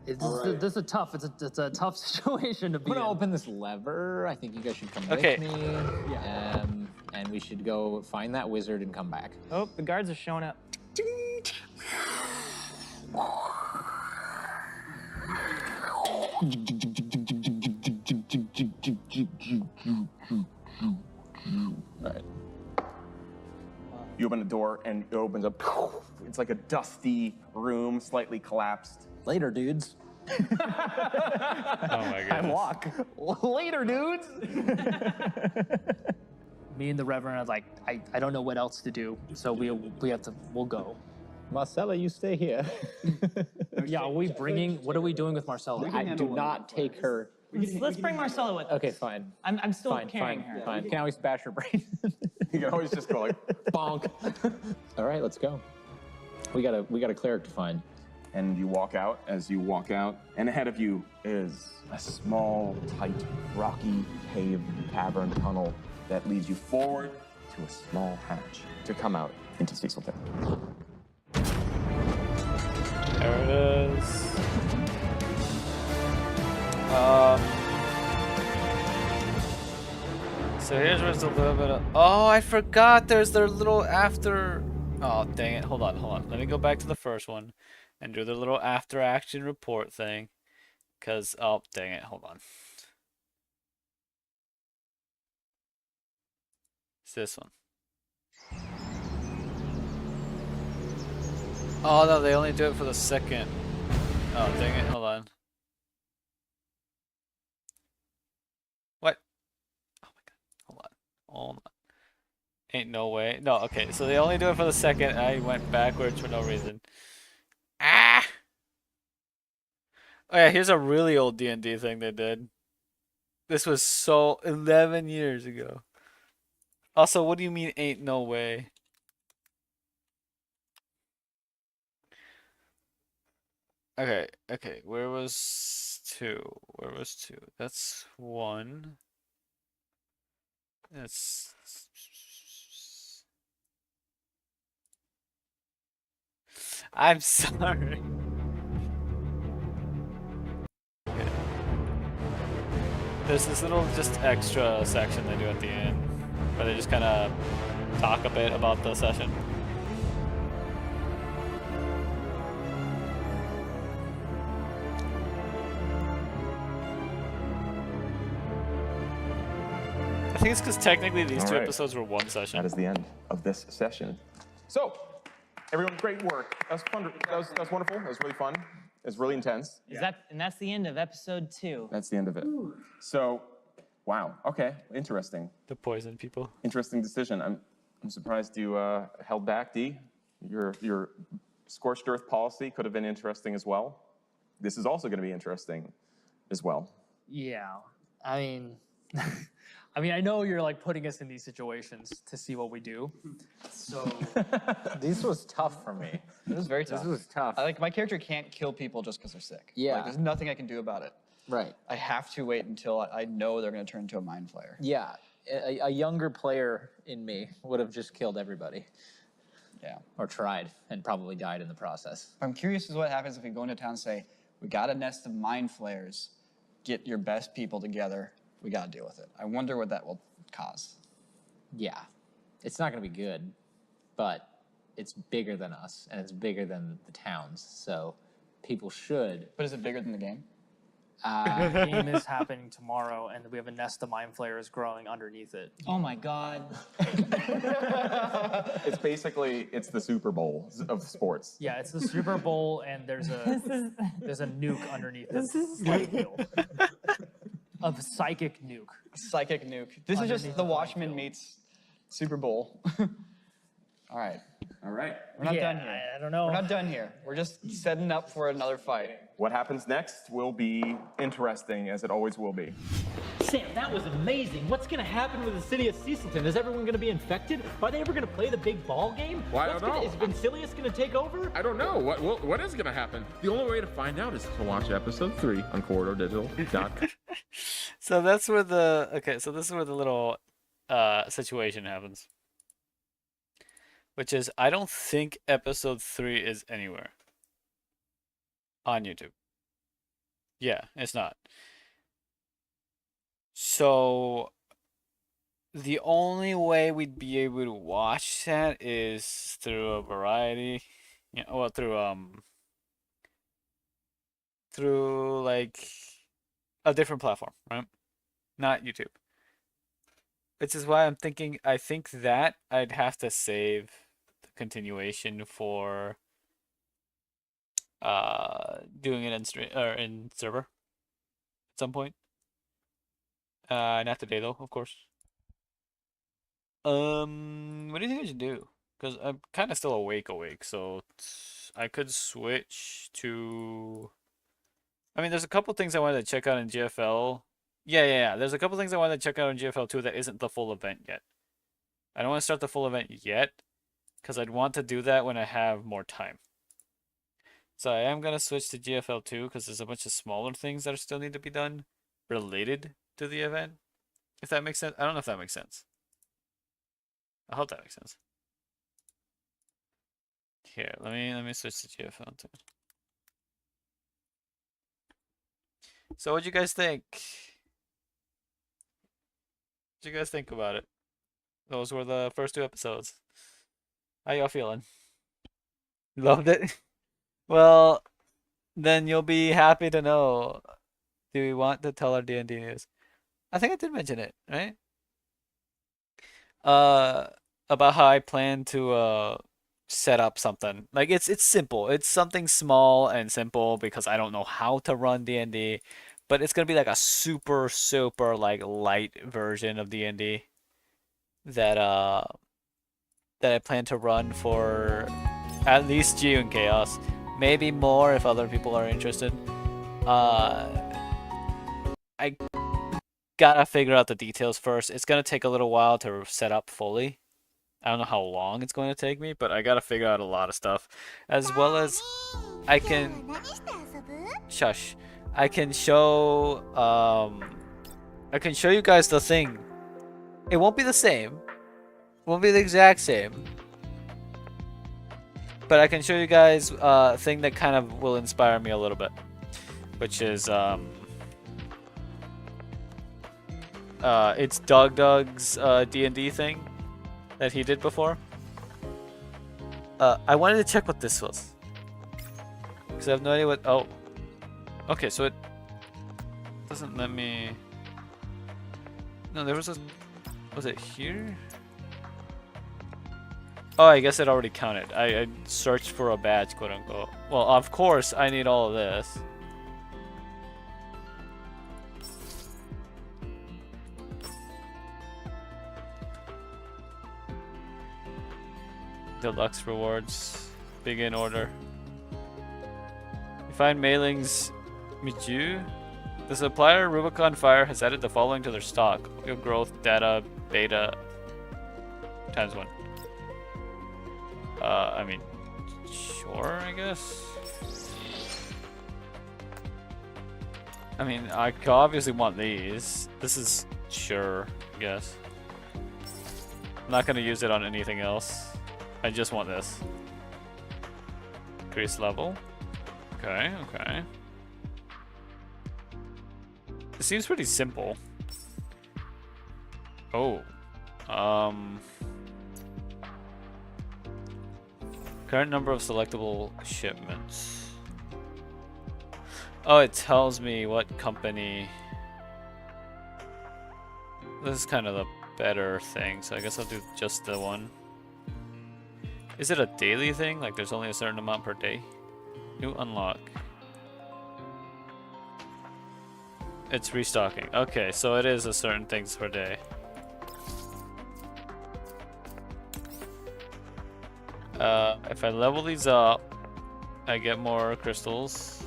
[SPEAKER 11] This is a tough. It's a tough situation to be
[SPEAKER 8] I'm gonna
[SPEAKER 11] in.
[SPEAKER 8] open this lever. I think you guys should come
[SPEAKER 1] Okay.
[SPEAKER 8] with me. And we should go find that wizard and come back.
[SPEAKER 7] Oh, the guards are showing up.
[SPEAKER 6] Right. You open the door and it opens up. It's like a dusty room, slightly collapsed.
[SPEAKER 8] Later, dudes.
[SPEAKER 1] Oh my
[SPEAKER 8] I
[SPEAKER 1] goodness.
[SPEAKER 8] walk.
[SPEAKER 13] Later, dudes.
[SPEAKER 11] Me and the Reverend are like, I don't know what else to do, so we'll go.
[SPEAKER 8] Marcella, you stay here.
[SPEAKER 11] Yeah, are we bringing? What are we doing with Marcella?
[SPEAKER 8] I do not take her.
[SPEAKER 7] Let's bring Marcella with us.
[SPEAKER 8] Okay, fine.
[SPEAKER 7] I'm still
[SPEAKER 8] Fine,
[SPEAKER 7] carrying
[SPEAKER 8] fine,
[SPEAKER 7] her.
[SPEAKER 8] fine. You can always bash her brain.
[SPEAKER 6] You can always just go like, bonk.
[SPEAKER 8] All right, let's go. We got a cleric to find.
[SPEAKER 6] And you walk out. As you walk out, and ahead of you is a small, tight, rocky, paved cavern tunnel that leads you forward to a small hatch to come out into Cecilton.
[SPEAKER 1] There it is. So here's where it's a little bit of. Oh, I forgot. There's their little after. Oh, dang it. Hold on. Let me go back to the first one and do the little after action report thing. Because, oh, dang it. Hold on. It's this one. Oh, no, they only do it for the second. Oh, dang it. Hold on. What? Oh my god. Hold on. Ain't no way. No, okay. So they only do it for the second. I went backwards for no reason. Ah! Oh yeah, here's a really old D&D thing they did. This was so 11 years ago. Also, what do you mean ain't no way? Okay, where was 2? Where was 2? That's 1. That's... I'm sorry. Okay. There's this little just extra section they do at the end, where they just kind of talk a bit about the session. I think it's because technically these
[SPEAKER 6] All
[SPEAKER 1] two
[SPEAKER 6] right.
[SPEAKER 1] episodes were one session.
[SPEAKER 6] That is the end of this session. So, everyone, great work. That was fun. That was wonderful. That was really fun. It was really intense.
[SPEAKER 7] And that's the end of episode 2.
[SPEAKER 6] That's the end of it. So, wow. Okay, interesting.
[SPEAKER 1] The poison people.
[SPEAKER 6] Interesting decision. I'm surprised you held back, D. Your scorched earth policy could have been interesting as well. This is also going to be interesting as well.
[SPEAKER 11] Yeah. I mean, I know you're like putting us in these situations to see what we do. So
[SPEAKER 8] This was tough for me.
[SPEAKER 15] It was very tough.
[SPEAKER 8] This was tough.
[SPEAKER 15] Like, my character can't kill people just because they're sick.
[SPEAKER 8] Yeah.
[SPEAKER 15] Like, there's nothing I can do about it.
[SPEAKER 8] Right.
[SPEAKER 15] I have to wait until I know they're going to turn into a mind flayer.
[SPEAKER 8] Yeah. A younger player in me would have just killed everybody.
[SPEAKER 15] Yeah.
[SPEAKER 8] Or tried and probably died in the process.
[SPEAKER 15] I'm curious as what happens if we go into town and say, we got a nest of mind flayers, get your best people together, we got to deal with it. I wonder what that will cause.
[SPEAKER 8] Yeah. It's not going to be good, but it's bigger than us and it's bigger than the towns. So people should.
[SPEAKER 15] But is it bigger than the game?
[SPEAKER 11] the game is happening tomorrow, and we have a nest of mind flayers growing underneath it.
[SPEAKER 7] Oh my god.
[SPEAKER 6] It's basically, it's the Super Bowl of sports.
[SPEAKER 11] Yeah, it's the Super Bowl, and there's a nuke underneath it. Like Bill. A psychic nuke.
[SPEAKER 15] Psychic nuke. This is just The Watchmen meets Super Bowl. All right.
[SPEAKER 6] All right.
[SPEAKER 15] We're not done here.
[SPEAKER 11] I don't know.
[SPEAKER 15] We're not done here. We're just setting up for another fight.
[SPEAKER 6] What happens next will be interesting, as it always will be.
[SPEAKER 13] Sam, that was amazing. What's going to happen with the city of Cecilton? Is everyone going to be infected? Are they ever going to play the big ball game?
[SPEAKER 16] Well, I don't know.
[SPEAKER 13] Is Vincilius going to take over?
[SPEAKER 16] I don't know. What is going to happen? The only way to find out is to watch episode 3 on CorridorDigital.com.
[SPEAKER 1] So that's where the so this is where the little situation happens. Which is, I don't think episode 3 is anywhere on YouTube. Yeah, it's not. So the only way we'd be able to watch that is through a variety, through like a different platform, right? Not YouTube. Which is why I'm thinking, I think that I'd have to save the continuation for doing it in stream or in server at some point. Not today though, of course. What do you think I should do? Because I'm kind of still awake, so I could switch to. I mean, there's a couple things I wanted to check out in GFL. Yeah. There's a couple things I wanted to check out in GFL too that isn't the full event yet. I don't want to start the full event yet, because I'd want to do that when I have more time. So I am gonna switch to GFL 2 because there's a bunch of smaller things that still need to be done related to the event. If that makes sense. I don't know if that makes sense. I hope that makes sense. Here, let me switch to GFL 2. So what'd you guys think? What'd you guys think about it? Those were the first 2 episodes. How y'all feeling? Loved it? Well, then you'll be happy to know. Do we want to tell our D&D news? I think I did mention it, right? About how I plan to set up something. Like it's simple. It's something small and simple because I don't know how to run D&D, but it's gonna be like a super like light version of D&D that that I plan to run for at least Geo and Chaos, maybe more if other people are interested. I gotta figure out the details first. It's gonna take a little while to set up fully. I don't know how long it's going to take me, but I gotta figure out a lot of stuff, as well as I can shush. I can show you guys the thing. It won't be the same. Won't be the exact same. But I can show you guys a thing that kind of will inspire me a little bit, which is it's Doug's D&D thing that he did before. I wanted to check what this was, because I have no idea what. Oh, okay, so it doesn't let me. No, there was a. Was it here? Oh, I guess it already counted. I searched for a badge, quote unquote. Well, of course, I need all of this. Deluxe rewards. Begin order. You find Mailing's Miju. The supplier Rubicon Fire has added the following to their stock. Your growth data beta ×1. I mean, sure, I guess. I mean, I obviously want these. This is sure, I guess. I'm not gonna use it on anything else. I just want this. Increase level. Okay, okay. It seems pretty simple. Oh. Current number of selectable shipments. Oh, it tells me what company. This is kind of the better thing, so I guess I'll do just the one. Is it a daily thing? Like there's only a certain amount per day? New unlock. It's restocking. Okay, so it is a certain things per day. If I level these up, I get more crystals.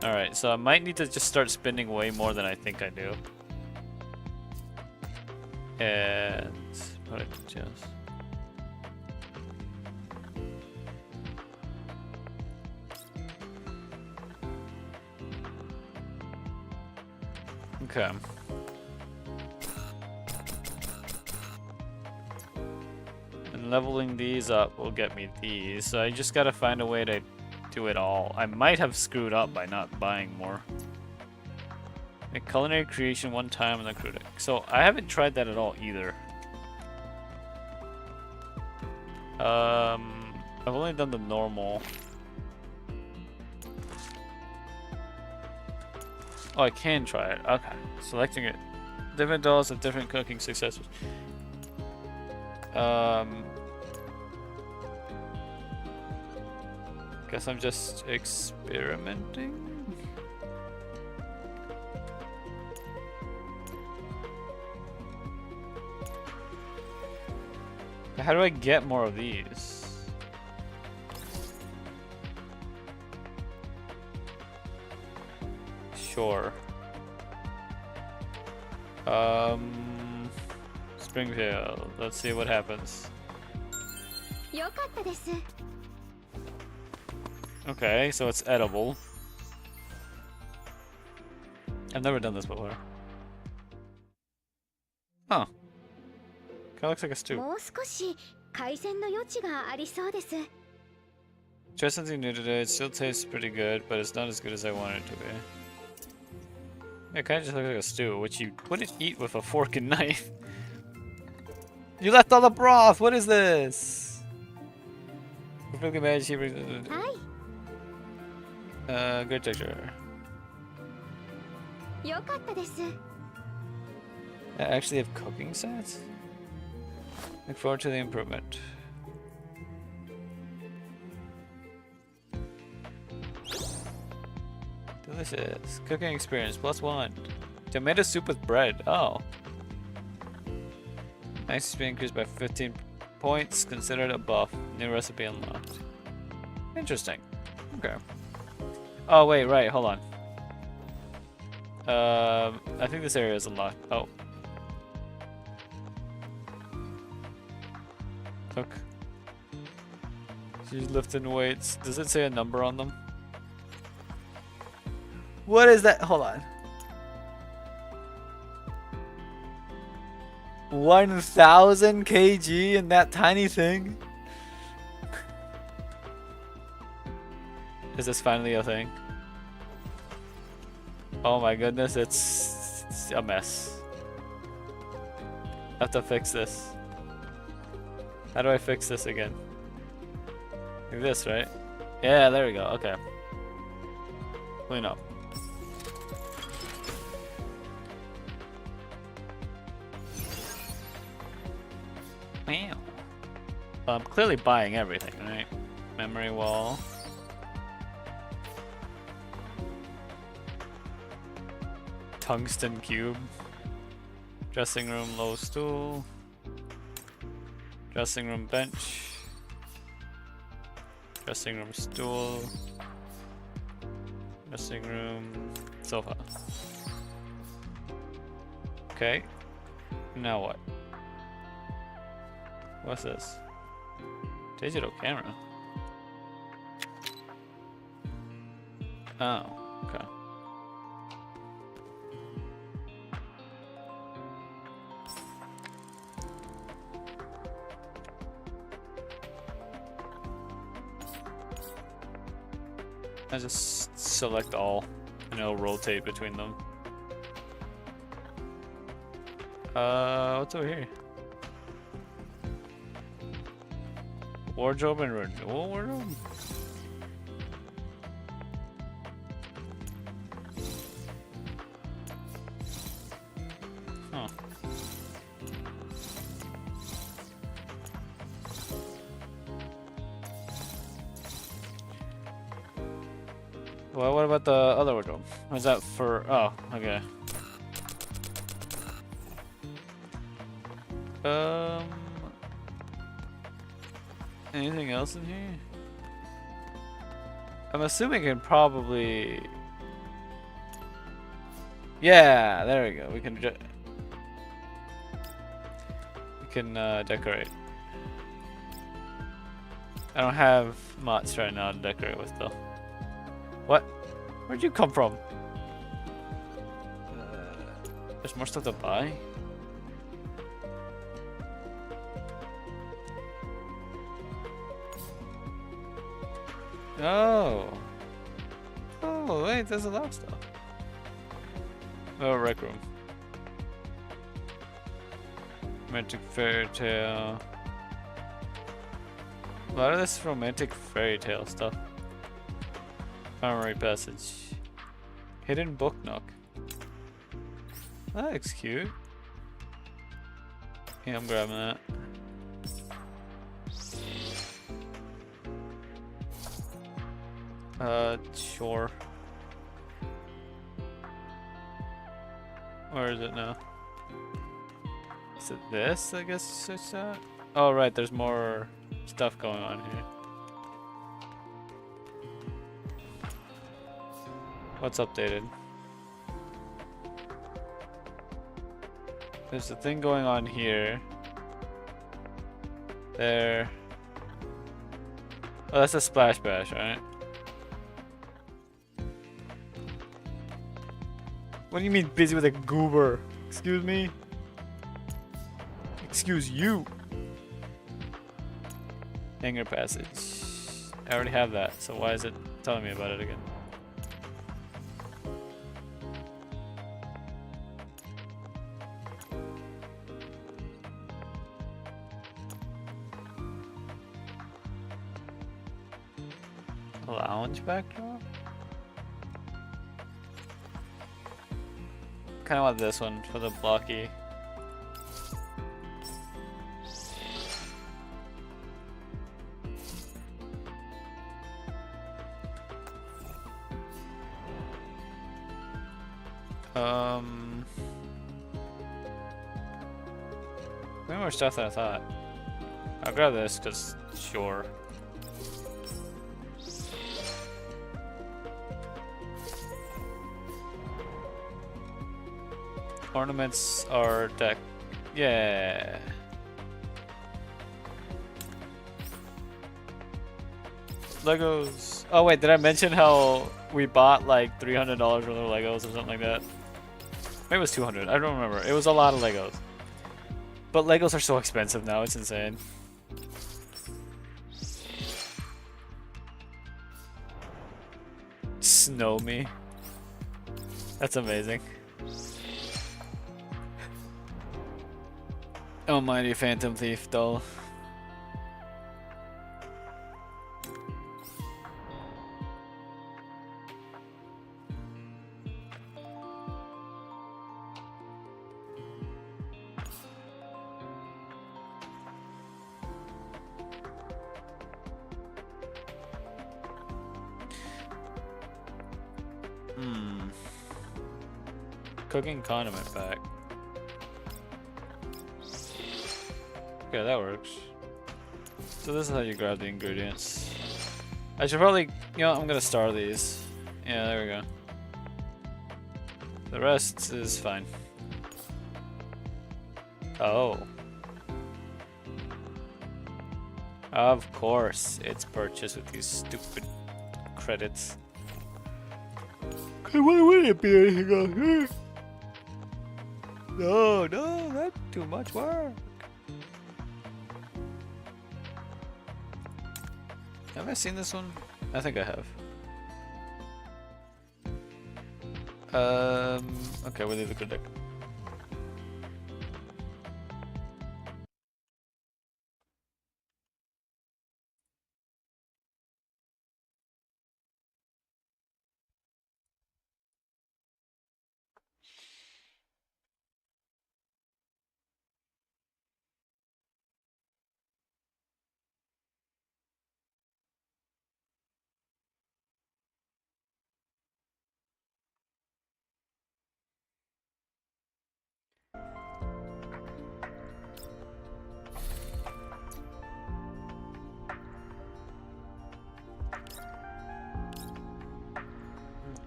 [SPEAKER 1] Alright, so I might need to just start spending way more than I think I do. And what I just. Okay. And leveling these up will get me these, so I just gotta find a way to do it all. I might have screwed up by not buying more. Make culinary creation one time on the crew deck. So I haven't tried that at all either. I've only done the normal. Oh, I can try it. Okay. Selecting it. Different dolls have different cooking successes. Guess I'm just experimenting. How do I get more of these? Sure. Springfield. Let's see what happens. Okay, so it's edible. I've never done this before. Huh. Kinda looks like a stew. Try something new today. It still tastes pretty good, but it's not as good as I want it to be. Yeah, it kinda just looks like a stew, which you wouldn't eat with a fork and knife. You left all the broth! What is this? Good texture. I actually have cooking sets? Look forward to the improvement. Delicious. Cooking experience +1. Tomato soup with bread. Oh. Nice speed increased by 15 points. Considered a buff. New recipe unlocked. Interesting. Okay. Oh wait, right. Hold on. I think this area is unlocked. Oh. Look. She's lifting weights. Does it say a number on them? What is that? Hold on. 1,000 kg in that tiny thing? Is this finally a thing? Oh my goodness, it's a mess. I have to fix this. How do I fix this again? Like this, right? Yeah, there we go. Okay. Clean up. Wow. I'm clearly buying everything, right? Memory wall. Tungsten cube. Dressing room low stool. Dressing room bench. Dressing room stool. Dressing room sofa. Okay. Now what? What's this? Digital camera. Oh, okay. I just select all and it'll rotate between them. What's over here? Wardrobe and renewal wardrobe? Huh. Well, what about the other wardrobe? Was that for... oh, okay. Anything else in here? I'm assuming it can probably... yeah, there we go. We can decorate. I don't have mods right now to decorate with though. What? Where'd you come from? There's more stuff to buy? Oh. Oh, wait, there's a lot of stuff. Oh, rec room. Romantic fairy tale. A lot of this is romantic fairy tale stuff. Armory passage. Hidden book nook. That looks cute. Yeah, I'm grabbing that. Sure. Where is it now? Is it this? I guess it's that. Oh, right. There's more stuff going on here. What's updated? There's a thing going on here. There. Oh, that's a splash bash, right? What do you mean busy with a goober? Excuse me? Excuse you. Hangar passage. I already have that, so why is it telling me about it again? Lounge backdrop? Kind of want this one for the blocky. Way more stuff than I thought. I'll grab this, cause sure. Ornaments are deck. Yeah. Legos. Oh wait, did I mention how we bought like $300 worth of Legos or something like that? Maybe it was 200. I don't remember. It was a lot of Legos. But Legos are so expensive now. It's insane. Snow me. That's amazing. Almighty Phantom Thief doll. Cooking condiment pack. Okay, that works. So this is how you grab the ingredients. I should probably, you know, I'm gonna star these. Yeah, there we go. The rest is fine. Oh. Of course, it's purchased with these stupid credits. Why would it be anything on here? No, that's too much work. Have I seen this one? I think I have. Okay, we'll leave the good deck.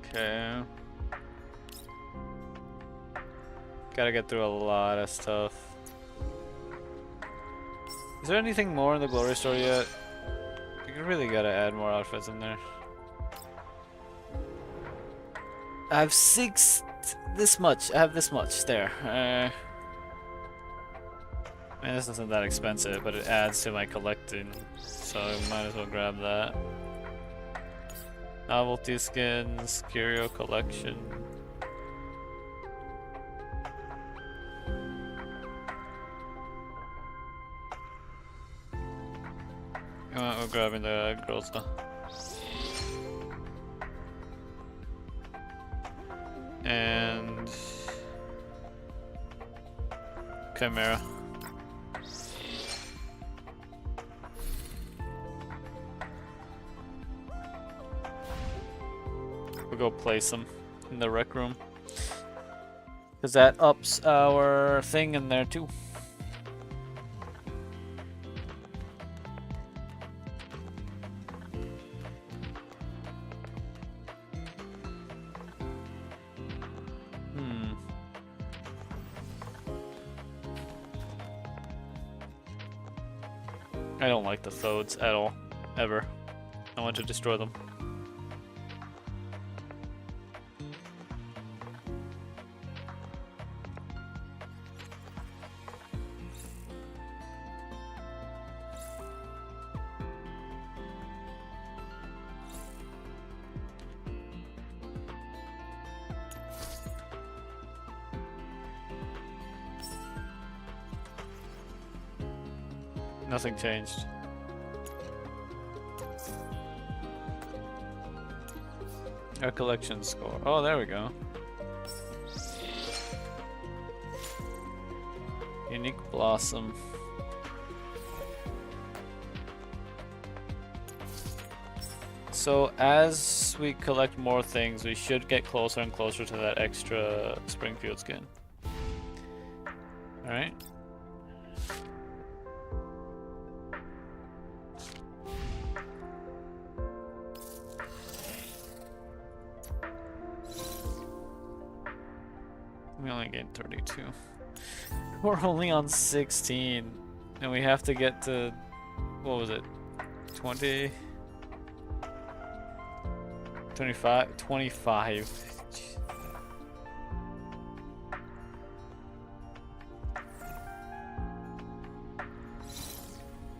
[SPEAKER 1] Okay. Gotta get through a lot of stuff. Is there anything more in the Glory Store yet? You really gotta add more outfits in there. I have this much. I have this much there. Man, this isn't that expensive, but it adds to my collecting, so I might as well grab that. Novelty skins, curio collection. We're grabbing the girls now. And Chimera. We'll go place them in the rec room, because that ups our thing in there too. I don't like the Thodes at all, ever. I want to destroy them. Nothing changed. Our collection score. Oh, there we go. Unique Blossom. So as we collect more things, we should get closer and closer to that extra Springfield skin. Alright. We only gained 32. We're only on 16. And we have to get to, what was it? 20? 25? 25.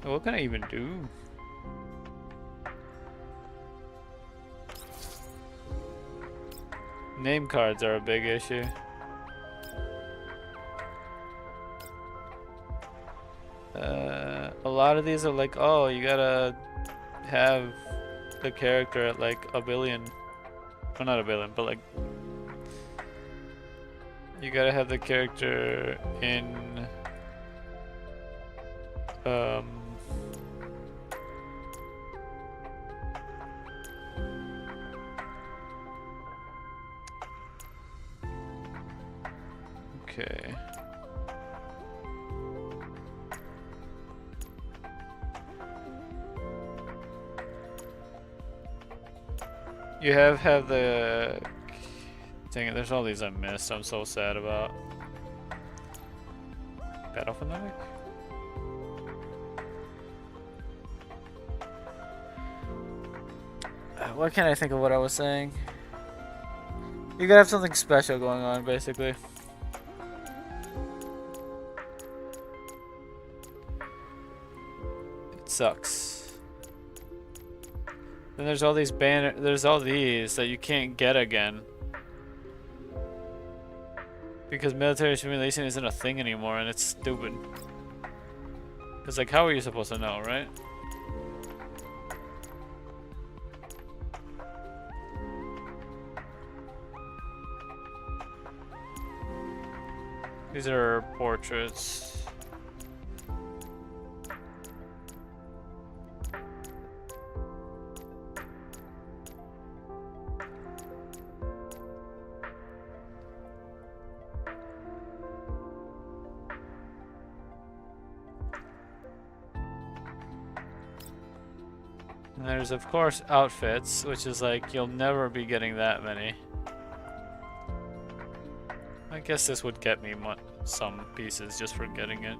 [SPEAKER 1] What can I even do? Name cards are a big issue. A lot of these are like, oh, you gotta have the character at like a billion. Well, not a billion, but like, you gotta have the character in okay. You have the... Dang it, there's all these I missed. I'm so sad about. Battle Fanatic? Why can't I think of what I was saying? You gotta have something special going on, basically. It sucks. Then there's all these there's all these that you can't get again. Because military simulation isn't a thing anymore and it's stupid. Cause like how are you supposed to know, right? These are portraits. And there's of course outfits, which is like you'll never be getting that many. I guess this would get me some pieces just for getting it.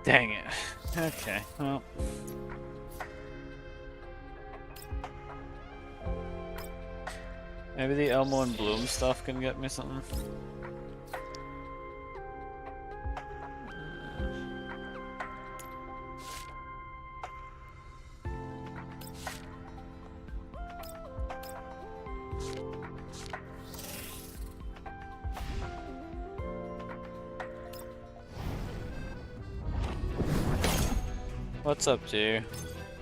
[SPEAKER 1] Dang it. Okay, well. Maybe the Elmo and Bloom stuff can get me something. What's up, G?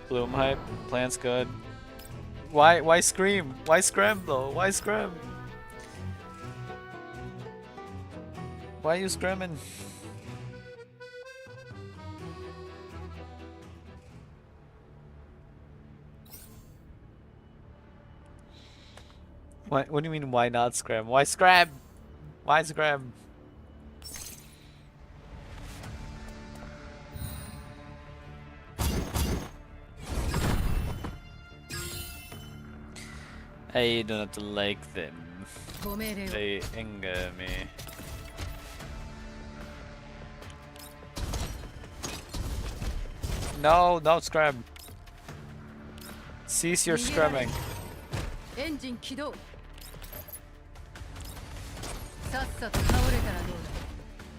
[SPEAKER 1] Bloom hype? Plan's good. Why scream? Why scram though? Why scram? Why are you scramming? What do you mean why not scram? Why scram? Why scram? I do not like them. They anger me. No, don't scram. Cease your scramming.
[SPEAKER 17] Engine 起動。さっさと倒れたらどう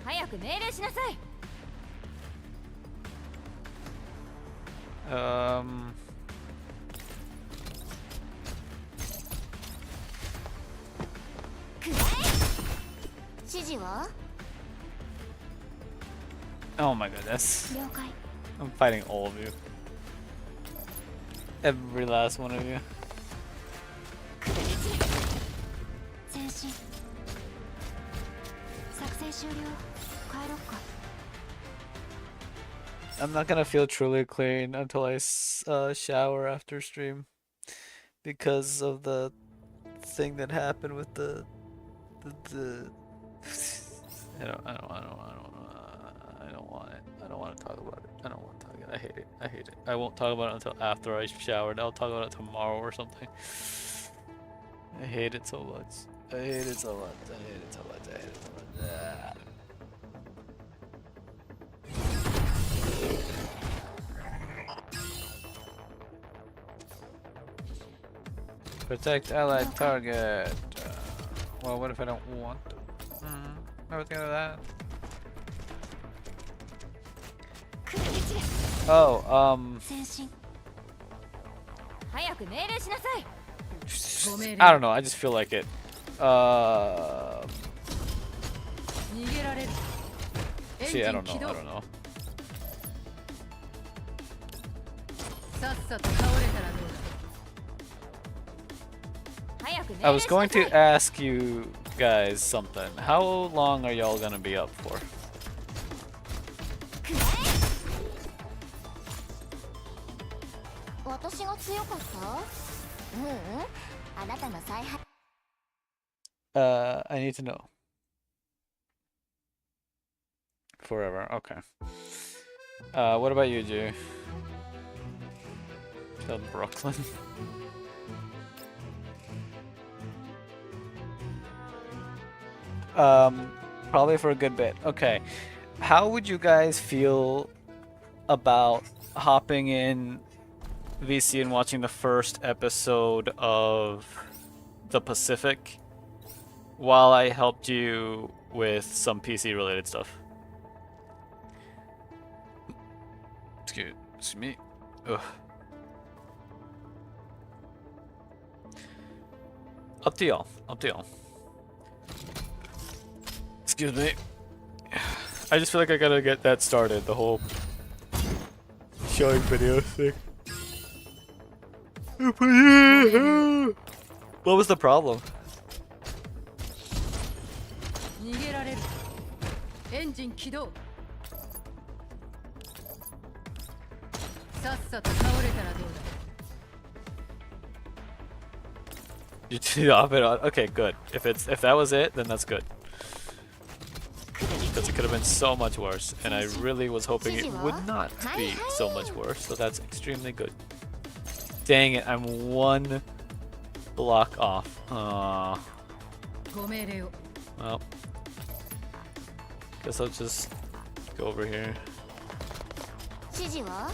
[SPEAKER 17] だ。早く命令しなさい。指示は？
[SPEAKER 1] Oh my goodness.
[SPEAKER 17] 了解。
[SPEAKER 1] I'm fighting all of you. Every last one of you.
[SPEAKER 17] 前進作戦終了帰ろっか
[SPEAKER 1] I'm not gonna feel truly clean until I shower after stream because of the thing that happened with the I don't want it. I don't want to talk about it. I don't want to talk about it. I hate it. I hate it. I won't talk about it until after I showered. I'll talk about it tomorrow or something. I hate it so much. I hate it so much. I hate it so much. I hate it so much. Ah. Protect allied target. Well, what if I don't want to? Never think of that. Oh,
[SPEAKER 17] 前進早く命令しなさい
[SPEAKER 1] I don't know. I just feel like it.
[SPEAKER 17] 逃げられる
[SPEAKER 1] See, I don't know. I don't know.
[SPEAKER 17] さっさと倒れたらどうだ早く命令
[SPEAKER 1] I was
[SPEAKER 17] し
[SPEAKER 1] going
[SPEAKER 17] なさい
[SPEAKER 1] to ask you guys something. How long are y'all gonna be up for?
[SPEAKER 17] 私が強かったあなたの采配
[SPEAKER 1] I need to know. Forever. Okay. What about you, Jew? Tell Brooklyn. Probably for a good bit. Okay. How would you guys feel about hopping in VC and watching the first episode of The Pacific while I helped you with some PC related stuff? Excuse me. Ugh. Up to y'all. Up to y'all. Excuse me. I just feel like I gotta get that started, the whole showing videos thing. What was the problem?
[SPEAKER 17] 逃げられるエンジン起動さっさと倒れたらどうだ
[SPEAKER 1] You did off it on. Okay, good. If that was it, then that's good. Because it could have been so much worse, and I really was hoping it would not be so much worse. So that's extremely good. Dang it! I'm one block off. Well, guess I'll just go over here.
[SPEAKER 17] 指示は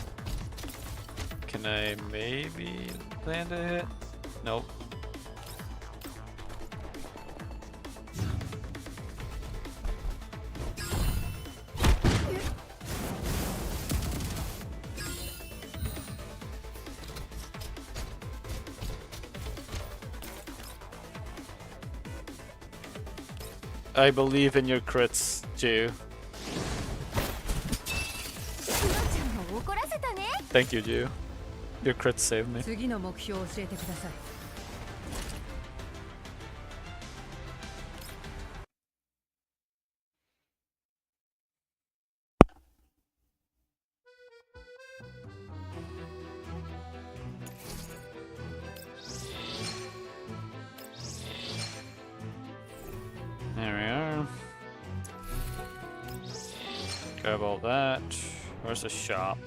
[SPEAKER 1] Can I maybe land a hit? Nope. I believe in your crits, Jew.
[SPEAKER 17] クロちゃんも怒らせたね
[SPEAKER 1] Thank you, Jew. Your crits saved me.
[SPEAKER 17] 次の目標を教えてください
[SPEAKER 1] There we are. Grab all that. Where's the shop?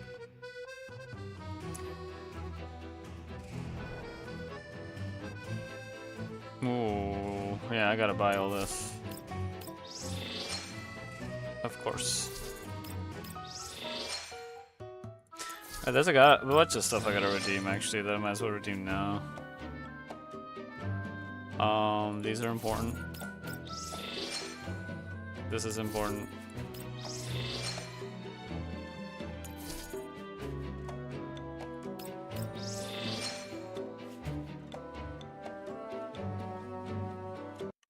[SPEAKER 1] Ooh, yeah, I gotta buy all this. Of course. There's a bunch of stuff I gotta redeem actually that I might as well redeem now. These are important. This is important.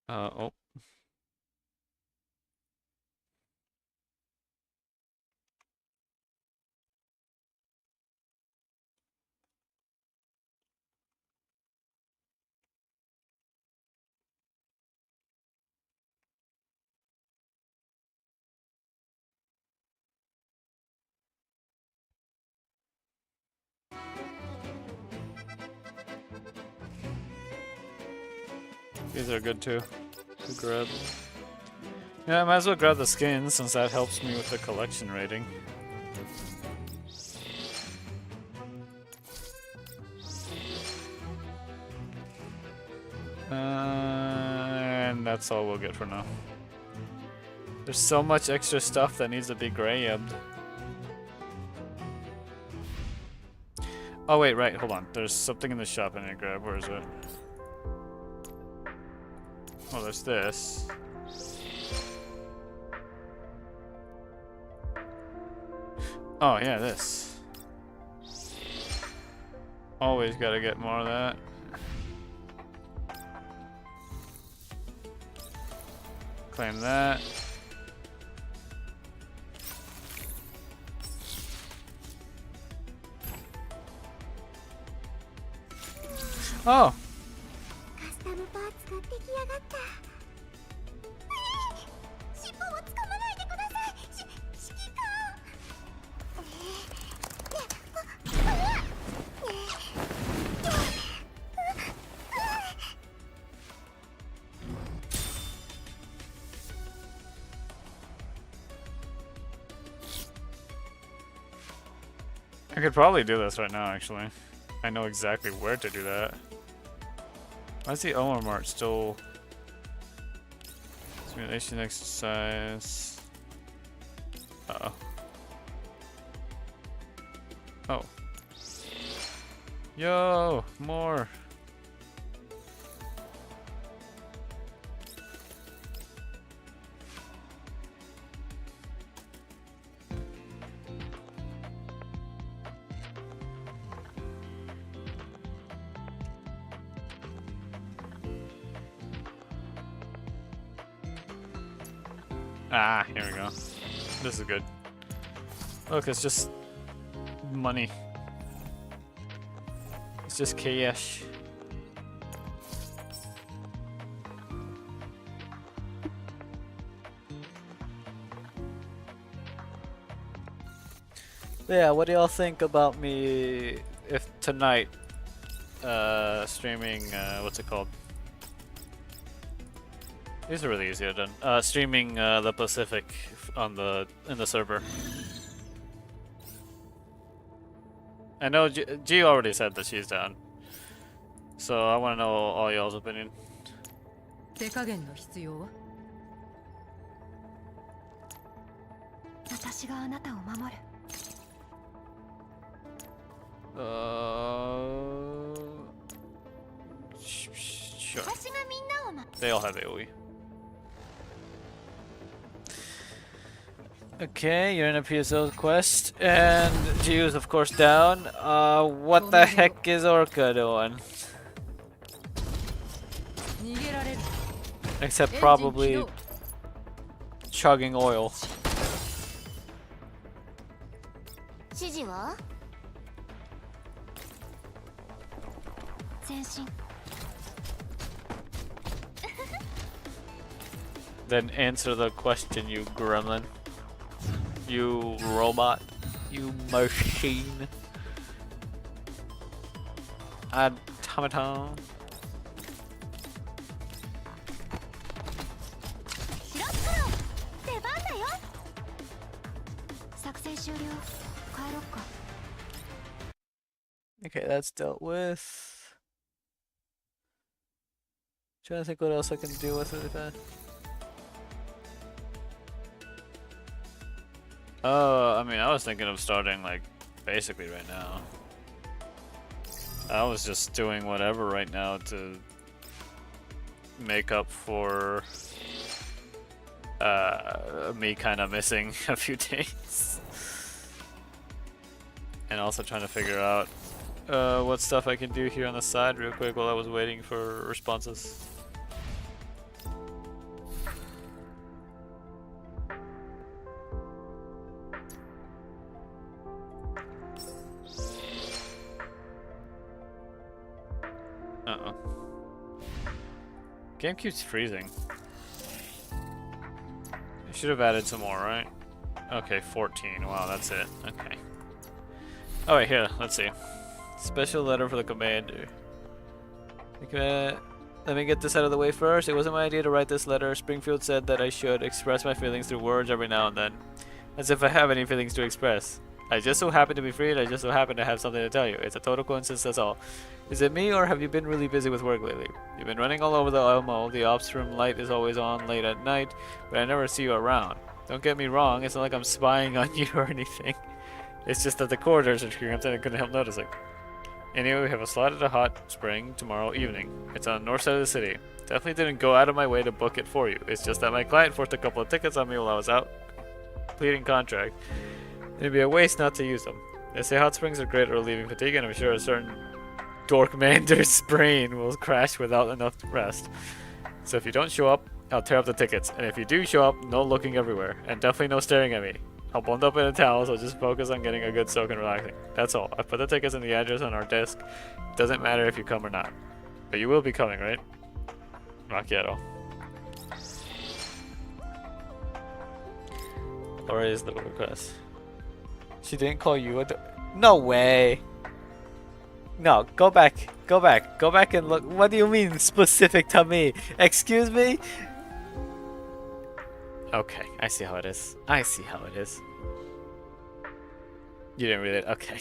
[SPEAKER 1] Oh. These are good too to grab. Yeah, I might as well grab the skins since that helps me with the collection rating. And that's all we'll get for now. There's so much extra stuff that needs to be grabbed. Oh wait, right, hold on. There's something in the shop I need to grab. Where is it? Oh, there's this. Oh yeah, this. Always gotta get more of that. Claim that. Oh!
[SPEAKER 17] カスタムパーツ買ってきやがった尻尾をつかまないでください指揮
[SPEAKER 1] I could probably do this right now, actually. I know exactly where to do that. Why is the OR Mart still... Simulation exercise... Uh-oh. Oh. Yo! More! Ah, here we go. This is good. Look, it's just money. It's just cash. Yeah, what do y'all think about me if tonight streaming what's it called? These are really easy to done. Streaming the Pacific on in the server. I know G already said that she's down, so I want to know all y'all's opinion.
[SPEAKER 17] 手加減の必要は私があなたを守る
[SPEAKER 1] Sure. They all have AoE. Okay, you're in a PSO quest, and Gio is of course down. What the heck is Orca doing? Except probably chugging oil.
[SPEAKER 17] 指示は前進
[SPEAKER 1] Then answer the question, you gremlin. You robot. You machine. Automaton.
[SPEAKER 17] 開くから出番だよ作戦終了帰ろっか
[SPEAKER 1] Okay, that's dealt with. Trying to think what else I can do with it. I mean, I was thinking of starting like basically right now. I was just doing whatever right now to make up for me kind of missing a few days. And also trying to figure out what stuff I can do here on the side real quick while I was waiting for responses. Uh-oh. Game keeps freezing. I should have added some more, right? Okay, 14. Wow, that's it. Okay. Oh wait, here, let's see. Special letter for the commander. Let me get this out of the way first. It wasn't my idea to write this letter. Springfield said that I should express my feelings through words every now and then. As if I have any feelings to express. I just so happen to be free and I just so happen to have something to tell you. It's a total coincidence, that's all. Is it me or have you been really busy with work lately? You've been running all over the Elmo. The ops room light is always on late at night, but I never see you around. Don't get me wrong, it's not like I'm spying on you or anything. It's just that the corridors are cramped and I couldn't help noticing. Anyway, we have a slot at a hot spring tomorrow evening. It's on the north side of the city. Definitely didn't go out of my way to book it for you. It's just that my client forced a couple of tickets on me while I was out completing contract. It'd be a waste not to use them. They say hot springs are great at relieving fatigue, and I'm sure a certain Dorkmander's brain will crash without enough rest. So if you don't show up, I'll tear up the tickets. And if you do show up, no looking everywhere. And definitely no staring at me. I'll bundle up in a towel, so just focus on getting a good soak and relaxing. That's all. I put the tickets and the address on our desk. It doesn't matter if you come or not. But you will be coming, right? Macchiato. Or is the request? She didn't call you a no way. No, go back. Go back. Go back and look. What do you mean specific to me? Excuse me? Okay, I see how it is. I see how it is. You didn't read it. Okay.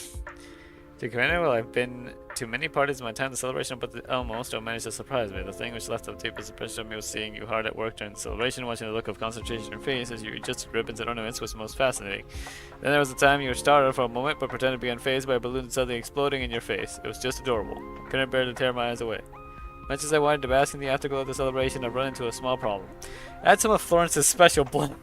[SPEAKER 1] To commend, well, I've been to many parties in my time. The celebration but the Elmo still managed to surprise me. The thing which left the deepest impression on me was seeing you hard at work during the celebration, watching the look of concentration in your face as you adjusted ribbons and ornaments was most fascinating. Then there was the time you were startled for a moment but pretended to be unfazed by a balloon suddenly exploding in your face. It was just adorable. Couldn't bear to tear my eyes away. Much as I wanted to bask in the afterglow of the celebration, I've run into a small problem. I had some of Florence's special blend,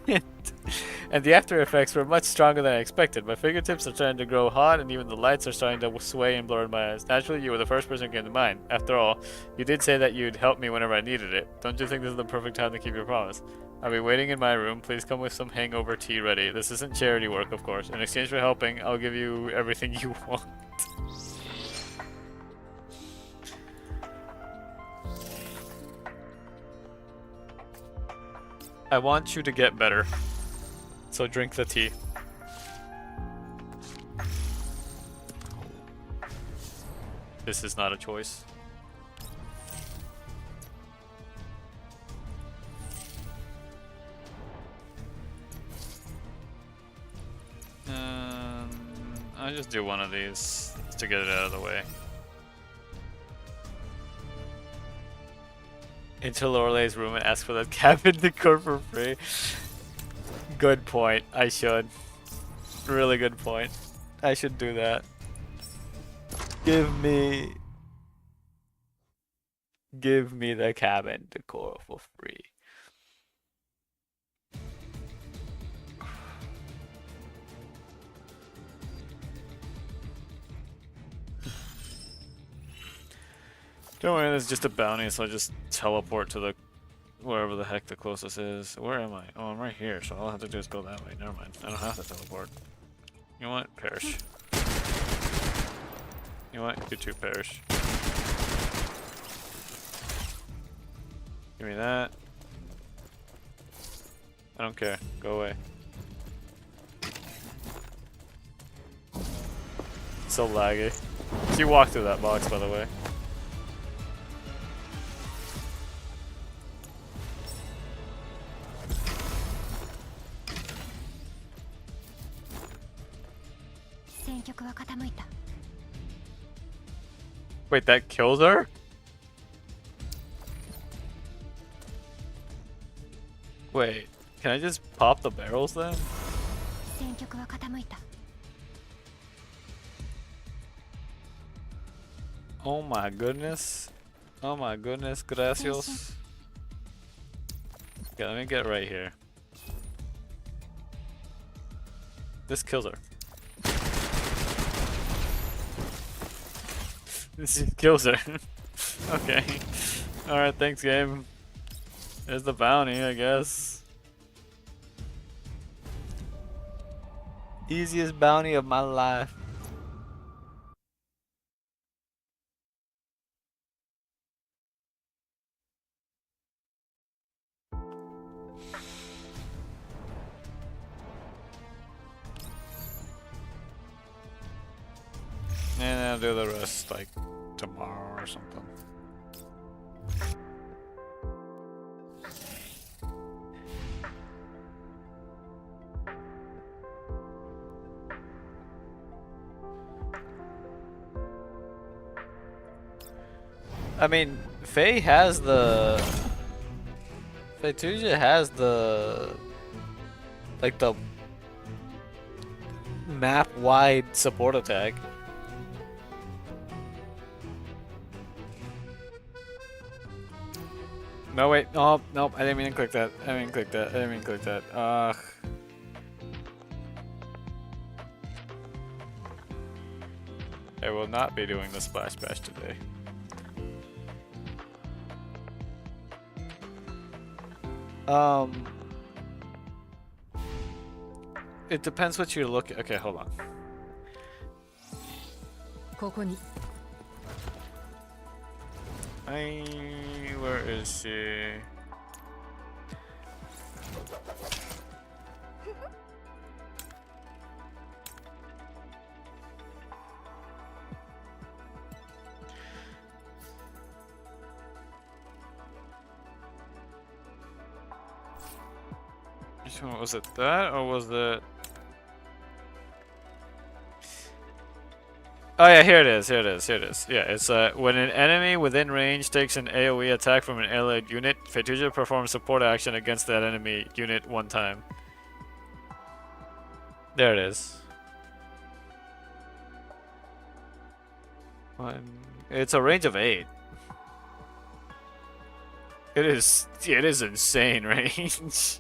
[SPEAKER 1] and the after effects were much stronger than I expected. My fingertips are starting to grow hot, and even the lights are starting to sway and blur in my eyes. Naturally, you were the first person who came to mind. After all, you did say that you'd help me whenever I needed it. Don't you think this is the perfect time to keep your promise? I'll be waiting in my room. Please come with some hangover tea ready. This isn't charity work, of course. In exchange for helping, I'll give you everything you want. I want you to get better, so drink the tea. This is not a choice. I'll just do one of these to get it out of the way. Into Lorelai's room and ask for that cabin decor for free. Good point. I should. Really good point. I should do that. Give me the cabin decor for free. Don't worry, there's just a bounty, so I just teleport to the wherever the heck the closest is. Where am I? Oh, I'm right here, so all I have to do is go that way. Never mind. I don't have to teleport. You know what? Perish. You know what? You too, perish. Give me that. I don't care. Go away. So laggy. She walked through that box, by the way. Wait, that kills her? Wait, can I just pop the barrels then? Oh my goodness. Oh my goodness, gracias. Okay, let me get right here. This kills her. This kills her. Okay. Alright, thanks game. There's the bounty, I guess. Easiest bounty of my life. And I'll do the rest like tomorrow or something. I mean, Faye has the... Faytuja has the... like the... map-wide support attack. No, wait. Oh, nope. I didn't mean to click that. I didn't mean to click that. I didn't mean to click that. Ugh. I will not be doing the splash bash today. It depends what you're looking. Okay, hold on.
[SPEAKER 17] ここに
[SPEAKER 1] Where is she? Which one was it? That or was it? Oh yeah, here it is, here it is, here it is. Yeah, it's when an enemy within range takes an AoE attack from an allied unit, Faytuja performs support action against that enemy unit one time. There it is. It's a range of 8. It is insane range.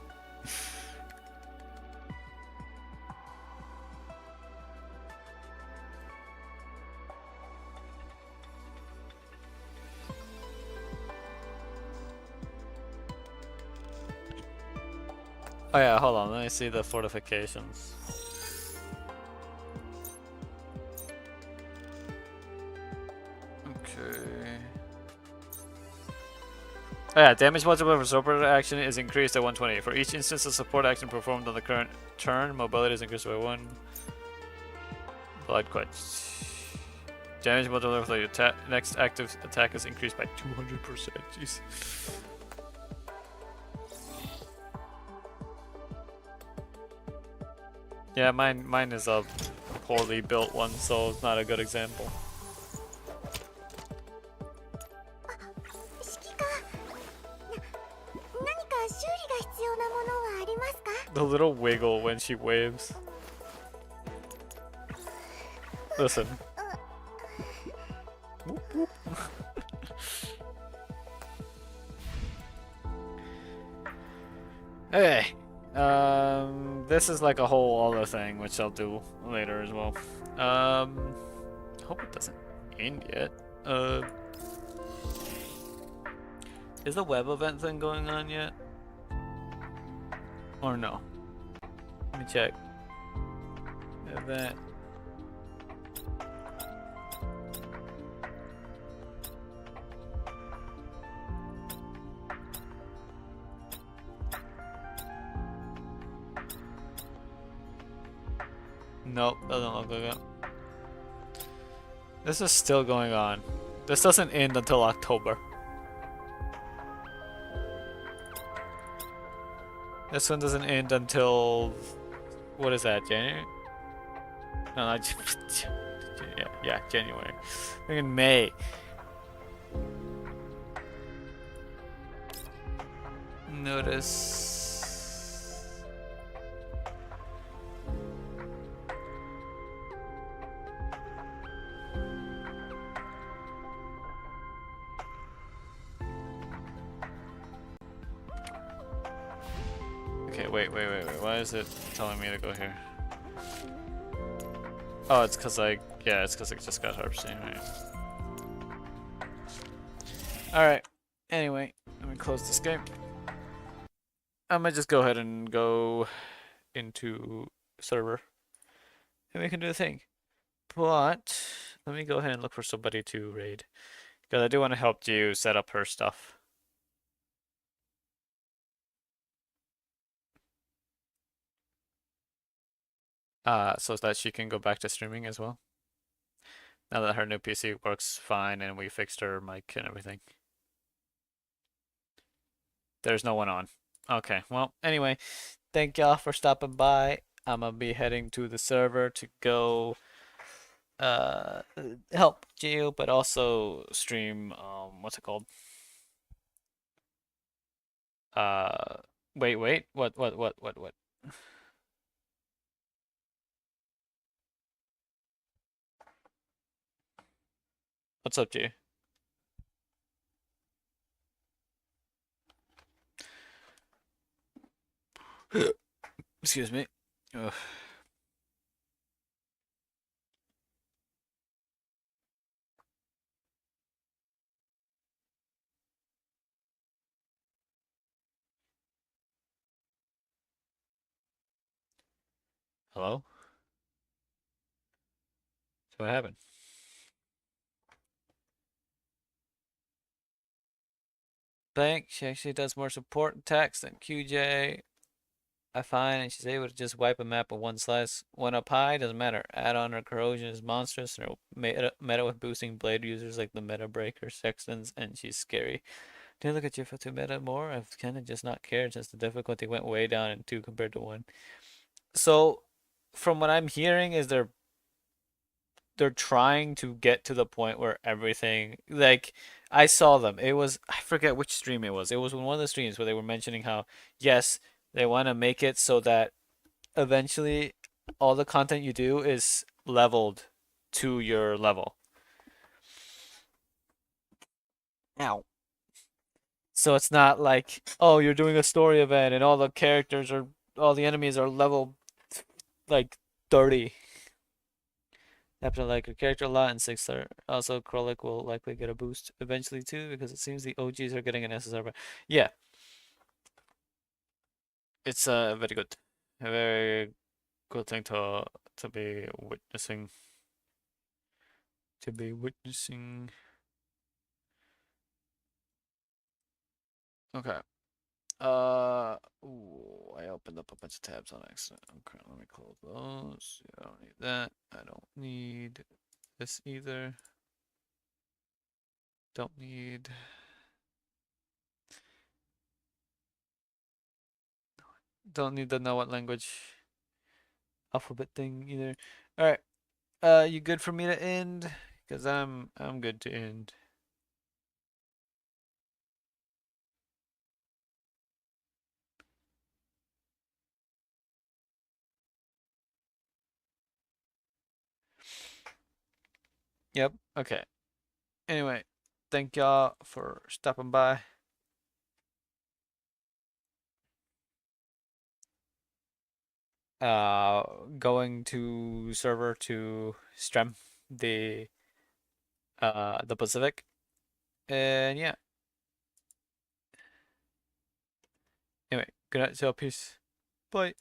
[SPEAKER 1] Oh yeah, hold on, let me see the fortifications. Okay. Oh yeah, damage multiplier for support action is increased at 120. For each instance of support action performed on the current turn, mobility is increased by 1. Blood quench. Damage multiplier for the next active attack is increased by 200%. Jeez. Yeah, mine is a poorly built one, so it's not a good example. The little wiggle when she waves. Listen. Whoop, whoop. Okay. This is like a whole other thing, which I'll do later as well. Hope it doesn't end yet. Is the web event thing going on yet? Or no? Let me check. Event. Nope, doesn't look like it. This is still going on. This doesn't end until October. This one doesn't end until... what is that, January? No, not yeah, January. I think in May. Notice... Okay, wait. Why is it telling me to go here? Oh, it's because it's because I just got harvesting, right? Alright, anyway, let me close this game. I'm gonna just go ahead and go into server. And we can do the thing. But, let me go ahead and look for somebody to raid. Because I do want to help you set up her stuff. So that she can go back to streaming as well. Now that her new PC works fine and we fixed her mic and everything. There's no one on. Okay, well, anyway, thank y'all for stopping by. I'm gonna be heading to the server to go help you, but also stream what's it called? Wait, what? What's up, G? Excuse me. Ugh. Hello? So what happened? Bank, she actually does more support and text than QJ. I find, and she's able to just wipe a map with one slice. One up high, doesn't matter. Add-on or corrosion is monstrous, and her meta with boosting blade users like the meta breaker, sextons, and she's scary. Do you look at your 2 meta more? I've kind of just not cared since the difficulty went way down in 2 compared to 1. So, from what I'm hearing is they're trying to get to the point where everything, like, I saw them. It was, I forget which stream it was. It was one of the streams where they were mentioning how, yes, they want to make it so that eventually all the content you do is leveled to your level. Ow. So it's not like, oh, you're doing a story event and all the characters or all the enemies are level like 30. Happen to like your character a lot, and 6-star. Also, Krolik will likely get a boost eventually too, because it seems the OGs are getting an SSR. But yeah, it's a very good thing to be witnessing. Okay. Ooh, I opened up a bunch of tabs on accident. Okay, let me close those. I don't need that. I don't need this either. Don't need. Don't need the know what language alphabet thing either. All right. You good for me to end? Cause I'm good to end. Yep. Okay. Anyway, thank y'all for stopping by. Going to server to stream the Pacific, and yeah. Anyway, good night, y'all. Peace. Bye.